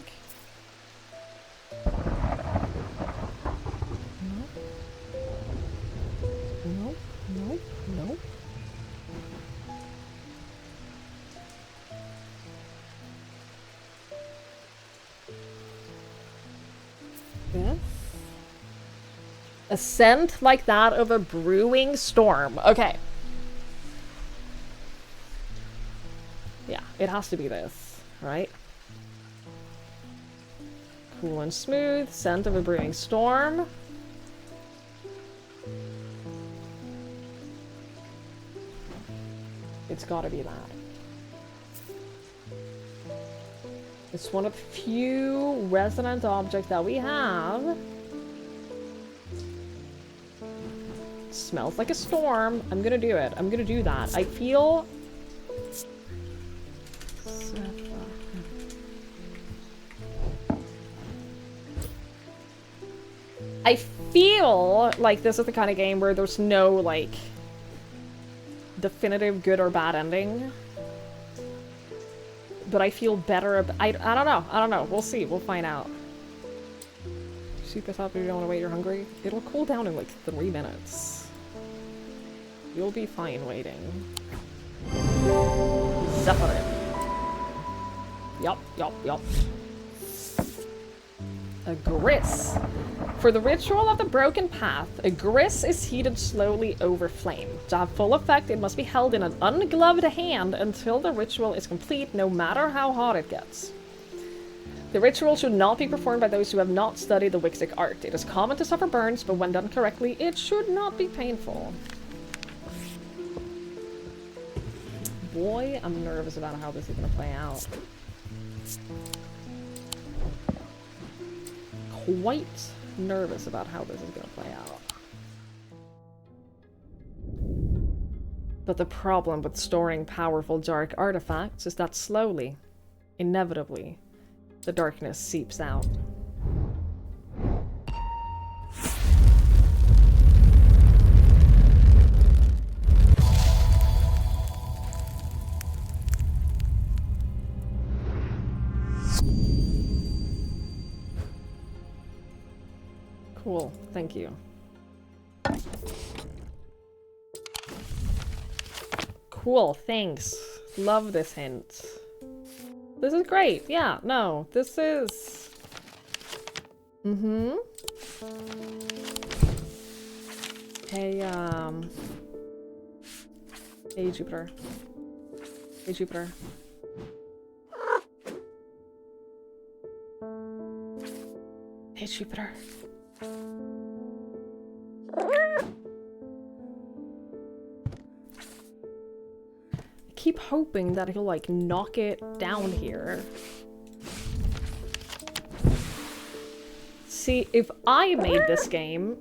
Nope, nope, nope. Yes. A scent like that of a brewing storm. Okay. Yeah, it has to be this, right? Cool and smooth, scent of a brewing storm. It's gotta be that. It's one of the few resonant objects that we have. Smells like a storm. I'm gonna do it. I'm gonna do that. I feel... I feel like this is the kind of game where there's no, like, definitive good or bad ending. But I feel better I don't know. I don't know. We'll see. We'll find out. Super thought you don't want to wait, you're hungry? It'll cool down in like 3 minutes. You'll be fine waiting. Separate. Yup. A grist. For the ritual of the broken path, a grist is heated slowly over flame. To have full effect, it must be held in an ungloved hand until the ritual is complete, no matter how hot it gets. The ritual should not be performed by those who have not studied the Wixic art. It is common to suffer burns, but when done correctly, it should not be painful. Boy, I'm nervous about how this is going to play out. Quite nervous about how this is going to play out. But the problem with storing powerful dark artifacts is that slowly, inevitably, the darkness seeps out. Cool, thank you. Cool, thanks. Love this hint. This is great. Yeah, no, this is... Mm-hmm. Hey, Hey, Jupiter. Hey, Jupiter. Hey, Jupiter. I keep hoping that he'll, like, knock it down here. See, if I made this game...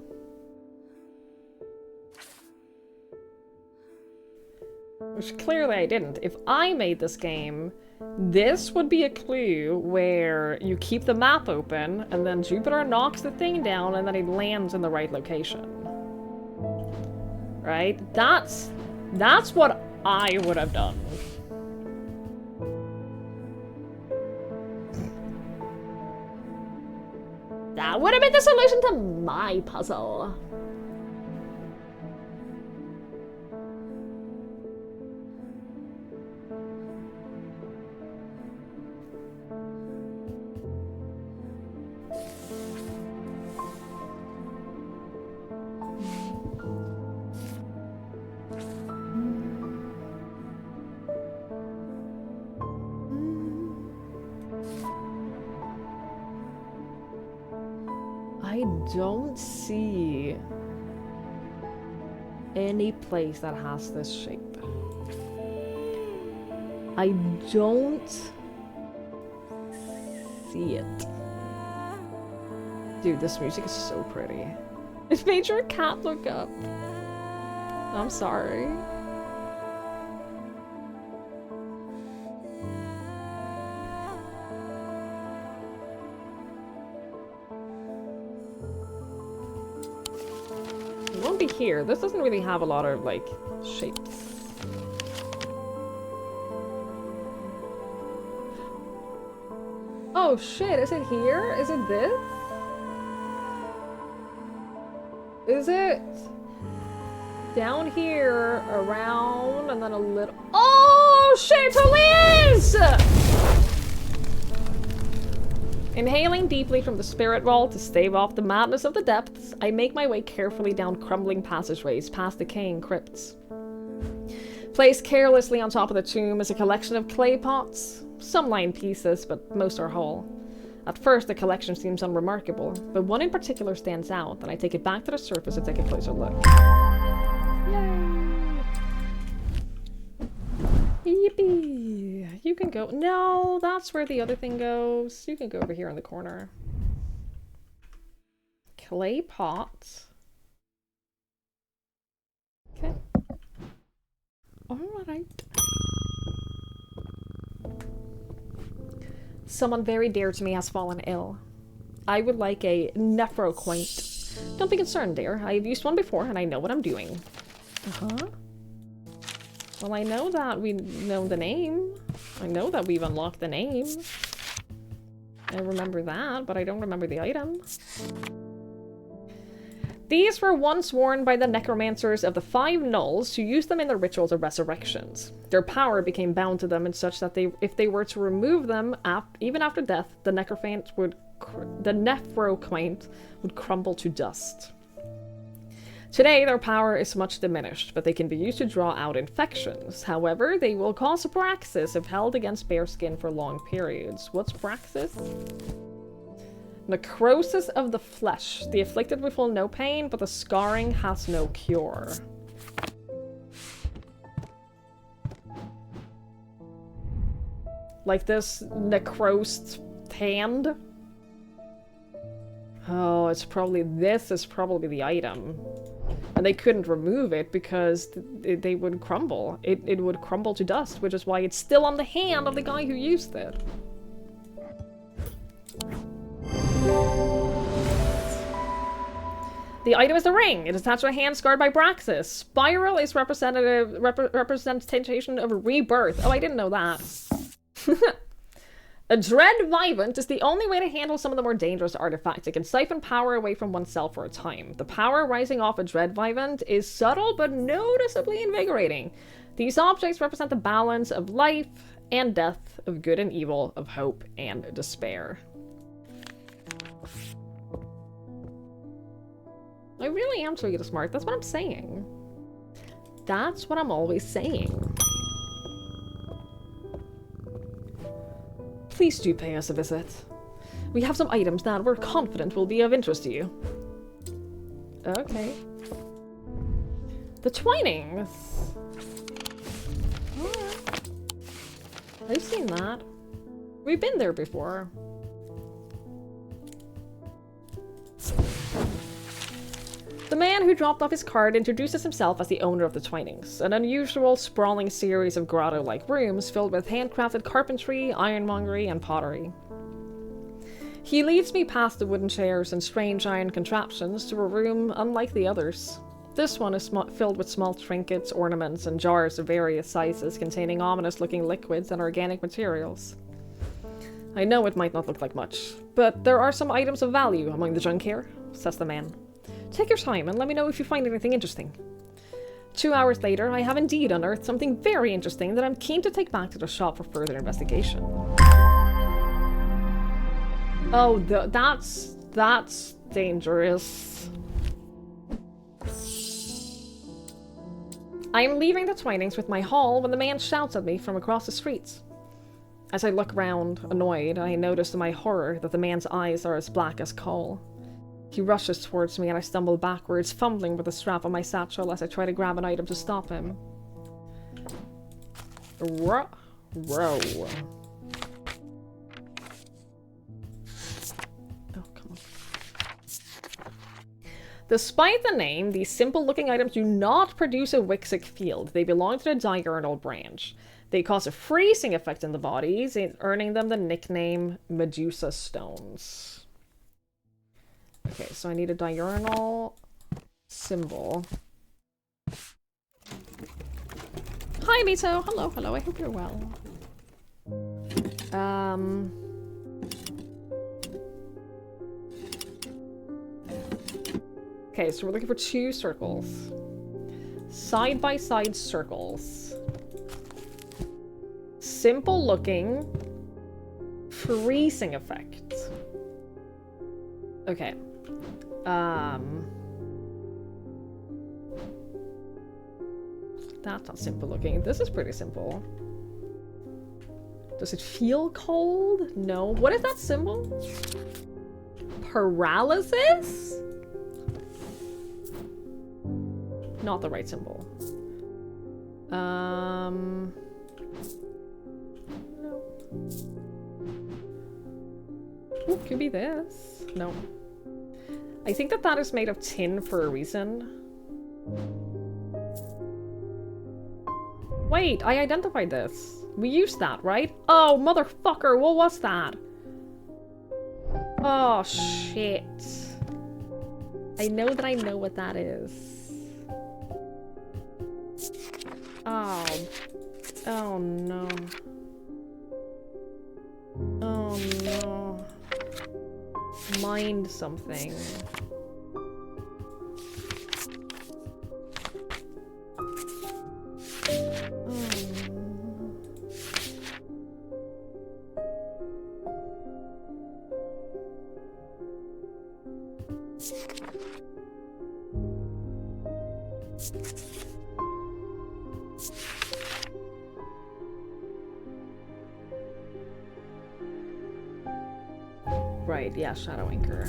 Which clearly I didn't. If I made this game, this would be a clue where you keep the map open, and then Jupiter knocks the thing down, and then he lands in the right location. Right? That's what I would have done. That would have been the solution to my puzzle. I don't see any place that has this shape. I don't see it. Dude, this music is so pretty. It made your cat look up. I'm sorry. It won't be here. This doesn't really have a lot of, like, shapes. Oh shit, is it here? Is it this? Is it down here, around, and then a little... Oh shit, it is! Inhaling deeply from the spirit vault to stave off the madness of the depths, I make my way carefully down crumbling passageways past decaying crypts. Placed carelessly on top of the tomb is a collection of clay pots. Some lie in pieces, but most are whole. At first, the collection seems unremarkable, but one in particular stands out, and I take it back to the surface to take a closer look. Yay! Yippee! You can go. No, that's where the other thing goes. You can go over here in the corner. Clay pot. Okay. Alright. Someone very dear to me has fallen ill. I would like a nephroquaint. Don't be concerned, dear. I have used one before and I know what I'm doing. Uh-huh. Well, I know that we know the name. I know that we've unlocked the name. I remember that, but I don't remember the item. These were once worn by the necromancers of the Five Nulls who used them in their rituals of resurrections. Their power became bound to them in such that if they were to remove them, even after death, the nephroquaint would crumble to dust. Today, their power is much diminished, but they can be used to draw out infections. However, they will cause praxis if held against bare skin for long periods. What's praxis? Necrosis of the flesh. The afflicted will feel no pain, but the scarring has no cure. Like this necrosed hand? Oh, it's probably... This is probably the item. And they couldn't remove it because they would crumble. It would crumble to dust, which is why it's still on the hand of the guy who used it. The item is the ring. It is attached to a hand scarred by Braxis. Spiral is representation of rebirth. Oh, I didn't know that. A Dread Vivant is the only way to handle some of the more dangerous artifacts. It can siphon power away from oneself for a time. The power rising off a Dread Vivant is subtle but noticeably invigorating. These objects represent the balance of life and death, of good and evil, of hope and despair. I really am trying to get smart. That's what I'm saying. That's what I'm always saying. Please do pay us a visit. We have some items that we're confident will be of interest to you. Okay. The Twinings. Alright. I've seen that. We've been there before. The man who dropped off his card introduces himself as the owner of the Twinings, an unusual, sprawling series of grotto-like rooms filled with handcrafted carpentry, ironmongery, and pottery. He leads me past the wooden chairs and strange iron contraptions to a room unlike the others. This one is filled with small trinkets, ornaments, and jars of various sizes containing ominous-looking liquids and organic materials. I know it might not look like much, but there are some items of value among the junk here, says the man. Take your time and let me know if you find anything interesting. 2 hours later, I have indeed unearthed something very interesting that I'm keen to take back to the shop for further investigation. Oh, that's dangerous. I am leaving the Twinings with my haul when the man shouts at me from across the street. As I look round, annoyed, I notice to my horror that the man's eyes are as black as coal. He rushes towards me and I stumble backwards, fumbling with the strap on my satchel as I try to grab an item to stop him. Row. Oh, come on. Despite the name, these simple-looking items do not produce a Wixic field. They belong to the diurnal branch. They cause a freezing effect in the bodies, earning them the nickname Medusa Stones. Okay, so I need a diurnal symbol. Hi, Mito! Hello, hello, I hope you're well. Okay, so we're looking for 2 circles. Side-by-side circles. Simple looking. Freezing effect. Okay. That's not simple looking. This is pretty simple. Does it feel cold? No. What is that symbol? Paralysis? Not the right symbol. Could be this. No. I think that is made of tin for a reason. Wait, I identified this. We used that, right? Oh, motherfucker, what was that? Oh, shit. I know that I know what that is. Oh. Oh, no. Oh, no. Mind something. Right, yeah, Shadow Anchor.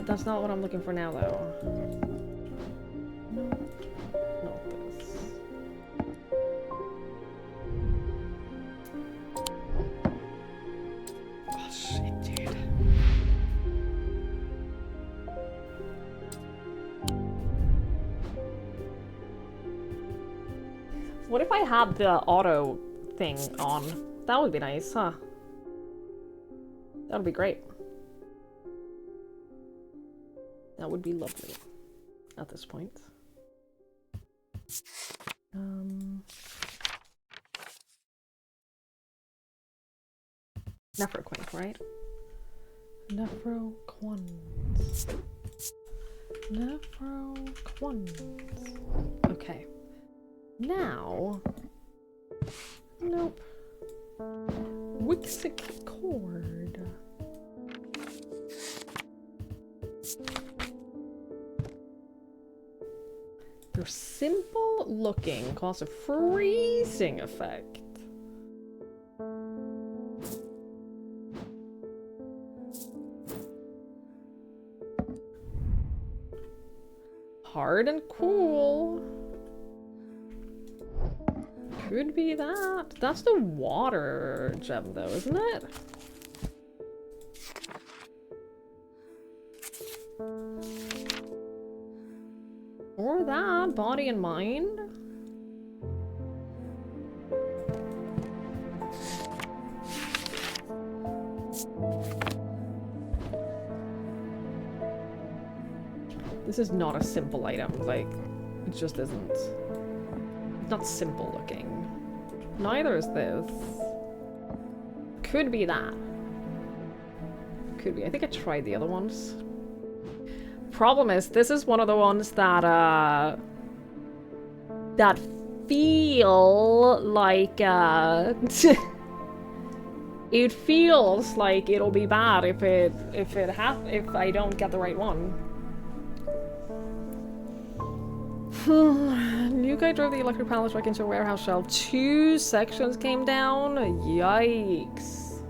That's not what I'm looking for now, though. Not this. Oh, shit, dude. What if I had the auto thing on? That would be nice, huh? That would be great. That would be lovely at this point. Nephroquint, right? Nephroquint. Nephroquint. Okay. Now... Nope. Wixic cord. They're simple looking, cause a freezing effect. Hard and cool. Could be that. That's the water gem though, isn't it? Or that, body and mind. This is not a simple item, like, it just isn't. It's not simple looking. Neither is this. Could be that. Could be. I think I tried the other ones. Problem is, this is one of the ones that, that feel like, it feels like it'll be bad if I don't get the right one. New guy drove the electric pallet truck into a warehouse shelf. 2 sections came down. Yikes.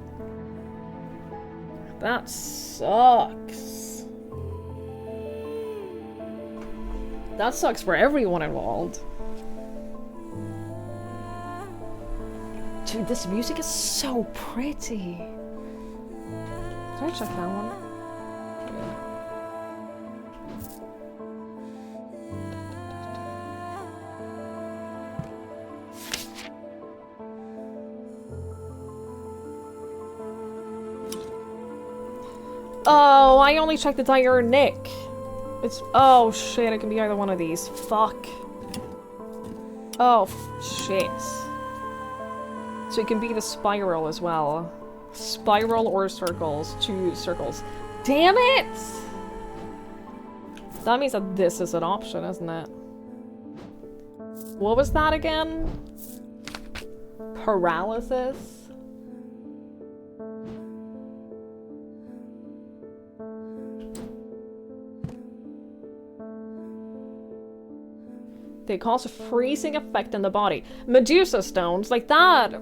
That sucks. That sucks for everyone involved. Dude, this music is so pretty. Did I check that one? Oh, I only checked the diurnal Nick. It's... Oh, shit, it can be either one of these. Fuck. Oh, shit. So it can be the spiral as well. Spiral or circles. 2 circles. Damn it! That means that this is an option, isn't it? What was that again? Paralysis? They cause a freezing effect in the body. Medusa stones, like that.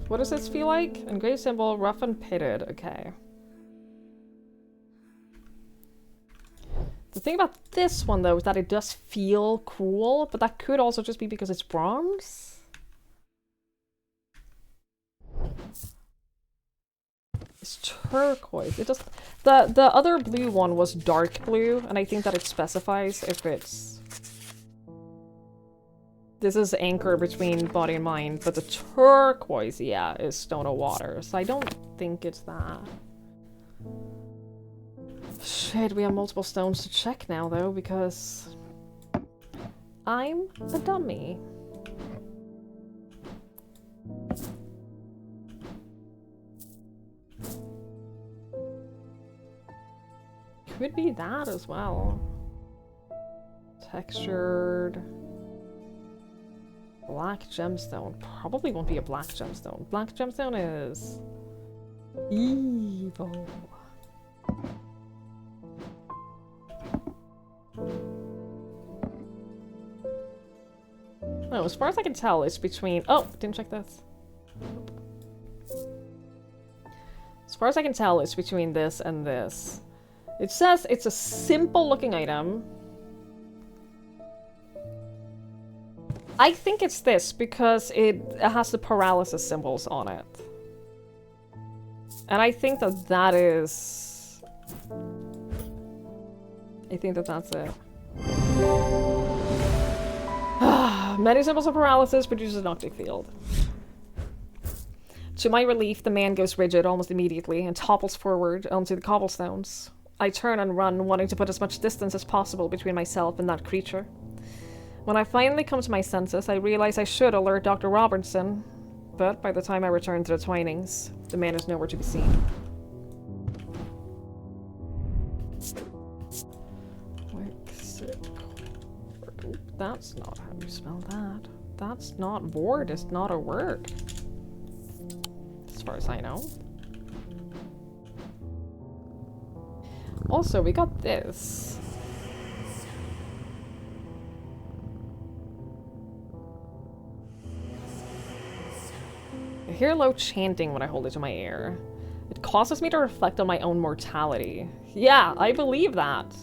What does this feel like? Engraved symbol, rough and pitted. Okay. The thing about this one, though, is that it does feel cool, but that could also just be because it's bronze. It's turquoise. It just... The other blue one was dark blue, and I think that it specifies if it's... This is anchor between body and mind, but the turquoise, yeah, is stone or water, so I don't think it's that. Shit, we have multiple stones to check now, though, because I'm a dummy. Could be that as well. Textured. Black gemstone. Probably won't be a black gemstone. Black gemstone is evil. No, as far as I can tell, it's between... Oh, didn't check this. As far as I can tell, it's between this and this. It says it's a simple-looking item. I think it's this because it has the paralysis symbols on it. And I think that that is... I think that that's it. Many symbols of paralysis produces an octave field. To my relief, the man goes rigid almost immediately and topples forward onto the cobblestones. I turn and run, wanting to put as much distance as possible between myself and that creature. When I finally come to my senses, I realize I should alert Dr. Robertson, but by the time I return to the Twinings, the man is nowhere to be seen. That's not how you spell that. That's not ward, it's not a word. As far as I know. Also, we got this. I hear low chanting when I hold it to my ear. It causes me to reflect on my own mortality. Yeah, I believe that.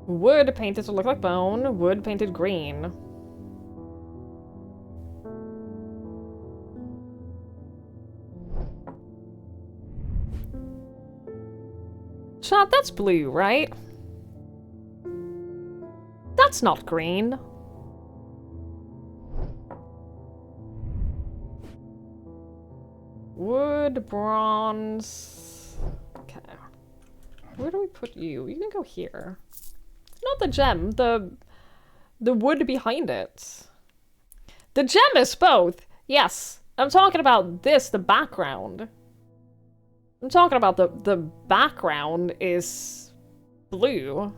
Wood painted to look like bone, wood painted green. Chat, that's blue, right? That's not green. Wood, bronze... Okay. Where do we put you? You can go here. Not the gem, the wood behind it. The gem is both. Yes, I'm talking about this, the background. I'm talking about the background is blue.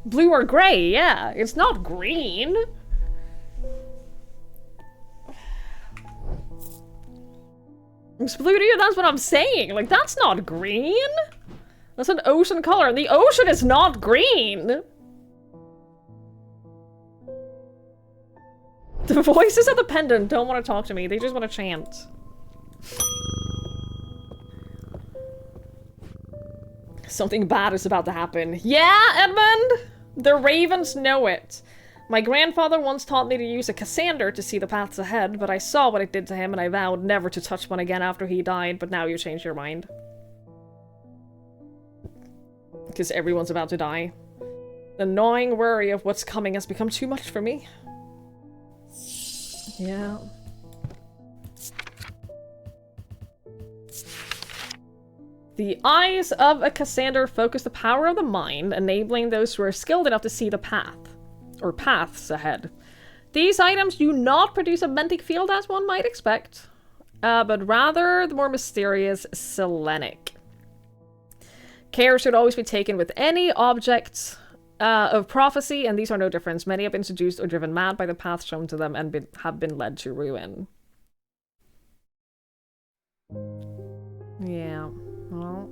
Blue or gray, yeah. It's not green. It's blue to you, that's what I'm saying. Like, that's not green. That's an ocean color, and the ocean is not green! The voices of the pendant don't want to talk to me, they just want to chant. Something bad is about to happen. Yeah, Edmund? The ravens know it. My grandfather once taught me to use a Cassander to see the paths ahead, but I saw what it did to him and I vowed never to touch one again after he died, but now you changed your mind. Because everyone's about to die. The gnawing worry of what's coming has become too much for me. Yeah. The eyes of a Cassander focus the power of the mind, enabling those who are skilled enough to see the path. Or paths ahead. These items do not produce a Mentic field as one might expect, but rather the more mysterious Selenic. Care should always be taken with any object of prophecy, and these are no different. Many have been seduced or driven mad by the path shown to them and have been led to ruin. Yeah, well...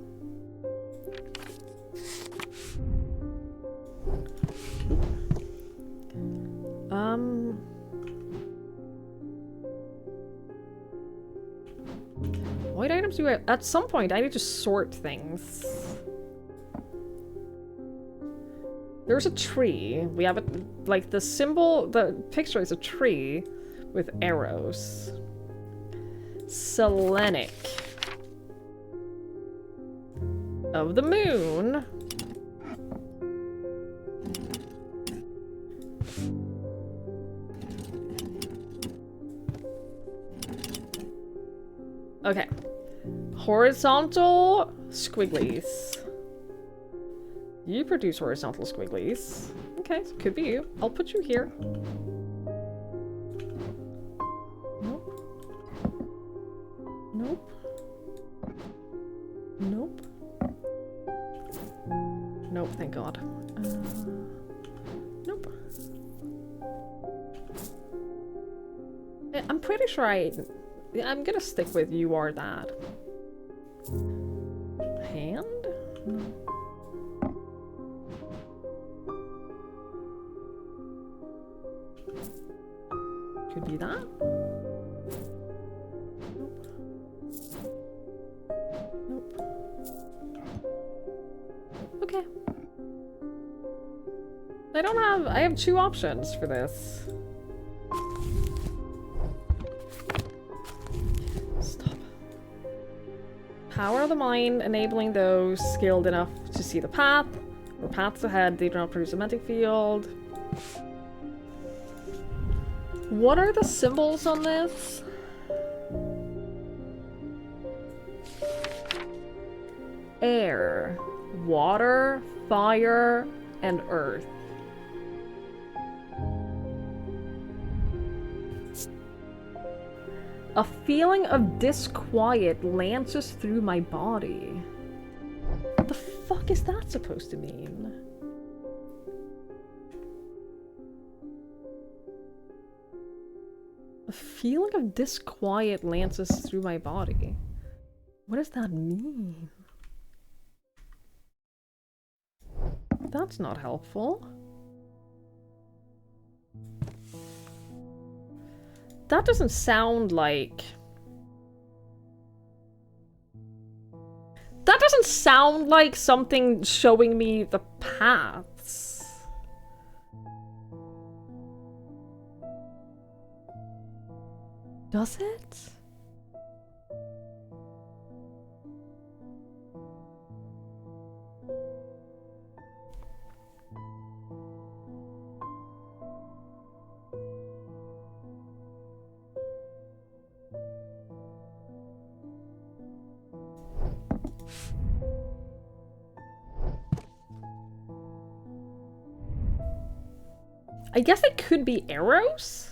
What items do I... At some point, I need to sort things. There's a tree. We have it... Like, the symbol... The picture is a tree with arrows. Selenic. Of the moon. Okay. Horizontal squigglies. You produce horizontal squigglies. Okay, so could be you. I'll put you here. Nope. Nope. Nope. Nope, thank God. Nope. I'm pretty sure I'm gonna stick with you are that. Hand? No. Could be that. Nope. Nope. Okay. I have 2 options for this. Stop. Power of the mind, enabling those skilled enough to see the path, or paths ahead, they do not produce a magnetic field. What are the symbols on this? Air, water, fire, and earth. A feeling of disquiet lances through my body. What the fuck is that supposed to mean? A feeling of disquiet lances through my body. What does that mean? That's not helpful. That doesn't sound like... That doesn't sound like something showing me the paths. Does it? I guess it could be arrows?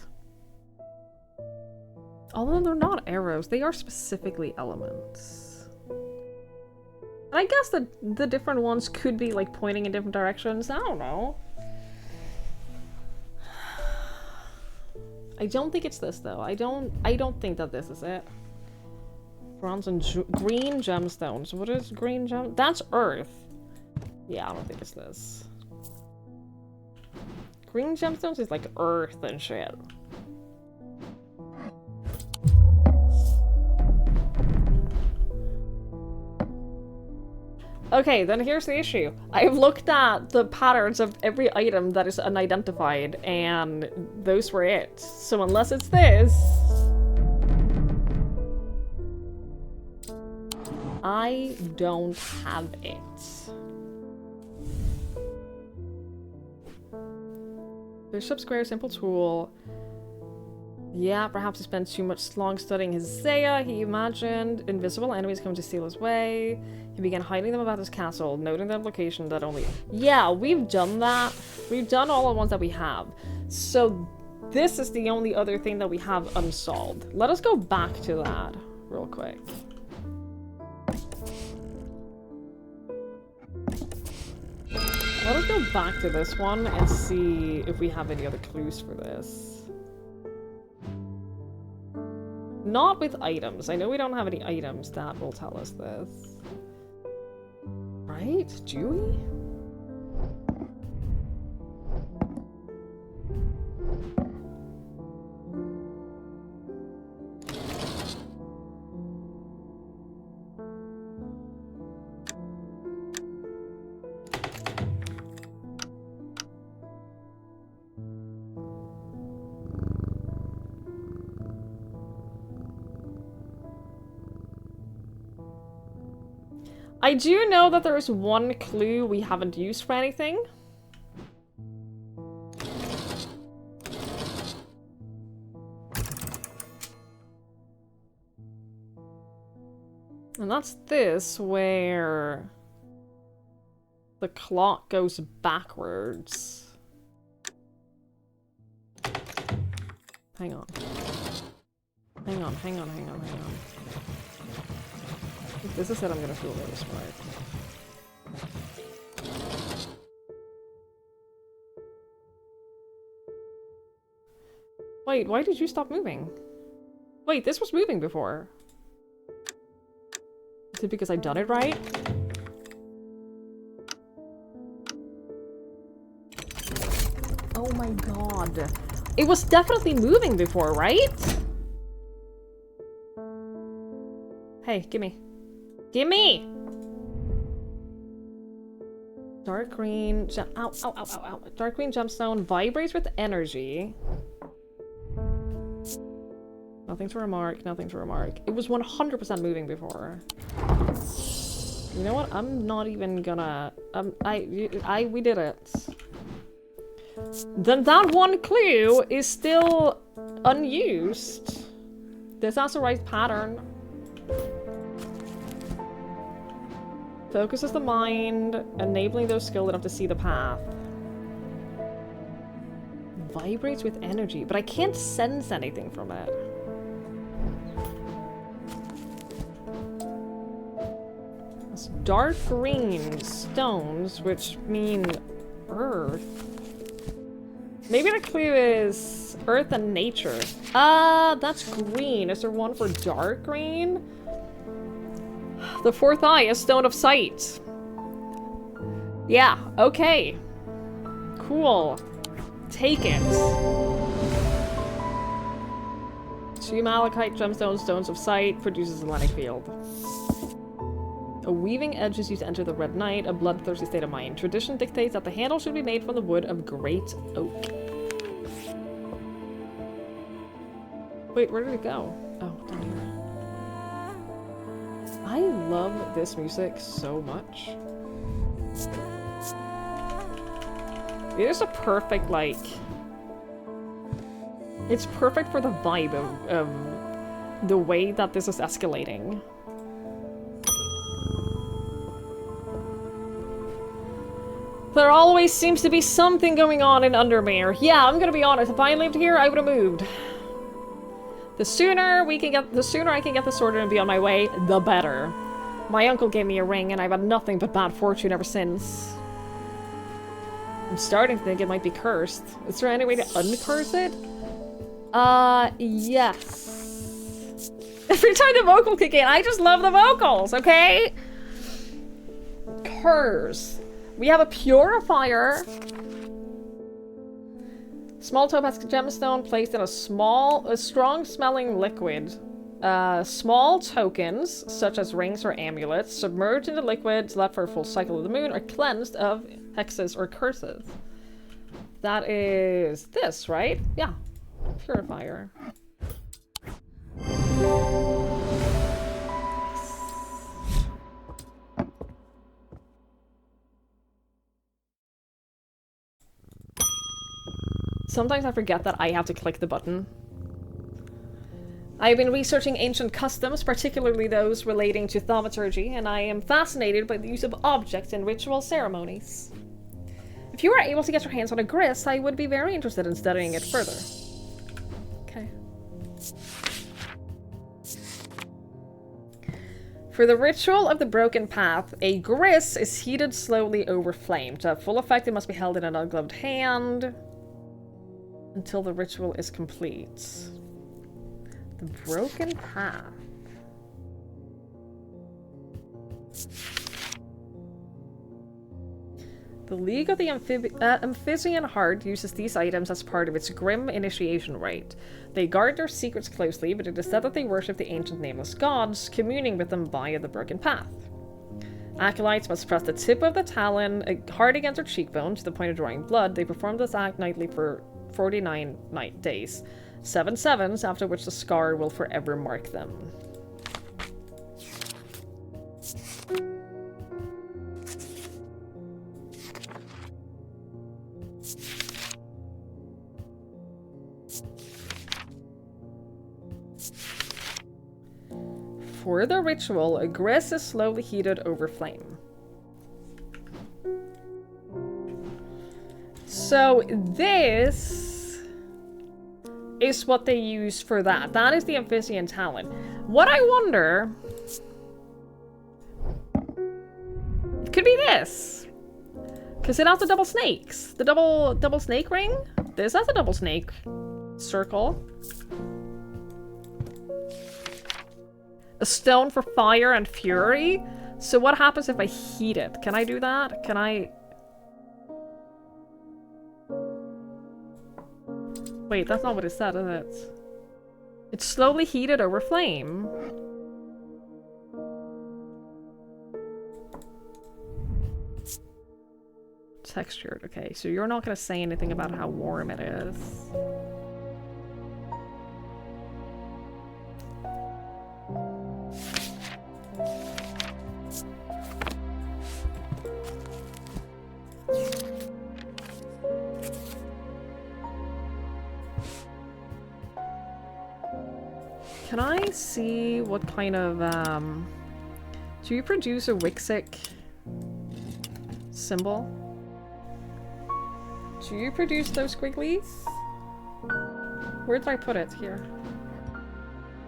Although they're not arrows, they are specifically elements. And I guess the different ones could be like pointing in different directions. I don't know. I don't think it's this though. I don't think that this is it. Bronze and green gemstones. What is green gem? That's earth. Yeah, I don't think it's this. Green gemstones is like earth and shit. Okay, then here's the issue. I've looked at the patterns of every item that is unidentified, and those were it. So unless it's this... I don't have it. Bishop Square, simple tool. Yeah, perhaps he spent too much long studying his Zaya. He imagined invisible enemies coming to steal his way. He began hiding them about his castle, noting their location that only... Yeah, we've done that. We've done all the ones that we have. So this is the only other thing that we have unsolved. Let us go back to that real quick. Let us go back to this one and see if we have any other clues for this. Not with items. I know we don't have any items that will tell us this. Right? Do we? I do know that there is one clue we haven't used for anything. And that's this, where the clock goes backwards. Hang on. Hang on. If this is it, I'm gonna feel really smart. Wait, why did you stop moving? Wait, this was moving before. Is it because I've done it right? Oh my god. It was definitely moving before, right? Hey, gimme. Gimme! Dark green ow. Dark green gemstone vibrates with energy. Nothing to remark. It was 100% moving before. You know what? I'm not even gonna... we did it. Then that one clue is still unused. This has the right pattern. Focuses the mind, enabling those skilled enough to see the path. Vibrates with energy, but I can't sense anything from it. It's dark green stones, which mean earth. Maybe the clue is earth and nature. That's green. Is there one for dark green? The fourth eye, a stone of sight. Yeah, okay. Cool. Take it. 2 malachite gemstones, stones of sight, produces a Hellenic field. A weaving edge is used to enter the red night, a bloodthirsty state of mind. Tradition dictates that the handle should be made from the wood of great oak. Wait, where did it go? Oh, down here. I love this music so much. It is a perfect, like... It's perfect for the vibe of the way that this is escalating. There always seems to be something going on in Undermere. Yeah, I'm gonna be honest, if I lived here, I would have moved. The sooner I can get this sorted and be on my way, the better. My uncle gave me a ring, and I've had nothing but bad fortune ever since. I'm starting to think it might be cursed. Is there any way to uncurse it? Yes. Every time the vocal kick in, I just love the vocals, okay? Curse. We have a purifier. Small topaz gemstone placed in a strong-smelling liquid. Small tokens, such as rings or amulets, submerged into liquids, left for a full cycle of the moon, are cleansed of hexes or curses. That is this, right? Yeah. Purifier. Sometimes I forget that I have to click the button. I have been researching ancient customs, particularly those relating to thaumaturgy, and I am fascinated by the use of objects in ritual ceremonies. If you were able to get your hands on a gris, I would be very interested in studying it further. Okay. For the ritual of the broken path, a gris is heated slowly over flame. To have full effect, it must be held in an ungloved hand until the ritual is complete. The broken path. The League of the Amphibian Heart uses these items as part of its grim initiation rite. They guard their secrets closely, but it is said that they worship the ancient nameless gods, communing with them via the broken path. Acolytes must press the tip of the talon hard against their cheekbone to the point of drawing blood. They perform this act nightly for 49 days. 7 sevens, after which the scar will forever mark them. For the ritual, a grist is slowly heated over flame. So this is what they use for that. That is the Amphibian talent. What I wonder... It could be this. Because it has the double snakes. The double snake ring. This has a double snake circle. A stone for fire and fury. So what happens if I heat it? Can I do that? Can I... Wait, that's not what it said, is it? It's slowly heated over flame. Textured, okay. So you're not gonna say anything about how warm it is. Can I see what kind of, do you produce a Wixic symbol? Do you produce those squigglies? Where did I put it? Here.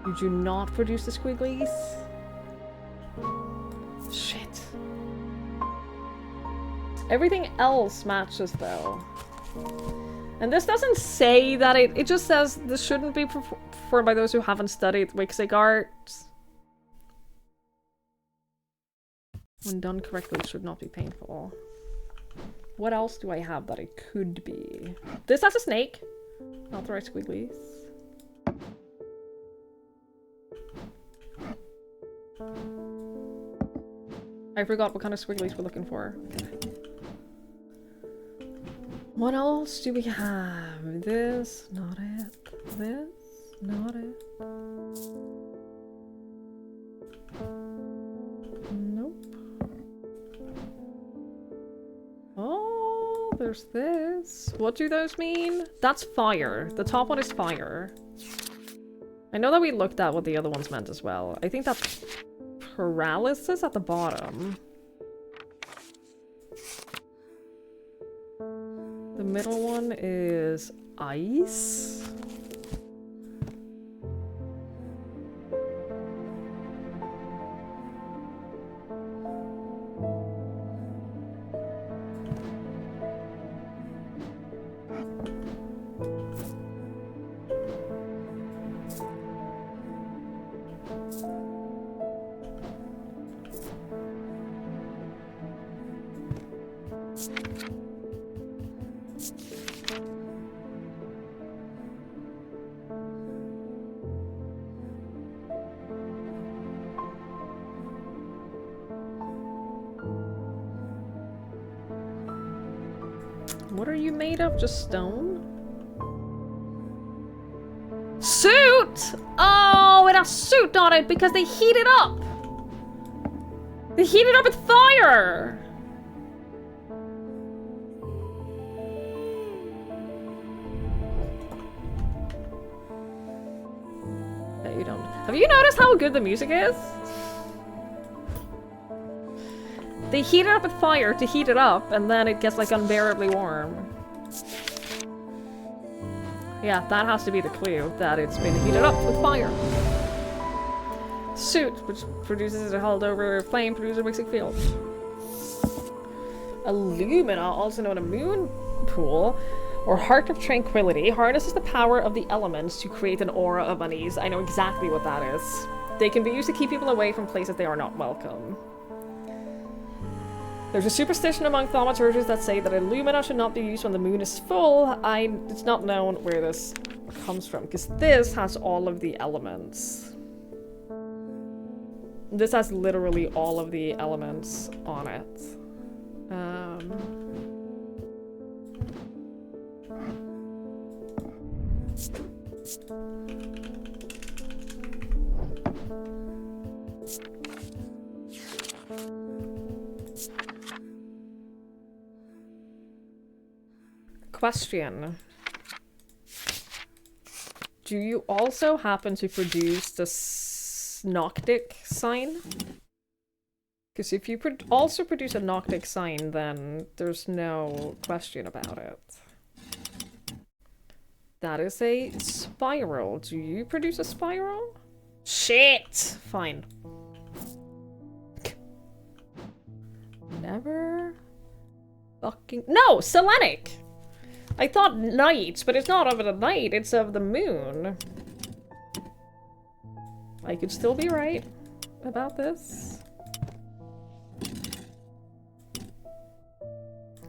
You do not produce the squigglies? Shit. Everything else matches though. And this doesn't say that it just says this shouldn't be performed by those who haven't studied Wixic art. When done correctly, it should not be painful. What else do I have that it could be? This has a snake. Not the right squigglies. I forgot what kind of squigglies we're looking for. Okay. What else do we have? This, not it. This, not it. Nope. Oh, there's this. What do those mean? That's fire. The top one is fire. I know that we looked at what the other ones meant as well. I think that's paralysis at the bottom. The middle one is ice. What are you made of? Just stone? Suit! Oh, it has suit on it because they heat it up! They heat it up with fire! No, you don't. Have you noticed how good the music is? They heat it up with fire to heat it up, and then it gets like unbearably warm. Yeah, that has to be the clue, that it's been heated up with fire. Suit, which produces a held over flame, produces a Wixic field. Illumina, also known as a moon pool, or Heart of Tranquility, harnesses the power of the elements to create an aura of unease. I know exactly what that is. They can be used to keep people away from places they are not welcome. There's a superstition among thaumaturges that say that Illumina should not be used when the moon is full. It's not known where this comes from, because this has all of the elements. This has literally all of the elements on it. Question. Do you also happen to produce the Noctic sign? Because if you also produce a Noctic sign, then there's no question about it. That is a spiral. Do you produce a spiral? Shit! Fine. Never fucking... No! Selenic! I thought night, but it's not of the night, it's of the moon. I could still be right about this.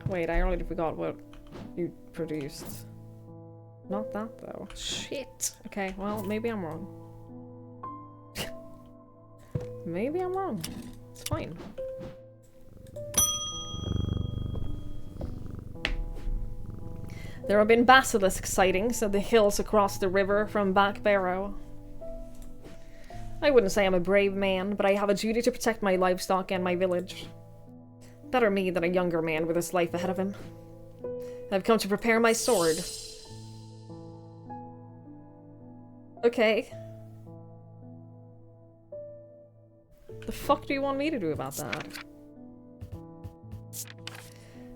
Wait, I already forgot what you produced. Not that, though. Shit! Okay, well, maybe I'm wrong. Maybe I'm wrong. It's fine. There have been basilisk sightings of the hills across the river from Back Barrow. I wouldn't say I'm a brave man, but I have a duty to protect my livestock and my village. Better me than a younger man with his life ahead of him. I've come to prepare my sword. Okay. The fuck do you want me to do about that?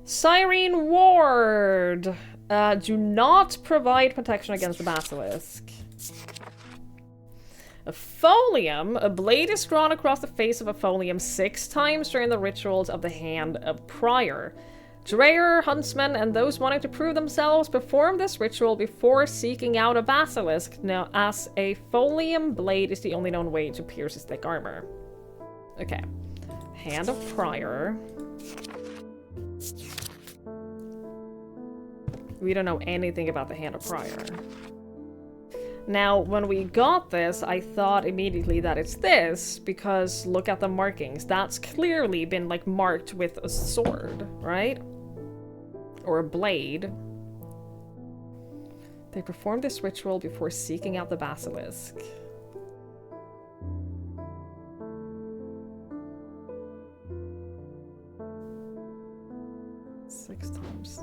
Siren Ward! Do not provide protection against the basilisk. A folium. A blade is drawn across the face of a folium 6 times during the rituals of the Hand of Prior. Dreyer, huntsmen, and those wanting to prove themselves perform this ritual before seeking out a basilisk, now as a folium blade is the only known way to pierce his thick armor. Okay. Hand of Prior. We don't know anything about the Hand of Prior. Now, when we got this, I thought immediately that it's this, because look at the markings. That's clearly been, like, marked with a sword, right? Or a blade. They performed this ritual before seeking out the basilisk. Six times.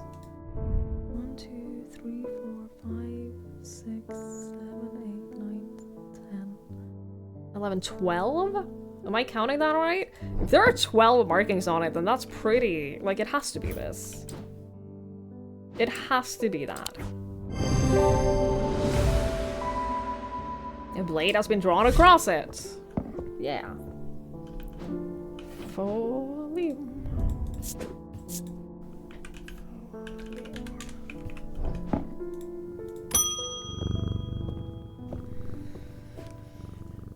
1, 2, 3, 4, 5, 6, 7, 8, 9, 10, 11, 12? Am I counting that right? If there are 12 markings on it, then that's pretty... Like, it has to be this. It has to be that. A blade has been drawn across it. Yeah. Folium.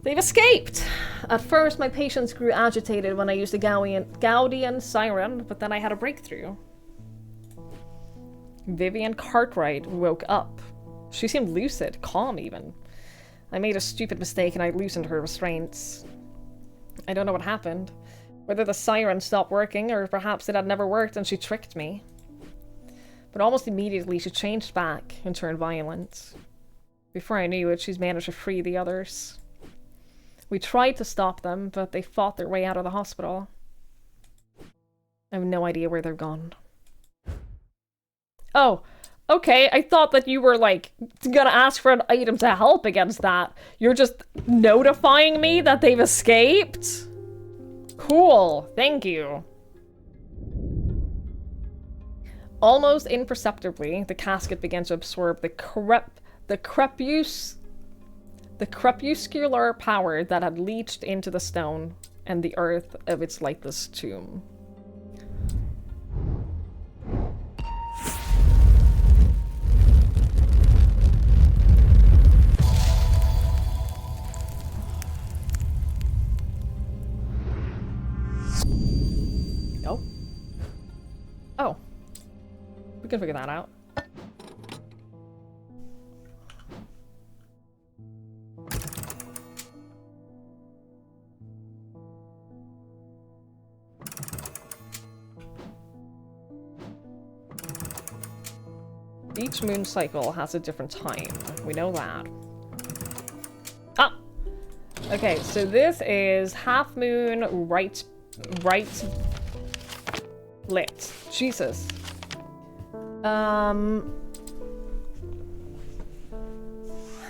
They've escaped! At first, my patients grew agitated when I used the Gaudian siren, but then I had a breakthrough. Vivian Cartwright woke up. She seemed lucid, calm even. I made a stupid mistake and I loosened her restraints. I don't know what happened. Whether the siren stopped working, or perhaps it had never worked and she tricked me. But almost immediately she changed back and turned violent. Before I knew it, she's managed to free the others. We tried to stop them, but they fought their way out of the hospital. I have no idea where they're gone. Oh, okay, I thought that you were, like, gonna ask for an item to help against that. You're just notifying me that they've escaped? Cool, thank you. Almost imperceptibly, the casket began to absorb the crepuscular power that had leached into the stone and the earth of its lightless tomb. Oh. Oh. We can figure that out. Each moon cycle has a different time. We know that. Ah! Okay, so this is half moon, right lit. Jesus.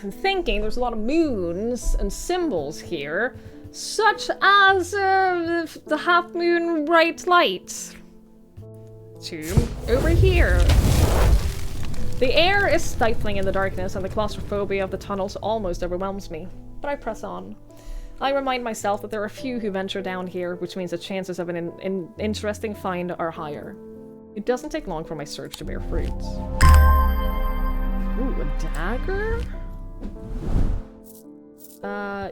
I'm thinking there's a lot of moons and symbols here, such as the half moon bright light. Tomb over here. The air is stifling in the darkness, and the claustrophobia of the tunnels almost overwhelms me. But I press on. I remind myself that there are few who venture down here, which means the chances of an interesting find are higher. It doesn't take long for my search to bear fruit. Ooh, a dagger?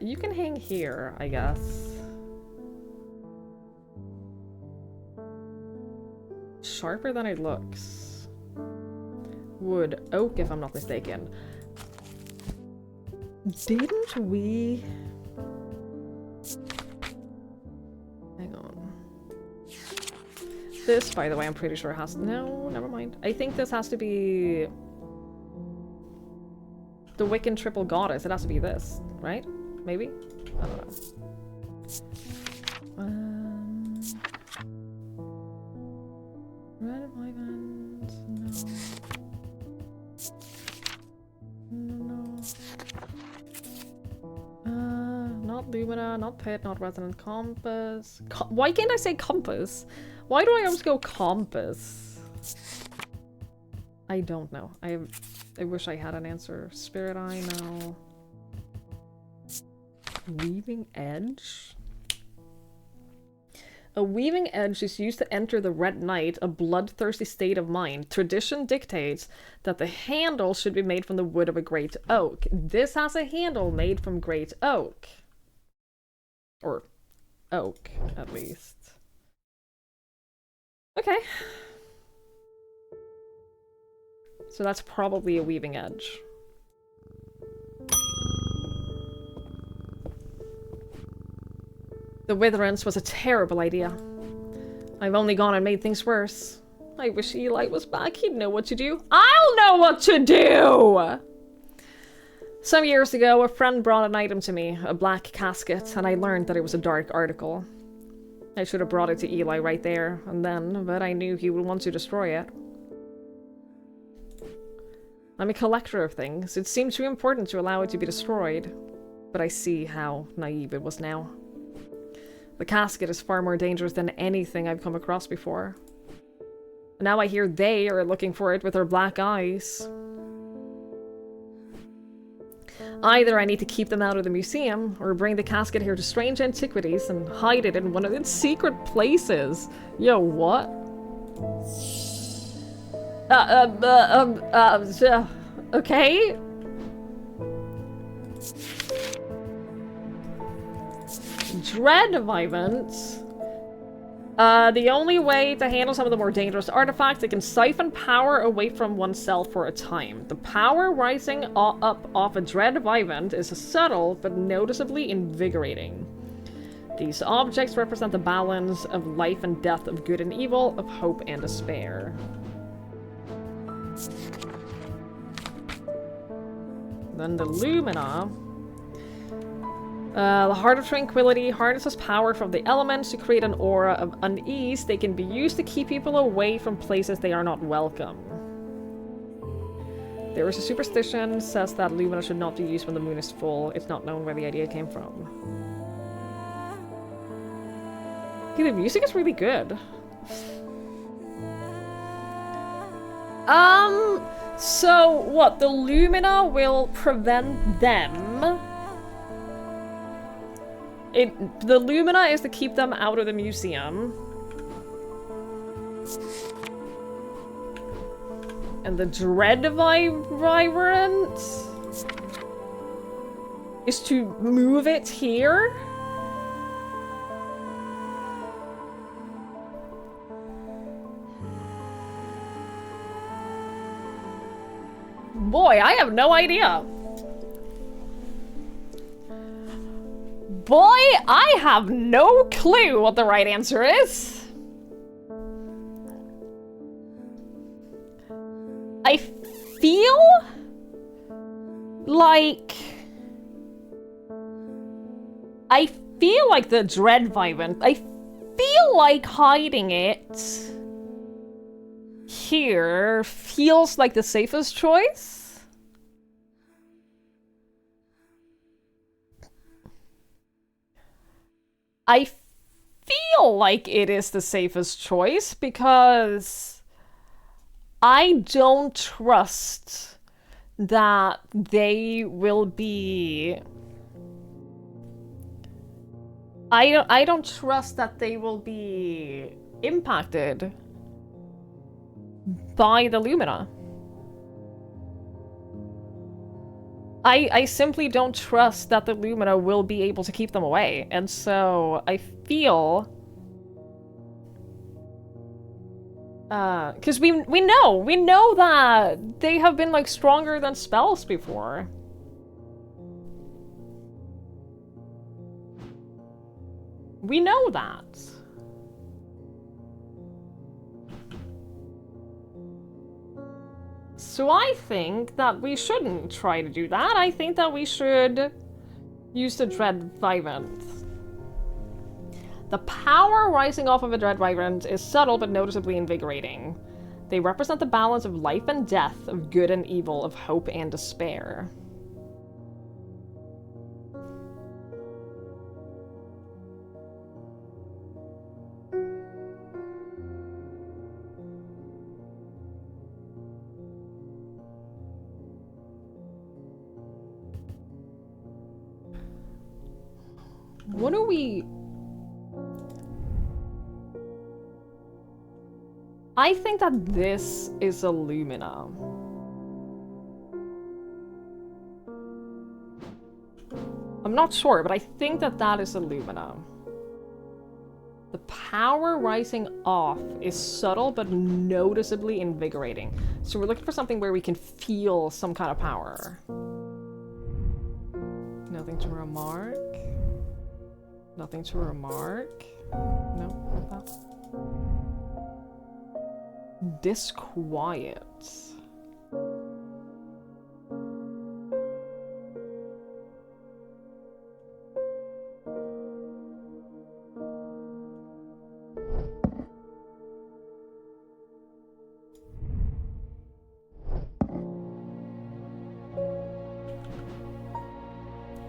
You can hang here, I guess. Sharper than it looks. Wood, oak, if I'm not mistaken. Didn't we... Hang on. This, by the way, I'm pretty sure has... No, never mind. I think this has to be... the Wiccan Triple Goddess. It has to be this, right? Maybe? I don't know. Red Wyvern... No. Not Lumina, not Pit, not Resonant Compass. Why can't I say Compass? Why do I always go Compass? I don't know. I wish I had an answer. Spirit Eye, no. Weaving Edge? A weaving edge is used to enter the Red Night, a bloodthirsty state of mind. Tradition dictates that the handle should be made from the wood of a great oak. This has a handle made from great oak. Or oak, at least. Okay. So that's probably a weaving edge. The Witherance was a terrible idea. I've only gone and made things worse. I wish Eli was back. He'd know what to do. I'll know what to do! Some years ago, a friend brought an item to me, a black casket, and I learned that it was a dark article. I should have brought it to Eli right there and then, but I knew he would want to destroy it. I'm a collector of things. It seemed too important to allow it to be destroyed. But I see how naive it was now. The casket is far more dangerous than anything I've come across before. Now I hear they are looking for it with their black eyes. Either I need to keep them out of the museum, or bring the casket here to Strange Antiquities and hide it in one of its secret places. Yo, what? Okay? Dread Vivant. The only way to handle some of the more dangerous artifacts, it can siphon power away from oneself for a time. The power rising up off a Dread Vivant is subtle but noticeably invigorating. These objects represent the balance of life and death, of good and evil, of hope and despair. Then the Lumina. The Heart of Tranquility harnesses power from the elements to create an aura of unease. They can be used to keep people away from places they are not welcome. There is a superstition says that Lumina should not be used when the moon is full. It's not known where the idea came from. Okay, the music is really good. So what? The Lumina will prevent them. The Lumina is to keep them out of the museum. And the Dread Virant is to move it here. Boy, I have no idea. Boy, I have no clue what the right answer is. I feel like the Dread Vivant. I feel like hiding it here feels like the safest choice. I feel like it is the safest choice because I don't trust that they will be... I don't trust that they will be impacted by the Lumina. I simply don't trust that the Lumina will be able to keep them away, and so I feel... because we know that they have been, like, stronger than spells before. We know that. So I think that we shouldn't try to do that. I think that we should use the Dread Vibrant. The power rising off of a Dread Vibrant is subtle but noticeably invigorating. They represent the balance of life and death, of good and evil, of hope and despair. What do we... I think that this is a Lumina. I'm not sure, but I think that that is a Lumina. The power rising off is subtle but noticeably invigorating. So we're looking for something where we can feel some kind of power. Nothing to remark. Nothing to remark. No, not that. Disquiet.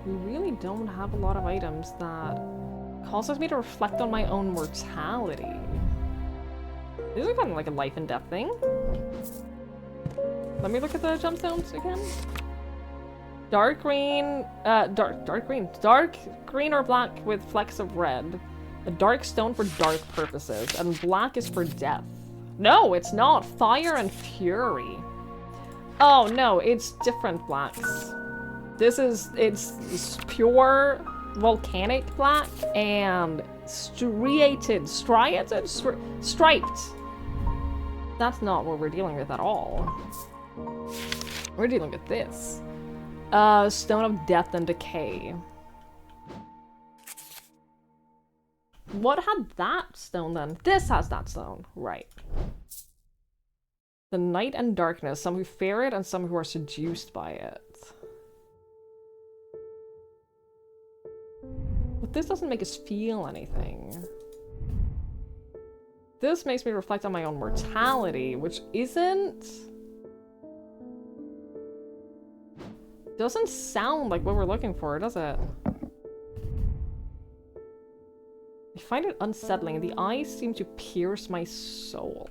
We really don't have a lot of items that causes me to reflect on my own mortality. This is kind of like a life and death thing. Let me look at the gemstones again. Dark green or black with flecks of red. A dark stone for dark purposes, and black is for death. No, it's not. Fire and fury. Oh no, it's different blacks. It's pure volcanic black and striated. Striped. That's not what we're dealing with at all. We're dealing with this. Stone of death and decay. What had that stone then? This has that stone. Right. The night and darkness. Some who fear it and some who are seduced by it. But this doesn't make us feel anything. This makes me reflect on my own mortality, which doesn't sound like what we're looking for, does it? I find it unsettling. The eyes seem to pierce my soul.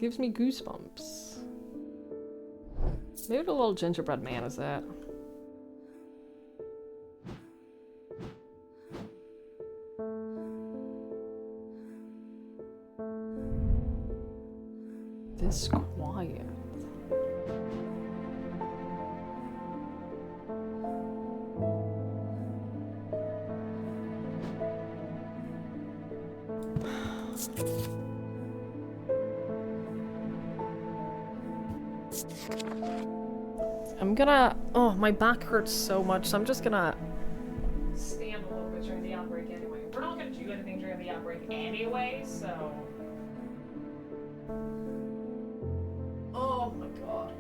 Gives me goosebumps. Maybe the little gingerbread man is it. Disquiet. I'm gonna... Oh, my back hurts so much, so I'm just gonna stand a little bit during the outbreak anyway. We're not gonna do anything during the outbreak anyway, so... Oh my god.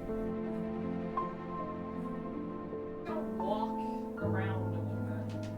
I'm gonna walk around a little bit.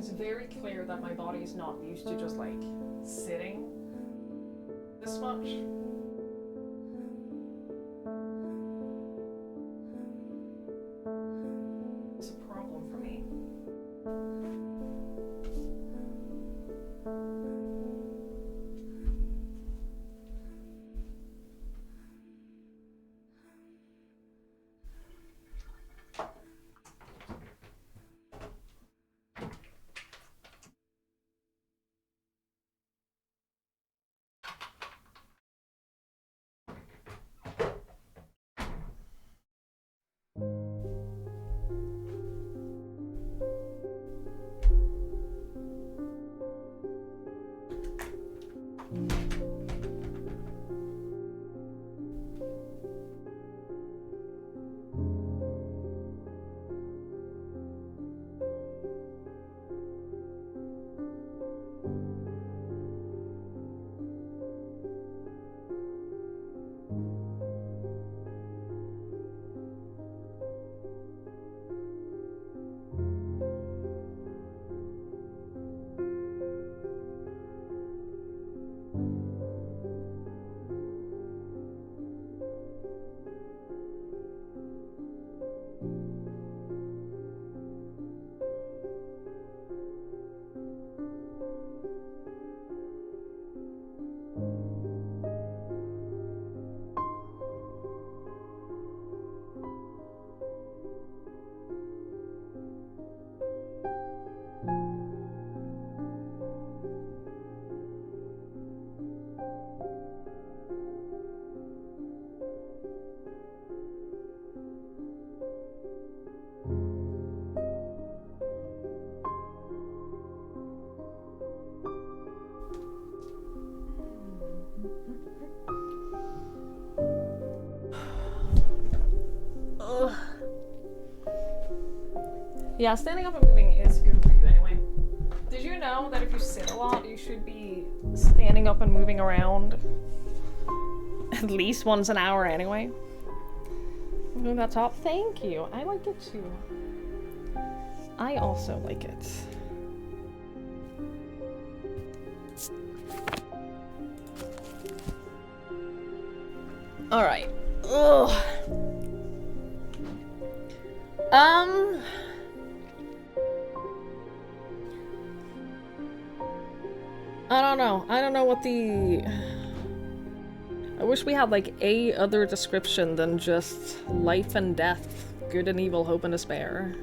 It's very clear that my body is not used to just like sitting this much. It's a problem for me. Yeah, standing up and moving is good for you anyway. Did you know that if you sit a lot, you should be standing up and moving around at least once an hour anyway? Move that top. Thank you. I like it too. I also like it. All right. Ugh. I don't know. I don't know what the... I wish we had like a other description than just life and death, good and evil, hope and despair.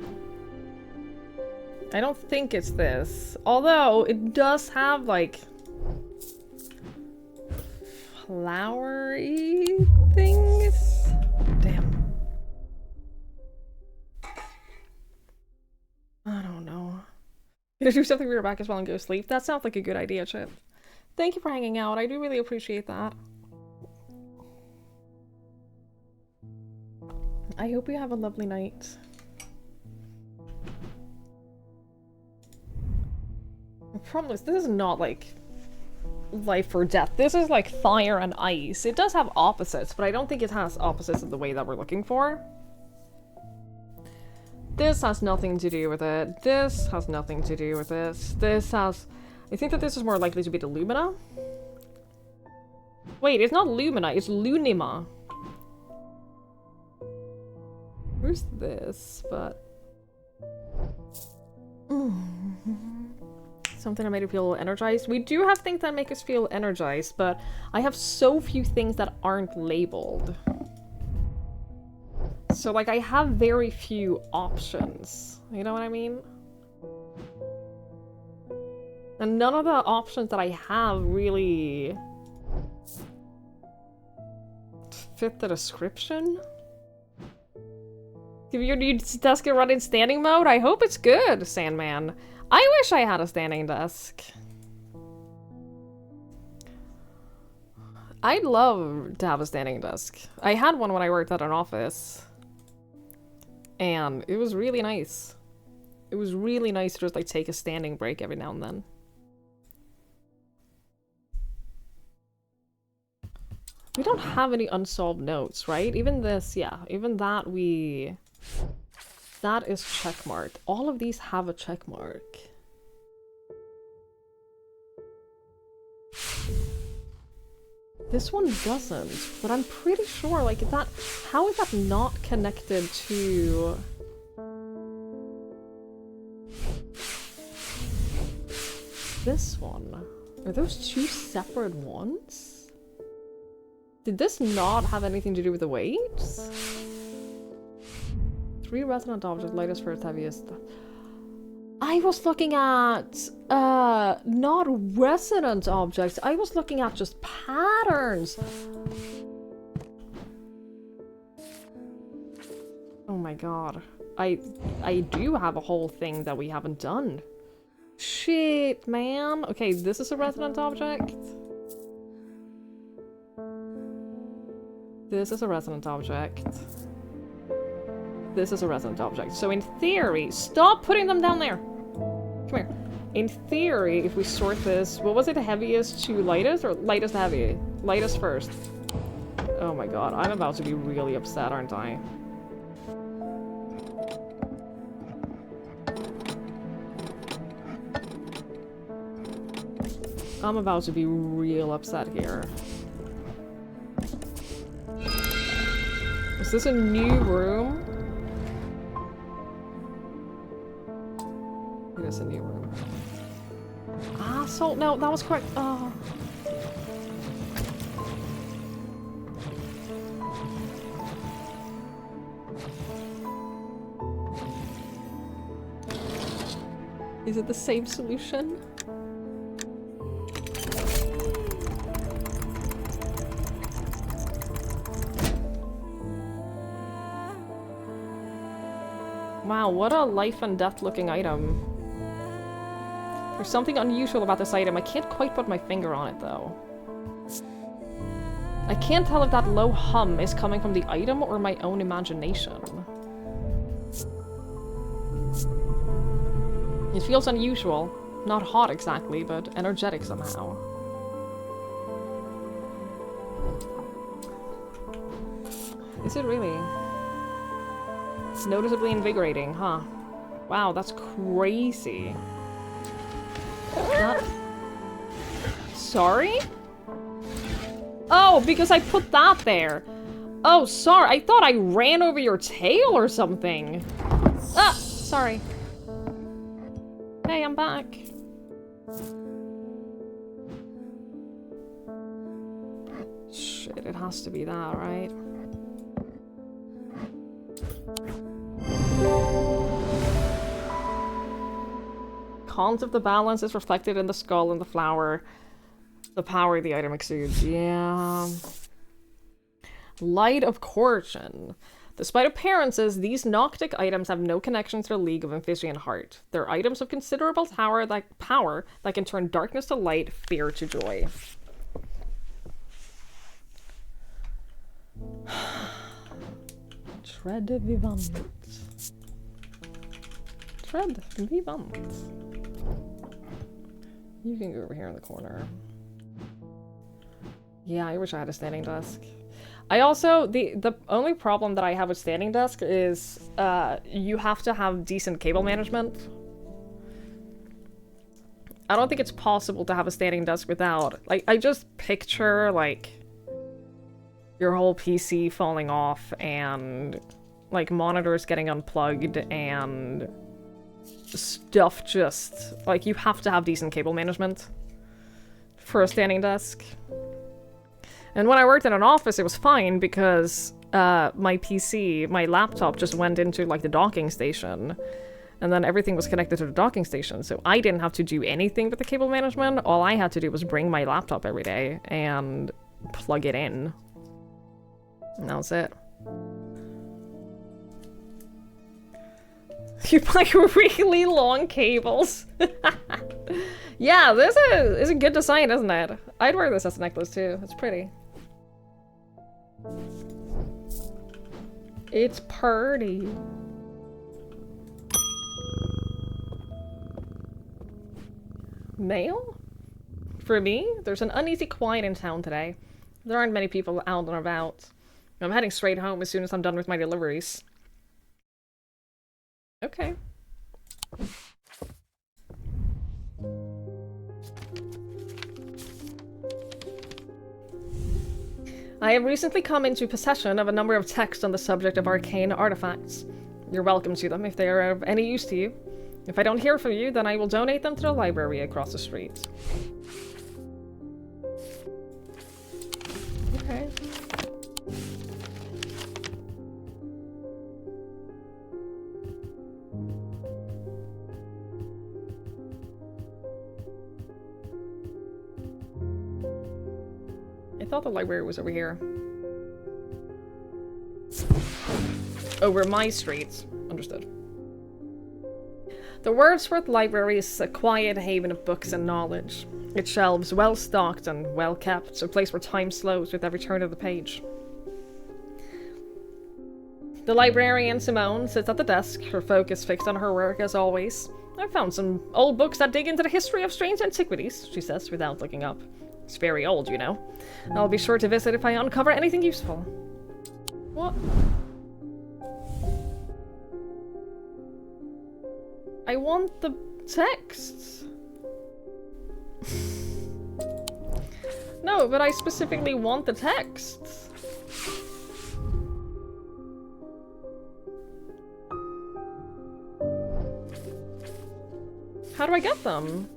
I don't think it's this. Although it does have like flowery things. Damn. I don't know. Gonna do something weird back as well and go to sleep. That sounds like a good idea, Chip. Thank you for hanging out. I do really appreciate that. I hope you have a lovely night. I promise, this is not like life or death. This is like fire and ice. It does have opposites, but I don't think it has opposites in the way that we're looking for. This has nothing to do with it. This has nothing to do with this. This has... I think that this is more likely to be the Lumina. Wait, it's not Lumina, it's Lunima. Where's this? But... Something that made you feel energized. We do have things that make us feel energized, but I have so few things that aren't labeled. So, like, I have very few options. You know what I mean? And none of the options that I have really fit the description. Give your new desk a run in standing mode? I hope it's good, Sandman. I wish I had a standing desk. I'd love to have a standing desk. I had one when I worked at an office. And it was really nice. It was really nice to just like take a standing break every now and then. We don't have any unsolved notes, right? Even this, yeah. Even that we... That is checkmarked. All of these have a checkmark. This one doesn't, but I'm pretty sure, like, that... How is that not connected to... this one? Are those two separate ones? Did this not have anything to do with the weights? 3 resonant objects, lightest first, heaviest. I was looking at, not resonant objects. I was looking at just patterns. Oh my god. I do have a whole thing that we haven't done. Shit, man. Okay, this is a resonant object. This is a resonant object. This is a resonant object. So in theory, stop putting them down there. Come here. In theory, if we sort this, what was it, heaviest to lightest or lightest to heavy? Lightest first. Oh my god, I'm about to be really upset, aren't I? I'm about to be real upset here. Is this a new room? It is a new room. Ah, so no, that was correct. Oh. Is it the same solution? Wow, what a life and death looking item. There's something unusual about this item. I can't quite put my finger on it though. I can't tell if that low hum is coming from the item or my own imagination. It feels unusual. Not hot exactly, but energetic somehow. Is it really? It's noticeably invigorating, huh? Wow, that's crazy. That... Sorry? Oh, because I put that there. Oh, sorry. I thought I ran over your tail or something. Ah, sorry. Hey, I'm back. Shit, it has to be that, right? Cons of the balance is reflected in the skull and the flower. The power the item exudes. Yeah. Light of Coercion. Despite appearances, these Noctic items have no connection to the League of Amphitryon Heart. They're items of considerable power that can turn darkness to light, fear to joy. Tread vivant. Tread vivant. You can go over here in the corner. Yeah, I wish I had a standing desk. I also, the only problem that I have with standing desk is you have to have decent cable management. I don't think it's possible to have a standing desk without, like, I just picture, like, your whole PC falling off and, like, monitors getting unplugged and stuff just, like, you have to have decent cable management for a standing desk. And when I worked in an office, it was fine because my PC, my laptop just went into, like, the docking station. And then everything was connected to the docking station, so I didn't have to do anything with the cable management. All I had to do was bring my laptop every day and plug it in. And that was it. You buy really long cables. Yeah, this is a good design, isn't it? I'd wear this as a necklace too. It's pretty. It's pretty. Mail? For me, there's an uneasy quiet in town today. There aren't many people out and about. I'm heading straight home as soon as I'm done with my deliveries. Okay. I have recently come into possession of a number of texts on the subject of arcane artifacts. You're welcome to them if they are of any use to you. If I don't hear from you, then I will donate them to the library across the street. Okay. I thought the library was over here. Over my street. Understood. The Wordsworth Library is a quiet haven of books and knowledge. Its shelves well stocked and well kept, a place where time slows with every turn of the page. The librarian Simone sits at the desk, her focus fixed on her work as always. I found some old books that dig into the history of strange antiquities, she says without looking up. It's very old, you know. I'll be sure to visit if I uncover anything useful. What? I want the texts. No, but I specifically want the texts. How do I get them?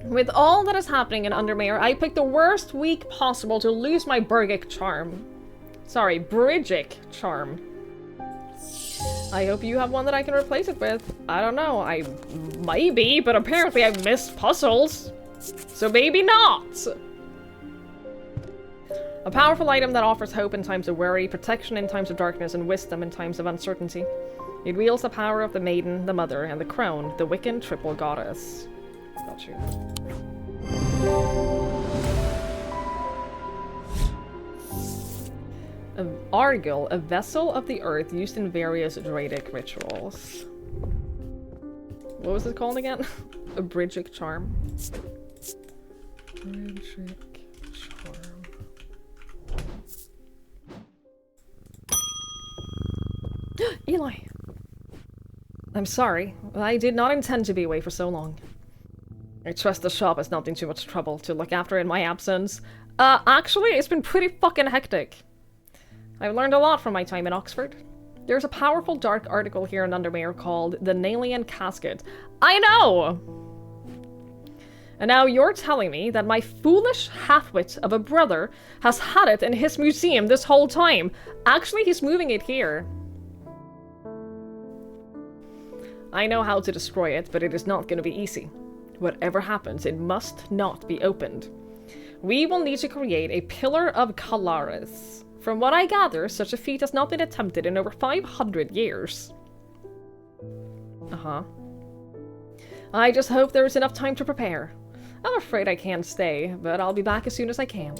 With all that is happening in Undermere, I picked the worst week possible to lose my Burgic charm. Sorry, Bridgic charm. I hope you have one that I can replace it with. I don't know, I maybe, but apparently I've missed puzzles. So maybe not! A powerful item that offers hope in times of worry, protection in times of darkness, and wisdom in times of uncertainty. It wields the power of the maiden, the mother, and the crone, the Wiccan triple goddess. Got you. Argyle, a vessel of the earth used in various Dradic rituals. What was it called again? A Bridgic charm. Bridgic charm. Eli! I'm sorry. I did not intend to be away for so long. I trust the shop is not in too much trouble to look after in my absence. Actually, it's been pretty fucking hectic. I've learned a lot from my time in Oxford. There's a powerful dark article here in Undermere called The Nalian Casket. I know! And now you're telling me that my foolish half-wit of a brother has had it in his museum this whole time. Actually, he's moving it here. I know how to destroy it, but it is not going to be easy. Whatever happens, it must not be opened. We will need to create a Pillar of Calaris. From what I gather, such a feat has not been attempted in over 500 years. Uh-huh. I just hope there is enough time to prepare. I'm afraid I can't stay, but I'll be back as soon as I can.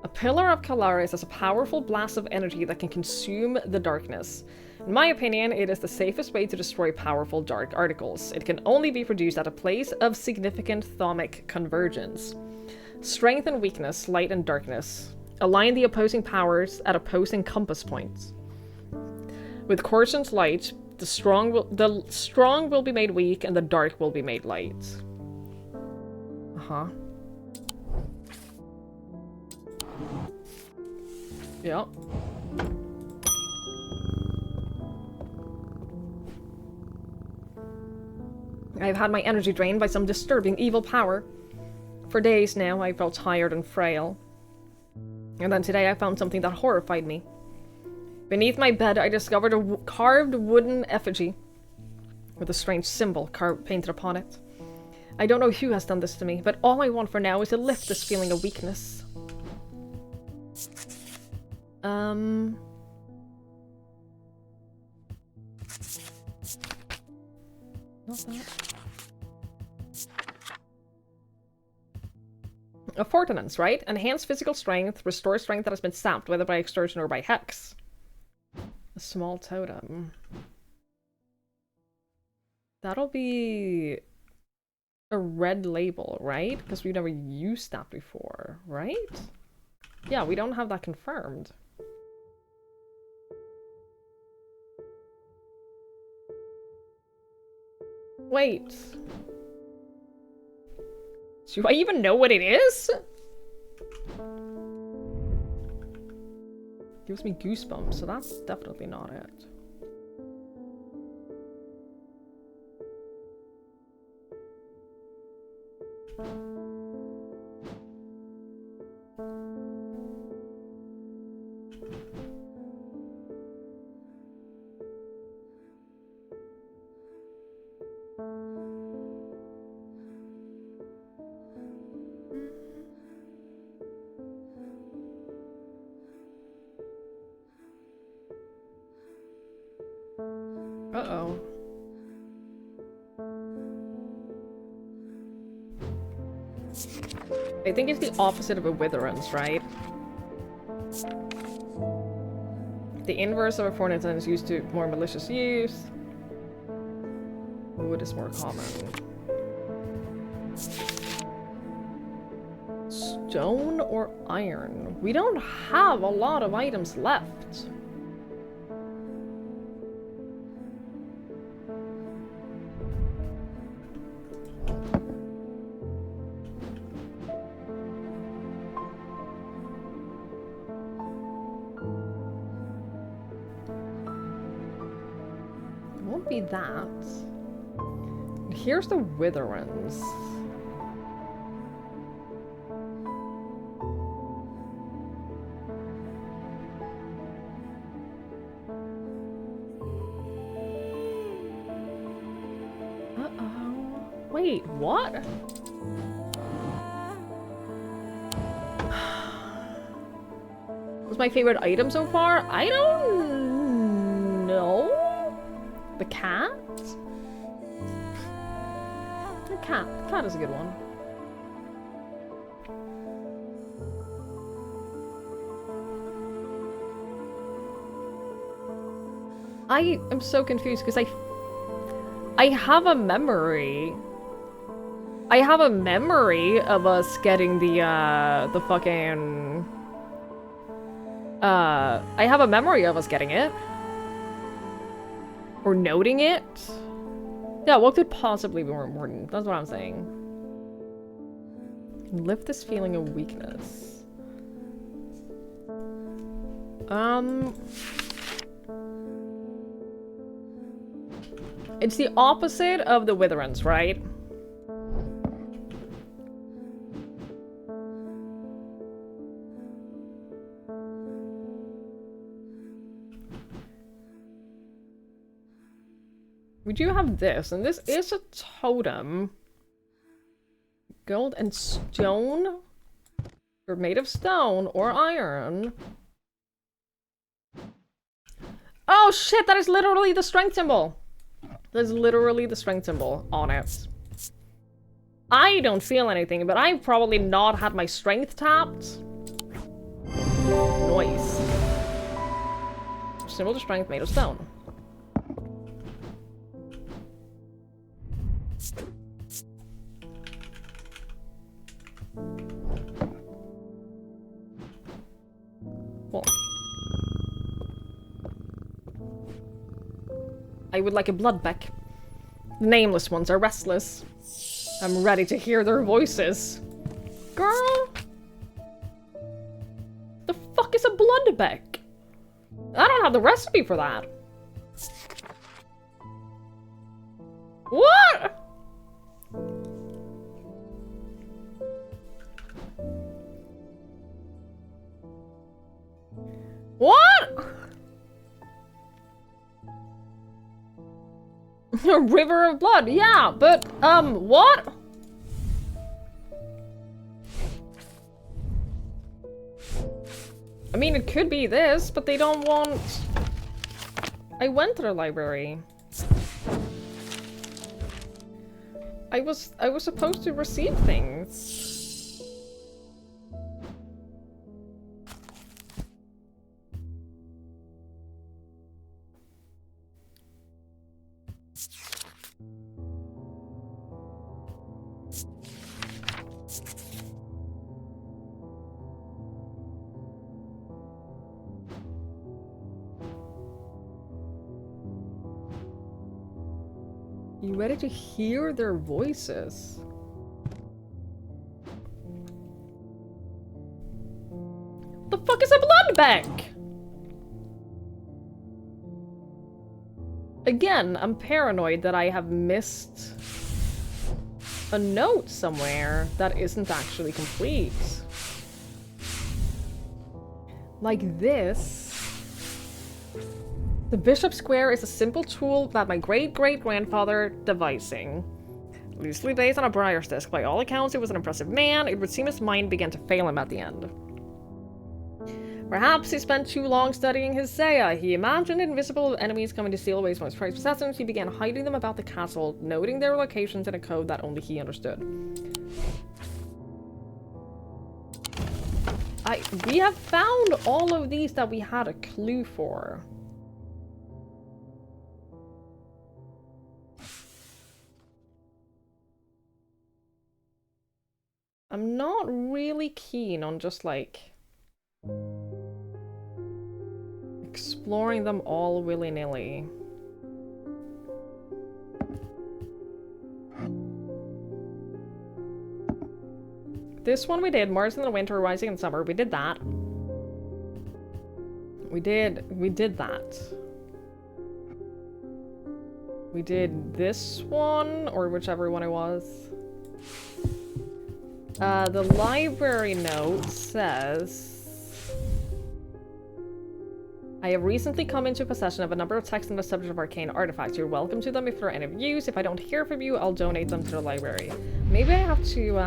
A Pillar of Calaris is a powerful blast of energy that can consume the darkness. In my opinion, it is the safest way to destroy powerful dark articles. It can only be produced at a place of significant thaumic convergence. Strength and weakness, light and darkness. Align the opposing powers at opposing compass points. With Coruscant's light, the strong will be made weak and the dark will be made light. Uh-huh. Yep. I've had my energy drained by some disturbing evil power. For days now, I felt tired and frail. And then today I found something that horrified me. Beneath my bed, I discovered a carved wooden effigy with a strange symbol painted upon it. I don't know who has done this to me, but all I want for now is to lift this feeling of weakness. Not that. A Fortinance, right? Enhanced physical strength, restore strength that has been sapped, whether by extortion or by hex. A small totem. That'll be a red label, right? Because we've never used that before, right? Yeah, we don't have that confirmed. Wait. Do I even know what it is? Gives me goosebumps, so that's definitely not it. Uh-oh. I think it's the opposite of a witherance, right? The inverse of a fornican is used to more malicious use. Wood is more common. Stone or iron? We don't have a lot of items left. Won't be that. Here's the witherans. Uh-oh. Wait, what? What's my favorite item so far? I don't know. The cat? The cat. The cat is a good one. I am so confused because I have a memory. I have a memory of us getting the fucking I have a memory of us getting it. Or noting it? Yeah, what could possibly be more important? That's what I'm saying. Lift this feeling of weakness. It's the opposite of the witherans, right? We do have this, and this is a totem. Gold and stone? Or made of stone or iron. Oh shit, that is literally the strength symbol! That is literally the strength symbol on it. I don't feel anything, but I've probably not had my strength tapped. Noise. Symbol of strength made of stone. Cool. I would like a bloodbeck. Nameless ones are restless. I'm ready to hear their voices. Girl? The fuck is a bloodbeck? I don't have the recipe for that. What? What? A river of blood, yeah, but, what? I mean, it could be this, but they don't want... I went to the library. I was supposed to receive things. You ready to hear their voices? The fuck is a blood bank? Again, I'm paranoid that I have missed a note somewhere that isn't actually complete. Like this. The Bishop Square is a simple tool that my great-great-grandfather devising. Loosely based on a briar's disc, by all accounts, it was an impressive man. It would seem his mind began to fail him at the end. Perhaps he spent too long studying his Saya. He imagined invisible enemies coming to steal away his most prized possessions. He began hiding them about the castle, noting their locations in a code that only he understood. We have found all of these that we had a clue for. I'm not really keen on just, like, exploring them all willy-nilly. This one we did, Mars in the winter, Rising in summer. We did that. We did that. We did this one, or whichever one it was. The library note says, I have recently come into possession of a number of texts on the subject of arcane artifacts. You're welcome to them if they're any of use. If I don't hear from you, I'll donate them to the library. Maybe I have to,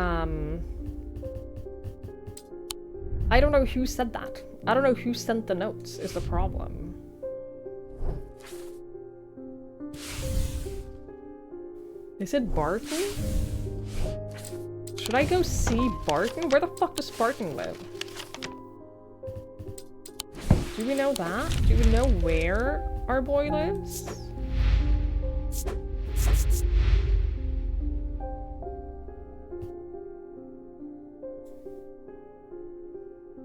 I don't know who said that. I don't know who sent the notes, is the problem. Is it Barton? Should I go see Barton? Where the fuck does Barton live? Do we know that? Do we know where our boy lives?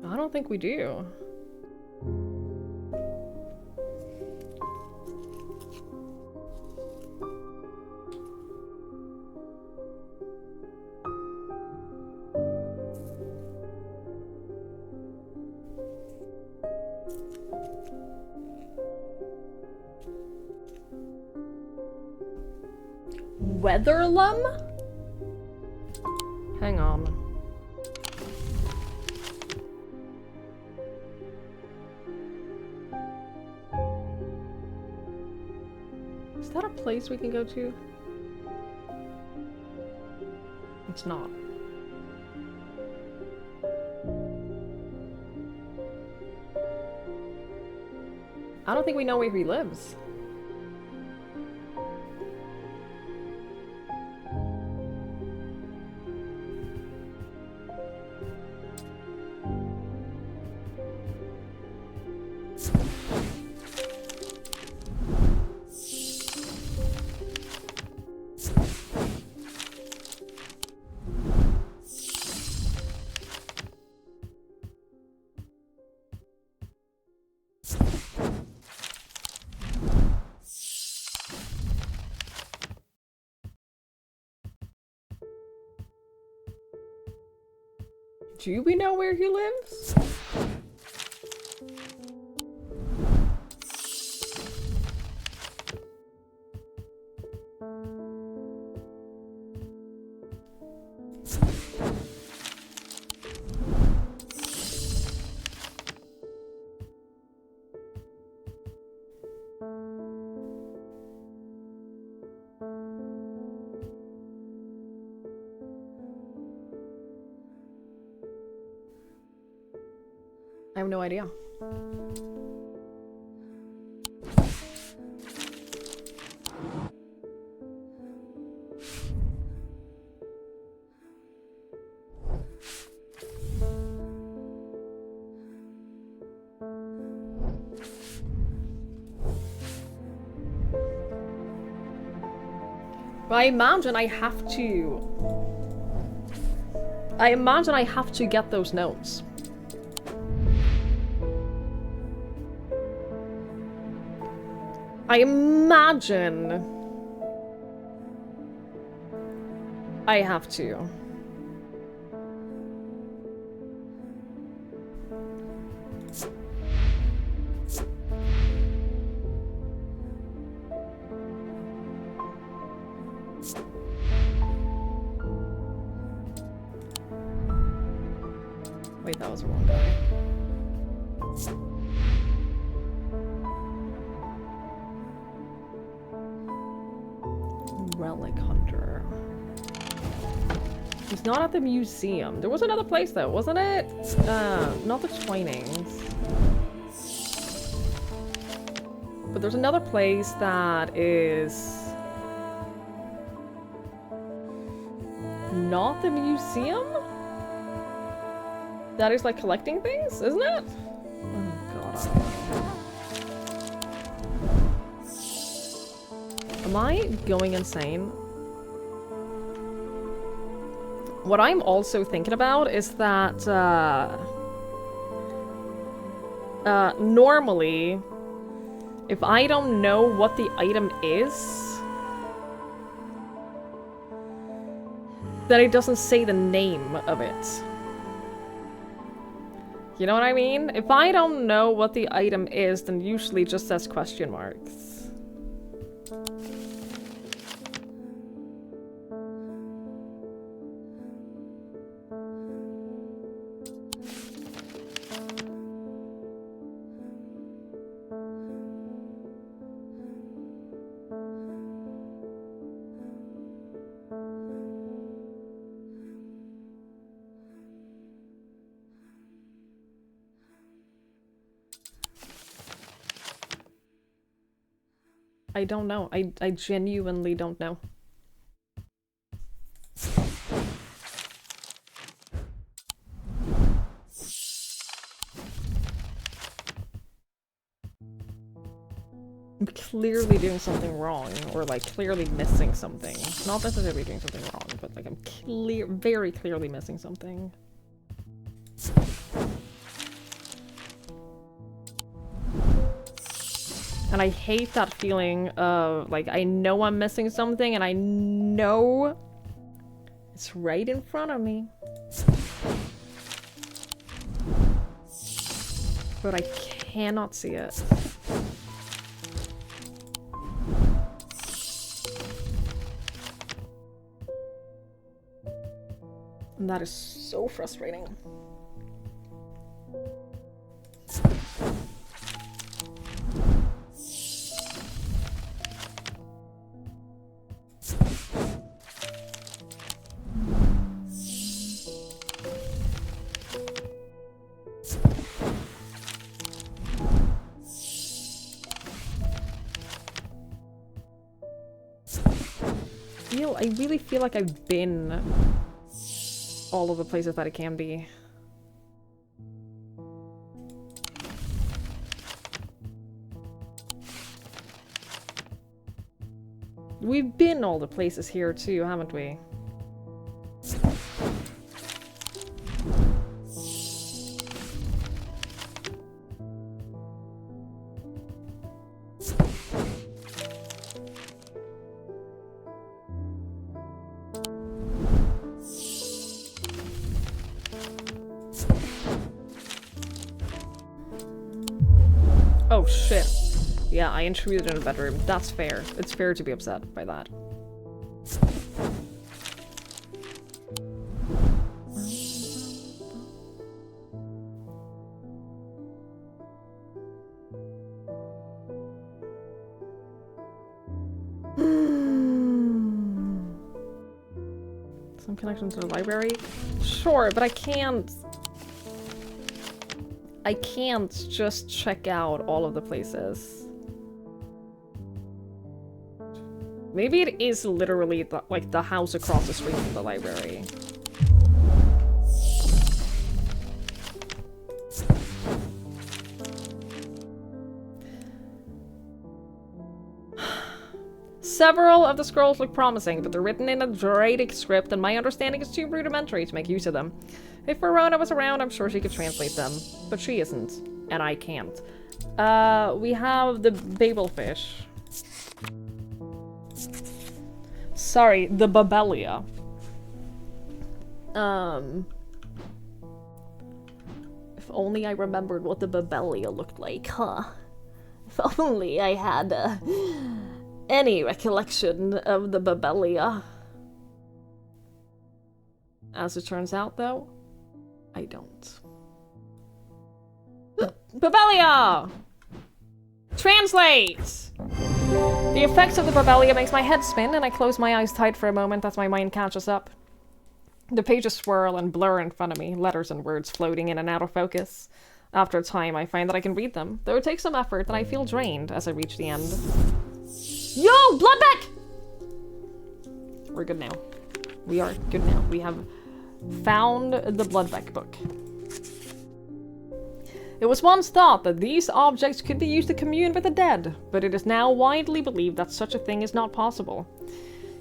I don't think we do. Weatherlum? Hang on. Is that a place we can go to? It's not. I don't think we know where he lives. Do we know where he lives? I have no idea. But I imagine I have to get those notes. I imagine I have to. Wait, that was the wrong guy. Relic Hunter. He's not at the museum. There was another place though, wasn't it? Not the Twinings. But there's another place that is not the museum? That is like collecting things, isn't it? Oh god, I don't know. Am I going insane? What I'm also thinking about is that normally, if I don't know what the item is, then it doesn't say the name of it. You know what I mean? If I don't know what the item is, then usually it just says question marks. I don't know. I genuinely don't know. I'm clearly doing something wrong, or like clearly missing something. Not necessarily doing something wrong, but like I'm very clearly missing something. And I hate that feeling of, like, I know I'm missing something and I know it's right in front of me. But I cannot see it. And that is so frustrating. I really feel like I've been all of the places that it can be. We've been all the places here too, haven't we? Oh shit. Yeah, I intruded in a bedroom. That's fair. It's fair to be upset by that. Some connection to the library? Sure, but I can't just check out all of the places. Maybe it is literally like the house across the street from the library. Several of the scrolls look promising, but they're written in a Draidic script and my understanding is too rudimentary to make use of them. If Verona was around, I'm sure she could translate them, but she isn't, and I can't. We have the Babelfish. Sorry, the Babelia. If only I remembered what the Babelia looked like, huh? If only I had any recollection of the Babelia. As it turns out, though, I don't. Babelia! Translate! The effects of the Babelia makes my head spin, and I close my eyes tight for a moment as my mind catches up. The pages swirl and blur in front of me, letters and words floating in and out of focus. After a time, I find that I can read them, though it takes some effort, and I feel drained as I reach the end. Yo, Bloodbeck! We're good now. We are good now. We have found the Bloodbeck book. It was once thought that these objects could be used to commune with the dead, but it is now widely believed that such a thing is not possible.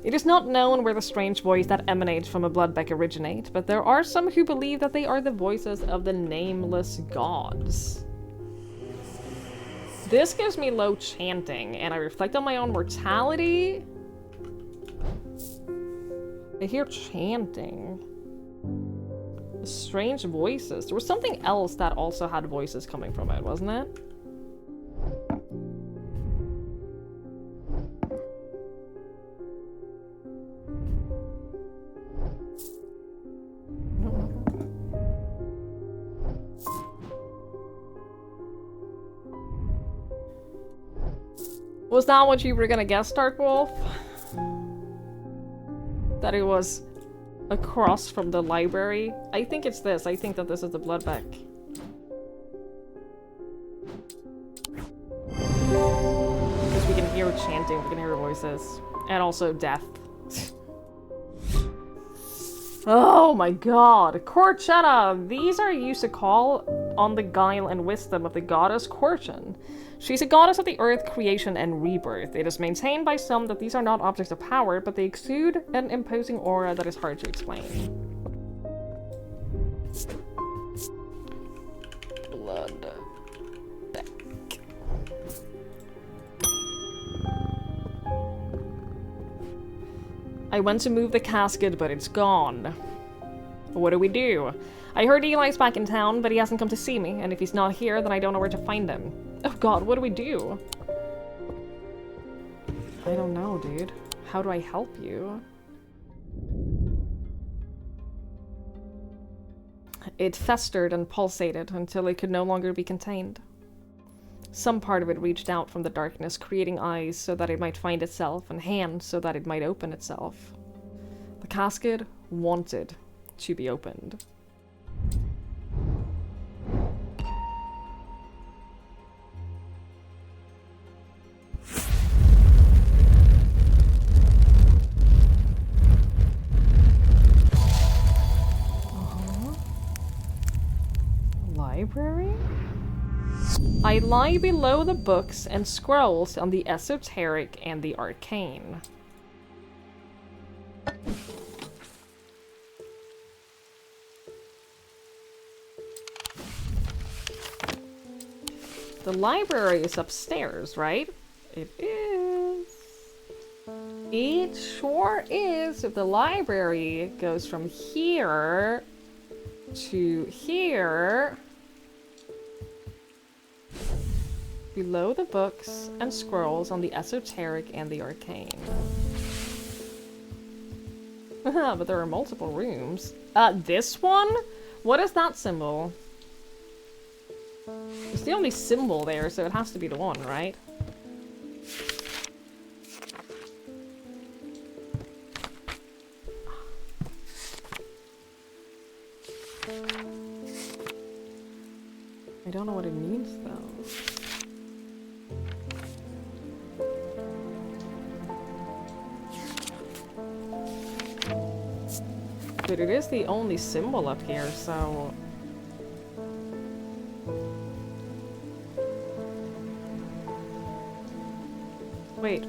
It is not known where the strange voice that emanates from a Bloodbeck originate, but there are some who believe that they are the voices of the nameless gods. This gives me low chanting, and I reflect on my own mortality. I hear chanting. Strange voices. There was something else that also had voices coming from it, wasn't it? Was that what you were gonna guess, Dark Wolf? That it was across from the library? I think it's this. I think that this is the Bloodbeck. Because we can hear chanting, we can hear voices. And also death. Oh my god. Corchetta! These are used to call on the guile and wisdom of the goddess Corchin. She's a goddess of the earth, creation, and rebirth. It is maintained by some that these are not objects of power, but they exude an imposing aura that is hard to explain. Bloodbeck. I went to move the casket, but it's gone. What do we do? I heard Eli's back in town, but he hasn't come to see me, and if he's not here, then I don't know where to find him. Oh god, what do we do? I don't know, dude. How do I help you? It festered and pulsated until it could no longer be contained. Some part of it reached out from the darkness, creating eyes so that it might find itself, and hands so that it might open itself. The casket wanted to be opened. Library? I lie below the books and scrolls on the esoteric and the arcane. The library is upstairs, right? It is. It sure is. If the library goes from here to here, below the books and scrolls on the esoteric and the arcane. But there are multiple rooms. This one? What is that symbol? It's the only symbol there, so it has to be the one, right? I don't know what it means, though. But it is the only symbol up here, so... Wait.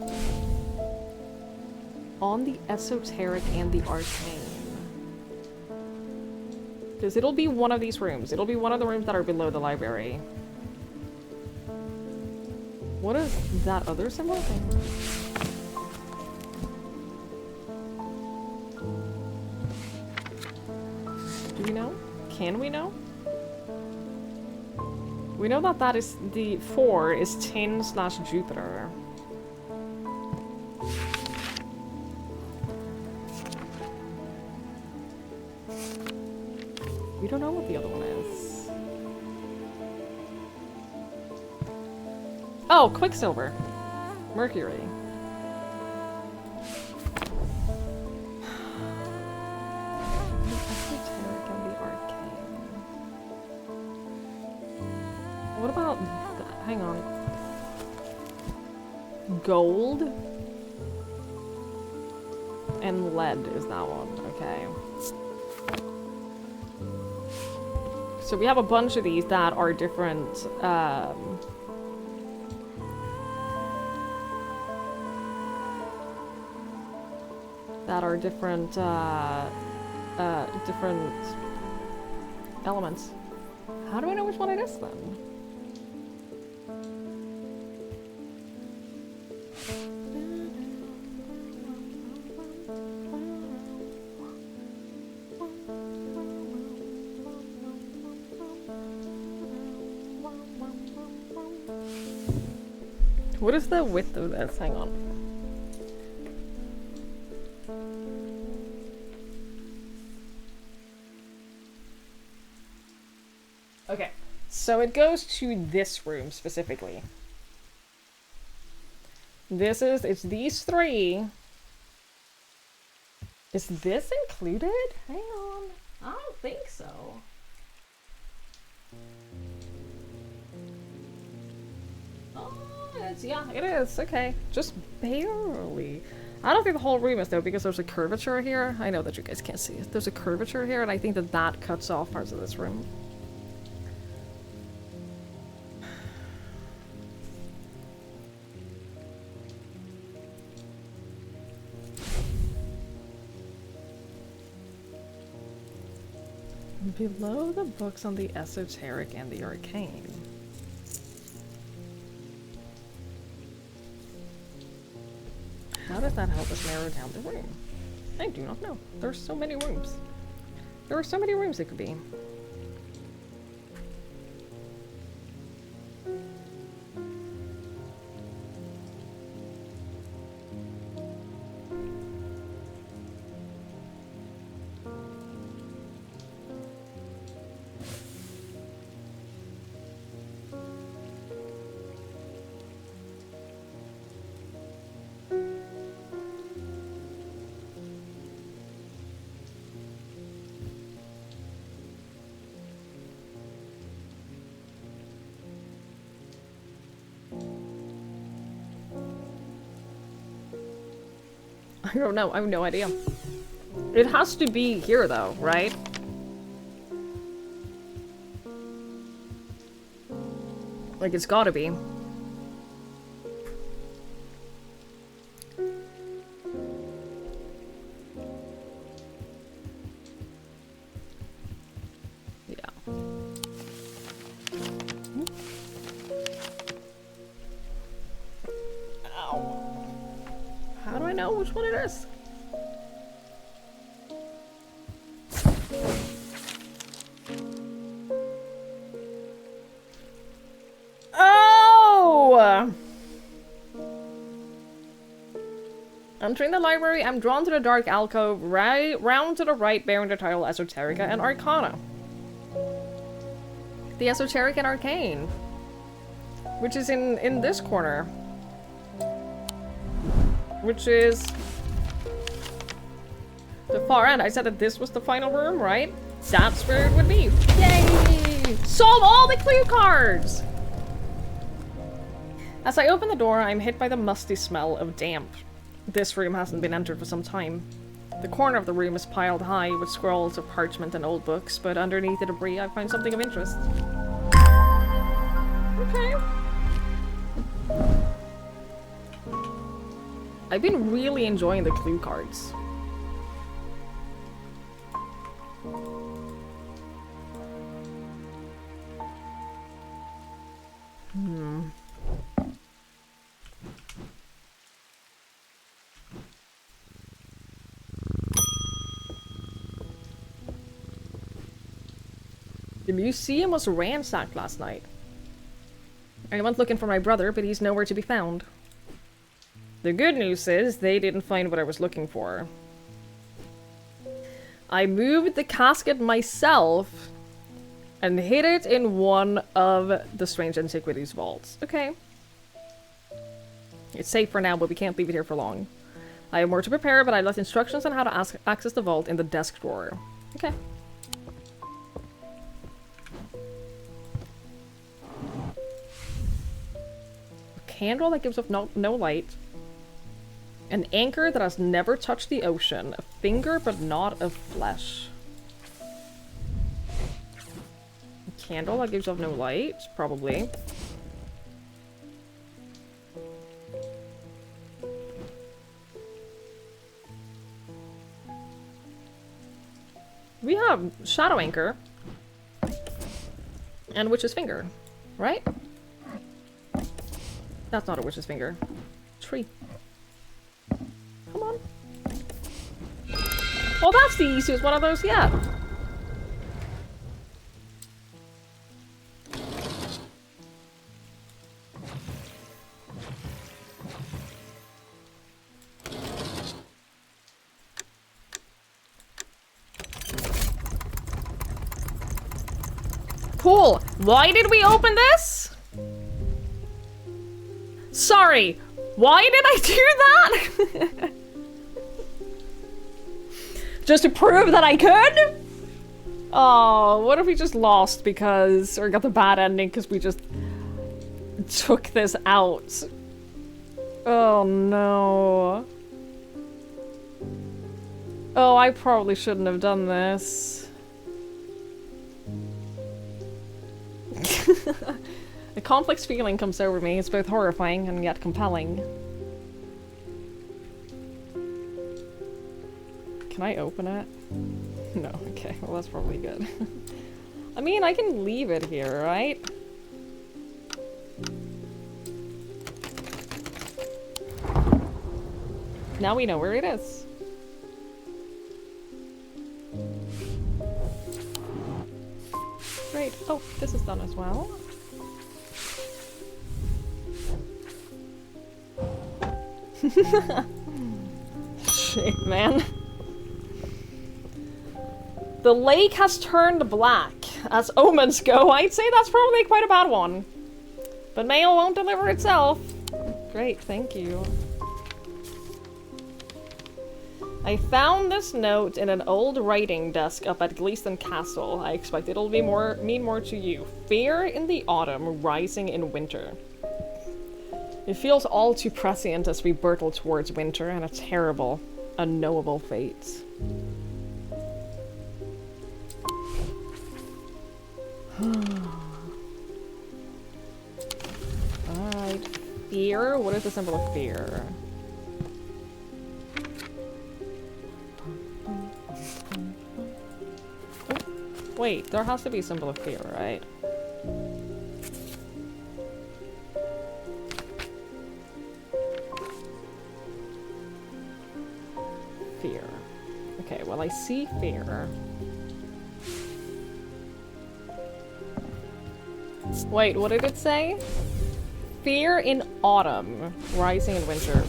On the esoteric and the arcane. Because it'll be one of these rooms. It'll be one of the rooms that are below the library. What is that other symbol thing? Do we know? Can we know? We know that that is the 4 is Tin/Jupiter. We don't know what the other one is. Oh, Quicksilver. Mercury. What about... hang on. Gold? And lead is that one. Okay. So we have a bunch of these that are different, different elements. How do I know which one it is then? What is the width of this? Hang on. Okay, so it goes to this room specifically. It's these 3. Is this included? Hang on. I don't think so. Yeah, it is. Okay. Just barely. I don't think the whole room is though, because there's a curvature here. I know that you guys can't see it. There's a curvature here, and I think that that cuts off parts of this room. Below the books on the esoteric and the arcane. How does that help us narrow down the room? I do not know. There's so many rooms. There are so many rooms it could be. I don't know. I have no idea. It has to be here, though, right? Like, it's gotta be. Yeah. Ow. How do I know which one it is? Oh! Entering the library, I'm drawn to the dark alcove round to the right, bearing the title Esoterica and Arcana. The Esoteric and Arcane, which is in this corner. Which is the far end. I said that this was the final room, right? That's where it would be. Yay! Solve all the clue cards! As I open the door, I'm hit by the musty smell of damp. This room hasn't been entered for some time. The corner of the room is piled high with scrolls of parchment and old books, but underneath the debris I find something of interest. Okay. I've been really enjoying the clue cards. The museum was ransacked last night. I went looking for my brother, but he's nowhere to be found. The good news is they didn't find what I was looking for. I moved the casket myself and hid it in one of the strange antiquities vaults. Okay. It's safe for now, but we can't leave it here for long. I have more to prepare, but I left instructions on how to access the vault in the desk drawer. Okay. A candle that gives off no light. An anchor that has never touched the ocean. A finger, but not of flesh. A candle that gives off no light, probably. We have Shadow Anchor. And Witch's Finger, right? That's not a Witch's Finger. Tree. Come on. Oh, that's the easiest one of those yet. Cool. Why did we open this? Sorry. Why did I do that? Just to prove that I could? Oh, what if we just lost because, or got the bad ending because we just took this out? Oh no. Oh, I probably shouldn't have done this. A complex feeling comes over me. It's both horrifying and yet compelling. Can I open it? No, okay, well that's probably good. I mean, I can leave it here, right? Now we know where it is. Great. Oh, this is done as well. Shit, man. The lake has turned black. As omens go, I'd say that's probably quite a bad one. But mail won't deliver itself. Great, thank you. I found this note in an old writing desk up at Gleeston Castle. I expect it'll be mean more to you. Fear in the autumn, rising in winter. It feels all too prescient as we burtle towards winter and a terrible, unknowable fate. Alright. Fear? What is the symbol of fear? Wait, there has to be a symbol of fear, right? Fear. Okay, well I see fear. Wait, what did it say? Fear in autumn, rising in winter.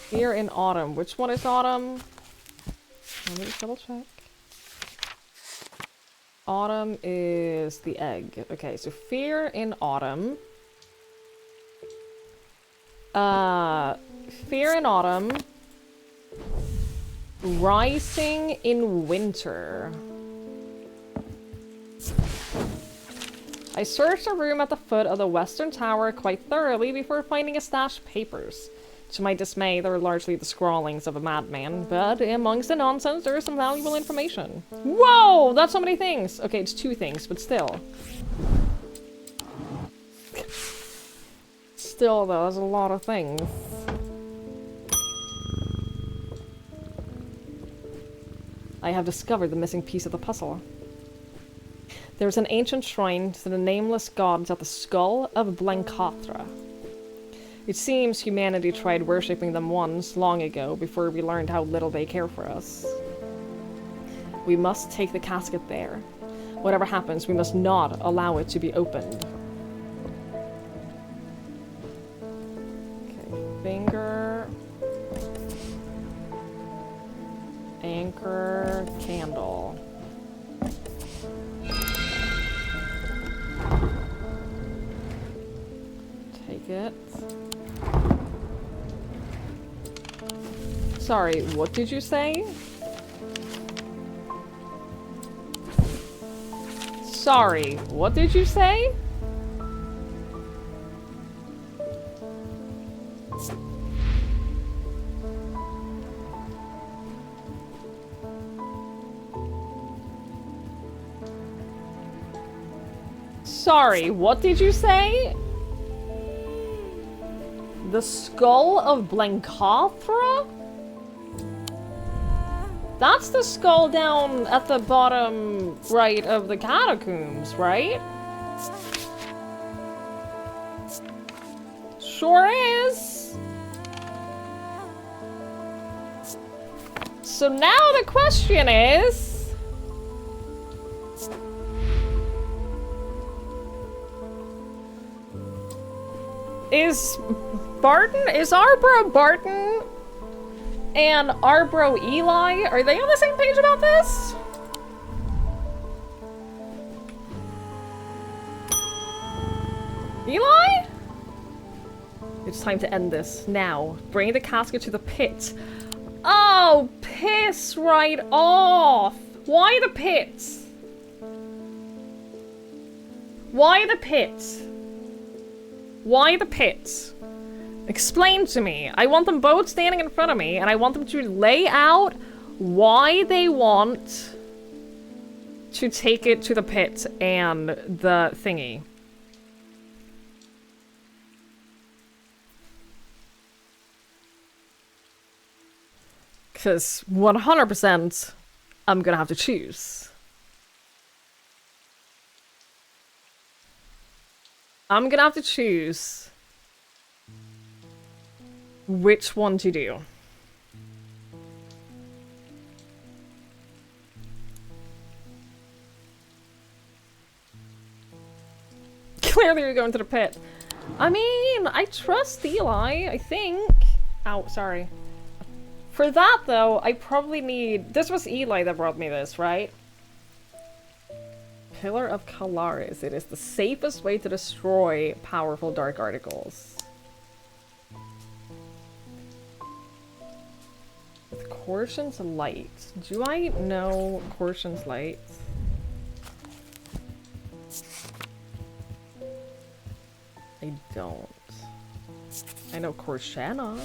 Fear in autumn. Which one is autumn? Let me just double check. Autumn is the egg. Okay, so fear in autumn. Fear in autumn. Rising in winter. I searched a room at the foot of the western tower quite thoroughly before finding a stash of papers. To my dismay, they were largely the scrawlings of a madman, but amongst the nonsense, there is some valuable information. Whoa! That's so many things! Okay, it's 2 things, but still. Still, though, there's a lot of things. I have discovered the missing piece of the puzzle. There's an ancient shrine to the nameless gods at the skull of Blencathra. It seems humanity tried worshipping them once, long ago, before we learned how little they care for us. We must take the casket there. Whatever happens, we must not allow it to be opened. Okay, finger... Anchor... Candle. Take it. Sorry, what did you say? Sorry, what did you say? Sorry, what did you say? The skull of Blencathra? That's the skull down at the bottom right of the catacombs, right? Sure is. So now the question is... Is Arbro Barton and Arbro Eli, are they on the same page about this? Eli? It's time to end this, now. Bring the casket to the pit. Oh, piss right off! Why the pit? Why the pit? Why the pit? Explain to me. I want them both standing in front of me, and I want them to lay out why they want to take it to the pit and the thingy. Because 100% I'm gonna have to choose. I'm gonna have to choose which one to do. Clearly you're going to the pit. I mean, I trust Eli, I think. Ow, sorry. For that, though, I probably need... This was Eli that brought me this, right? Pillar of Calaris. It is the safest way to destroy powerful dark articles. With Corshun's Light. Do I know Corshun's Light? I don't. I know Corshana.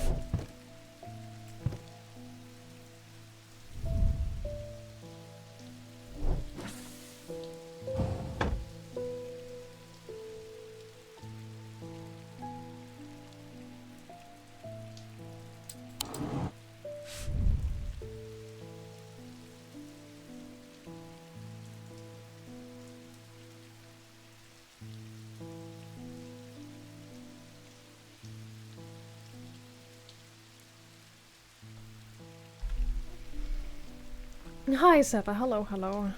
Hi, Seppa. Hello, hello.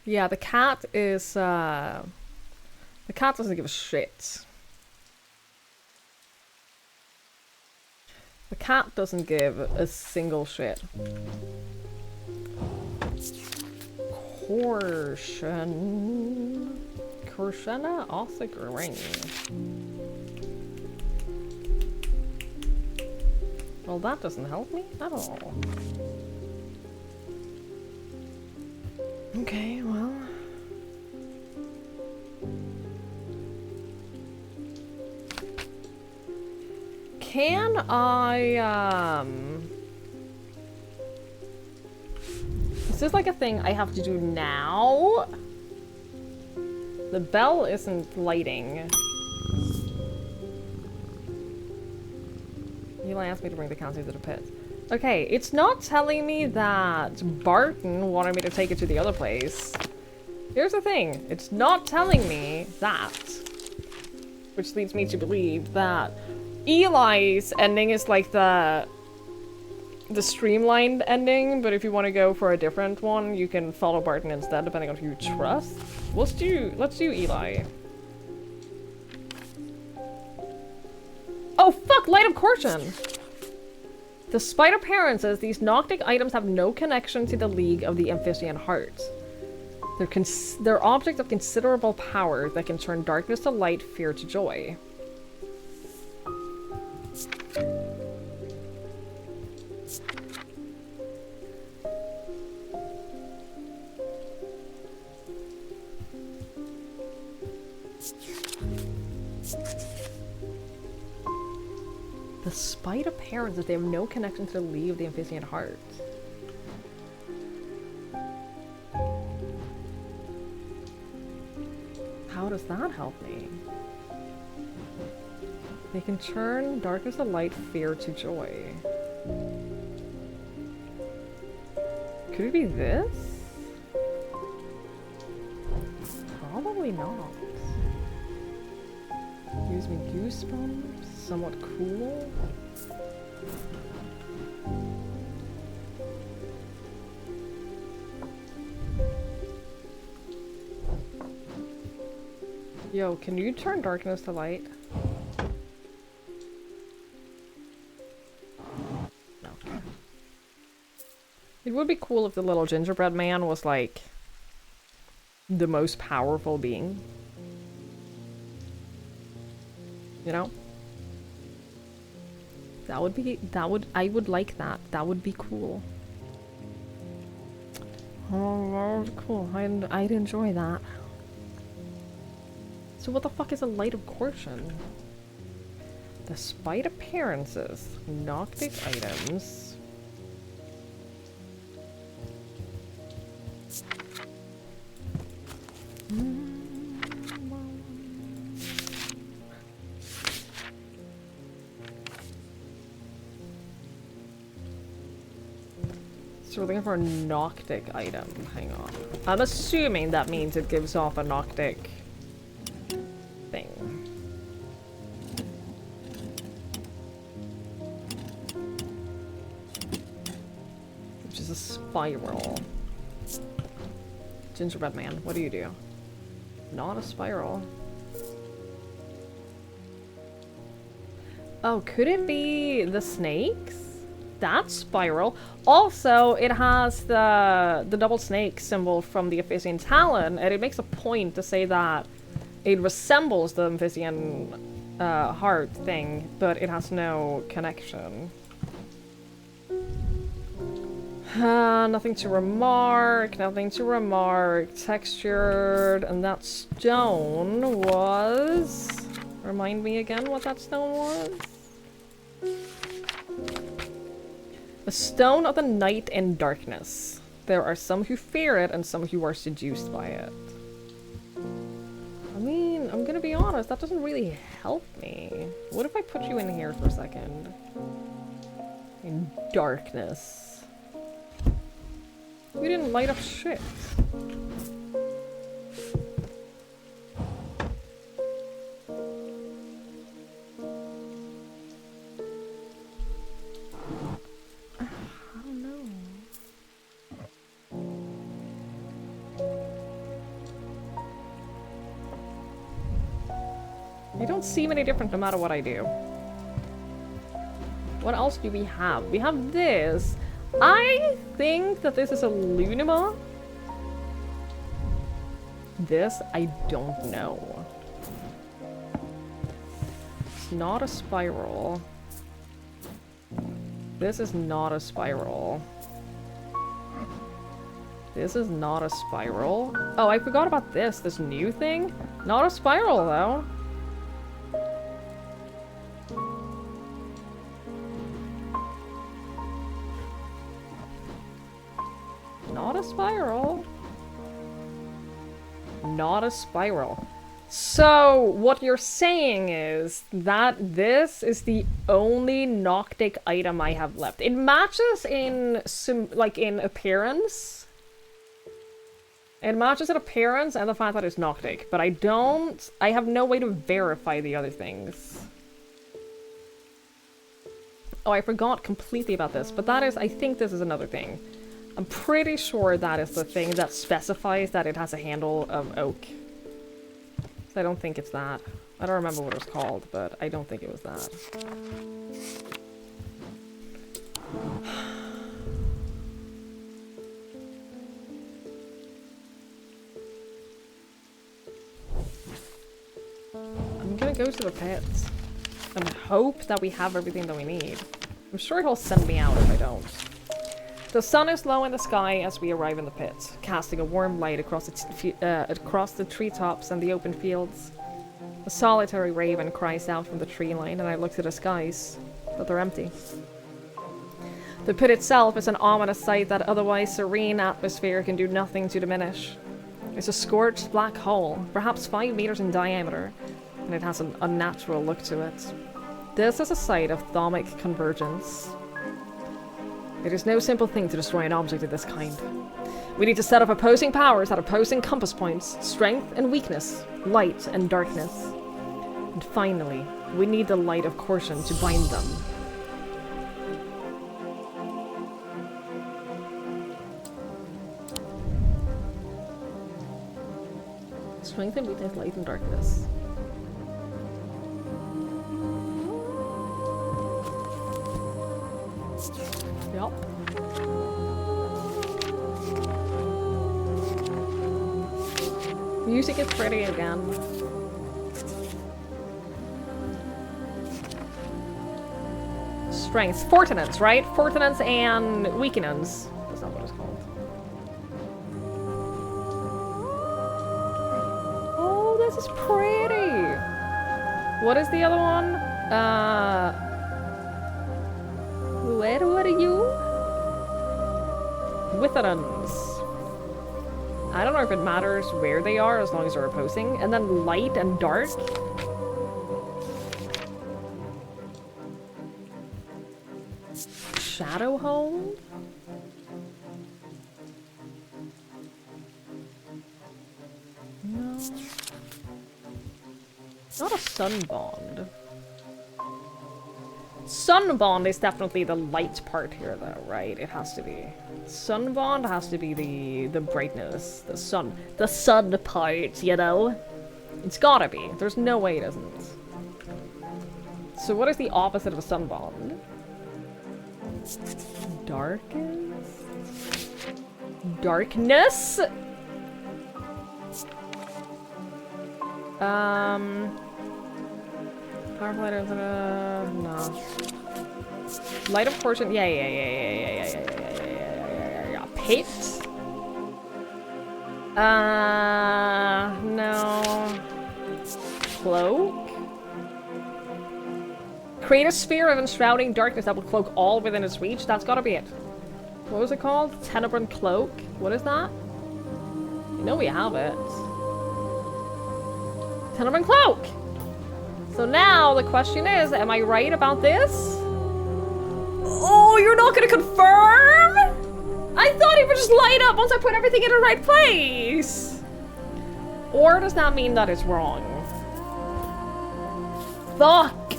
Yeah, the cat is, the cat doesn't give a shit. The cat doesn't give a single shit. Corshana Othig Ring. Well, that doesn't help me at all. Okay, well... Can I, Is this like a thing I have to do now? The bell isn't lighting. Eli asked me to bring the counselor to the pit. Okay, it's not telling me that Barton wanted me to take it to the other place. Here's the thing, it's not telling me that. Which leads me to believe that Eli's ending is like the streamlined ending, but if you want to go for a different one, you can follow Barton instead, depending on who you trust. Let's do Eli. Oh fuck! Light of Caution! Despite appearances, these Noctic items have no connection to the League of the Amphictyonian Heart. They're objects of considerable power that can turn darkness to light, fear to joy. Despite appearances, they have no connection to the League of the Amphictyonian Heart. How does that help me? They can turn darkness to light, fear to joy. Could it be this? Probably not. Gives me goosebumps, somewhat cool. Yo, can you turn darkness to light? No. It would be cool if the little gingerbread man was like the most powerful being. You know? I would like that. That would be cool. Oh, that would be cool. I'd enjoy that. So what the fuck is a Light of Caution? Despite appearances, Noctic items. So we're looking for a Noctic item. Hang on. I'm assuming that means it gives off a Noctic thing. Which is a spiral. Gingerbread man, what do you do? Not a spiral. Oh, could it be the snakes? That spiral. Also, it has the double snake symbol from the Amphictyon Talon, and it makes a point to say that it resembles the Amphictyon heart thing, but it has no connection. Nothing to remark, nothing to remark. Textured, and that stone was... Remind me again what that stone was? A stone of the night and darkness. There are some who fear it and some who are seduced by it. I mean, I'm gonna be honest, that doesn't really help me. What if I put you in here for a second? In darkness. We didn't light up shit. You don't seem any different no matter what I do. What else do we have? We have this. I think that this is a Lunima. This, I don't know. It's not a spiral. This is not a spiral. This is not a spiral. Oh, I forgot about this new thing. Not a spiral, though. Not a spiral. Not a spiral. So, what you're saying is that this is the only Noctic item I have left. It matches in in appearance. It matches its appearance and the fact that it's Noctic, but I have no way to verify the other things. Oh, I forgot completely about this, but I think this is another thing. I'm pretty sure that is the thing that specifies that it has a handle of oak. So I don't think it's that. I don't remember what it was called, but I don't think it was that. I'm gonna go to the pits and hope that we have everything that we need. I'm sure he'll send me out if I don't. The sun is low in the sky as we arrive in the pit, casting a warm light across the treetops and the open fields. A solitary raven cries out from the tree line, and I look to the skies, but they're empty. The pit itself is an ominous sight that otherwise serene atmosphere can do nothing to diminish. It's a scorched black hole, perhaps 5 meters in diameter, and it has an unnatural look to it. This is a site of thaumic convergence. It is no simple thing to destroy an object of this kind. We need to set up opposing powers at opposing compass points, strength and weakness, light and darkness. And finally, we need the light of caution to bind them. Strength and weakness, light and darkness. Yup. Music is pretty again. Strengths. Fortinance, right? Fortinance and weakenance. That's not what it's called. Oh, this is pretty! What is the other one? Where were you? Witherans. I don't know if it matters where they are as long as they're opposing. And then light and dark. Shadow Home? No. Not a Sunbond. Sunbond is definitely the light part here though, right? It has to be. Sunbond has to be the brightness, the sun part, you know? It's gotta be. There's no way it isn't. So what is the opposite of a Sunbond? Darkest? Darkness? Powerful light of no. Light of portion. Yeah. Pit. No. Cloak. Create a sphere of enshrouding darkness that will cloak all within its reach. That's gotta be it. What was it called? Tenebrant Cloak. What is that? You know we have it. Tenebrant Cloak. So now the question is, am I right about this? Oh, you're not gonna confirm? I thought it would just light up once I put everything in the right place. Or does that mean that it's wrong? Fuck.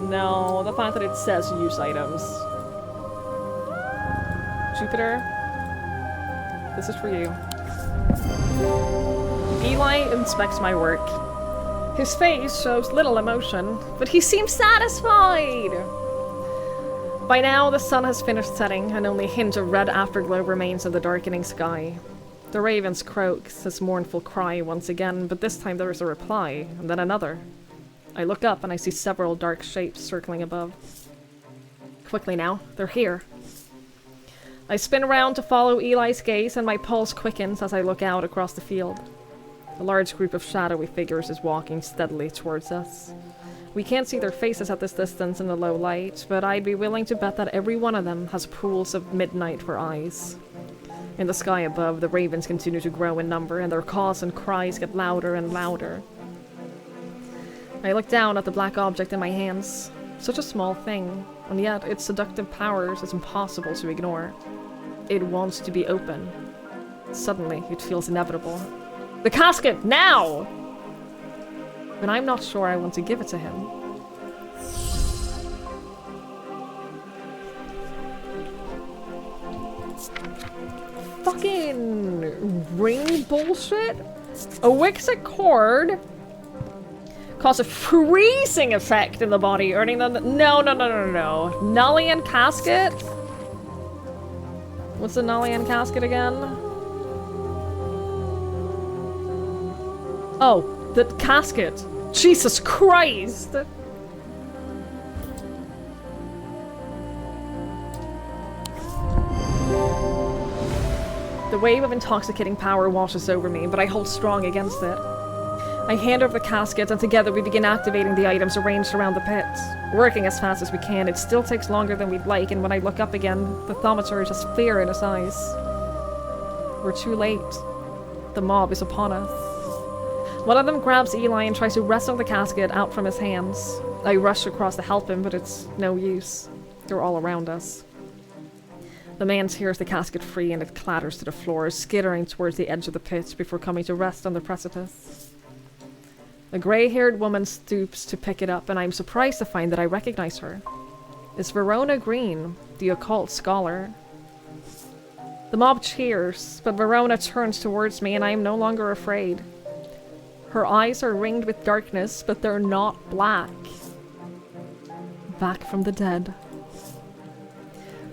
No, the fact that it says use items. Jupiter, this is for you. Eli inspects my work. His face shows little emotion, but he seems satisfied! By now, the sun has finished setting, and only a hint of red afterglow remains in the darkening sky. The ravens croaks his mournful cry once again, but this time there is a reply, and then another. I look up and I see several dark shapes circling above. Quickly now, they're here. I spin around to follow Eli's gaze, and my pulse quickens as I look out across the field. A large group of shadowy figures is walking steadily towards us. We can't see their faces at this distance in the low light, but I'd be willing to bet that every one of them has pools of midnight for eyes. In the sky above, the ravens continue to grow in number, and their caws and cries get louder and louder. I look down at the black object in my hands. Such a small thing, and yet its seductive powers is impossible to ignore. It wants to be open. Suddenly, it feels inevitable. The casket, now! But I'm not sure I want to give it to him. Fucking ring bullshit? A Wixit cord cause a freezing effect in the body, earning them. No. Nullian casket? What's the Nullian casket again? Oh, the casket. Jesus Christ! The wave of intoxicating power washes over me, but I hold strong against it. I hand over the casket, and together we begin activating the items arranged around the pit. Working as fast as we can, it still takes longer than we'd like, and when I look up again, the thaumaturge has fear in his eyes. We're too late. The mob is upon us. One of them grabs Eli and tries to wrestle the casket out from his hands. I rush across to help him, but it's no use. They're all around us. The man tears the casket free and it clatters to the floor, skittering towards the edge of the pit before coming to rest on the precipice. A grey-haired woman stoops to pick it up, and I'm surprised to find that I recognize her. It's Verona Green, the occult scholar. The mob cheers, but Verona turns towards me and I am no longer afraid. Her eyes are ringed with darkness, but they're not black. Back from the dead.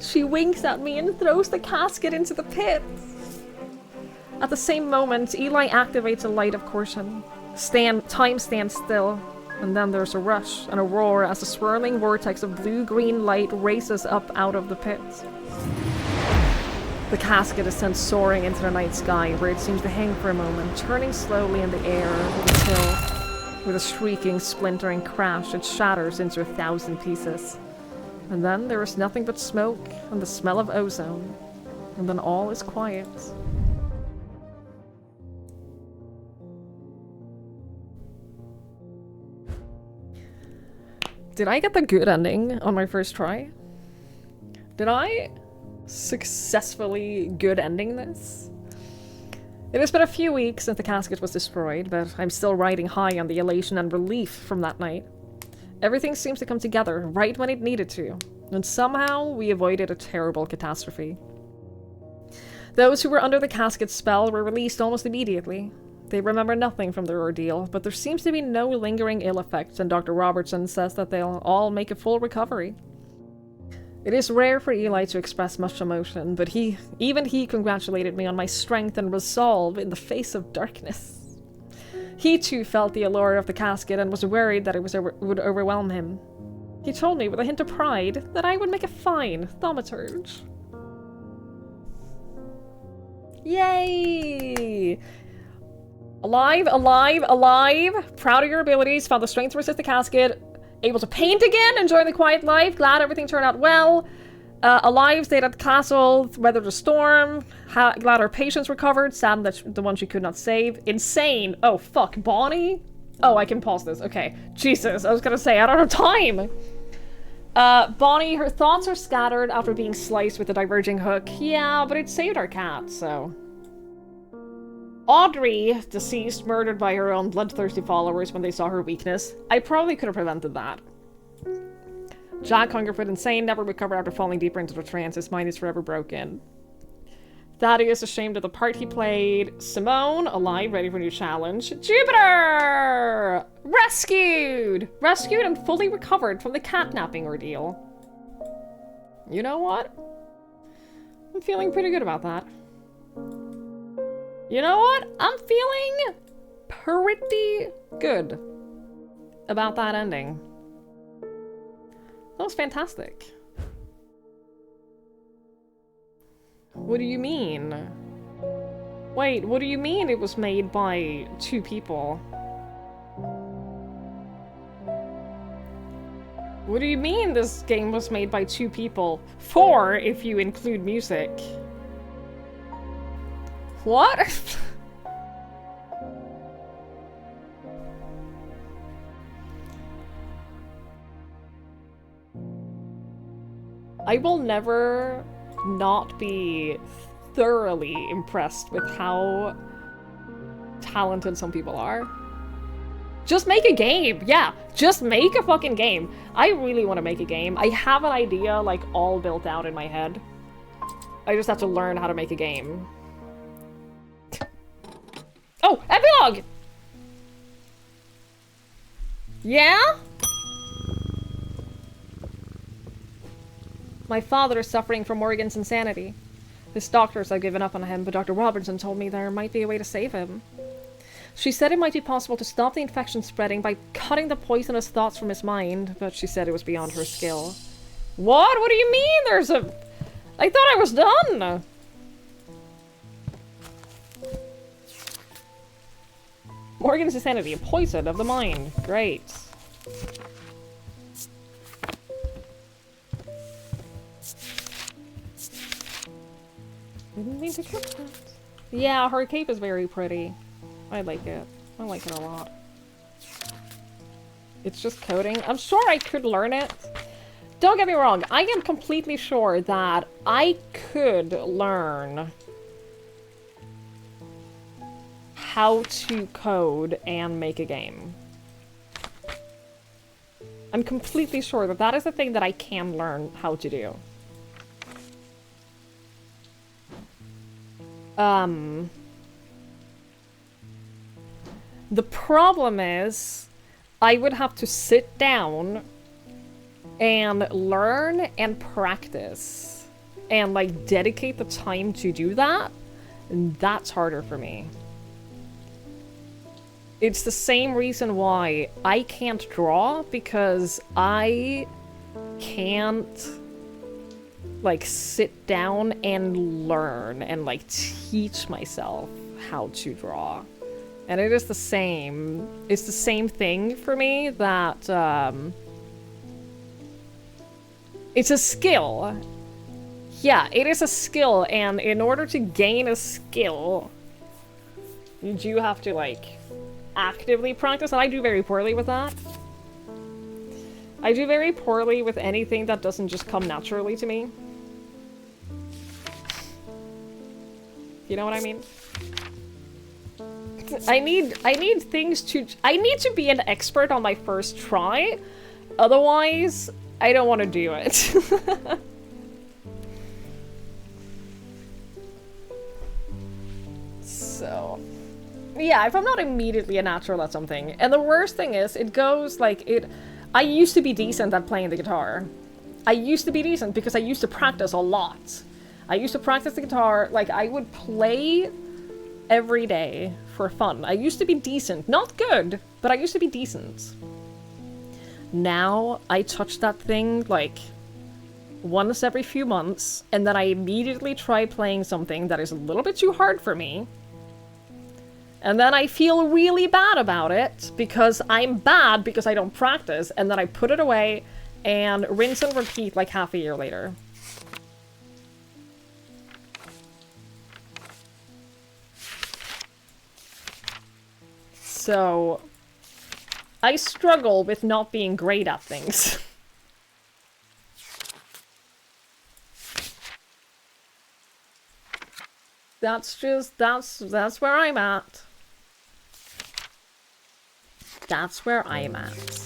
She winks at me and throws the casket into the pit. At the same moment, Eli activates a light of caution. Time stands still, and then there's a rush and a roar as a swirling vortex of blue-green light races up out of the pit. The casket is sent soaring into the night sky, where it seems to hang for a moment, turning slowly in the air until, with a shrieking, splintering crash, it shatters into 1,000 pieces. And then there is nothing but smoke and the smell of ozone. And then all is quiet. Did I get the good ending on my first try? Did I successfully good ending this? It has been a few weeks since the casket was destroyed, but I'm still riding high on the elation and relief from that night. Everything seems to come together right when it needed to, and somehow we avoided a terrible catastrophe. Those who were under the casket spell were released almost immediately. They remember nothing from their ordeal, but there seems to be no lingering ill effects, and Dr. Robertson says that they'll all make a full recovery. It is rare for Eli to express much emotion, but even he congratulated me on my strength and resolve in the face of darkness. He too felt the allure of the casket and was worried that it would overwhelm him. He told me with a hint of pride that I would make a fine thaumaturge. Yay! Alive, alive, alive! Proud of your abilities, found the strength to resist the casket. Able to paint again, enjoying the quiet life, glad everything turned out well. Alive, stayed at the castle, weathered the storm. Glad her patients recovered, sad that the one she could not save. Insane! Oh fuck, Bonnie? Oh, I can pause this, okay. Jesus, I was gonna say, I don't have time! Bonnie, her thoughts are scattered after being sliced with a diverging hook. Yeah, but it saved our cat, so... Audrey, deceased, murdered by her own bloodthirsty followers when they saw her weakness. I probably could have prevented that. Jack Hungerford, insane, never recovered after falling deeper into the trance. His mind is forever broken. Thaddeus, ashamed of the part he played. Simone, alive, ready for a new challenge. Jupiter! Rescued! Rescued and fully recovered from the catnapping ordeal. You know what? I'm feeling pretty good about that. You know what? I'm feeling pretty good about that ending. That was fantastic. What do you mean? Wait, what do you mean it was made by 2 people? What do you mean this game was made by 2 people? 4 if you include music. What? I will never not be thoroughly impressed with how talented some people are. Just make a game! Yeah, just make a fucking game. I really want to make a game. I have an idea, like, all built out in my head. I just have to learn how to make a game. Oh, epilogue! Yeah? My father is suffering from Morgan's insanity. His doctors have given up on him, but Dr. Robertson told me there might be a way to save him. She said it might be possible to stop the infection spreading by cutting the poisonous thoughts from his mind, but she said it was beyond her skill. What? What do you mean there's a... I thought I was done! Morgan's insanity, a poison of the mind. Great. Didn't mean to cut that. Yeah, her cape is very pretty. I like it. I like it a lot. It's just coding. I'm sure I could learn it. Don't get me wrong, I am completely sure that I could learn how to code and make a game. I'm completely sure that that is a thing that I can learn how to do. The problem is, I would have to sit down and learn and practice and, like, dedicate the time to do that, and that's harder for me. It's the same reason why I can't draw, because I can't, like, sit down and learn and, like, teach myself how to draw. And it is the same. It's the same thing for me that, it's a skill. Yeah, it is a skill, and in order to gain a skill, you do have to, like, actively practice, and I do very poorly with that. I do very poorly with anything that doesn't just come naturally to me. You know what I mean? I need things to... I need to be an expert on my first try. Otherwise, I don't want to do it. So... yeah, if I'm not immediately a natural at something. And the worst thing is, it goes like it... I used to be decent at playing the guitar. I used to be decent because I used to practice a lot. I used to practice the guitar, like, I would play every day for fun. I used to be decent. Not good, but I used to be decent. Now, I touch that thing, like, once every few months, and then I immediately try playing something that is a little bit too hard for me. And then I feel really bad about it, because I'm bad because I don't practice, and then I put it away, and rinse and repeat like half a year later. So, I struggle with not being great at things. That's where I'm at. That's where I'm at.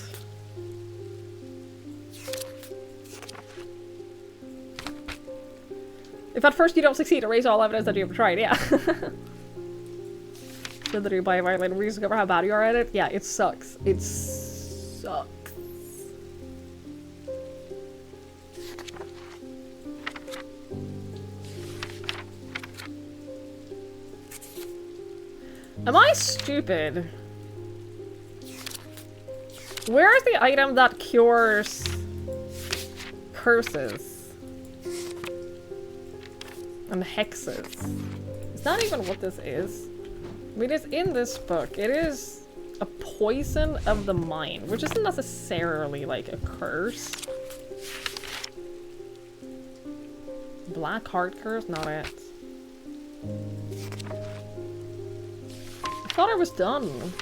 If at first you don't succeed, erase all evidence that you have tried, yeah. Then you buy a violin and discover how bad you are at it. Yeah, it sucks. It sucks. Am I stupid? Where is the item that cures curses and hexes? Is that even what this is? I mean, it's in this book. It is a poison of the mind, which isn't necessarily like a curse. Black heart curse? Not it. I thought I was done.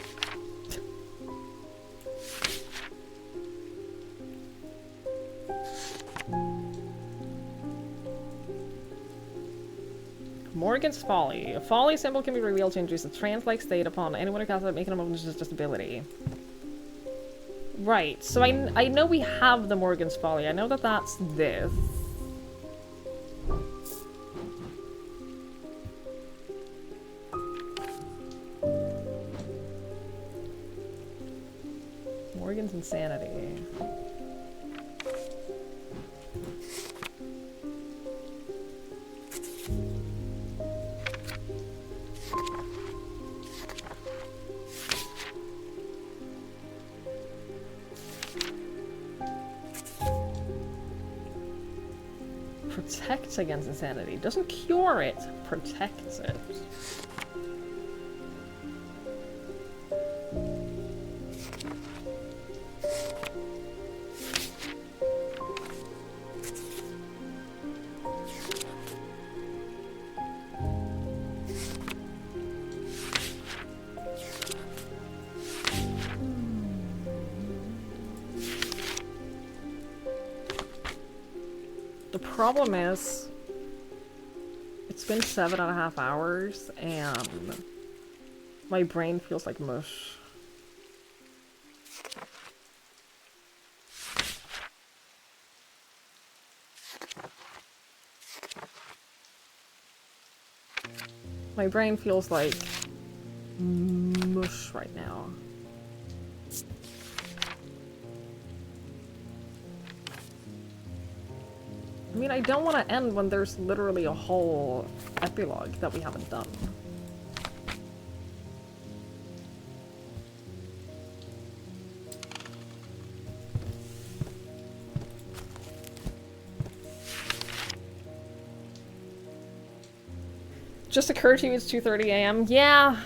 Morgan's Folly. A folly symbol can be revealed to induce a trance-like state upon anyone who casts it, making a moment just ability. Right, so I know we have the Morgan's Folly. I know that that's this. Morgan's Insanity. Protects against insanity. Doesn't cure it, protects it. The problem is, it's been 7.5 hours and my brain feels like mush. My brain feels like mush right now. I mean, I don't want to end when there's literally a whole epilogue that we haven't done. Just occurred to you it's 2:30 a.m. Yeah.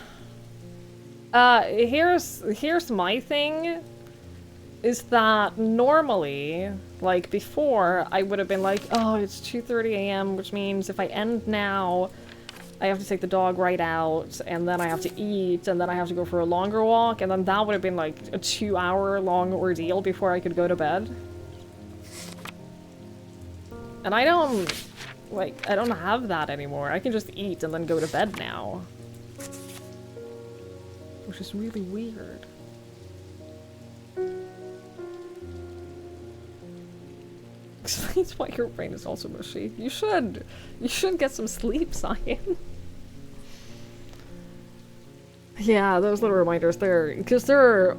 Here's my thing. Is that normally, like before, I would have been like, oh, it's 2:30 a.m., which means if I end now, I have to take the dog right out, and then I have to eat, and then I have to go for a longer walk, and then that would have been like a 2-hour-long ordeal before I could go to bed. And I don't have that anymore. I can just eat and then go to bed now. Which is really weird. Explains why your brain is also mushy. You should get some sleep, Cyan. Yeah, those little reminders, because they're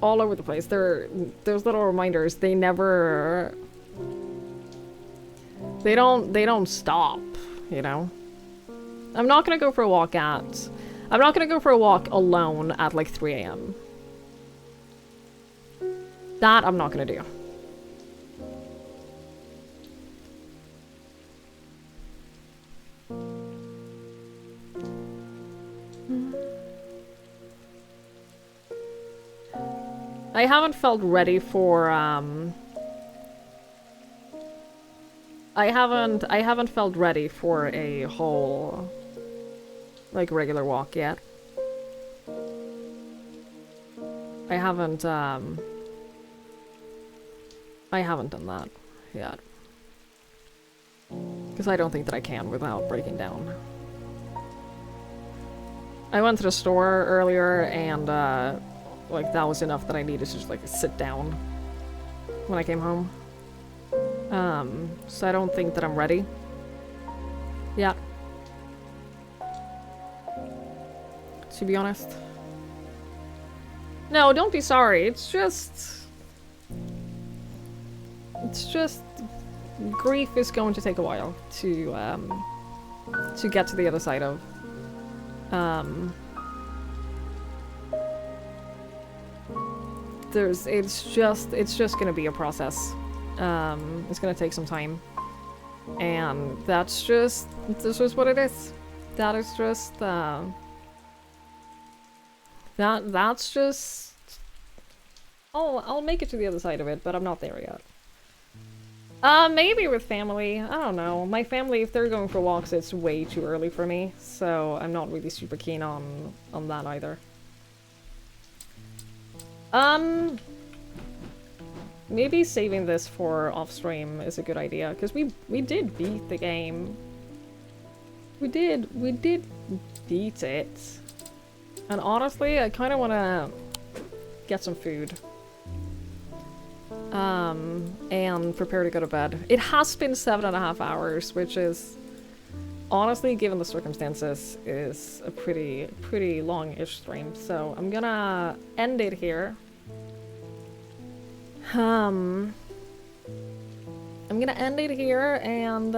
all over the place. Those little reminders, they don't stop, you know? I'm not gonna go for a walk alone at like 3 a.m. That I'm not gonna do. I haven't felt ready for, I haven't felt ready for a whole, like, regular walk yet. I haven't done that yet. Because I don't think that I can without breaking down. I went to the store earlier and, like, that was enough that I needed to just, like, sit down when I came home. So I don't think that I'm ready. Yeah. To be honest. No, don't be sorry. It's just... grief is going to take a while to get to the other side of. It's just gonna be a process. It's gonna take some time. And that's just what it is. That is just, that's just... I'll make it to the other side of it, but I'm not there yet. Maybe with family. I don't know. My family, if they're going for walks, it's way too early for me, so I'm not really super keen on that either. Maybe saving this for off-stream is a good idea, because we did beat the game. We did beat it. And honestly, I kind of want to get some food. And prepare to go to bed. It has been 7.5 hours, which is, honestly, given the circumstances, is a pretty long-ish stream. So I'm gonna end it here. I'm gonna end it here and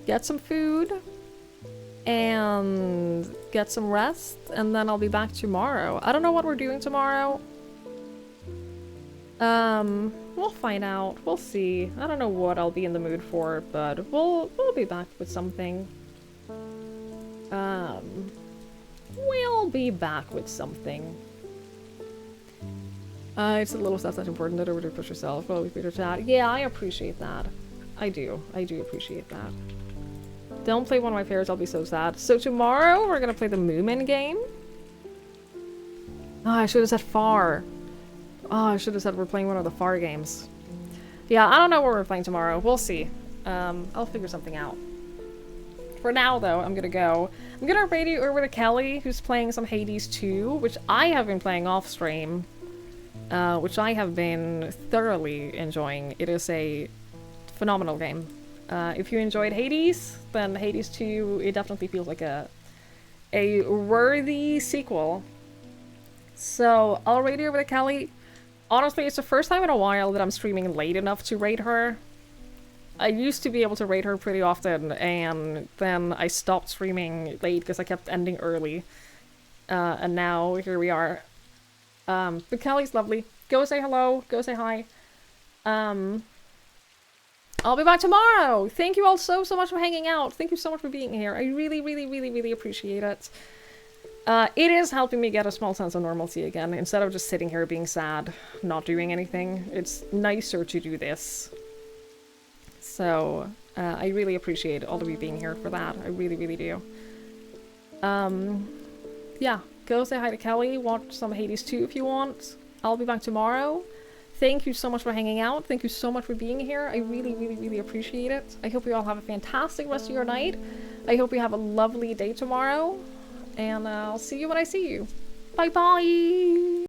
get some food and get some rest, and then I'll be back tomorrow. I don't know what we're doing tomorrow. We'll find out. We'll see. I don't know what I'll be in the mood for, but we'll be back with something. We'll be back with something. It's the little stuff that's important. Don't over push yourself. Always be to chat. Yeah, I appreciate that. I do appreciate that. Don't play one of my favorites, I'll be so sad. So tomorrow, we're gonna play the Moomin game. Oh, I should have said far. Oh, I should have said we're playing one of the far games. Yeah, I don't know what we're playing tomorrow. We'll see. I'll figure something out. For now, though, I'm gonna go. I'm gonna radio over to Kelly, who's playing some Hades 2, which I have been playing off-stream. Which I have been thoroughly enjoying. It is a phenomenal game. If you enjoyed Hades, then Hades 2, it definitely feels like a worthy sequel. So, I'll radio over to Kelly. Honestly, it's the first time in a while that I'm streaming late enough to raid her. I used to be able to raid her pretty often, and then I stopped streaming late because I kept ending early. And now, here we are. But Kelly's lovely. Go say hello. Go say hi. I'll be back tomorrow. Thank you all so much for hanging out. Thank you so much for being here. I really appreciate it. It is helping me get a small sense of normalcy again, instead of just sitting here being sad, not doing anything. It's nicer to do this. So, I really appreciate all of you being here for that. I really do. Yeah, go say hi to Kelly, watch some Hades 2 if you want. I'll be back tomorrow. Thank you so much for hanging out. Thank you so much for being here. I really appreciate it. I hope you all have a fantastic rest of your night. I hope you have a lovely day tomorrow. And I'll see you when I see you. Bye bye!